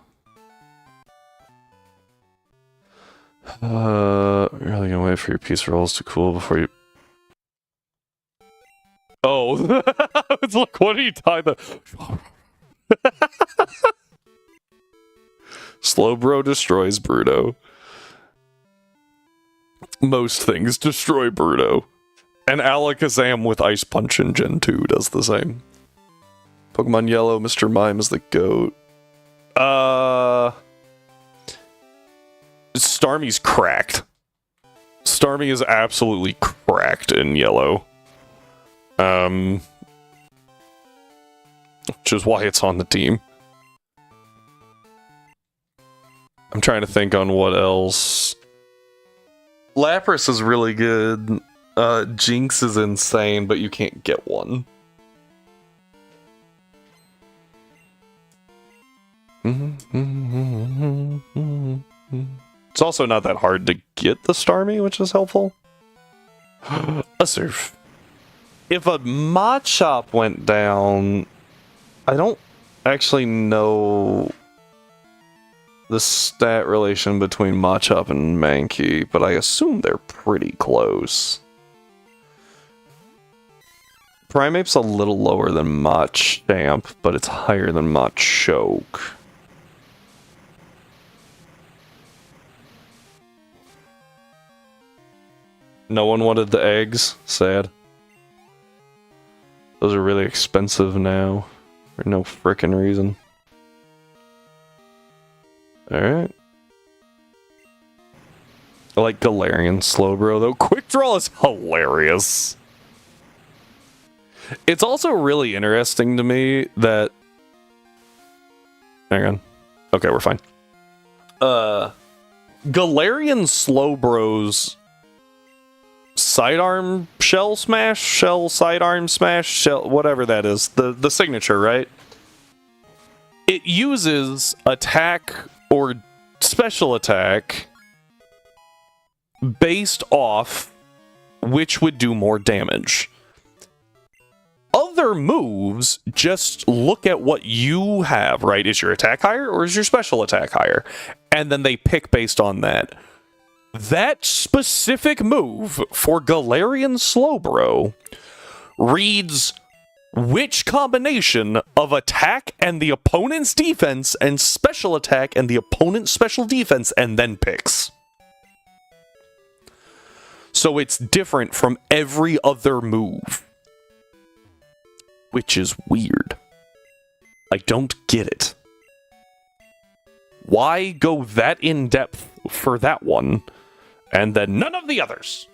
Really gonna wait for your piece rolls to cool before you. Oh, it's like, what are you talking about? Slowbro destroys Bruto. Most things destroy Bruto. And Alakazam with Ice Punch in Gen 2 does the same. Pokemon Yellow, Mr. Mime is the GOAT. Starmie's cracked. Starmie is absolutely cracked in Yellow. Which is why it's on the team. I'm trying to think on what else. Lapras is really good. Jinx is insane, but you can't get one. It's also not that hard to get the Starmie, which is helpful. A surf. If a Machop went down, I don't actually know the stat relation between Machop and Mankey, but I assume they're pretty close. Primeape's a little lower than Machamp, but it's higher than Machoke. No one wanted the eggs. Sad. Those are really expensive now. For no frickin' reason. Alright. I like Galarian Slowbro, though. Quick Draw is hilarious. It's also really interesting to me that... Hang on. Okay, we're fine. Galarian Slowbro's sidearm shell smash, shell sidearm smash, shell, whatever that is, the signature, right? It uses attack or special attack based off which would do more damage. Other moves just look at what you have, right? Is your attack higher or is your special attack higher? And then they pick based on that. That specific move for Galarian Slowbro reads which combination of attack and the opponent's defense and special attack and the opponent's special defense, and then picks. So it's different from every other move. Which is weird. I don't get it. Why go that in depth for that one, and then none of the others?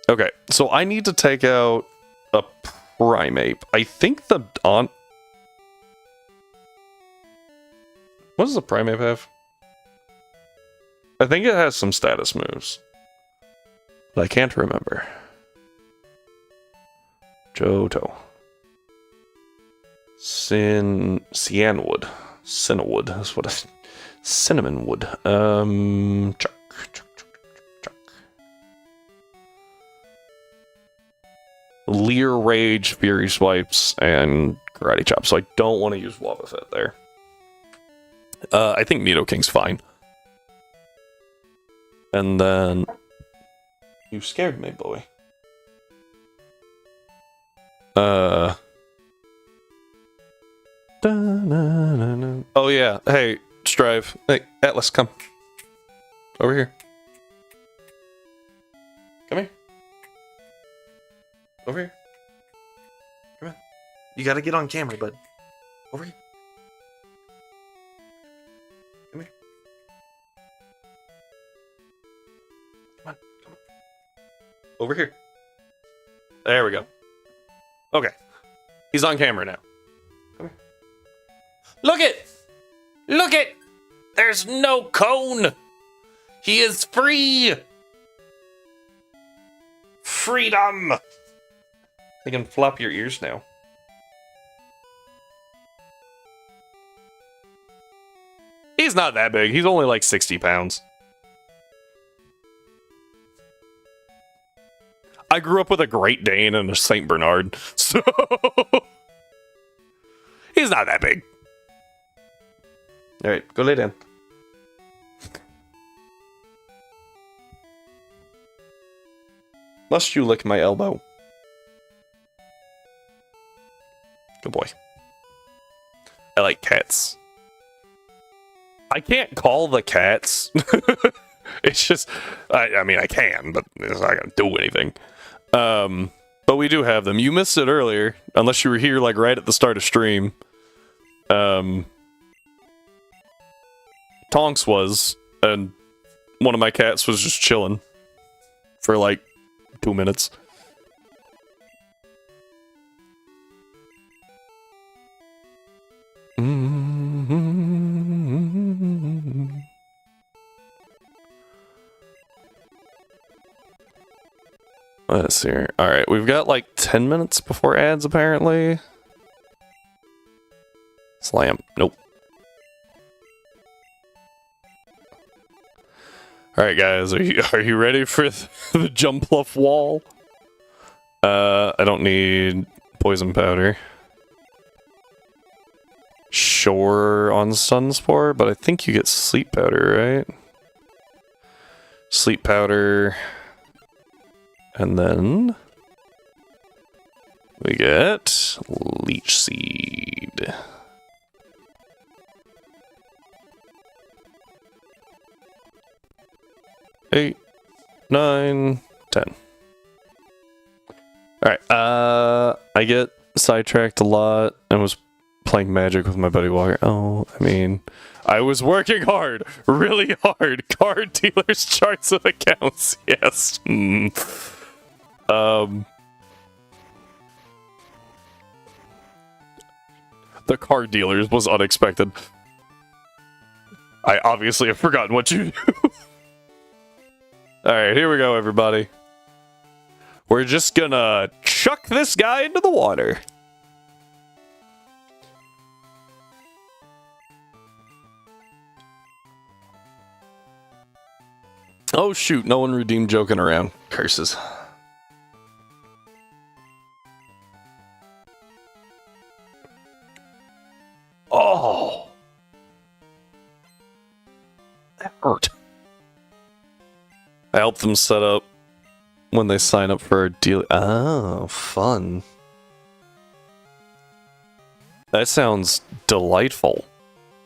Okay, so I need to take out a Primeape. I think the what does the Primeape have? I think it has some status moves, but I can't remember. Johto. Cyanwood. Cinnawood is what I... Cinnamon wood. Chuck. Leer, Rage, Fury Swipes, and Karate Chop. So I don't want to use Wobbuffet there. I think Nidoking's fine. And then... You scared me, boy. Oh yeah, hey, Strive. Hey, Atlas, come. Over here. Come here. Over here. Come on. You gotta get on camera, bud. Over here. Come here. Come on, come on. Over here. There we go. Okay. He's on camera now. Come here. Look it! Look it! There's no cone! He is free! Freedom! You can flop your ears now. He's not that big. He's only like 60 pounds. I grew up with a Great Dane and a Saint Bernard, so he's not that big. All right, go lay down. Must you lick my elbow? Good boy. I like cats. I can't call the cats. It's just, I mean, I can, but it's not gonna do anything. But we do have them. You missed it earlier, unless you were here like right at the start of stream. Tonks was, and one of my cats was just chilling for like 2 minutes. Let's see here. Alright, we've got like 10 minutes before ads, apparently. Slam. Nope. Alright, guys, are you ready for the jump bluff wall? I don't need poison powder. Sure on Sunspore, but I think you get sleep powder, right? Sleep powder. And then we get leech seed. Eight, 9, 10. Alright, I get sidetracked a lot and was playing Magic with my buddy Walker. Oh, I mean, I was working hard, really hard. Card dealers, charts of accounts, yes. The card dealers was unexpected. I obviously have forgotten what you do. Alright, here we go, everybody. We're just gonna chuck this guy into the water. Oh shoot, no one redeemed joking around. Curses. Oh! That hurt. I help them set up when they sign up for a deal. Oh, fun. That sounds delightful.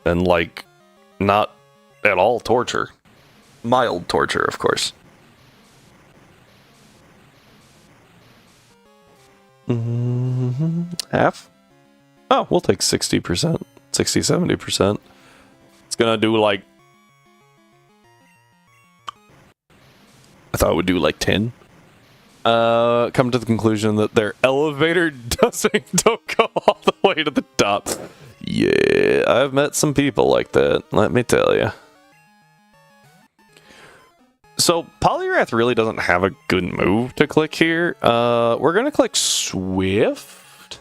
And, like, not at all torture. Mild torture, of course. Half? Oh, we'll take 60%. 60-70%. It's gonna do, like... I thought it would do, like, 10. Come to the conclusion that their elevator don't go all the way to the top. Yeah, I've met some people like that, let me tell you. So, Polyrath really doesn't have a good move to click here. We're gonna click Swift.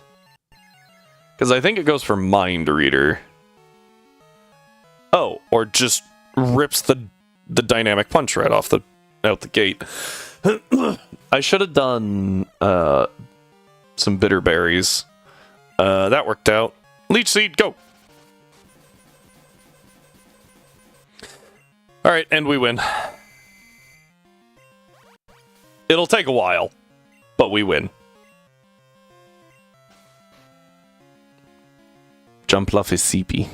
Because I think it goes for Mind Reader. Oh, or just rips the Dynamic Punch right off out the gate. I should have done some bitter berries. That worked out. Leech Seed, go! Alright, and we win. It'll take a while, but we win. Jump Bluff is CP.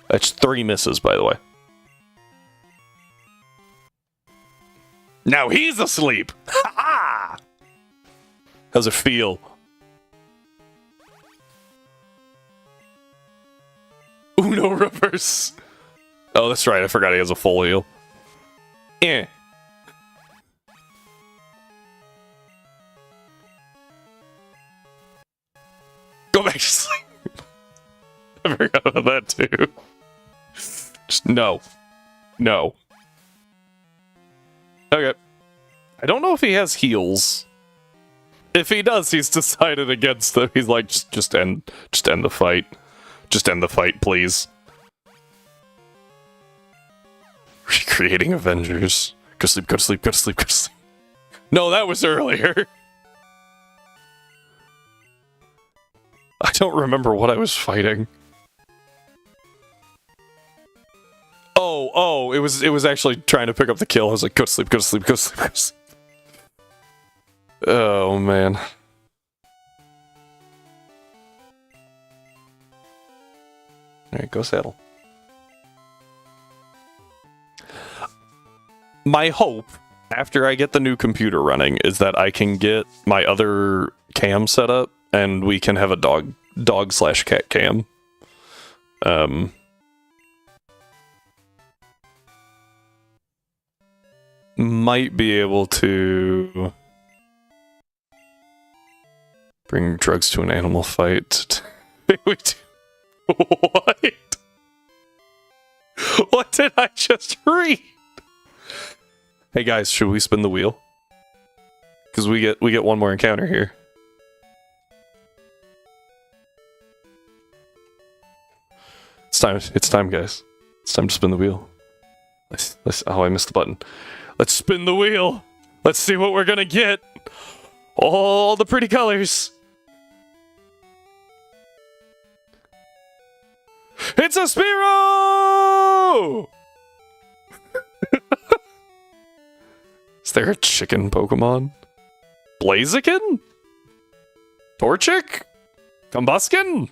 That's 3 misses, by the way. Now he's asleep! Ha ha! How's it feel? Uno reverse! Oh, that's right, I forgot he has a full heal. Eh. back to sleep. I forgot about that too. Just no. No. Okay. I don't know if he has heals. If he does, he's decided against them. He's like, just end the fight. Just end the fight, please. Recreating Avengers. Go sleep, go to sleep, go to sleep, go to sleep. No, that was earlier. I don't remember what I was fighting. Oh, it was actually trying to pick up the kill. I was like, go to sleep, go to sleep, go to sleep, go to sleep. Oh, man. Alright, go saddle. My hope, after I get the new computer running, is that I can get my other cam set up, and we can have a dog/cat cam. Might be able to bring drugs to an animal fight. What? What did I just read? Hey guys, should we spin the wheel? Because we get one more encounter here. It's time, guys. It's time to spin the wheel. Oh, I missed the button. Let's spin the wheel. Let's see what we're gonna get. All the pretty colors. It's a Spearow! Is there a chicken Pokemon? Blaziken? Torchic? Combuskin?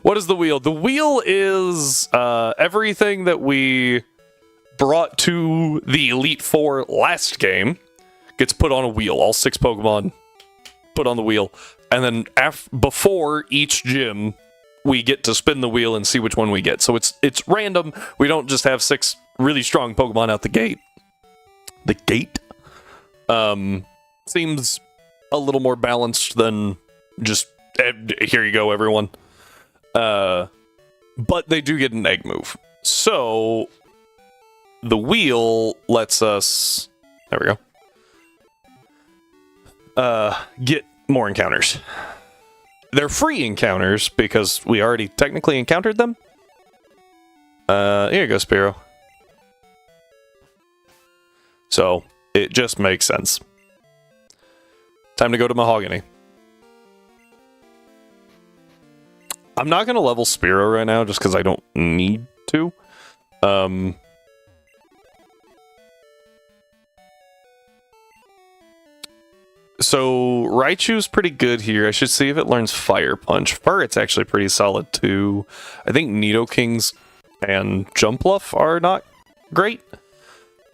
What is the wheel? The wheel is everything that we brought to the Elite Four last game gets put on a wheel. All 6 Pokemon put on the wheel. And then before each gym, we get to spin the wheel and see which one we get. So it's random. We don't just have 6 really strong Pokemon out the gate. The gate? Seems a little more balanced than just, here you go, everyone. But they do get an egg move. So the wheel lets us, there we go, get more encounters. They're free encounters because we already technically encountered them. Here you go, Spearow. So it just makes sense. Time to go to Mahogany. I'm not going to level Spearow right now just because I don't need to. So Raichu's pretty good here. I should see if it learns Fire Punch. It's actually pretty solid too. I think Nidokings and Jumpluff are not great.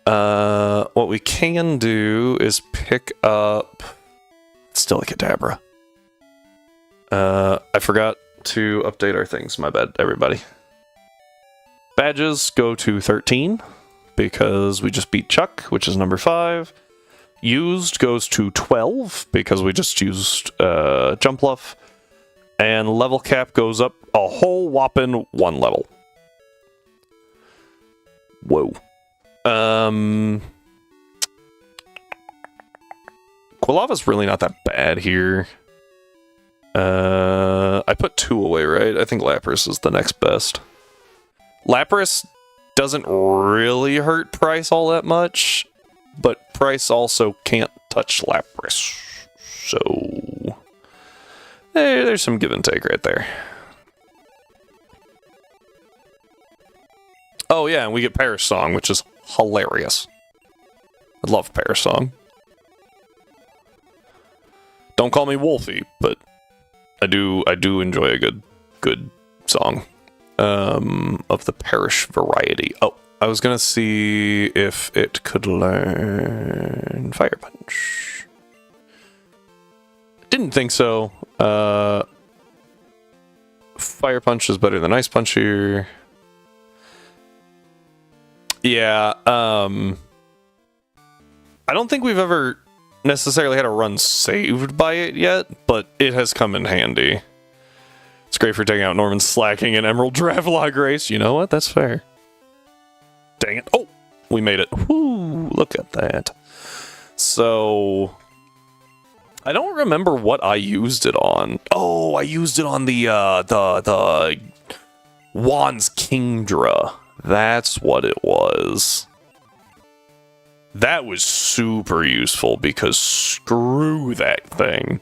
What we can do is pick up still a Kadabra. I forgot to update our things. My bad, everybody. Badges go to 13 because we just beat Chuck, which is number 5. Used goes to 12 because we just used Jumpluff. And level cap goes up a whole whopping 1 level. Whoa. Quilava's really not that bad here. I put 2 away, right? I think Lapras is the next best. Lapras doesn't really hurt Price all that much, but Price also can't touch Lapras. So there's some give and take right there. Oh yeah, and we get Perish Song, which is hilarious. I love Perish Song. Don't call me Wolfie, but I do enjoy a good song of the Perish variety. Oh, I was gonna see if it could learn Fire Punch. Didn't think so. Fire Punch is better than Ice Punch here. Yeah, I don't think we've ever necessarily had a run saved by it yet, but it has come in handy. It's great for taking out Norman slacking in Emerald Travelog race. You know what? That's fair. Dang it. Oh, we made it. Whoo, look at that. So, I don't remember what I used it on. Oh, I used it on the Wan's Kingdra. That's what it was. That was super useful because screw that thing.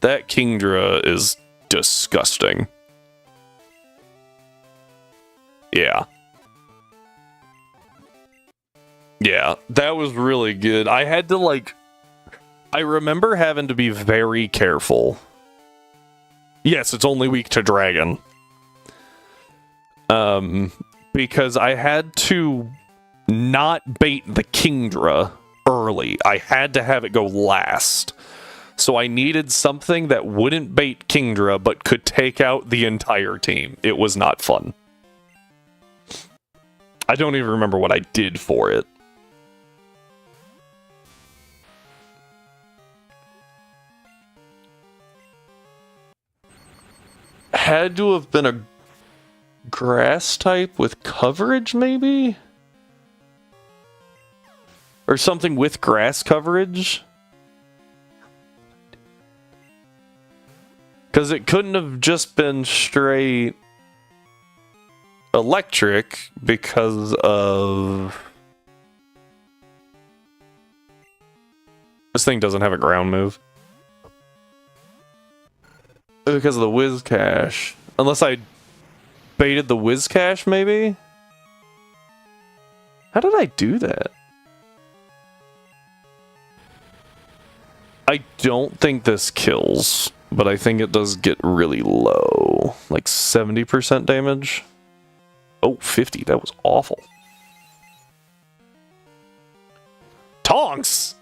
That Kingdra is disgusting. Yeah. Yeah, that was really good. I had to, like... I remember having to be very careful. Yes, it's only weak to Dragon. Because I had to not bait the Kingdra early. I had to have it go last. So I needed something that wouldn't bait Kingdra, but could take out the entire team. It was not fun. I don't even remember what I did for it. Had to have been a grass type with coverage, maybe? Or something with grass coverage? Because it couldn't have just been straight electric because of... This thing doesn't have a ground move. Because of the Whiscash. Unless I baited the Whiscash, maybe? How did I do that? I don't think this kills, but I think it does get really low. Like 70% damage. Oh, 50. That was awful. Tonks!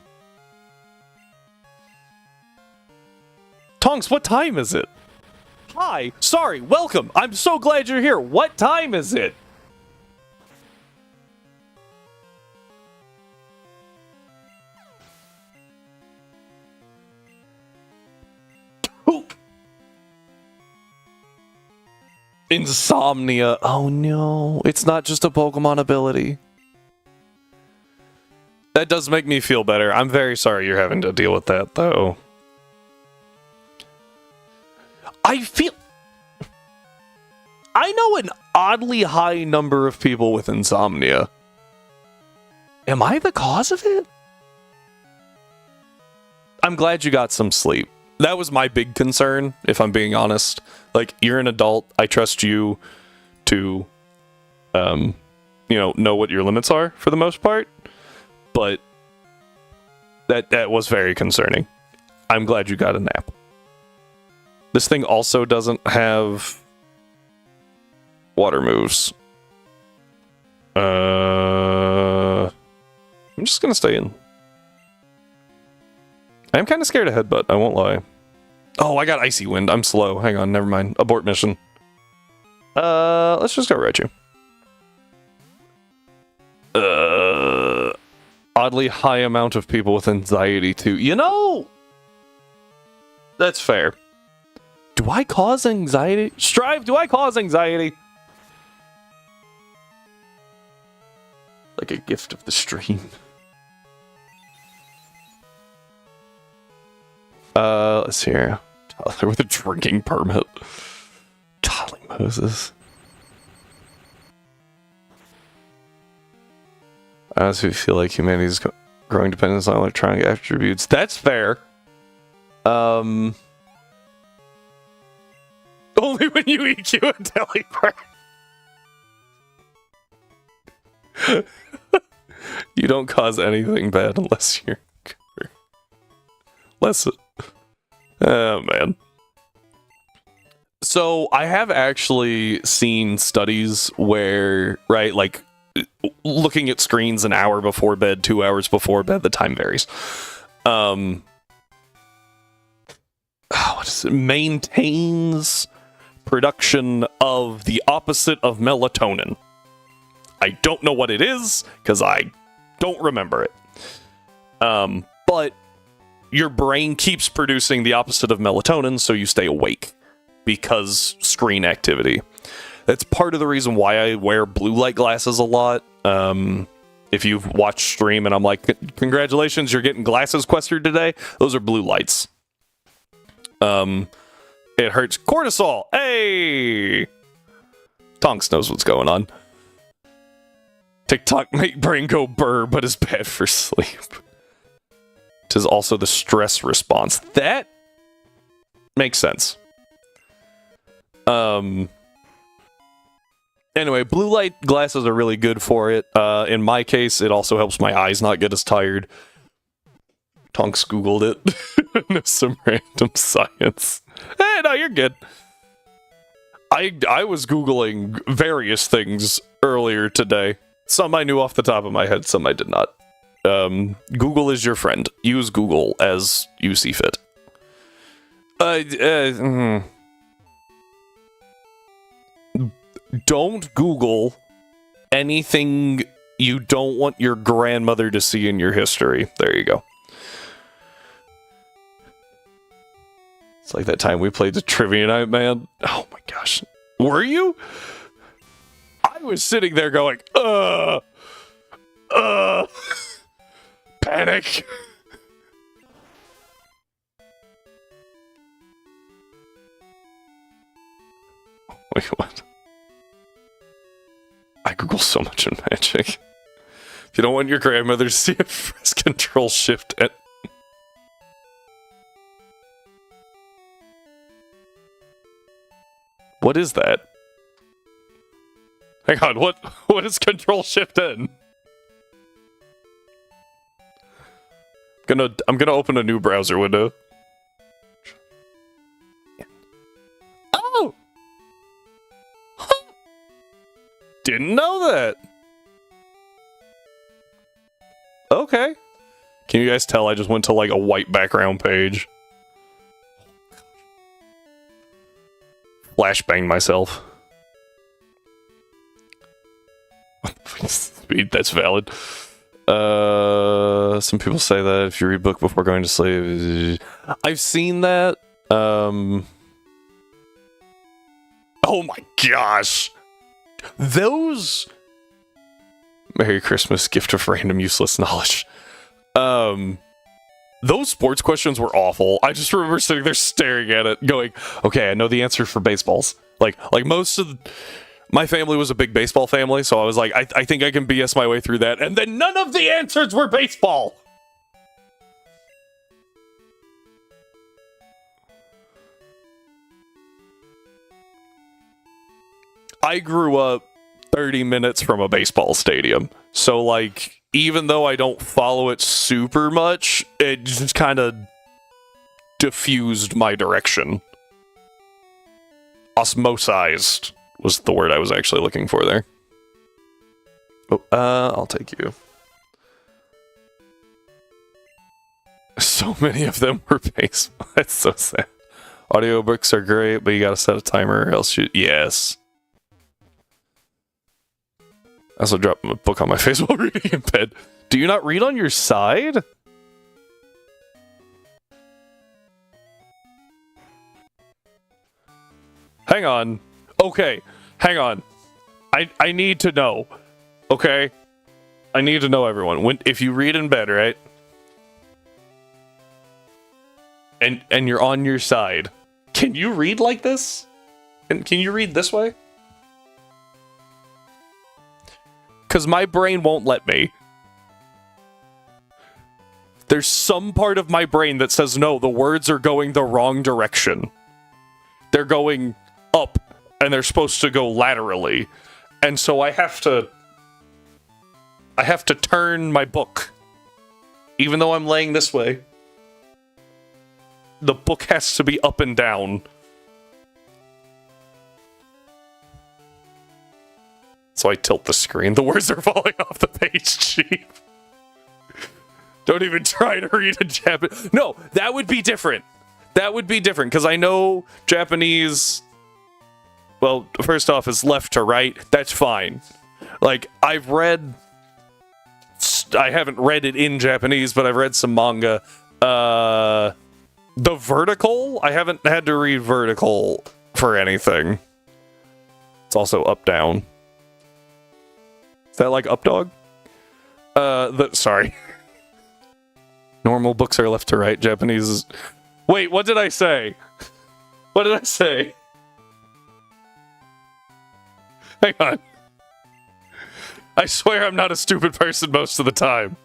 Tonks, what time is it? Hi, sorry, welcome. I'm so glad you're here. What time is it? Oop. Insomnia. Oh no, it's not just a Pokemon ability. That does make me feel better. I'm very sorry you're having to deal with that, though. I know an oddly high number of people with insomnia. Am I the cause of it? I'm glad you got some sleep. That was my big concern, if I'm being honest. Like, you're an adult. I trust you to, you know what your limits are for the most part. But that was very concerning. I'm glad you got a nap. This thing also doesn't have water moves. I'm just gonna stay in. I'm kind of scared of Headbutt, I won't lie. Oh, I got Icy Wind. I'm slow. Hang on, never mind. Abort mission. Let's just go Raichu. Oddly high amount of people with anxiety too. You know! That's fair. Do I cause anxiety? Strive, do I cause anxiety? Like a gift of the stream. Let's see here. Tyler with a drinking permit. Golly Moses. I honestly feel like humanity's growing dependence on electronic attributes. That's fair. Only when you EQ a Delibird. You don't cause anything bad unless you're... Oh, man. So, I have actually seen studies where, right, like, looking at screens an hour before bed, 2 hours before bed, the time varies. What is it? Maintains production of the opposite of melatonin. I don't know what it is, because I don't remember it. But your brain keeps producing the opposite of melatonin, so you stay awake because screen activity. That's part of the reason why I wear blue light glasses a lot. If you've watched stream and I'm like, congratulations, you're getting glasses quested today, those are blue lights. It hurts. Cortisol! Hey! Tonks knows what's going on. TikTok make brain go burr, but is bad for sleep. Tis also the stress response. That makes sense. Anyway, blue light glasses are really good for it. In my case, it also helps my eyes not get as tired. Tonks Googled it. No, some random science. Hey, no, you're good. I was Googling various things earlier today. Some I knew off the top of my head, some I did not. Google is your friend. Use Google as you see fit. Don't Google anything you don't want your grandmother to see in your history. There you go. It's like that time we played the Trivia Night, man. Oh my gosh. Were you? I was sitting there going, panic. Wait, what? I Google so much in Magic. If you don't want your grandmother to see it, press Control Shift and... What is that? Hang on, what is Control Shift N? I'm gonna open a new browser window. Oh! Huh. Didn't know that. Okay. Can you guys tell I just went to like a white background page? Flashbang myself. That's valid. Some people say that if you read book before going to sleep. I've seen that. Oh my gosh. Those... Merry Christmas, gift of random useless knowledge. Those sports questions were awful. I just remember sitting there staring at it, going, okay, I know the answer for baseballs. Like most of... My family was a big baseball family, so I was like, I think I can BS my way through that. And then none of the answers were baseball! I grew up 30 minutes from a baseball stadium. So, like, even though I don't follow it super much, it just kind of diffused my direction. Osmosized was the word I was actually looking for there. Oh, I'll take you. So many of them were baseball. That's so sad. Audiobooks are great, but you gotta set a timer or else you... Yes. I also dropped my book on my face while reading in bed. Do you not read on your side? Hang on. Okay, hang on. I need to know. Okay? I need to know, everyone. If you read in bed, right? And you're on your side, can you read like this? And can you read this way? Because my brain won't let me. There's some part of my brain that says, no, the words are going the wrong direction. They're going up, and they're supposed to go laterally. And so I have to turn my book. Even though I'm laying this way, the book has to be up and down. So I tilt the screen. The words are falling off the page, Chief. Don't even try to read a Japanese. No, that would be different. That would be different, because I know Japanese... Well, first off, is left to right. That's fine. Like, I haven't read it in Japanese, but I've read some manga. The vertical, I haven't had to read vertical for anything. It's also up down. Is that like up dog? Sorry. Normal books are left to right. Japanese is... Wait, what did I say? What did I say? Hang on. I swear I'm not a stupid person most of the time.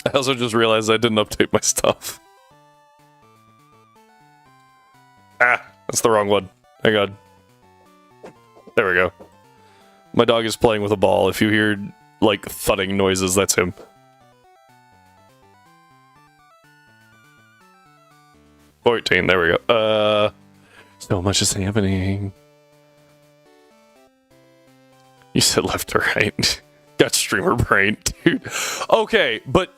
I also just realized I didn't update my stuff. Ah, that's the wrong one. Hang on. There we go. My dog is playing with a ball. If you hear, like, thudding noises, that's him. $14, there we go. So much is happening. You said left to right. Got streamer brain, dude. Okay, but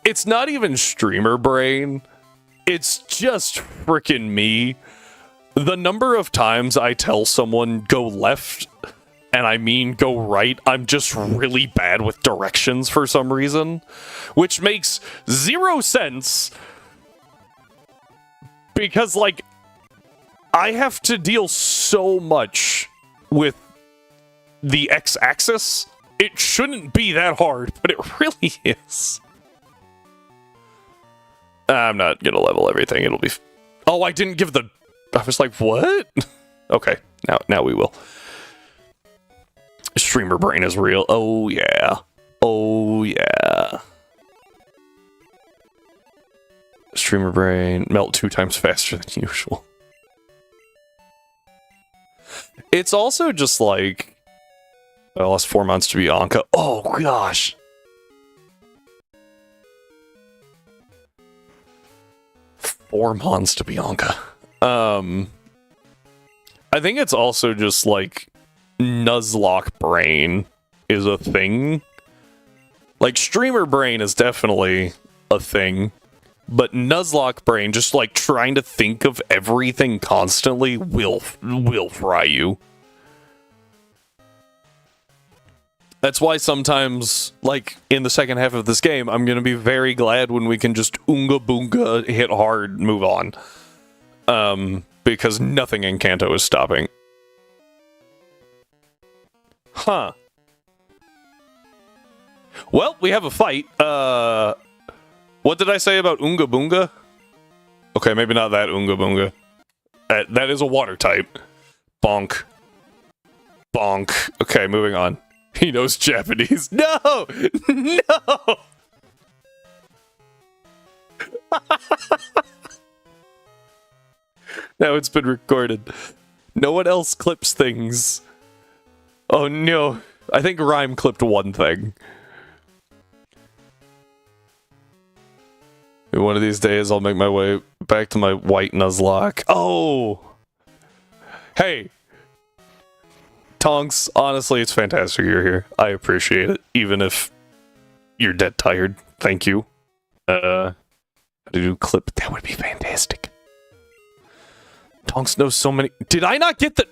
it's not even streamer brain. It's just frickin' me. The number of times I tell someone go left, and I mean go right, I'm just really bad with directions for some reason. Which makes 0 sense. Because, like, I have to deal so much with the x-axis. It shouldn't be that hard, but it really is. I'm not gonna level everything. It'll be... Oh, I didn't give the... I was like, what? Okay, now we will. Streamer brain is real. Oh, yeah. Oh, yeah. Streamer brain. Melt 2 times faster than usual. It's also just like... I lost 4 months to Bianca. Oh, gosh. Four months to Bianca. I think it's also just like Nuzlocke brain is a thing. Like streamer brain is definitely a thing, but Nuzlocke brain, just like trying to think of everything constantly, will fry you. That's why sometimes, like, in the second half of this game, I'm gonna be very glad when we can just Oonga Boonga, hit hard, move on. Because nothing in Kanto is stopping. Huh. Well, we have a fight. What did I say about Oonga Boonga? Okay, maybe not that Oonga Boonga. That is a water type. Bonk. Bonk. Okay, moving on. He knows Japanese. No! No! Now it's been recorded. No one else clips things. Oh no. I think Rhyme clipped one thing. One of these days I'll make my way back to my white Nuzlocke. Oh! Hey! Tonks, honestly, it's fantastic you're here. I appreciate it, even if you're dead tired. Thank you. How to do clip? That would be fantastic. Tonks knows so many... Did I not get the...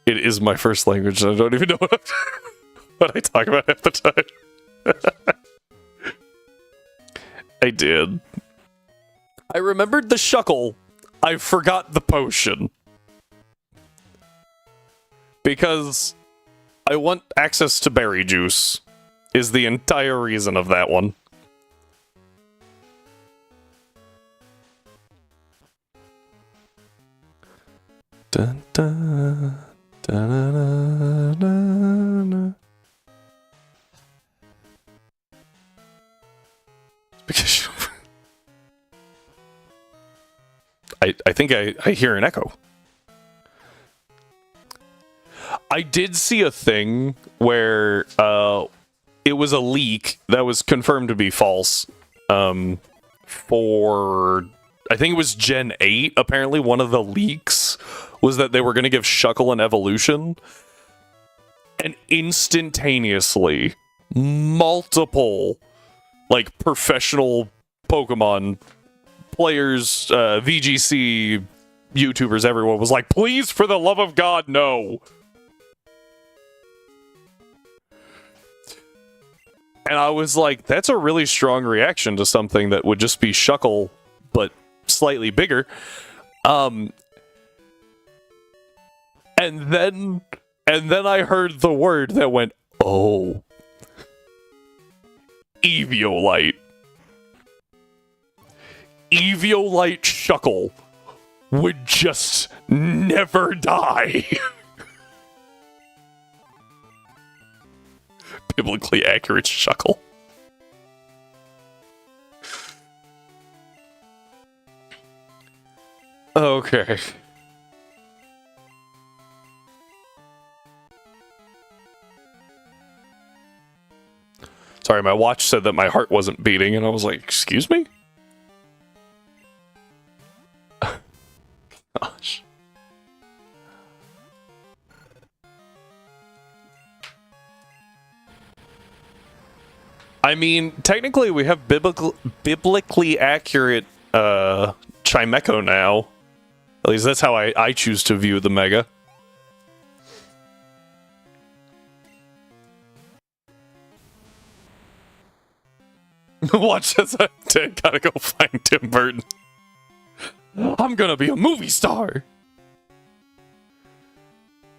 It is my first language, and I don't even know what I talk about half the time. I did. I remembered the shuckle. I forgot the potion. Because I want access to berry juice, is the entire reason of that one. Dun, dun. Da-na-na-na-na. Because I think I hear an echo. I did see a thing where it was a leak that was confirmed to be false for, I think it was Gen 8. Apparently one of the leaks was that they were going to give Shuckle an evolution, and instantaneously multiple like professional Pokemon players, VGC YouTubers, everyone was like, please, for the love of God, no. And I was like, that's a really strong reaction to something that would just be Shuckle, but slightly bigger. And then I heard the word that went, oh. Eviolite. Eviolite Shuckle would just never die. Biblically accurate Shuckle. Okay. Sorry, my watch said that my heart wasn't beating, and I was like, excuse me? Gosh. I mean, technically we have biblically accurate Chimecho now. At least that's how I choose to view the Mega. Watch this. I gotta go find Tim Burton. I'm gonna be a movie star!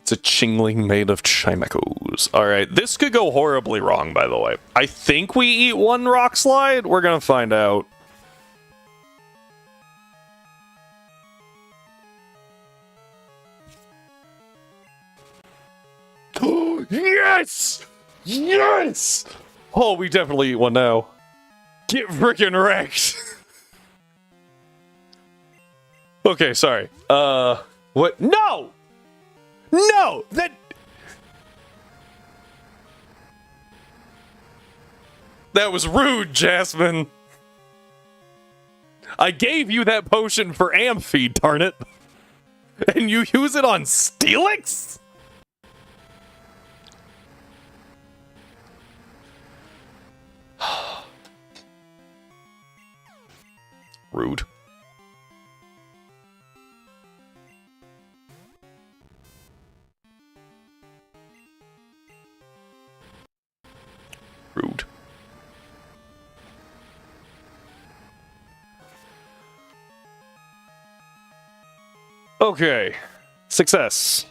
It's a Chingling made of Chimechos. Alright, this could go horribly wrong, by the way. I think we eat one rock slide. We're gonna find out. Yes! Yes! Oh, we definitely eat one now. Get frickin' wrecked! Okay, sorry. What? No! No! That was rude, Jasmine! I gave you that potion for Amphi, darn it! And you use it on Steelix? Rude. Rude. Okay. Success.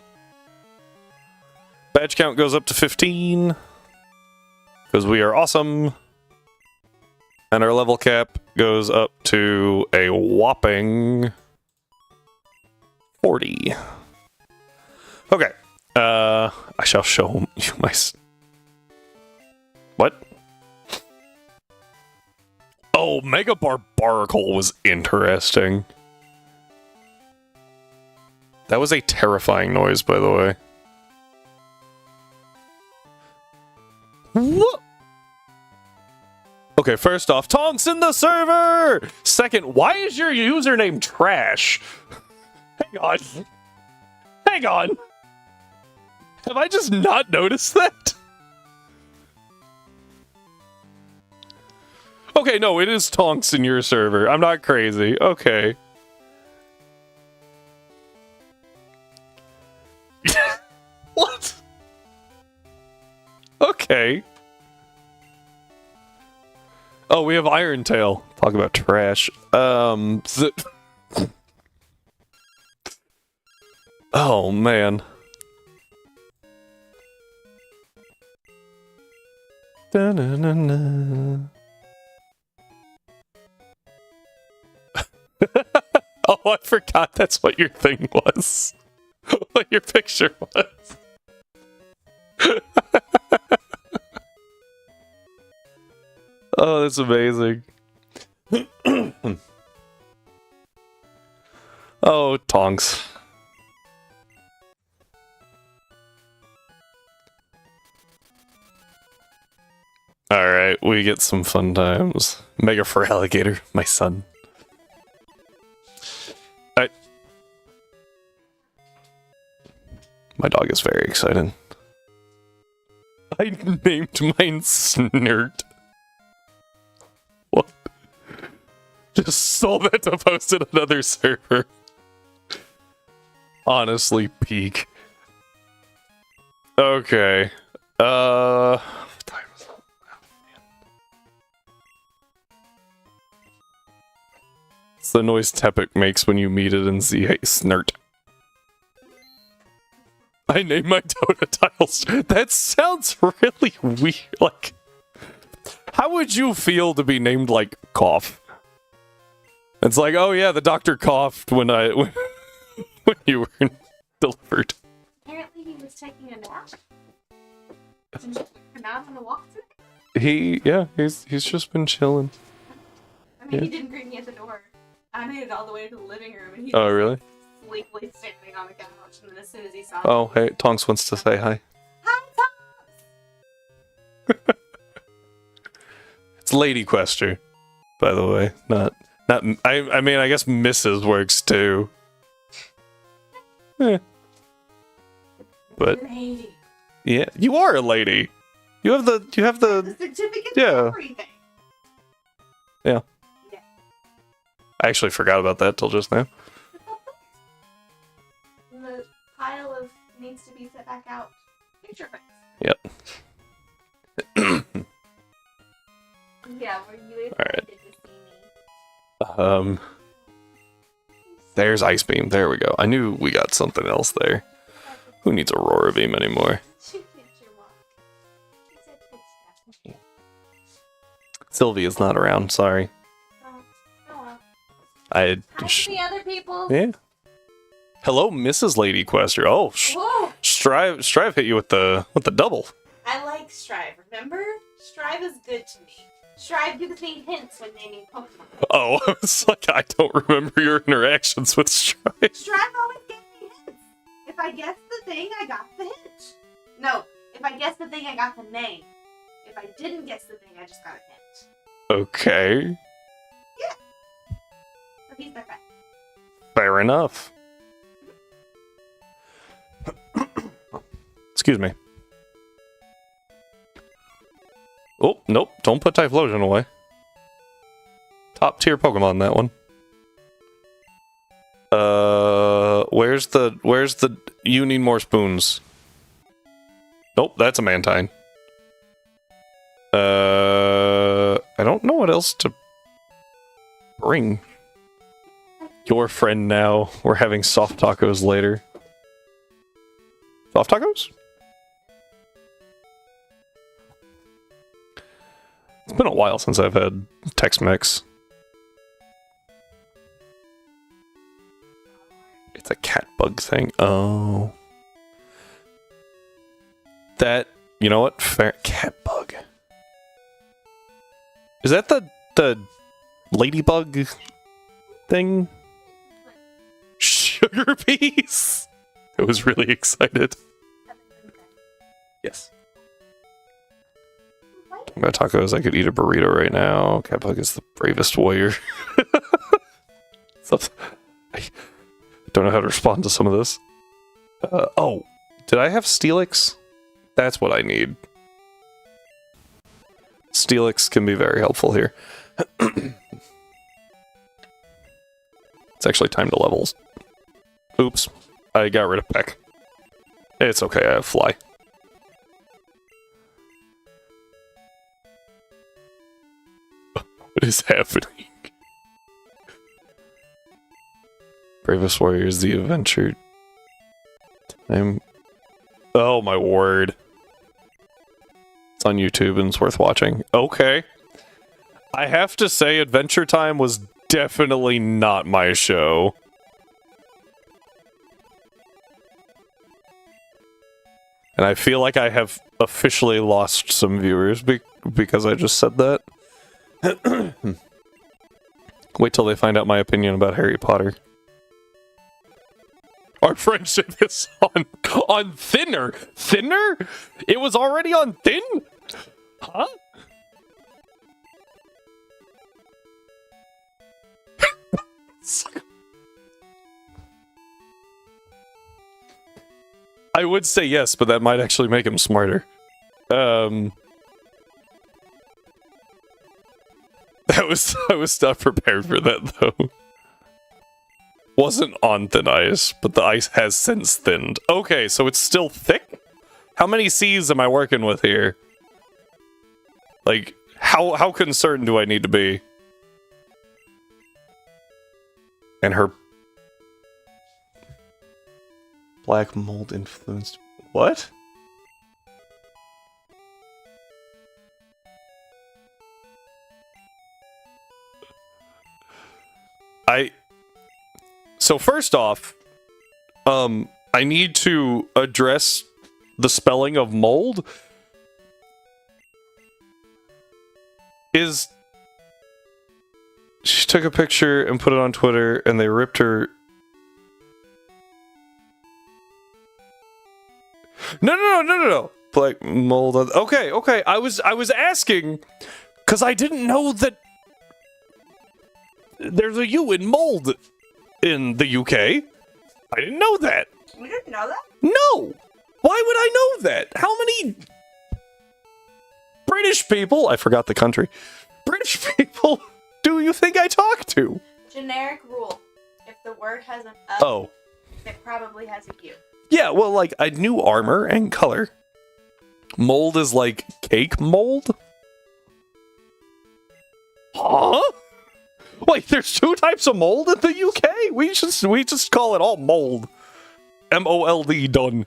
Badge count goes up to 15. Because we are awesome. And our level cap goes up to a whopping 40. Okay. I shall show you my... What? Oh, Mega Barbaracle was interesting. That was a terrifying noise, by the way. What? Okay, first off, Tonks in the server! Second, why is your username trash? Hang on. Hang on. Have I just not noticed that? Okay, no, it is Tonks in your server. I'm not crazy. Okay. What? Okay. Oh, we have Iron Tail. Talk about trash. Oh, man. Da-na-na-na. Oh, I forgot that's what your thing was. What your picture was. Oh, that's amazing. Oh, Tonks. we get some fun times. Mega for alligator, my son. My dog is very excited. I named mine Snert. What? Just sold that to post in another server. Honestly, peak. Okay. What time is it? Oh, man. It's the noise Tepic makes when you meet it in Z8 Snert. I named my Totatiles. That sounds really weird. Like, how would you feel to be named like Cough? It's like, oh yeah, the doctor coughed when when you were delivered. Apparently, he was taking a nap. And just took a nap on the walk today. He's just been chilling. I mean, he didn't greet me at the door. I made it all the way to the living room, and he Oh really? sleepily standing on the couch, and then as soon as he saw me, Oh hey, Tonks wants to say hi. hi, Tom! It's Lady Quester, by the way. Not. I mean, I guess Mrs. works too. Eh. But Lady. yeah, you are a lady. You have the The certificate yeah. and everything. Yeah. Yeah. I actually forgot about that till just now. The pile of needs to be set back out. Picture frames. Yep. Yeah, were you Alright. excited to see me? There's Ice Beam. There we go. I knew we got something else there. Who needs Aurora Beam anymore? She did your walk. She said good stuff. Sylvia's not around. Sorry. Oh, well. I. Hi to the other people. Yeah. Hello, Mrs. Lady Quester. Oh, Whoa! Strive hit you with the double. I like Strive, remember? Strive is good to me. Strive gives me hints when naming Pokemon. Oh, it's like I don't remember your interactions with Strive. Strive always gives me hints. If I guessed the thing, I got the hint. No, if I guessed the thing, I got the name. If I didn't guess the thing, I just got a hint. Okay. So he's that guy. Fair enough. Excuse me. Oh, nope. Don't put Typhlosion away. Top tier Pokemon, that one. Where's the, you need more spoons. Nope, that's a Mantine. I don't know what else to bring. Your friend now. We're having soft tacos later. Soft tacos? It's been a while since I've had Tex-Mex. It's a cat bug thing. Oh. That, you know what? Fair cat bug. Is that the ladybug thing? Sugar peas? I was really excited. Yes. I'm gonna tacos. I could eat a burrito right now. Catbug is the bravest warrior. So, I don't know how to respond to some of this. Oh, did I have Steelix? That's what I need. Steelix can be very helpful here. It's actually time to levels. Oops, I got rid of Peck. It's okay, I have Fly. What is happening? Bravest Warriors, the adventure time. Oh my word. It's on YouTube and it's worth watching. Okay. I have to say, Adventure Time was definitely not my show. And I feel like I have officially lost some viewers because I just said that. Wait till they find out my opinion about Harry Potter. Our friendship is on thinner. Thinner? It was already on thin? Huh? I would say yes, but that might actually make him smarter. I was not prepared for that though. Wasn't on thin ice, but the ice has since thinned. Okay, so it's still thick? How many C's am I working with here? Like, how concerned do I need to be? And her black mold influenced what? So first off, I need to address the spelling of mold. She took a picture and put it on Twitter, and they ripped her. No. Black mold. Okay. I was asking because I didn't know that there's a U in mold in the UK. I didn't know that. You didn't know that? No. Why would I know that? How many British people? I forgot the country. British people do you think I talk to? Generic rule. If the word has an it probably has a U. Yeah, well, like, I knew armor and color. Mold is like cake mold? Huh? Wait, there's two types of mold in the UK? We just call it all mold. M-O-L-D, done.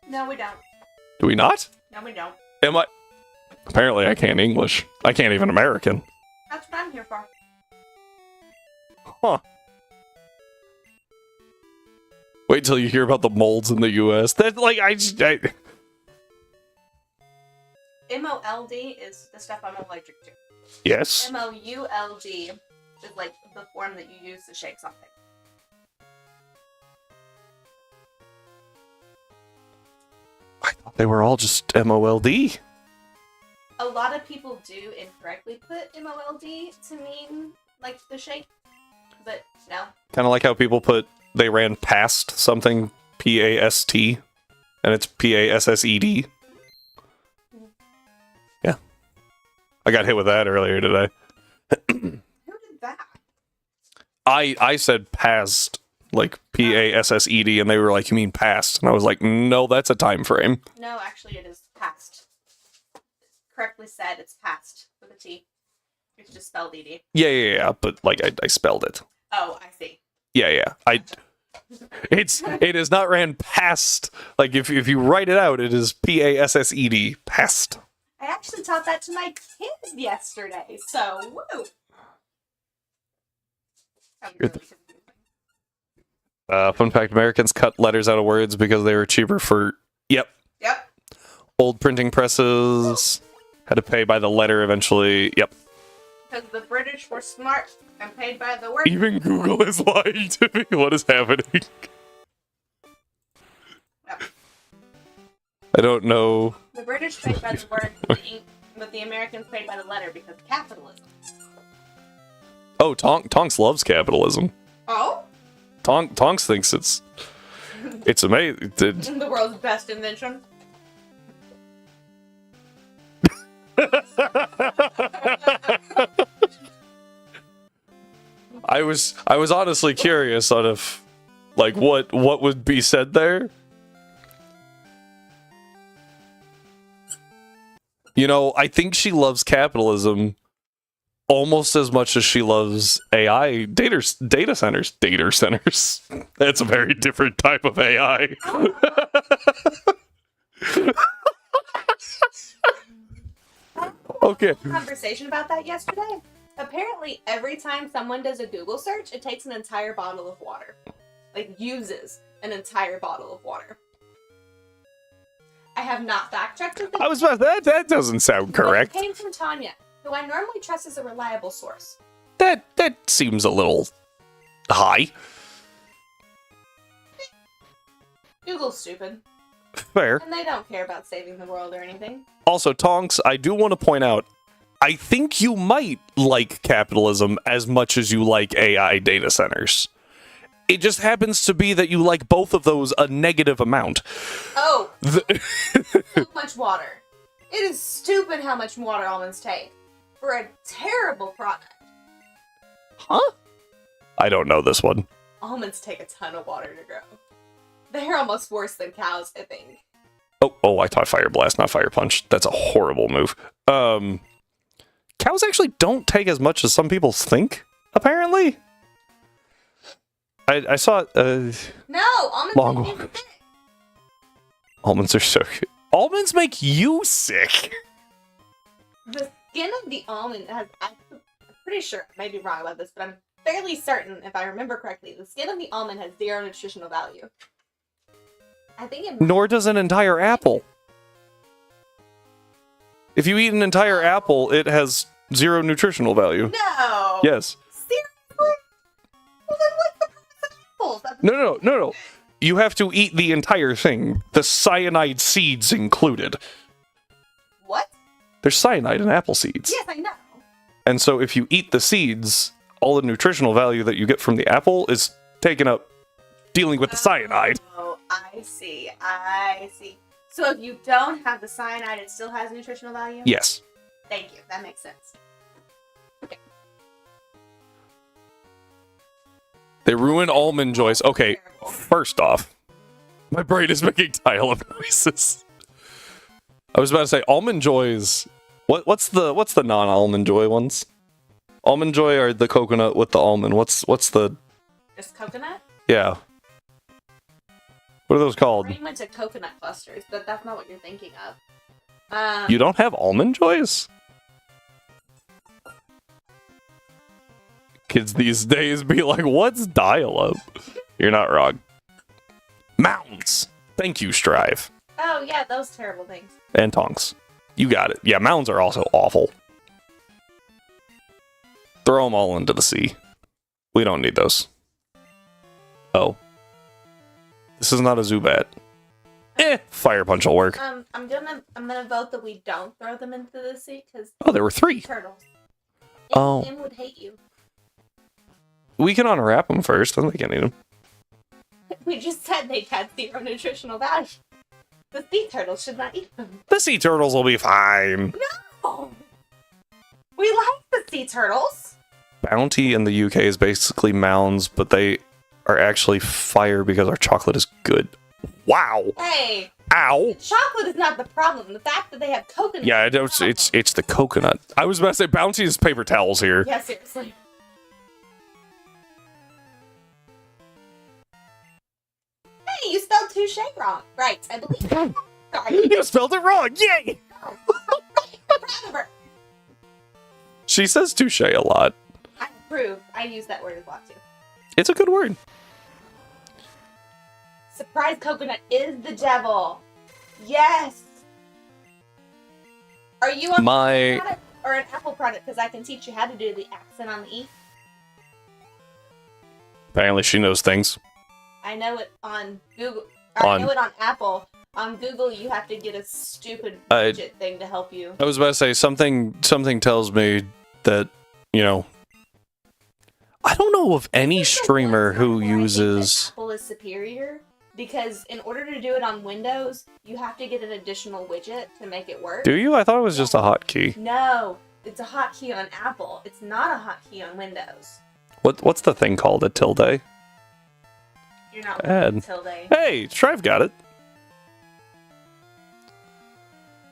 No, we don't. Do we not? No, we don't. Am I? Apparently I can't English. I can't even American. That's what I'm here for. Huh. Wait till you hear about the molds in the US. That, like, M-O-L-D is the stuff I'm allergic to. Yes. M-O-U-L-D is like the form that you use to shake something. I thought they were all just M-O-L-D. A lot of people do incorrectly put M-O-L-D to mean, like, the shake. But, no. Kind of like how people put, they ran past something, P-A-S-T, and it's P-A-S-S-E-D. Yeah. I got hit with that earlier today. Who did that? I said past, like P-A-S-S-E-D, and they were like, you mean past? And I was like, no, that's a time frame. No, actually it is past. Correctly said, it's past with a T. It's just spelled E-D. Yeah, but like I spelled it. Oh, I see. Yeah. It is not ran past. Like if you write it out, it is P-A-S-S-E-D, past. I actually taught that to my kids yesterday, so woo. Fun fact: Americans cut letters out of words because they were cheaper for. Yep. Old printing presses had to pay by the letter eventually. Yep. Because the British were smart and paid by the word. Even Google is lying to me. What is happening? Yep. I don't know. The British paid by the word, but the Americans paid by the letter because of capitalism. Oh, Tonks loves capitalism. Oh? Tonks thinks it's amazing. The world's best invention. I was honestly curious on if, like, what would be said there. You know, I think she loves capitalism almost as much as she loves AI data centers. Data centers. That's a very different type of AI. Okay. Conversation about that yesterday. Apparently, every time someone does a Google search, it takes an entire bottle of water. Like, uses an entire bottle of water. I have not fact-checked it. I was about that doesn't sound correct. It came from Tanya, who I normally trust as a reliable source. That seems a little high. Google's stupid. Fair. And they don't care about saving the world or anything. Also, Tonks, I do want to point out, I think you might like capitalism as much as you like AI data centers. It just happens to be that you like both of those a negative amount. Oh, so much water. It is stupid how much water almonds take for a terrible product. Huh? I don't know this one. Almonds take a ton of water to grow. They're almost worse than cows, I think. Oh, I thought Fire Blast, not Fire Punch. That's a horrible move. Cows actually don't take as much as some people think, apparently. I saw it, No, almonds long make me walk. sick. Almonds are so good. Almonds make you sick. The skin of the almond has, I'm pretty sure, I may be wrong about this, but I'm fairly certain, if I remember correctly, the skin of the almond has 0 nutritional value. I think it. Nor does an entire apple. If you eat an entire apple, it has 0 nutritional value. No. Yes. Seriously? Well, then what's the purpose of apples? No. You have to eat the entire thing. The cyanide seeds included. What? There's cyanide in apple seeds. Yes, I know. And so if you eat the seeds, all the nutritional value that you get from the apple is taken up dealing with the cyanide. Oh, I see. So if you don't have the cyanide, it still has nutritional value? Yes. Thank you. That makes sense. Okay. They ruin Almond Joys. Okay, first off, my brain is making dial-up noises. I was about to say Almond Joys. What's the non-Almond Joy ones? Almond Joy are the coconut with the almond. What's the? Just coconut? Yeah. What are those called? Pretty much a coconut clusters, but that's not what you're thinking of. You don't have Almond Joys? Kids these days be like, what's dial-up? You're not wrong. Mounds. Thank you, Strive. Oh yeah, those terrible things. And Tonks. You got it. Yeah, mounds are also awful. Throw them all into the sea. We don't need those. Oh. This is not a Zubat. Fire Punch will work. I'm gonna vote that we don't throw them into the sea because Oh, there were 3. turtles. Oh. Tim would hate you. We can unwrap them first, then we can eat them. We just said they had 0 nutritional value. The sea turtles should not eat them. The sea turtles will be fine. No! We like the sea turtles. Bounty in the UK is basically mounds, but they are actually fire because our chocolate is good. Wow! Hey! Ow! Chocolate is not the problem. The fact that they have coconut. Yeah, is the problem. it's the coconut. I was about to say Bounty is paper towels here. Yeah, seriously. Hey, you spelled touche wrong. Right, I believe. Sorry. You spelled it wrong! Yay! I'm proud of her. She says touche a lot. I approve. I use that word a lot too. It's a good word. Surprise coconut is the devil. Yes. Are you on My product or an Apple product? Because I can teach you how to do the accent on the E. apparently she knows things. I know it on Google. I know it on Apple. On Google, you have to get a stupid widget thing to help you. I was about to say something tells me that, you know, I don't know of any streamer who uses Apple is superior because in order to do it on Windows, you have to get an additional widget to make it work. Do you? I thought it was just a hotkey. No, it's a hotkey on Apple. It's not a hotkey on Windows. What's the thing called? A tilde? You're not Add. until they. Hey, Strive got it.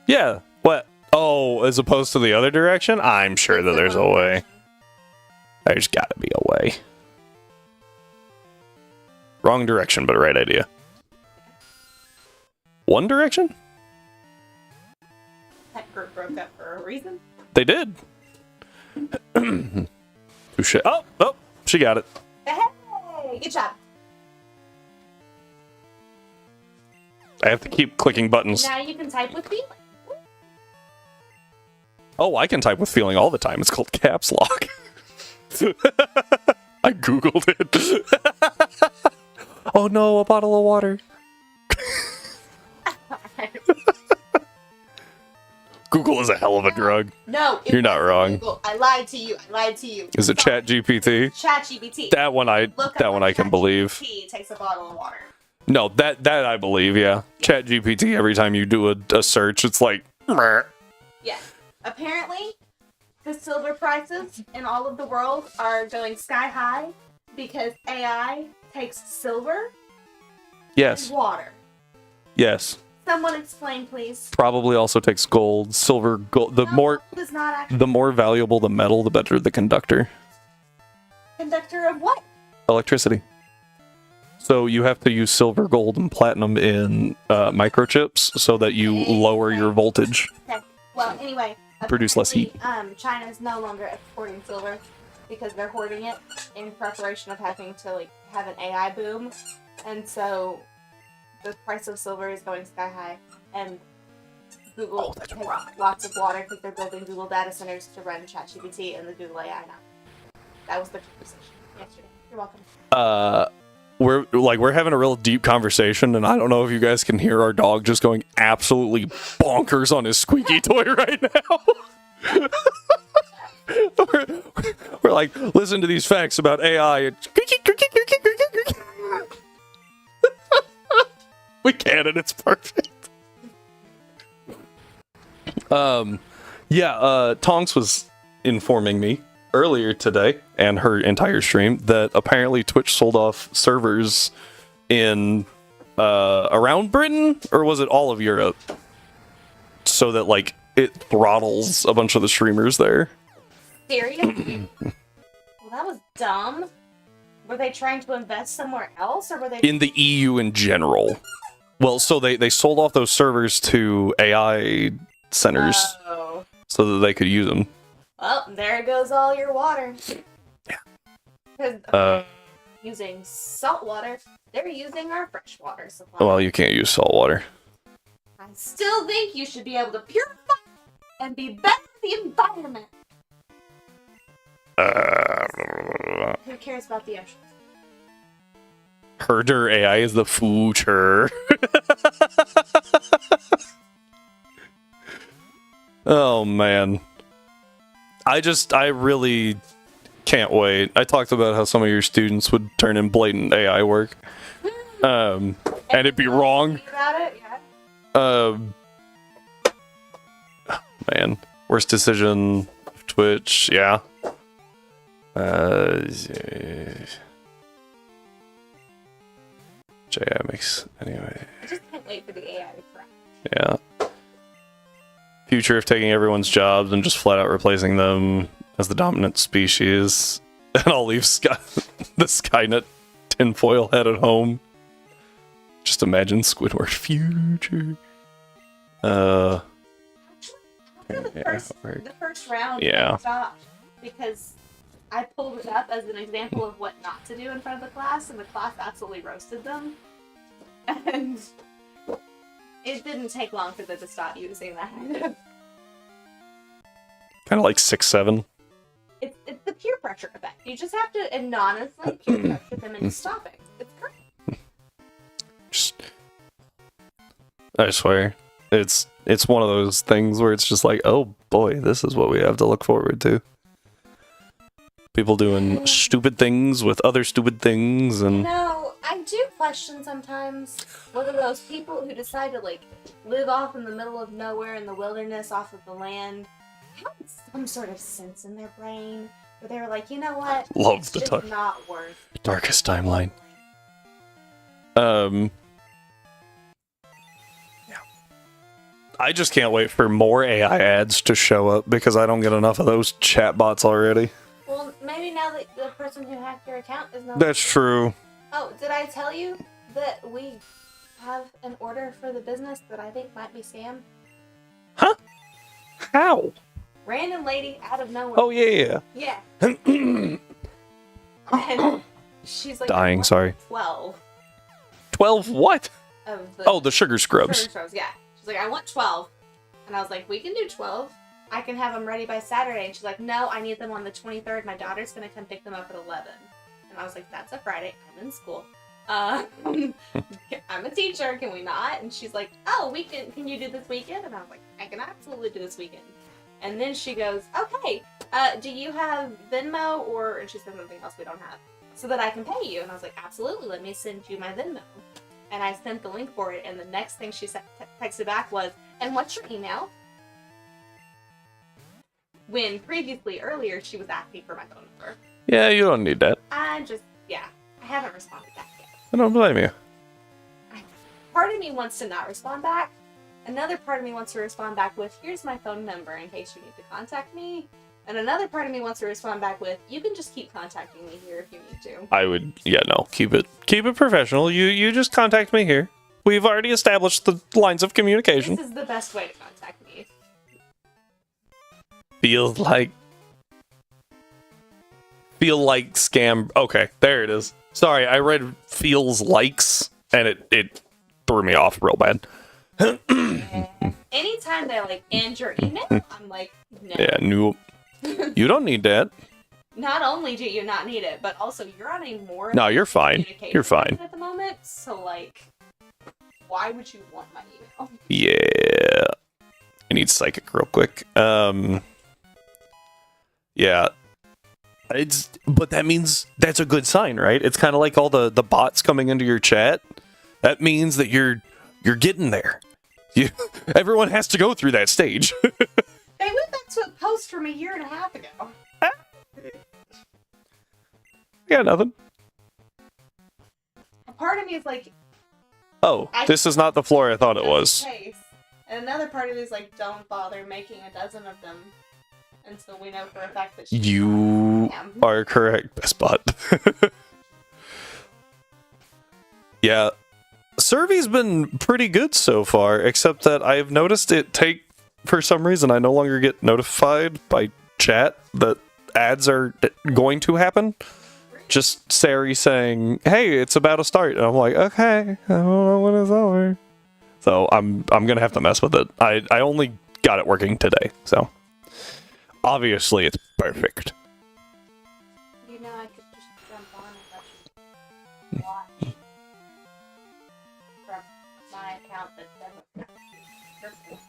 Yeah. What? Oh, as opposed to the other direction? I'm sure that there's a way. There's gotta be a way. Wrong direction, but right idea. One direction? That group broke up for a reason. They did. Touche. Oh, she got it. Hey, good job. I have to keep clicking buttons. Now you can type with feeling. Oh, I can type with feeling all the time. It's called caps lock. I googled it. Oh no, a bottle of water. Google is a hell of a drug. No, You're not wrong. Google. I lied to you. Is it ChatGPT? ChatGPT. That one I can believe. ChatGPT takes a bottle of water. No, that I believe, yeah. ChatGPT, every time you do a search, it's like... Meh. Yeah. Apparently, the silver prices in all of the world are going sky high because AI takes silver Yes. and water. Yes. Someone explain, please. Probably also takes gold, silver, gold. Gold is not actually The more valuable the metal, the better the conductor. conductor of what? Electricity. So you have to use silver, gold, and platinum in microchips so that you lower your voltage. Okay. Well, anyway. Produce less heat. China is no longer exporting silver because they're hoarding it in preparation of having to have an AI boom, and so the price of silver is going sky high. And Google has lots of water because they're building Google data centers to run ChatGPT and the Google AI now. That was the conversation yesterday. You're welcome. We're having a real deep conversation, and I don't know if you guys can hear our dog just going absolutely bonkers on his squeaky toy right now. we're like, listen to these facts about AI. We can, and it's perfect. Tonks was informing me earlier today and her entire stream that apparently Twitch sold off servers in around Britain, or was it all of Europe, so that it throttles a bunch of the streamers there. Seriously? Well, that was dumb. Were they trying to invest somewhere else, or were they in the EU in general? Well, so they sold off those servers to AI centers so that they could use them. Well, there goes all your water. Yeah. Because using salt water, they're using our fresh water supply. Well, you can't use salt water. I still think you should be able to purify and be better for the environment. Who cares about the oceans? Herder AI is the future. Oh, man. I really can't wait. I talked about how some of your students would turn in blatant AI work. And it'd be wrong. About it, yeah. Man. Worst decision of Twitch, yeah. Anyway. I just can't wait for the AI to crash. Yeah. Future of taking everyone's jobs and just flat out replacing them as the dominant species. And I'll leave the Skynet tinfoil head at home. Just imagine Squidward future. The first round stopped because I pulled it up as an example of what not to do in front of the class, and the class absolutely roasted them. And it didn't take long for them to stop using that. Kind of like 6-7. It's the peer pressure effect. You just have to anonymously peer pressure them into stopping. It's great. I swear, it's one of those things where it's just like, oh boy, this is what we have to look forward to. People doing stupid things with other stupid things, and I do question sometimes whether those people who decide to live off in the middle of nowhere in the wilderness off of the land have some sort of sense in their brain where they were like, you know what? Love it's the just not worth darkest timeline. I just can't wait for more AI ads to show up because I don't get enough of those chatbots already. Well, maybe now that the person who hacked your account is no. That's true. Oh, did I tell you that we have an order for the business that I think might be scam? Huh? How? Random lady out of nowhere. Oh, yeah. Yeah. And she's like... Dying, sorry. 12. 12 what? Of the sugar scrubs. Sugar scrubs, yeah. She's like, I want 12. And I was like, we can do 12. I can have them ready by Saturday. And she's like, no, I need them on the 23rd. My daughter's going to come pick them up at 11. And I was like, that's a Friday. I'm in school. I'm a teacher, can we not? And she's like, oh, can you do this weekend? And I was like, I can absolutely do this weekend. And then she goes, okay, do you have Venmo or, and she said something else we don't have, so that I can pay you. And I was like, absolutely, let me send you my Venmo. And I sent the link for it, and the next thing she texted back was, and what's your email? When previously, earlier, she was asking for my phone number. Yeah, you don't need that. I haven't responded back yet. I don't blame you. Part of me wants to not respond back. Another part of me wants to respond back with, here's my phone number in case you need to contact me. And another part of me wants to respond back with, you can just keep contacting me here if you need to. I would, keep it professional. You just contact me here. We've already established the lines of communication. This is the best way to contact me. Feel like scam. Okay, there it is. Sorry, I read feels likes and it threw me off real bad. Anytime they end your email, I'm like, no. Yeah, no. You don't need that. Not only do you not need it, but also you're on a more No, you're fine. You're fine. At the moment, so why would you want my email? Yeah. I need psychic real quick. Yeah. But that means that's a good sign, right? It's kind of like all the bots coming into your chat. That means that you're getting there. Everyone has to go through that stage. They went back to a post from 1.5 years ago. Yeah, nothing. A part of me is like, oh, this is not the floor I thought it was. And another part of me is like, don't bother making a dozen of them until we know for a fact that you are correct, Best Bot. Yeah. Survey's been pretty good so far, except that I've noticed for some reason, I no longer get notified by chat that ads are going to happen. Just Sari saying, hey, it's about to start. And I'm like, okay, I don't know when it's over. So I'm gonna have to mess with it. I only got it working today, so obviously it's perfect. You know, I could just jump on and watch from my account that doesn't.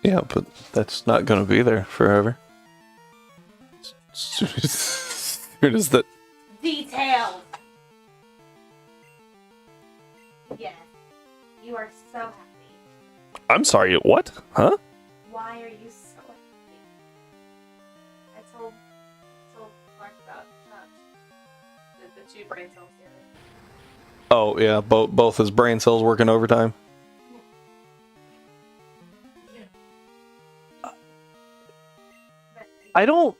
Yeah, but that's not gonna be there forever. As soon as that. Details. Yes, you are so happy. I'm sorry. What? Huh? Why are you so happy? I told Mark about the two brain cells here. Oh yeah, both his brain cells working overtime. I don't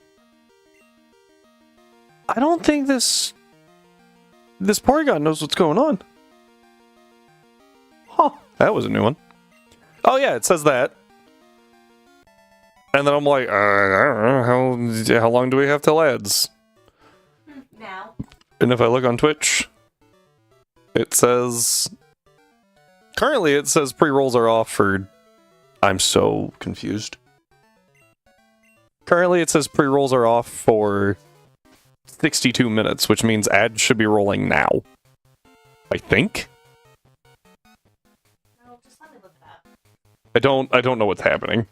think this Porygon knows what's going on. Huh, that was a new one. Oh yeah, it says that. And then I'm like, I don't know, how long do we have till ads? Now. And if I look on Twitch, it says... Currently it says pre-rolls are off for... I'm so confused. Currently it says pre-rolls are off for 62 minutes, which means ads should be rolling now. I think? No, just let me look it up. I don't know what's happening.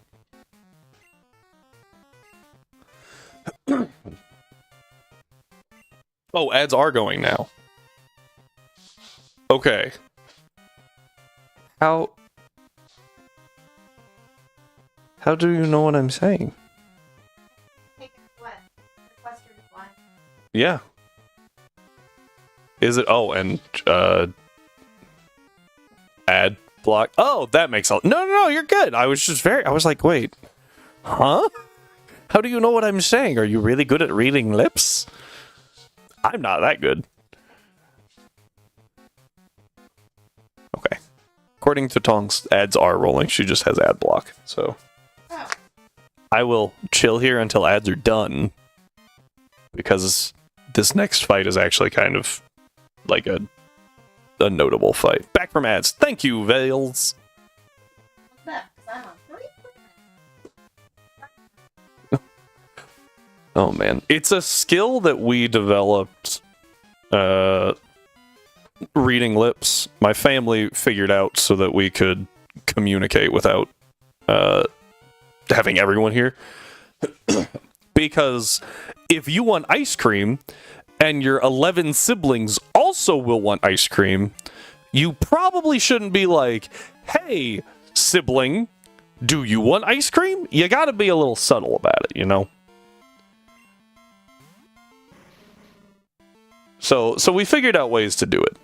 Oh, ads are going now. Okay. How do you know what I'm saying? Pick what? Western one. Yeah. Is it? Oh, and ad block. Oh, that makes a... No, you're good. I was like, wait. Huh? How do you know what I'm saying? Are you really good at reading lips? I'm not that good. Okay. According to Tongs, ads are rolling. She just has ad block. So Oh. I will chill here until ads are done. Because this next fight is actually kind of like a notable fight. Back from ads. Thank you, Vales. What's that? 'Cause I'm on 3. Oh man, it's a skill that we developed reading lips. My family figured out so that we could communicate without having everyone here. Because if you want ice cream and your 11 siblings also will want ice cream, you probably shouldn't be like, hey, sibling, do you want ice cream? You gotta be a little subtle about it, you know? So we figured out ways to do it.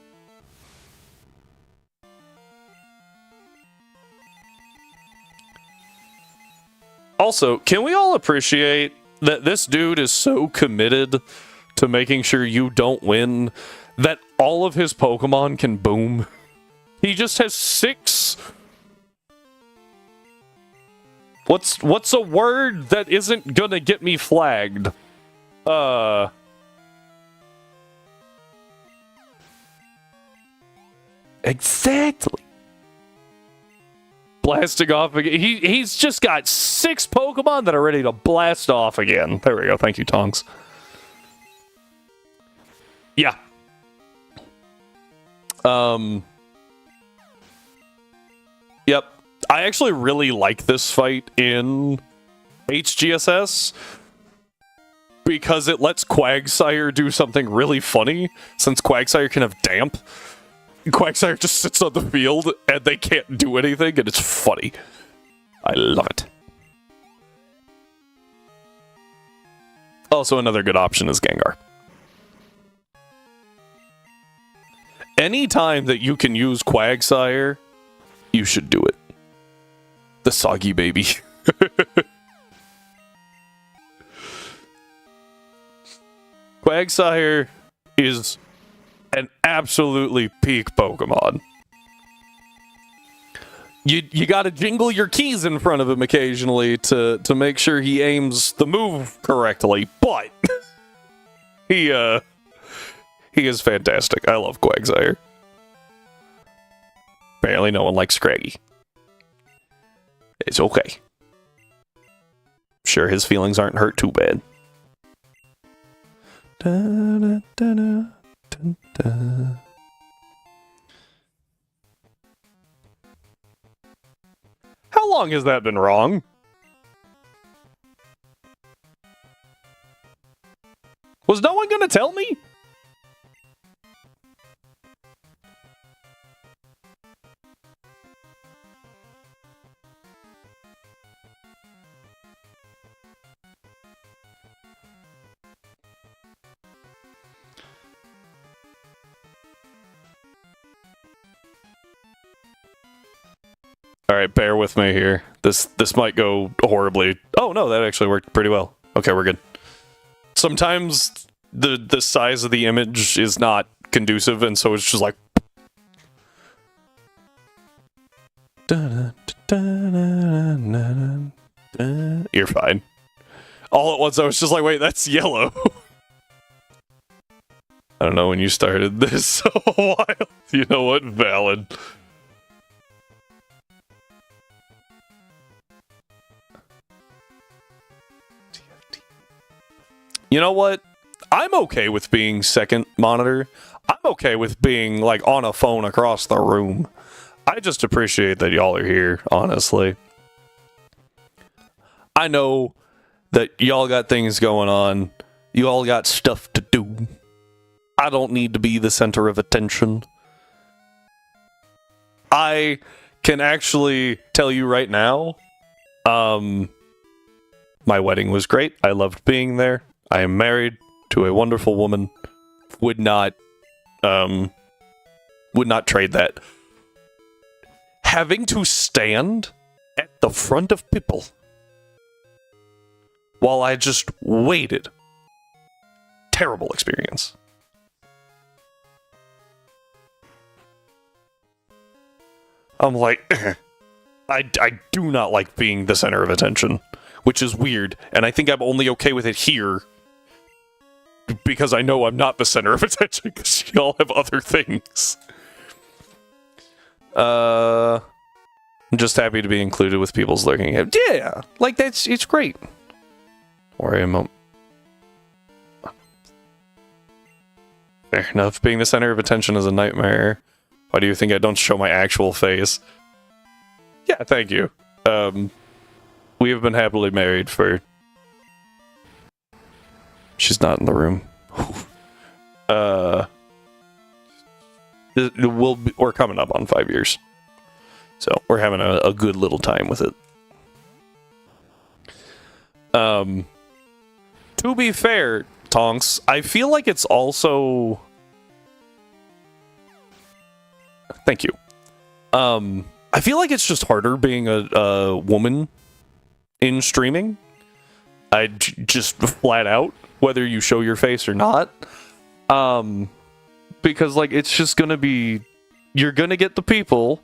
Also, can we all appreciate that this dude is so committed to making sure you don't win that all of his Pokemon can boom? He just has 6. What's a word that isn't gonna get me flagged? Exactly. Blasting off again. He's just got 6 Pokemon that are ready to blast off again. There we go. Thank you, Tongs. Yeah. Yep. I actually really like this fight in HGSS because it lets Quagsire do something really funny, since Quagsire can have damp. Quagsire just sits on the field and they can't do anything, and it's funny. I love it. Also, another good option is Gengar. Anytime that you can use Quagsire, you should do it. The soggy baby. Quagsire is an absolutely peak Pokemon. You gotta jingle your keys in front of him occasionally to make sure he aims the move correctly, but he is fantastic. I love Quagsire. Apparently no one likes Scraggy. It's okay. Sure, his feelings aren't hurt too bad. How long has that been wrong? Was no one gonna tell me? Alright, bear with me here. This might go horribly. Oh no, that actually worked pretty well. Okay, we're good. Sometimes the size of the image is not conducive, and so it's just like... You're fine. All at once I was just like, wait, that's yellow. I don't know when you started this a while. You know what? Valid. You know what? I'm okay with being second monitor. I'm okay with being, like, on a phone across the room. I just appreciate that y'all are here, honestly. I know that y'all got things going on. You all got stuff to do. I don't need to be the center of attention. I can actually tell you right now, my wedding was great. I loved being there. I am married to a wonderful woman. Would not trade that. Having to stand at the front of people while I just waited. Terrible experience. I'm like, I do not like being the center of attention, which is weird, and I think I'm only okay with it here because I know I'm not the center of attention because y'all have other things. I'm just happy to be included with people's lurking. Yeah, like it's great. Worry a moment. Fair enough. Being the center of attention is a nightmare. Why do you think I don't show my actual face? Yeah, thank you. We have been happily married for... She's not in the room. We're coming up on 5 years. So, we're having a good little time with it. To be fair, Tonks, I feel like it's also... Thank you. I feel like it's just harder being a woman in streaming. Just flat out, whether you show your face or not. Because, like, it's just gonna be... You're gonna get the people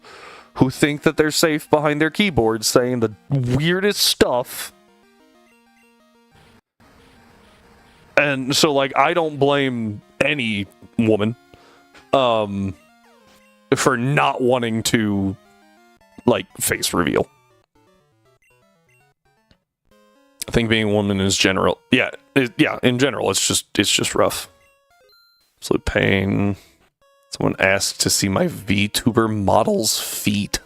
who think that they're safe behind their keyboards saying the weirdest stuff. And so, like, I don't blame any woman for not wanting to, like, face reveal. I think being a woman is general. Yeah, in general, it's just rough. Absolute pain. Someone asked to see my VTuber model's feet.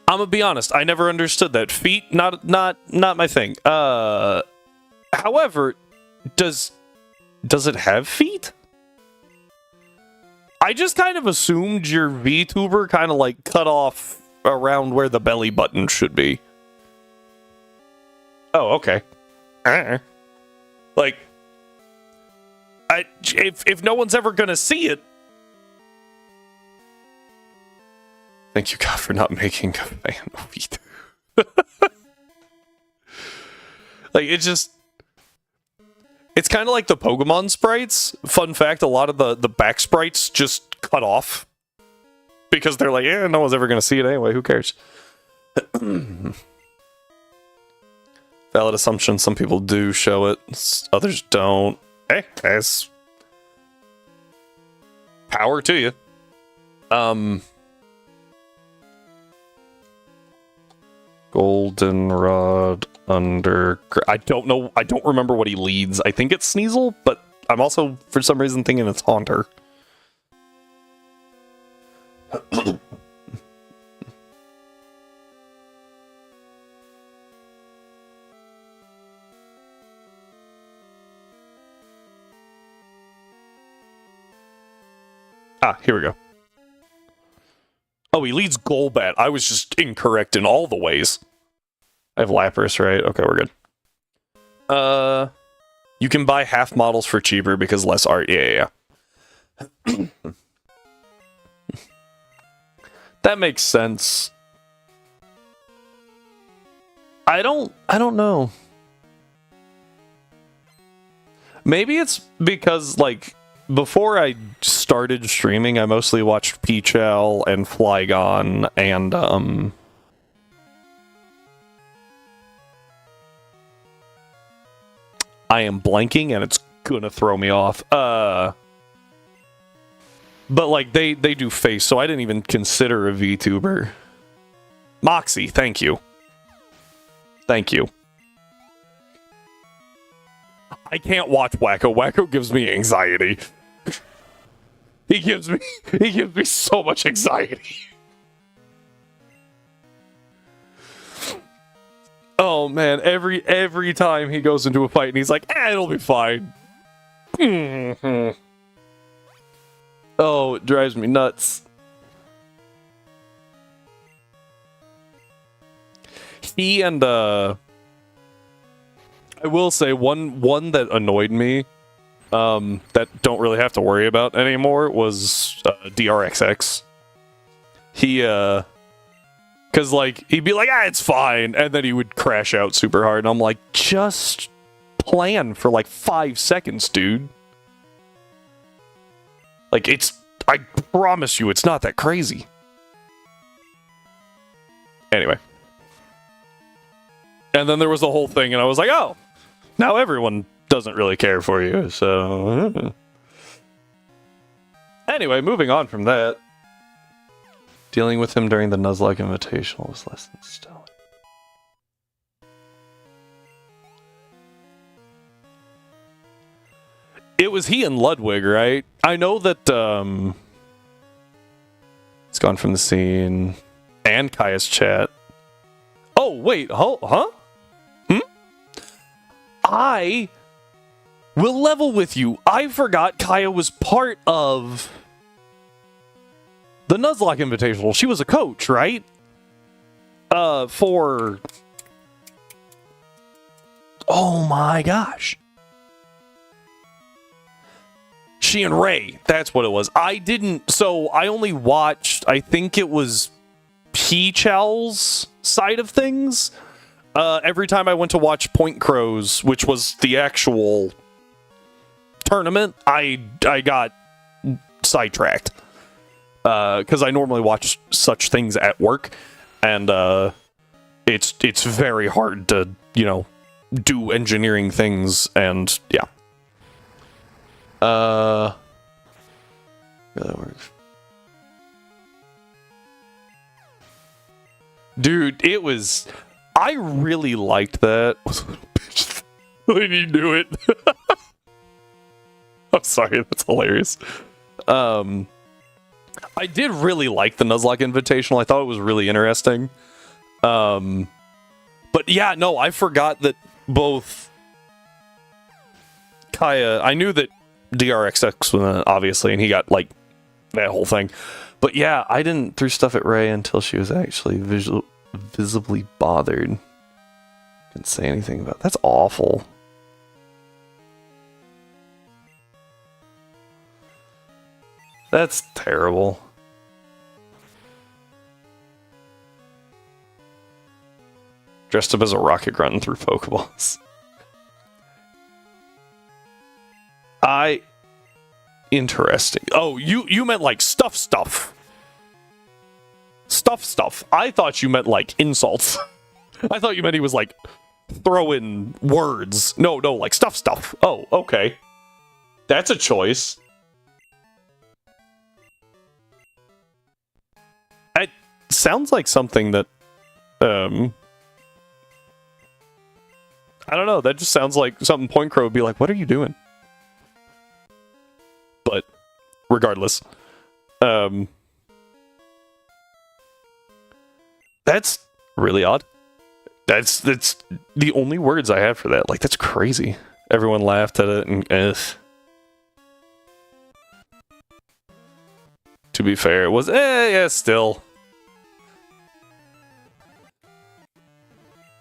I'm gonna be honest, I never understood that. Feet, not my thing. However, does it have feet? I just kind of assumed your VTuber kind of like cut off around where the belly button should be. Oh, okay. Like, if no one's ever gonna see it. Thank you, God, for not making a fan of it. Like, it's kind of like the Pokemon sprites. Fun fact, a lot of the back sprites just cut off. Because they're like, yeah, no one's ever going to see it anyway, who cares? Valid assumption, some people do show it, others don't. Hey, that's... Power to you. Goldenrod under... I don't know. I don't remember what he leads. I think it's Sneasel, but I'm also, for some reason, thinking it's Haunter. Here we go. Oh, he leads Golbat. I was just incorrect in all the ways. I have Lapras, right? Okay, we're good. You can buy half models for cheaper because less art. Yeah. That makes sense. I don't know. Maybe it's because, like, before I started streaming, I mostly watched Peachal and Flygon and, I am blanking and it's gonna throw me off. But, like, they do face, so I didn't even consider a VTuber. Moxie, thank you. Thank you. I can't watch Wacko. Wacko gives me anxiety. He gives me so much anxiety. Oh man, every time he goes into a fight and he's like, it'll be fine. Oh, it drives me nuts. He and I will say one that annoyed me, that don't really have to worry about anymore was DRXX. He cause like he'd be like, it's fine, and then he would crash out super hard, and I'm like, just plan for like 5 seconds, dude. Like I promise you, it's not that crazy. Anyway. And then there was the whole thing, and I was like, oh, now everyone doesn't really care for you, so... Anyway, moving on from that. Dealing with him during the Nuzlocke Invitational was less than stellar. It was he and Ludwig, right? I know that it's gone from the scene and Kaya's chat. Oh, wait, huh? I will level with you. I forgot Kaya was part of the Nuzlocke Invitational. She was a coach, right? For... Oh my gosh. She and Ray, that's what it was. I only watched, I think it was P-Chow's side of things. Every time I went to watch Point Crows, which was the actual tournament, I got sidetracked. Because I normally watch such things at work, and it's very hard to, do engineering things, and yeah. That works. Dude, it was... I really liked that. When you do it. I'm sorry, that's hilarious. I did really like the Nuzlocke Invitational. I thought it was really interesting. But yeah, no, I forgot that both Kaya... I knew that DRXX was obviously, and he got, like, that whole thing. But yeah, I didn't throw stuff at Ray until she was actually visibly bothered. Didn't say anything about it. That's awful. That's terrible. Dressed up as a rocket grunt and threw Pokeballs. Interesting. Oh, you meant like stuff. Stuff. I thought you meant like insults. I thought you meant he was like throwing words. No, like stuff. Oh, okay. That's a choice. It sounds like something that, I don't know, that just sounds like something Point Crow would be like, what are you doing? But, regardless. That's really odd. That's the only words I have for that. Like, that's crazy. Everyone laughed at it, and to be fair, it was, yeah, still.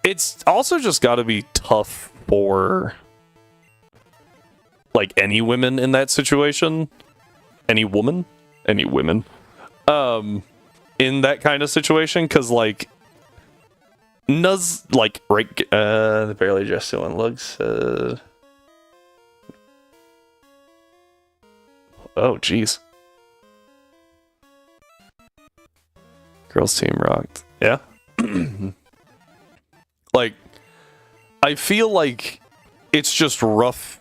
It's also just gotta be tough for, like, any women in that situation. Any woman? Any women. In that kind of situation, because, like, right, the barely just doing looks, oh, jeez. Girls team rocked. Yeah. Like, I feel like it's just rough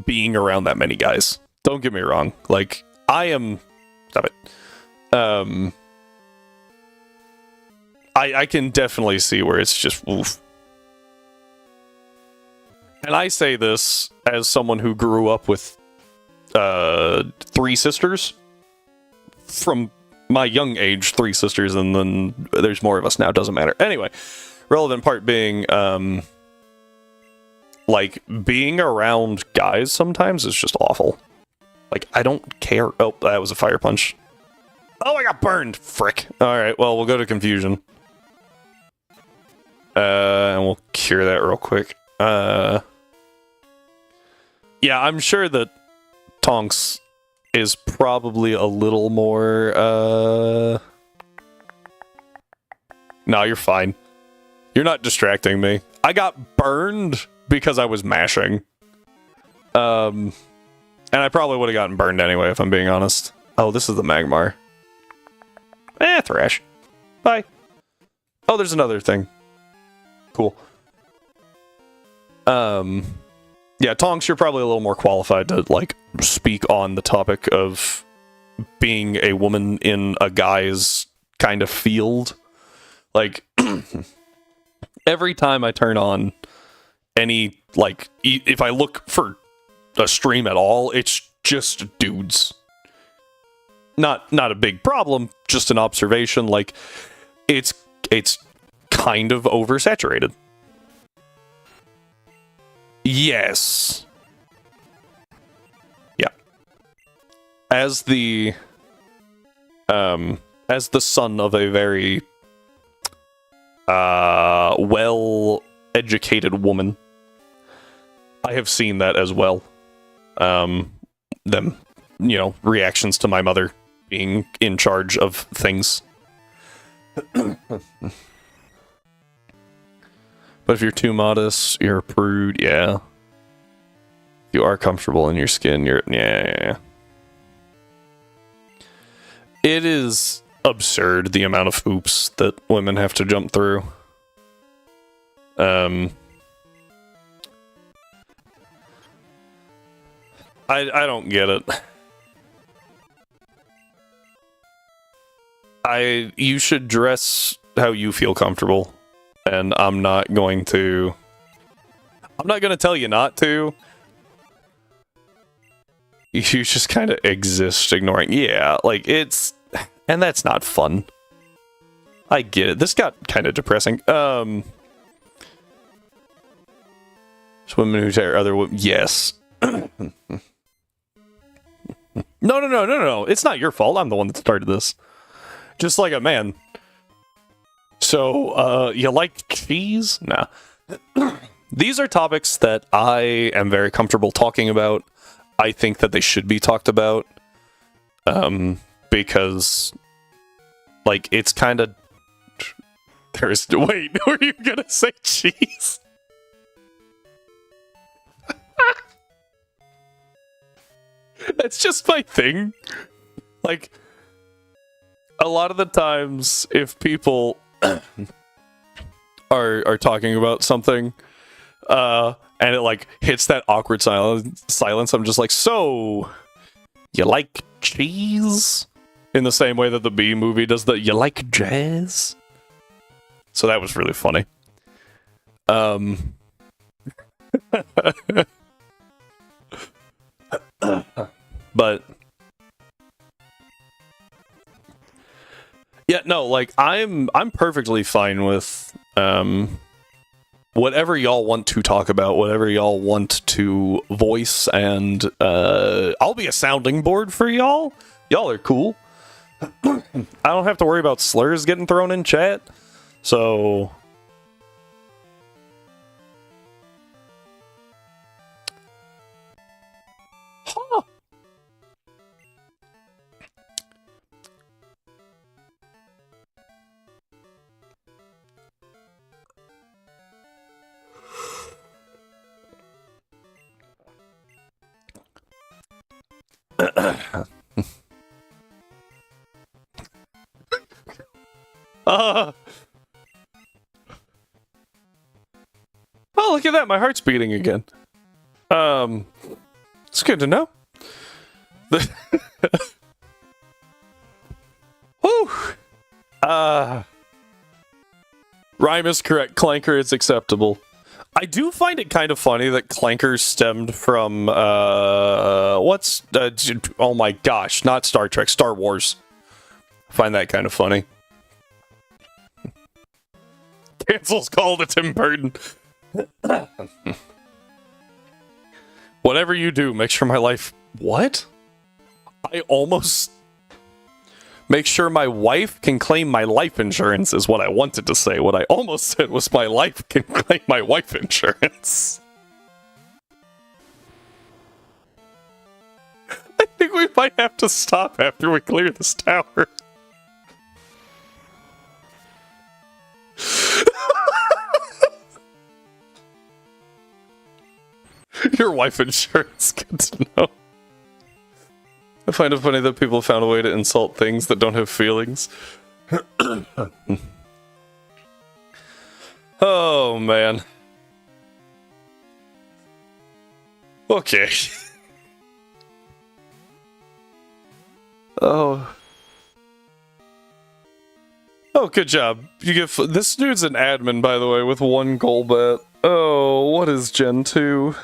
being around that many guys. Don't get me wrong. Like, I am... Stop it. I can definitely see where it's just oof. And I say this as someone who grew up with 3 sisters. From my young age, 3 sisters, and then there's more of us now, doesn't matter. Anyway, relevant part being, like, being around guys sometimes is just awful. Like, I don't care. Oh, that was a fire punch. Oh, I got burned! Frick. Alright, well, we'll go to confusion. And we'll cure that real quick. Yeah, I'm sure that Tonks is probably a little more, No, you're fine. You're not distracting me. I got burned because I was mashing. And I probably would have gotten burned anyway, if I'm being honest. Oh, this is the Magmar. Thrash. Bye. Oh, there's another thing. Cool. Yeah, Tonks, you're probably a little more qualified to, like, speak on the topic of being a woman in a guy's kind of field. Like, every time I turn on any, like, if I look for a stream at all. It's just dudes. Not a big problem, just an observation. Like, it's kind of oversaturated. Yes. Yeah. As the son of a very well-educated woman, I have seen that as well. Them, reactions to my mother being in charge of things. But if you're too modest, you're a prude, yeah. If you are comfortable in your skin, yeah. It is absurd the amount of hoops that women have to jump through. I don't get it. You should dress how you feel comfortable, and I'm not going to tell you not to. You just kind of exist ignoring. Yeah, like and that's not fun. I get it. This got kind of depressing. Women who tear other women. Yes. No. It's not your fault. I'm the one that started this. Just like a man. So, you like cheese? Nah. These are topics that I am very comfortable talking about. I think that they should be talked about. Because, like, it's kind of... Wait, were you gonna say cheese? That's just my thing. Like, a lot of the times, if people are talking about something, and it like hits that awkward silence, I'm just like, so you like cheese? In the same way that the Bee movie does the you like jazz? So that was really funny. But yeah, no, like I'm perfectly fine with whatever y'all want to talk about, whatever y'all want to voice, and I'll be a sounding board for y'all. Y'all are cool. I don't have to worry about slurs getting thrown in chat. So huh. Oh, look at that! My heart's beating again. It's good to know. Whew. Rhyme is correct. Clanker is acceptable. I do find it kind of funny that Clanker stemmed from oh my gosh, not Star Trek, Star Wars. I find that kind of funny. Cancel's called to Tim Burton. Whatever you do, make sure my life... What? I almost... Make sure my wife can claim my life insurance is what I wanted to say. What I almost said was my life can claim my wife insurance. I think we might have to stop after we clear this tower. Your wife insurance, good to know. I find it funny that people found a way to insult things that don't have feelings. Oh, man. Okay. Oh. Oh, good job. You get this dude's an admin, by the way, with 1 goal bet. Oh, what is Gen 2?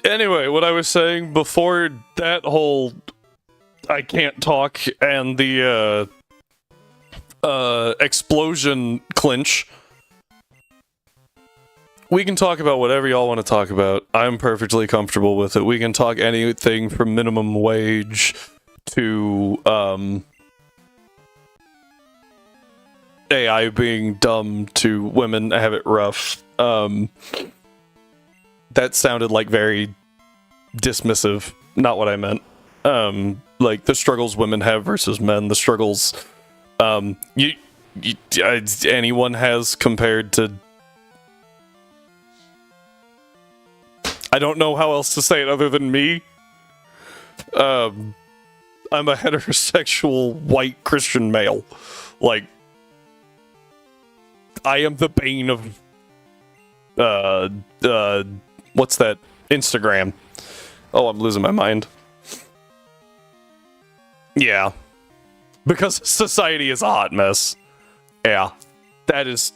Anyway, what I was saying before that whole I can't talk and the explosion clinch, we can talk about whatever y'all want to talk about. I'm perfectly comfortable with it. We can talk anything from minimum wage to AI being dumb to women have it rough. That sounded like very dismissive. Not what I meant. Like the struggles women have versus men, the struggles anyone has compared to. I don't know how else to say it other than me. I'm a heterosexual white Christian male. Like, I am the bane of what's that? Instagram. Oh, I'm losing my mind. Yeah. Because society is a hot mess. Yeah. That is...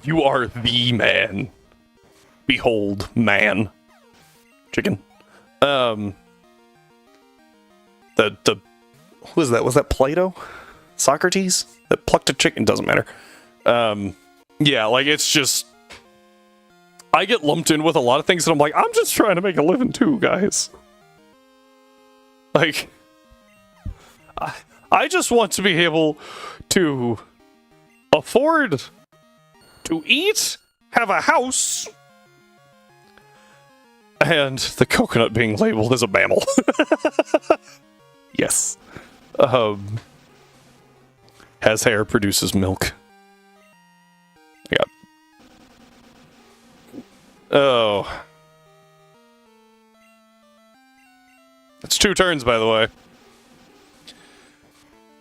You are the man. Behold, man. Chicken. Who was that? Was that Plato? Socrates? That plucked a chicken? Doesn't matter. Yeah, like, it's just... I get lumped in with a lot of things, and I'm like, I'm just trying to make a living too, guys. Like... I just want to be able to afford to eat, have a house, and the coconut being labeled as a mammal. Yes. Has hair, produces milk. Yeah. Oh. It's 2 turns, by the way.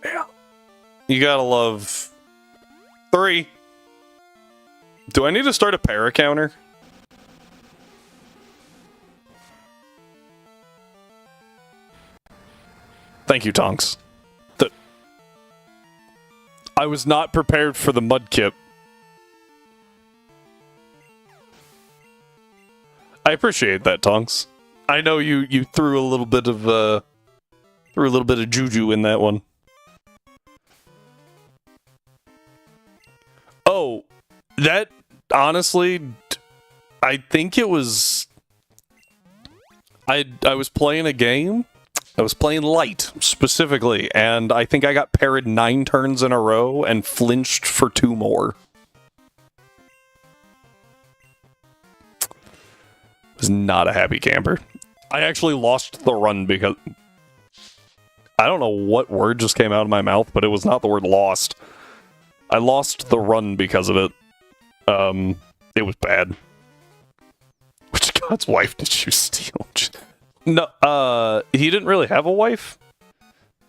Yeah. You gotta love 3. Do I need to start a para counter? Thank you, Tonks. I was not prepared for the mudkip. I appreciate that, Tonks. I know you threw a little bit of juju in that one. Oh, that honestly, I think it was. I was playing a game. I was playing light, specifically, and I think I got parried 9 turns in a row and flinched for 2 more. Was not a happy camper. I actually lost the run because... I don't know what word just came out of my mouth, but it was not the word lost. I lost the run because of it. It was bad. Which god's wife did you steal? No, he didn't really have a wife.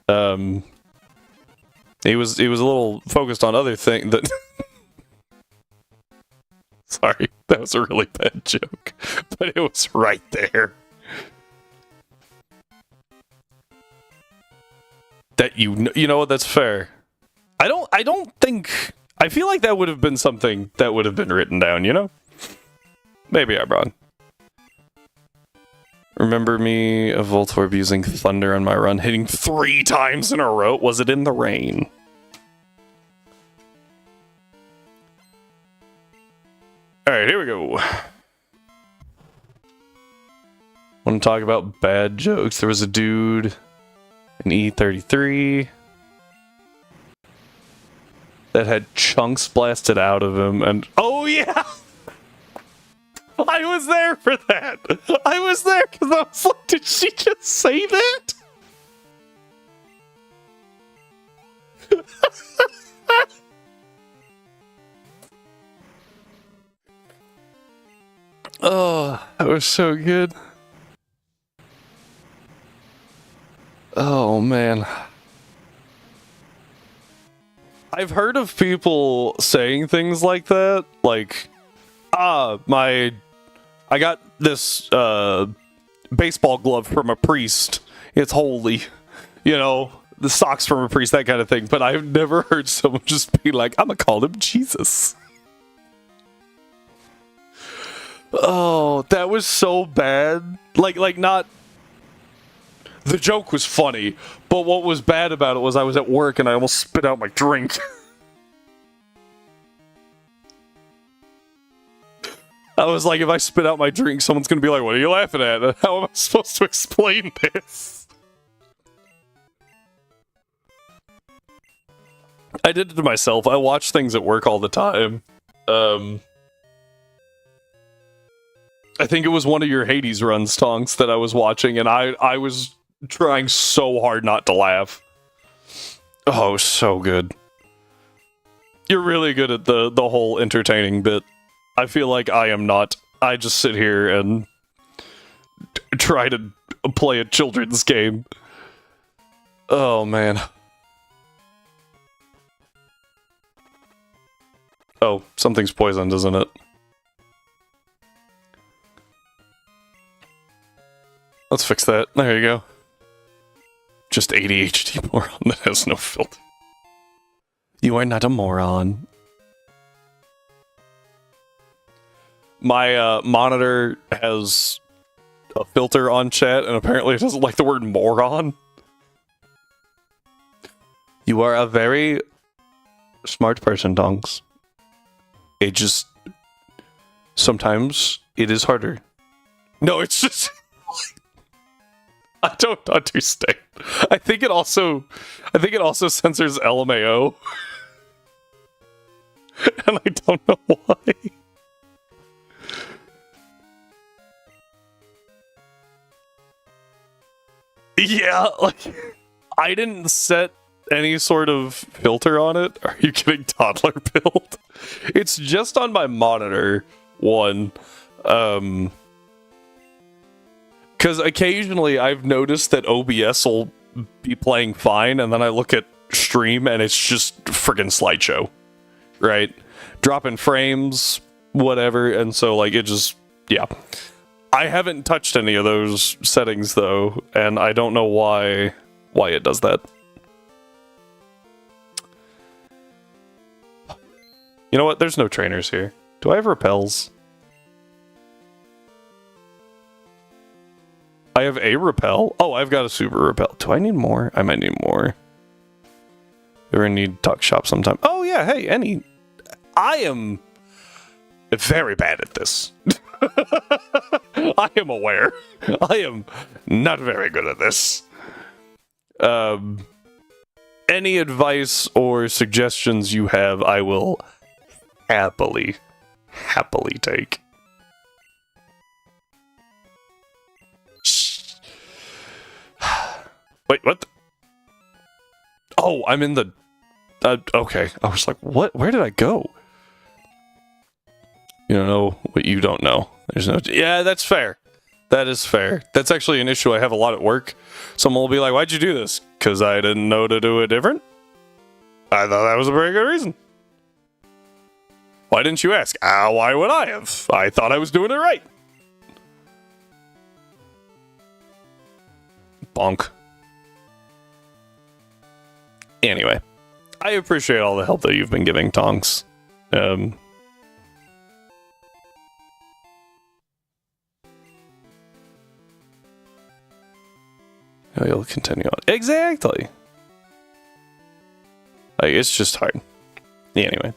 He was a little focused on other things that... Sorry, that was a really bad joke, but it was right there. That you know what, that's fair. I don't think... I feel like that would have been something that would have been written down, you know? Maybe I'm wrong. Remember me, a Voltorb using Thunder on my run, hitting 3 times in a row? Was it in the rain? Alright, here we go. Want to talk about bad jokes. There was a dude in E33 that had chunks blasted out of him, and... Oh, yeah! I was there for that! I was there because I was like, did she just say that? Oh, that was so good. Oh, man. I've heard of people saying things like that, like, I got this, baseball glove from a priest. It's holy. You know, the socks from a priest, that kind of thing. But I've never heard someone just be like, I'm gonna call him Jesus. Oh, that was so bad. Like not... The joke was funny, but what was bad about it was I was at work and I almost spit out my drink. I was like, if I spit out my drink, someone's gonna be like, what are you laughing at? How am I supposed to explain this? I did it to myself. I watch things at work all the time. I think it was one of your Hades runs, Tonks, that I was watching, and I was trying so hard not to laugh. Oh, so good. You're really good at the whole entertaining bit. I feel like I am not. I just sit here and try to play a children's game. Oh, man. Oh, something's poisoned, isn't it? Let's fix that. There you go. Just ADHD moron that has no filter. You are not a moron. My monitor has a filter on chat, and apparently it doesn't like the word moron. You are a very smart person, Donks. It just... Sometimes it is harder. No, it's just... I don't understand. I think it also censors LMAO. And I don't know why. Yeah, like, I didn't set any sort of filter on it. Are you getting toddler build? It's just on my monitor one. Because occasionally I've noticed that OBS will be playing fine, and then I look at stream and it's just friggin' slideshow. Right? Dropping frames, whatever, and so, like, it just, yeah. I haven't touched any of those settings, though, and I don't know why it does that. You know what? There's no trainers here. Do I have repels? I have a repel? Oh, I've got a super repel. Do I need more? I might need more. Ever need tuck shop sometime? Oh, yeah, hey, any... I am very bad at this. I am aware. I am not very good at this. Any advice or suggestions you have, I will happily take. Wait, what? Oh, I'm in the... okay. I was like, what? Where did I go? You don't know what you don't know. There's no... Yeah, that's fair. That is fair. That's actually an issue I have a lot at work. Someone will be like, why'd you do this? Because I didn't know to do it different? I thought that was a very good reason. Why didn't you ask? Why would I have? I thought I was doing it right. Bonk. Anyway. I appreciate all the help that you've been giving, Tonks. You'll continue on. Exactly. Like, it's just hard. Anyway.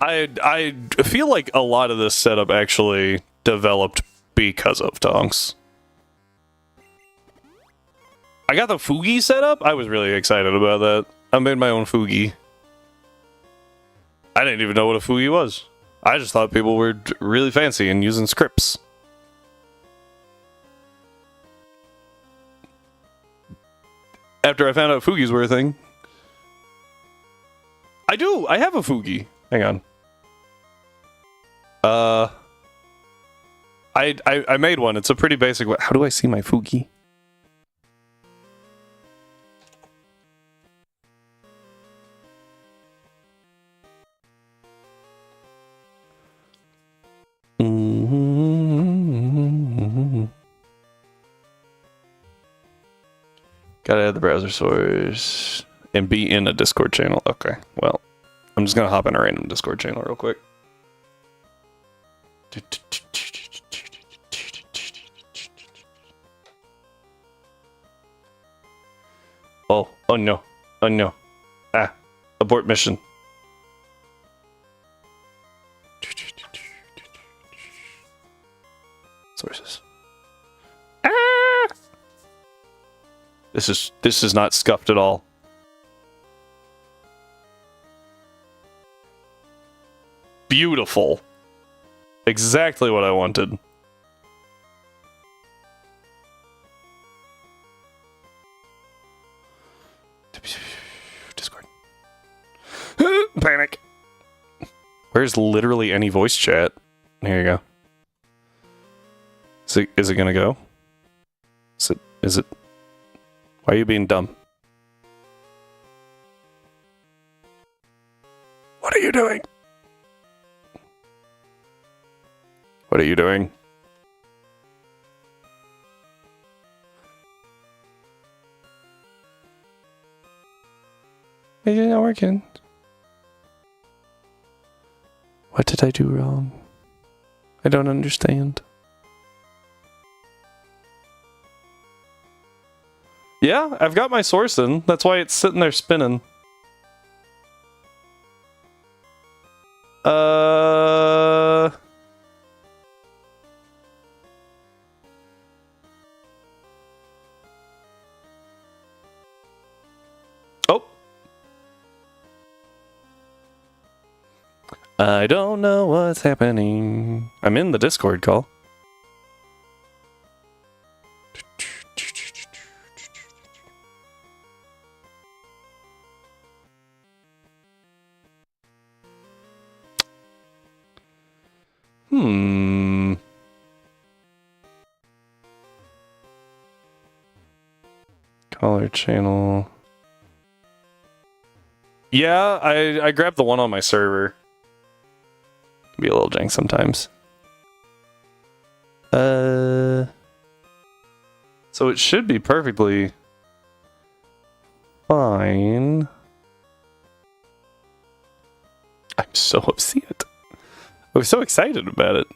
I feel like a lot of this setup actually developed because of Tonks. I got the Fugi set up. I was really excited about that. I made my own Fugi. I didn't even know what a Fugi was. I just thought people were really fancy and using scripts. After I found out Fugis were a thing. I do! I have a Fugi. Hang on. I made one. It's a pretty basic one. How do I see my Fugi? Gotta add the browser source and be in a Discord channel. Okay, well, I'm just gonna hop in a random Discord channel real quick. Oh no. Oh no. Ah. Abort mission. Sources. Ah! This is not scuffed at all. Beautiful. Exactly what I wanted. Discord. Panic. Where's literally any voice chat? Here you go. Is it gonna go? Is it? Why are you being dumb? What are you doing? What are you doing? It's not working. What did I do wrong? I don't understand. Yeah, I've got my source in. That's why it's sitting there spinning. Oh. I don't know what's happening. I'm in the Discord call. Caller channel. Yeah, I grabbed the one on my server. Can be a little jank sometimes. So it should be perfectly fine. I'm so upset. I was so excited about it.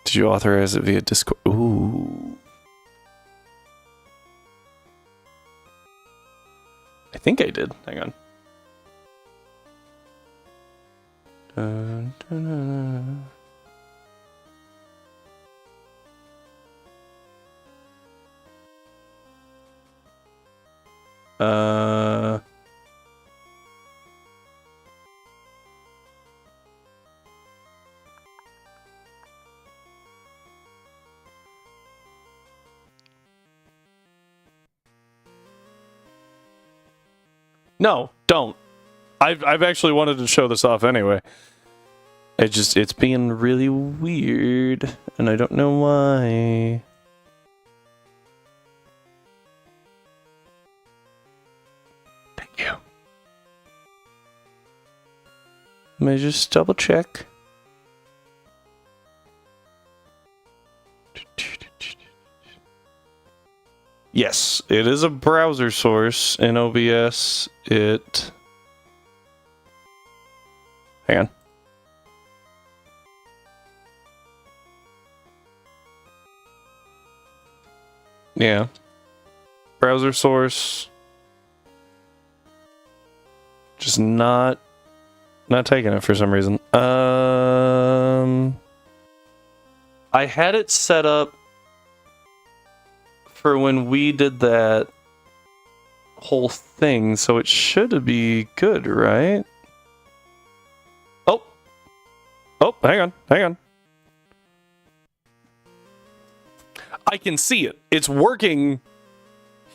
Did you authorize it via Discord? Ooh. I think I did. Hang on. Dun, dun, dun, dun. No, don't. I've actually wanted to show this off anyway. It's being really weird, and I don't know why. Thank you. Let me just double check. Yes, it is a browser source in OBS. Hang on. Yeah. Browser source. Just not taking it for some reason. I had it set up for when we did that whole thing, so it should be good, right? Oh, hang on. I can see it. It's working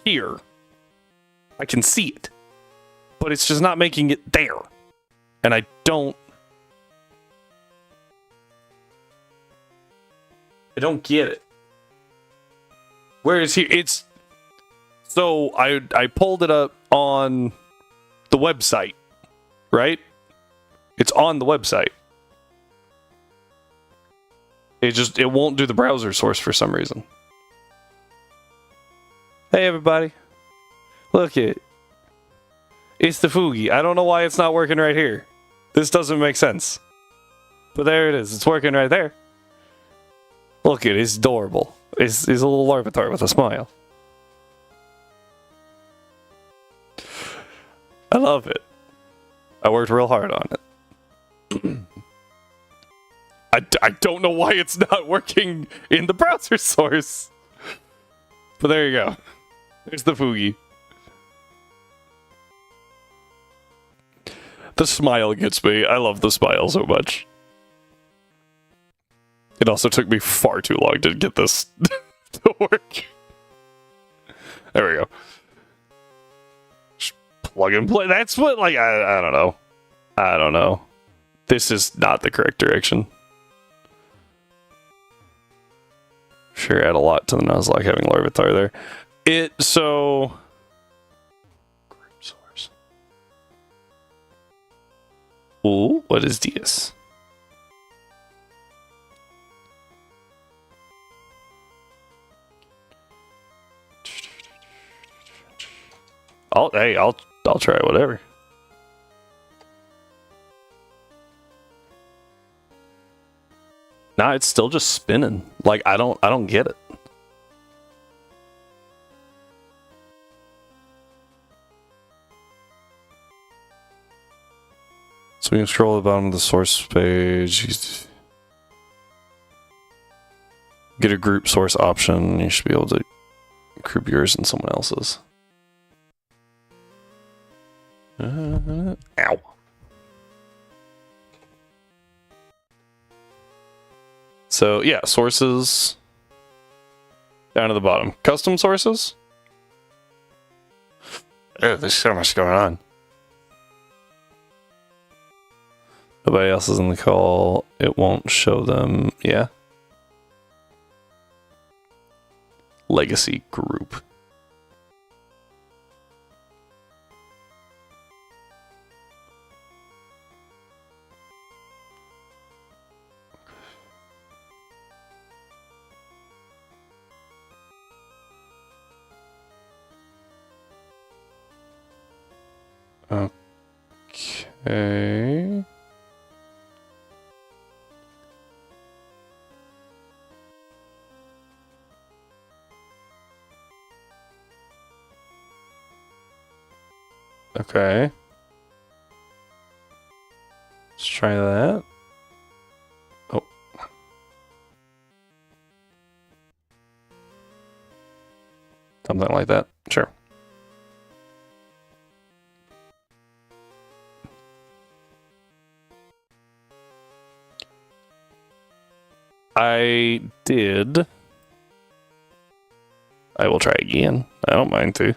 here. I can see it, but it's just not making it there, and I don't get it. Whereas here, it's... So, I pulled it up on the website, right? It's on the website. It won't do the browser source for some reason. Hey, everybody. Look it. It's the Fugi. I don't know why it's not working right here. This doesn't make sense. But there it is. It's working right there. Look it. It's adorable. He's a little Larvitar with a smile. I love it. I worked real hard on it. I don't know why it's not working in the browser source. But there you go. There's the Fugi. The smile gets me. I love the smile so much. It also took me far too long to get this to work. There we go. Just plug and play. That's what, like, I don't know. I don't know. This is not the correct direction. Sure, add a lot to the Nuzlocke having Larvitar there. So... Group source. Ooh, what is this? I'll try whatever. Nah, it's still just spinning. Like I don't get it. So we can scroll to the bottom of the source page. Get a group source option. You should be able to group yours and someone else's. Ow. So yeah, sources down to the bottom. Custom sources. Oh, there's so much going on. Nobody else is in the call. It won't show them. Yeah. Legacy group. Okay. Okay. Let's try that. Oh. Something like that. Sure. I did. I will try again. I don't mind to.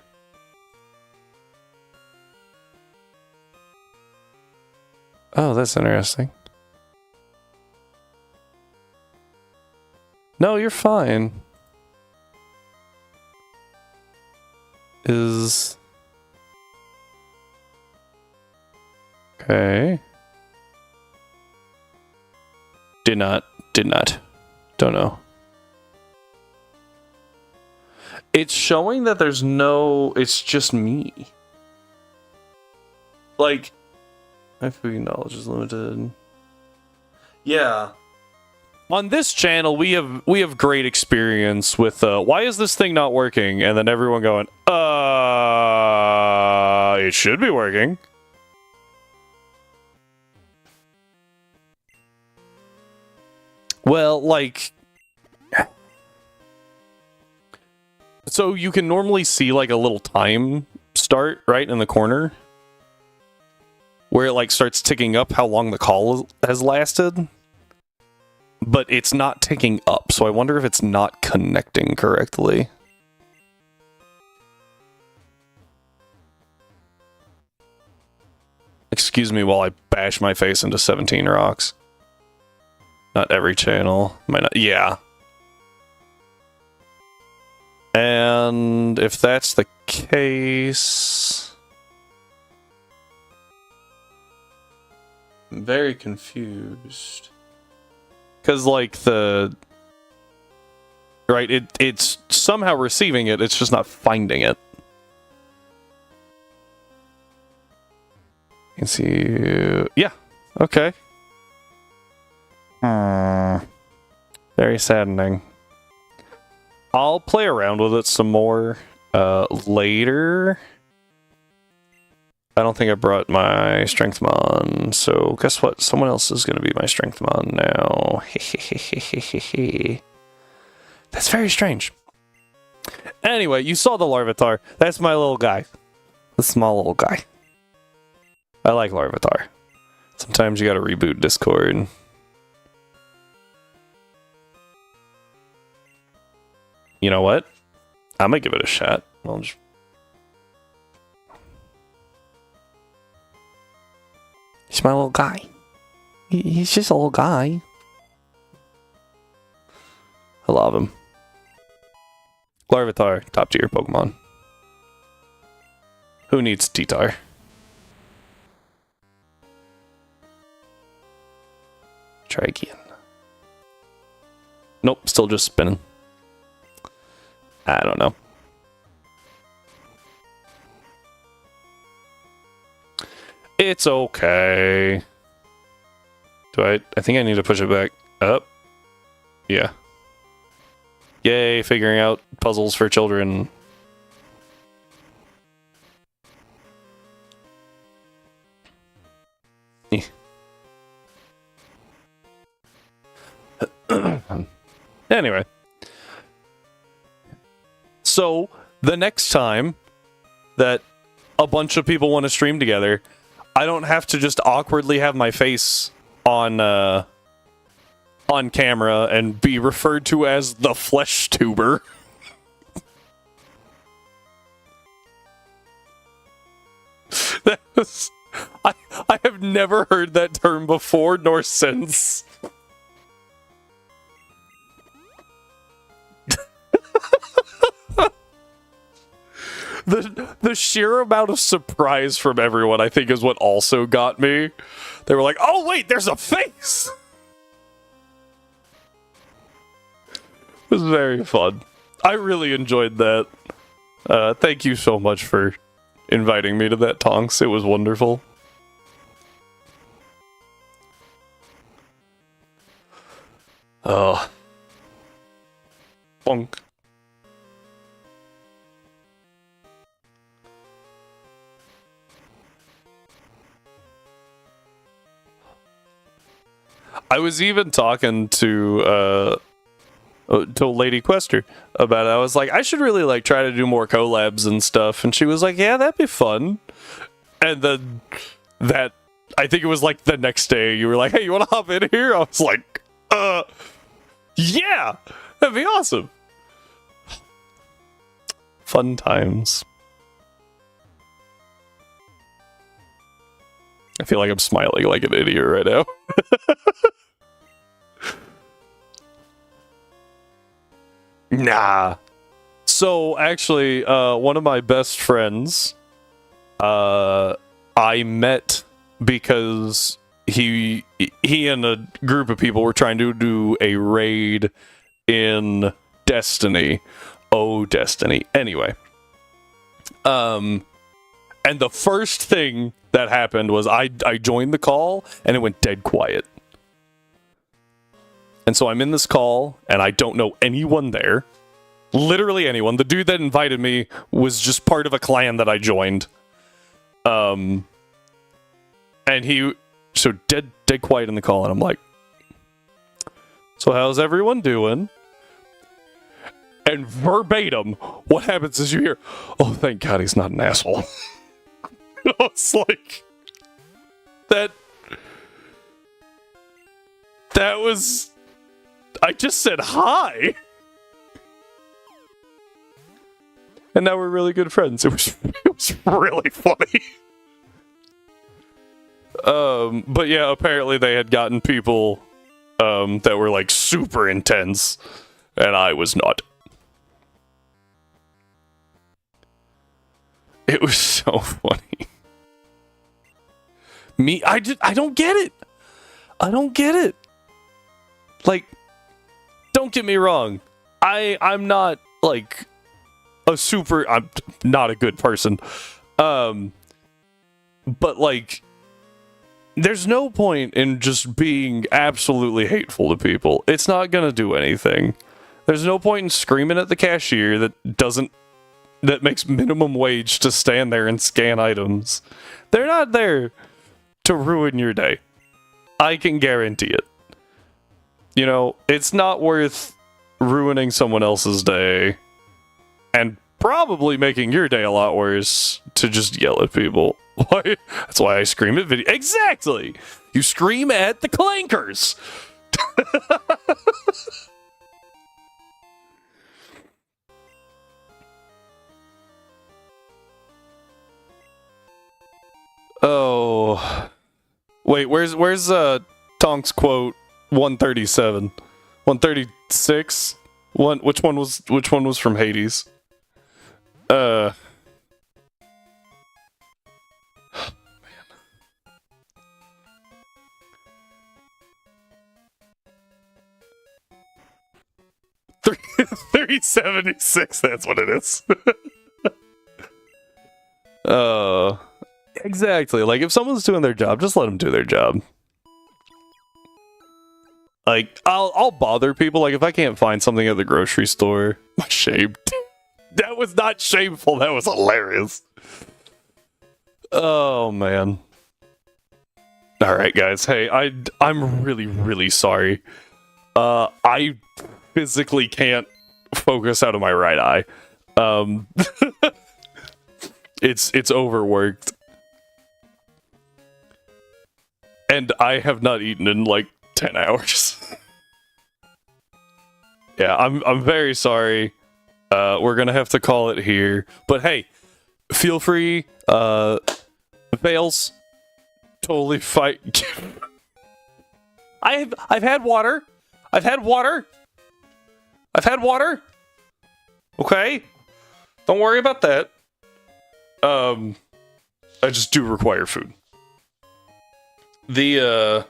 Oh, that's interesting. No, you're fine. Okay. Did not. Don't know. It's showing that there's no... It's just me. Like... My food knowledge is limited. Yeah. On this channel, we have great experience with, why is this thing not working? And then everyone going, it should be working. Well, like... So you can normally see, like, a little time start, right, in the corner. Where it, like, starts ticking up how long the call has lasted. But it's not ticking up, so I wonder if it's not connecting correctly. Excuse me while I bash my face into 17 rocks. Not every channel. Might not. Yeah. And if that's the case... I'm very confused. Because, like, right, it's somehow receiving it, it's just not finding it. You can see... Yeah, okay. Very saddening. I'll play around with it some more later. I don't think I brought my strength mon, so guess what? Someone else is going to be my strength mon now. That's very strange. Anyway, you saw the Larvitar. That's my little guy. The small little guy. I like Larvitar. Sometimes you gotta reboot Discord. You know what? I'm gonna give it a shot. He's my little guy. He's just a little guy. I love him. Larvitar, top tier Pokemon. Who needs T-Tar? Try again. Nope, still just spinning. I don't know. It's okay. I think I need to push it back up. Yeah. Yay, figuring out puzzles for children. Anyway. So, the next time that a bunch of people want to stream together, I don't have to just awkwardly have my face on camera and be referred to as the flesh tuber. That was, I have never heard that term before nor since. The sheer amount of surprise from everyone, I think, is what also got me. They were like, oh wait, there's a face! It was very fun. I really enjoyed that. Thank you so much for inviting me to that, Tonks. It was wonderful. Oh. Bonk. I was even talking to Lady Quester about it. I was like, I should really like try to do more collabs and stuff, and she was like, yeah, that'd be fun. And then that, I think it was like the next day, you were like, hey, you want to hop in here? I was like, yeah, that'd be awesome. Fun times. I feel like I'm smiling like an idiot right now. Nah. So, actually, one of my best friends, I met because he and a group of people were trying to do a raid in Destiny. Oh, Destiny. Anyway. And the first thing that happened was I joined the call, and it went dead quiet. And so I'm in this call, and I don't know anyone there. Literally anyone. The dude that invited me was just part of a clan that I joined. And so dead quiet in the call, and I'm like, so how's everyone doing? And verbatim, what happens is you hear, oh, thank God he's not an asshole. It's like, that was, I just said hi. And now we're really good friends. It was really funny. But yeah, apparently they had gotten people that were like super intense, and I was not. It was so funny. I don't get it. I don't get it. Like, don't get me wrong. I'm not like I'm not a good person. But like, there's no point in just being absolutely hateful to people. It's not gonna do anything. There's no point in screaming at the cashier that doesn't that makes minimum wage to stand there and scan items. They're not there to ruin your day. I can guarantee it. You know, it's not worth ruining someone else's day and probably making your day a lot worse to just yell at people. That's why I scream at video. Exactly! You scream at the clankers! Oh. Wait, where's Tonk's quote 137? 136? Which one was from Hades? Man. 376, that's what it is. Exactly. Like, if someone's doing their job, just let them do their job. Like, I'll bother people. Like, if I can't find something at the grocery store, I'm ashamed. That was not shameful. That was hilarious. Oh, man. All right, guys. Hey, I'm really, really sorry. I physically can't focus out of my right eye. It's overworked. And I have not eaten in like 10 hours. Yeah, I'm very sorry. We're gonna have to call it here. But hey, feel free. Fails. Totally fight. I've had water. I've had water. I've had water. Okay. Don't worry about that. I just do require food. But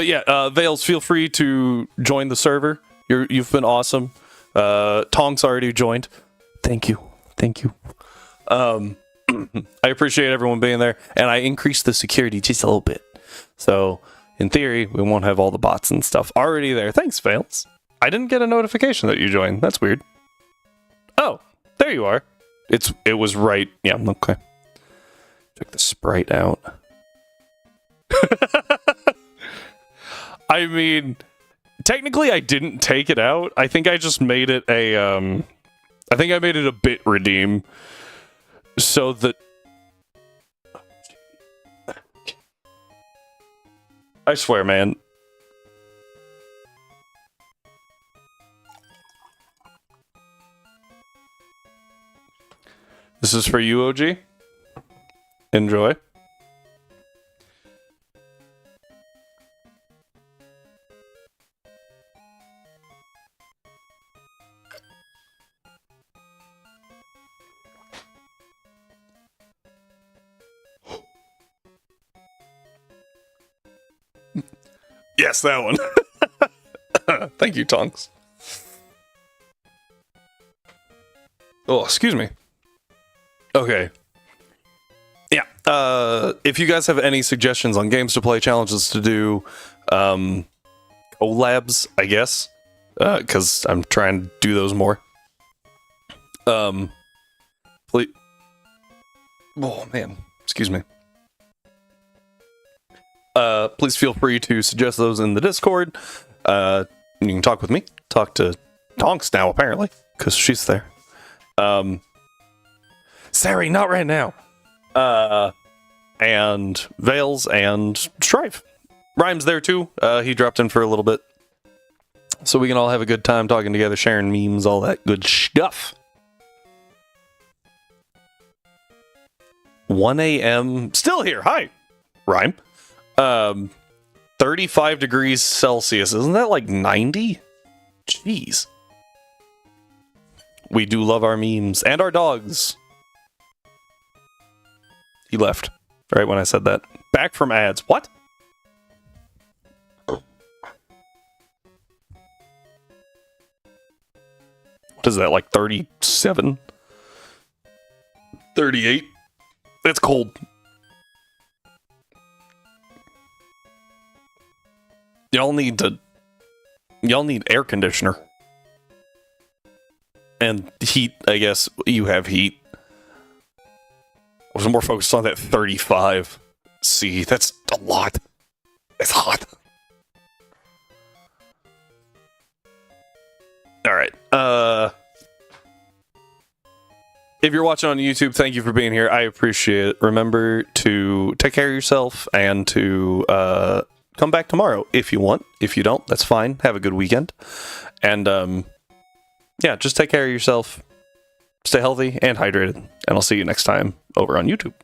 yeah, Vales, feel free to join the server. You've been awesome. Tong's already joined. Thank you. I appreciate everyone being there, and I increased the security just a little bit. So, in theory, we won't have all the bots and stuff already there. Thanks, Vales. I didn't get a notification that you joined. That's weird. Oh, there you are. It was right. Yeah, okay. Check the sprite out. I mean, technically I didn't take it out. I think I just made it a bit redeem so that I swear, man. This is for you, OG. Enjoy. Yes, that one. Thank you, Tonks. Oh, excuse me. Okay. Yeah. If you guys have any suggestions on games to play, challenges to do, collabs, I guess, because I'm trying to do those more. Please. Oh man, excuse me. Please feel free to suggest those in the Discord. You can talk with me. Talk to Tonks now, apparently, because she's there. Sari, not right now. And Vales and Strife. Rhyme's there too. He dropped in for a little bit. So we can all have a good time talking together, sharing memes, all that good stuff. 1 a.m. Still here. Hi, Rhyme. 35 degrees Celsius. Isn't that like 90? Jeez. We do love our memes and our dogs. He left right when I said that. Back from ads. What? What is that, like 37? 38? That's cold. Y'all need air conditioner. And heat, I guess you have heat. I was more focused on that 35. See, that's a lot. It's hot. All right. If you're watching on YouTube, thank you for being here. I appreciate it. Remember to take care of yourself and to come back tomorrow if you want. If you don't, that's fine. Have a good weekend. And yeah, just take care of yourself. Stay healthy and hydrated. And I'll see you next time over on YouTube.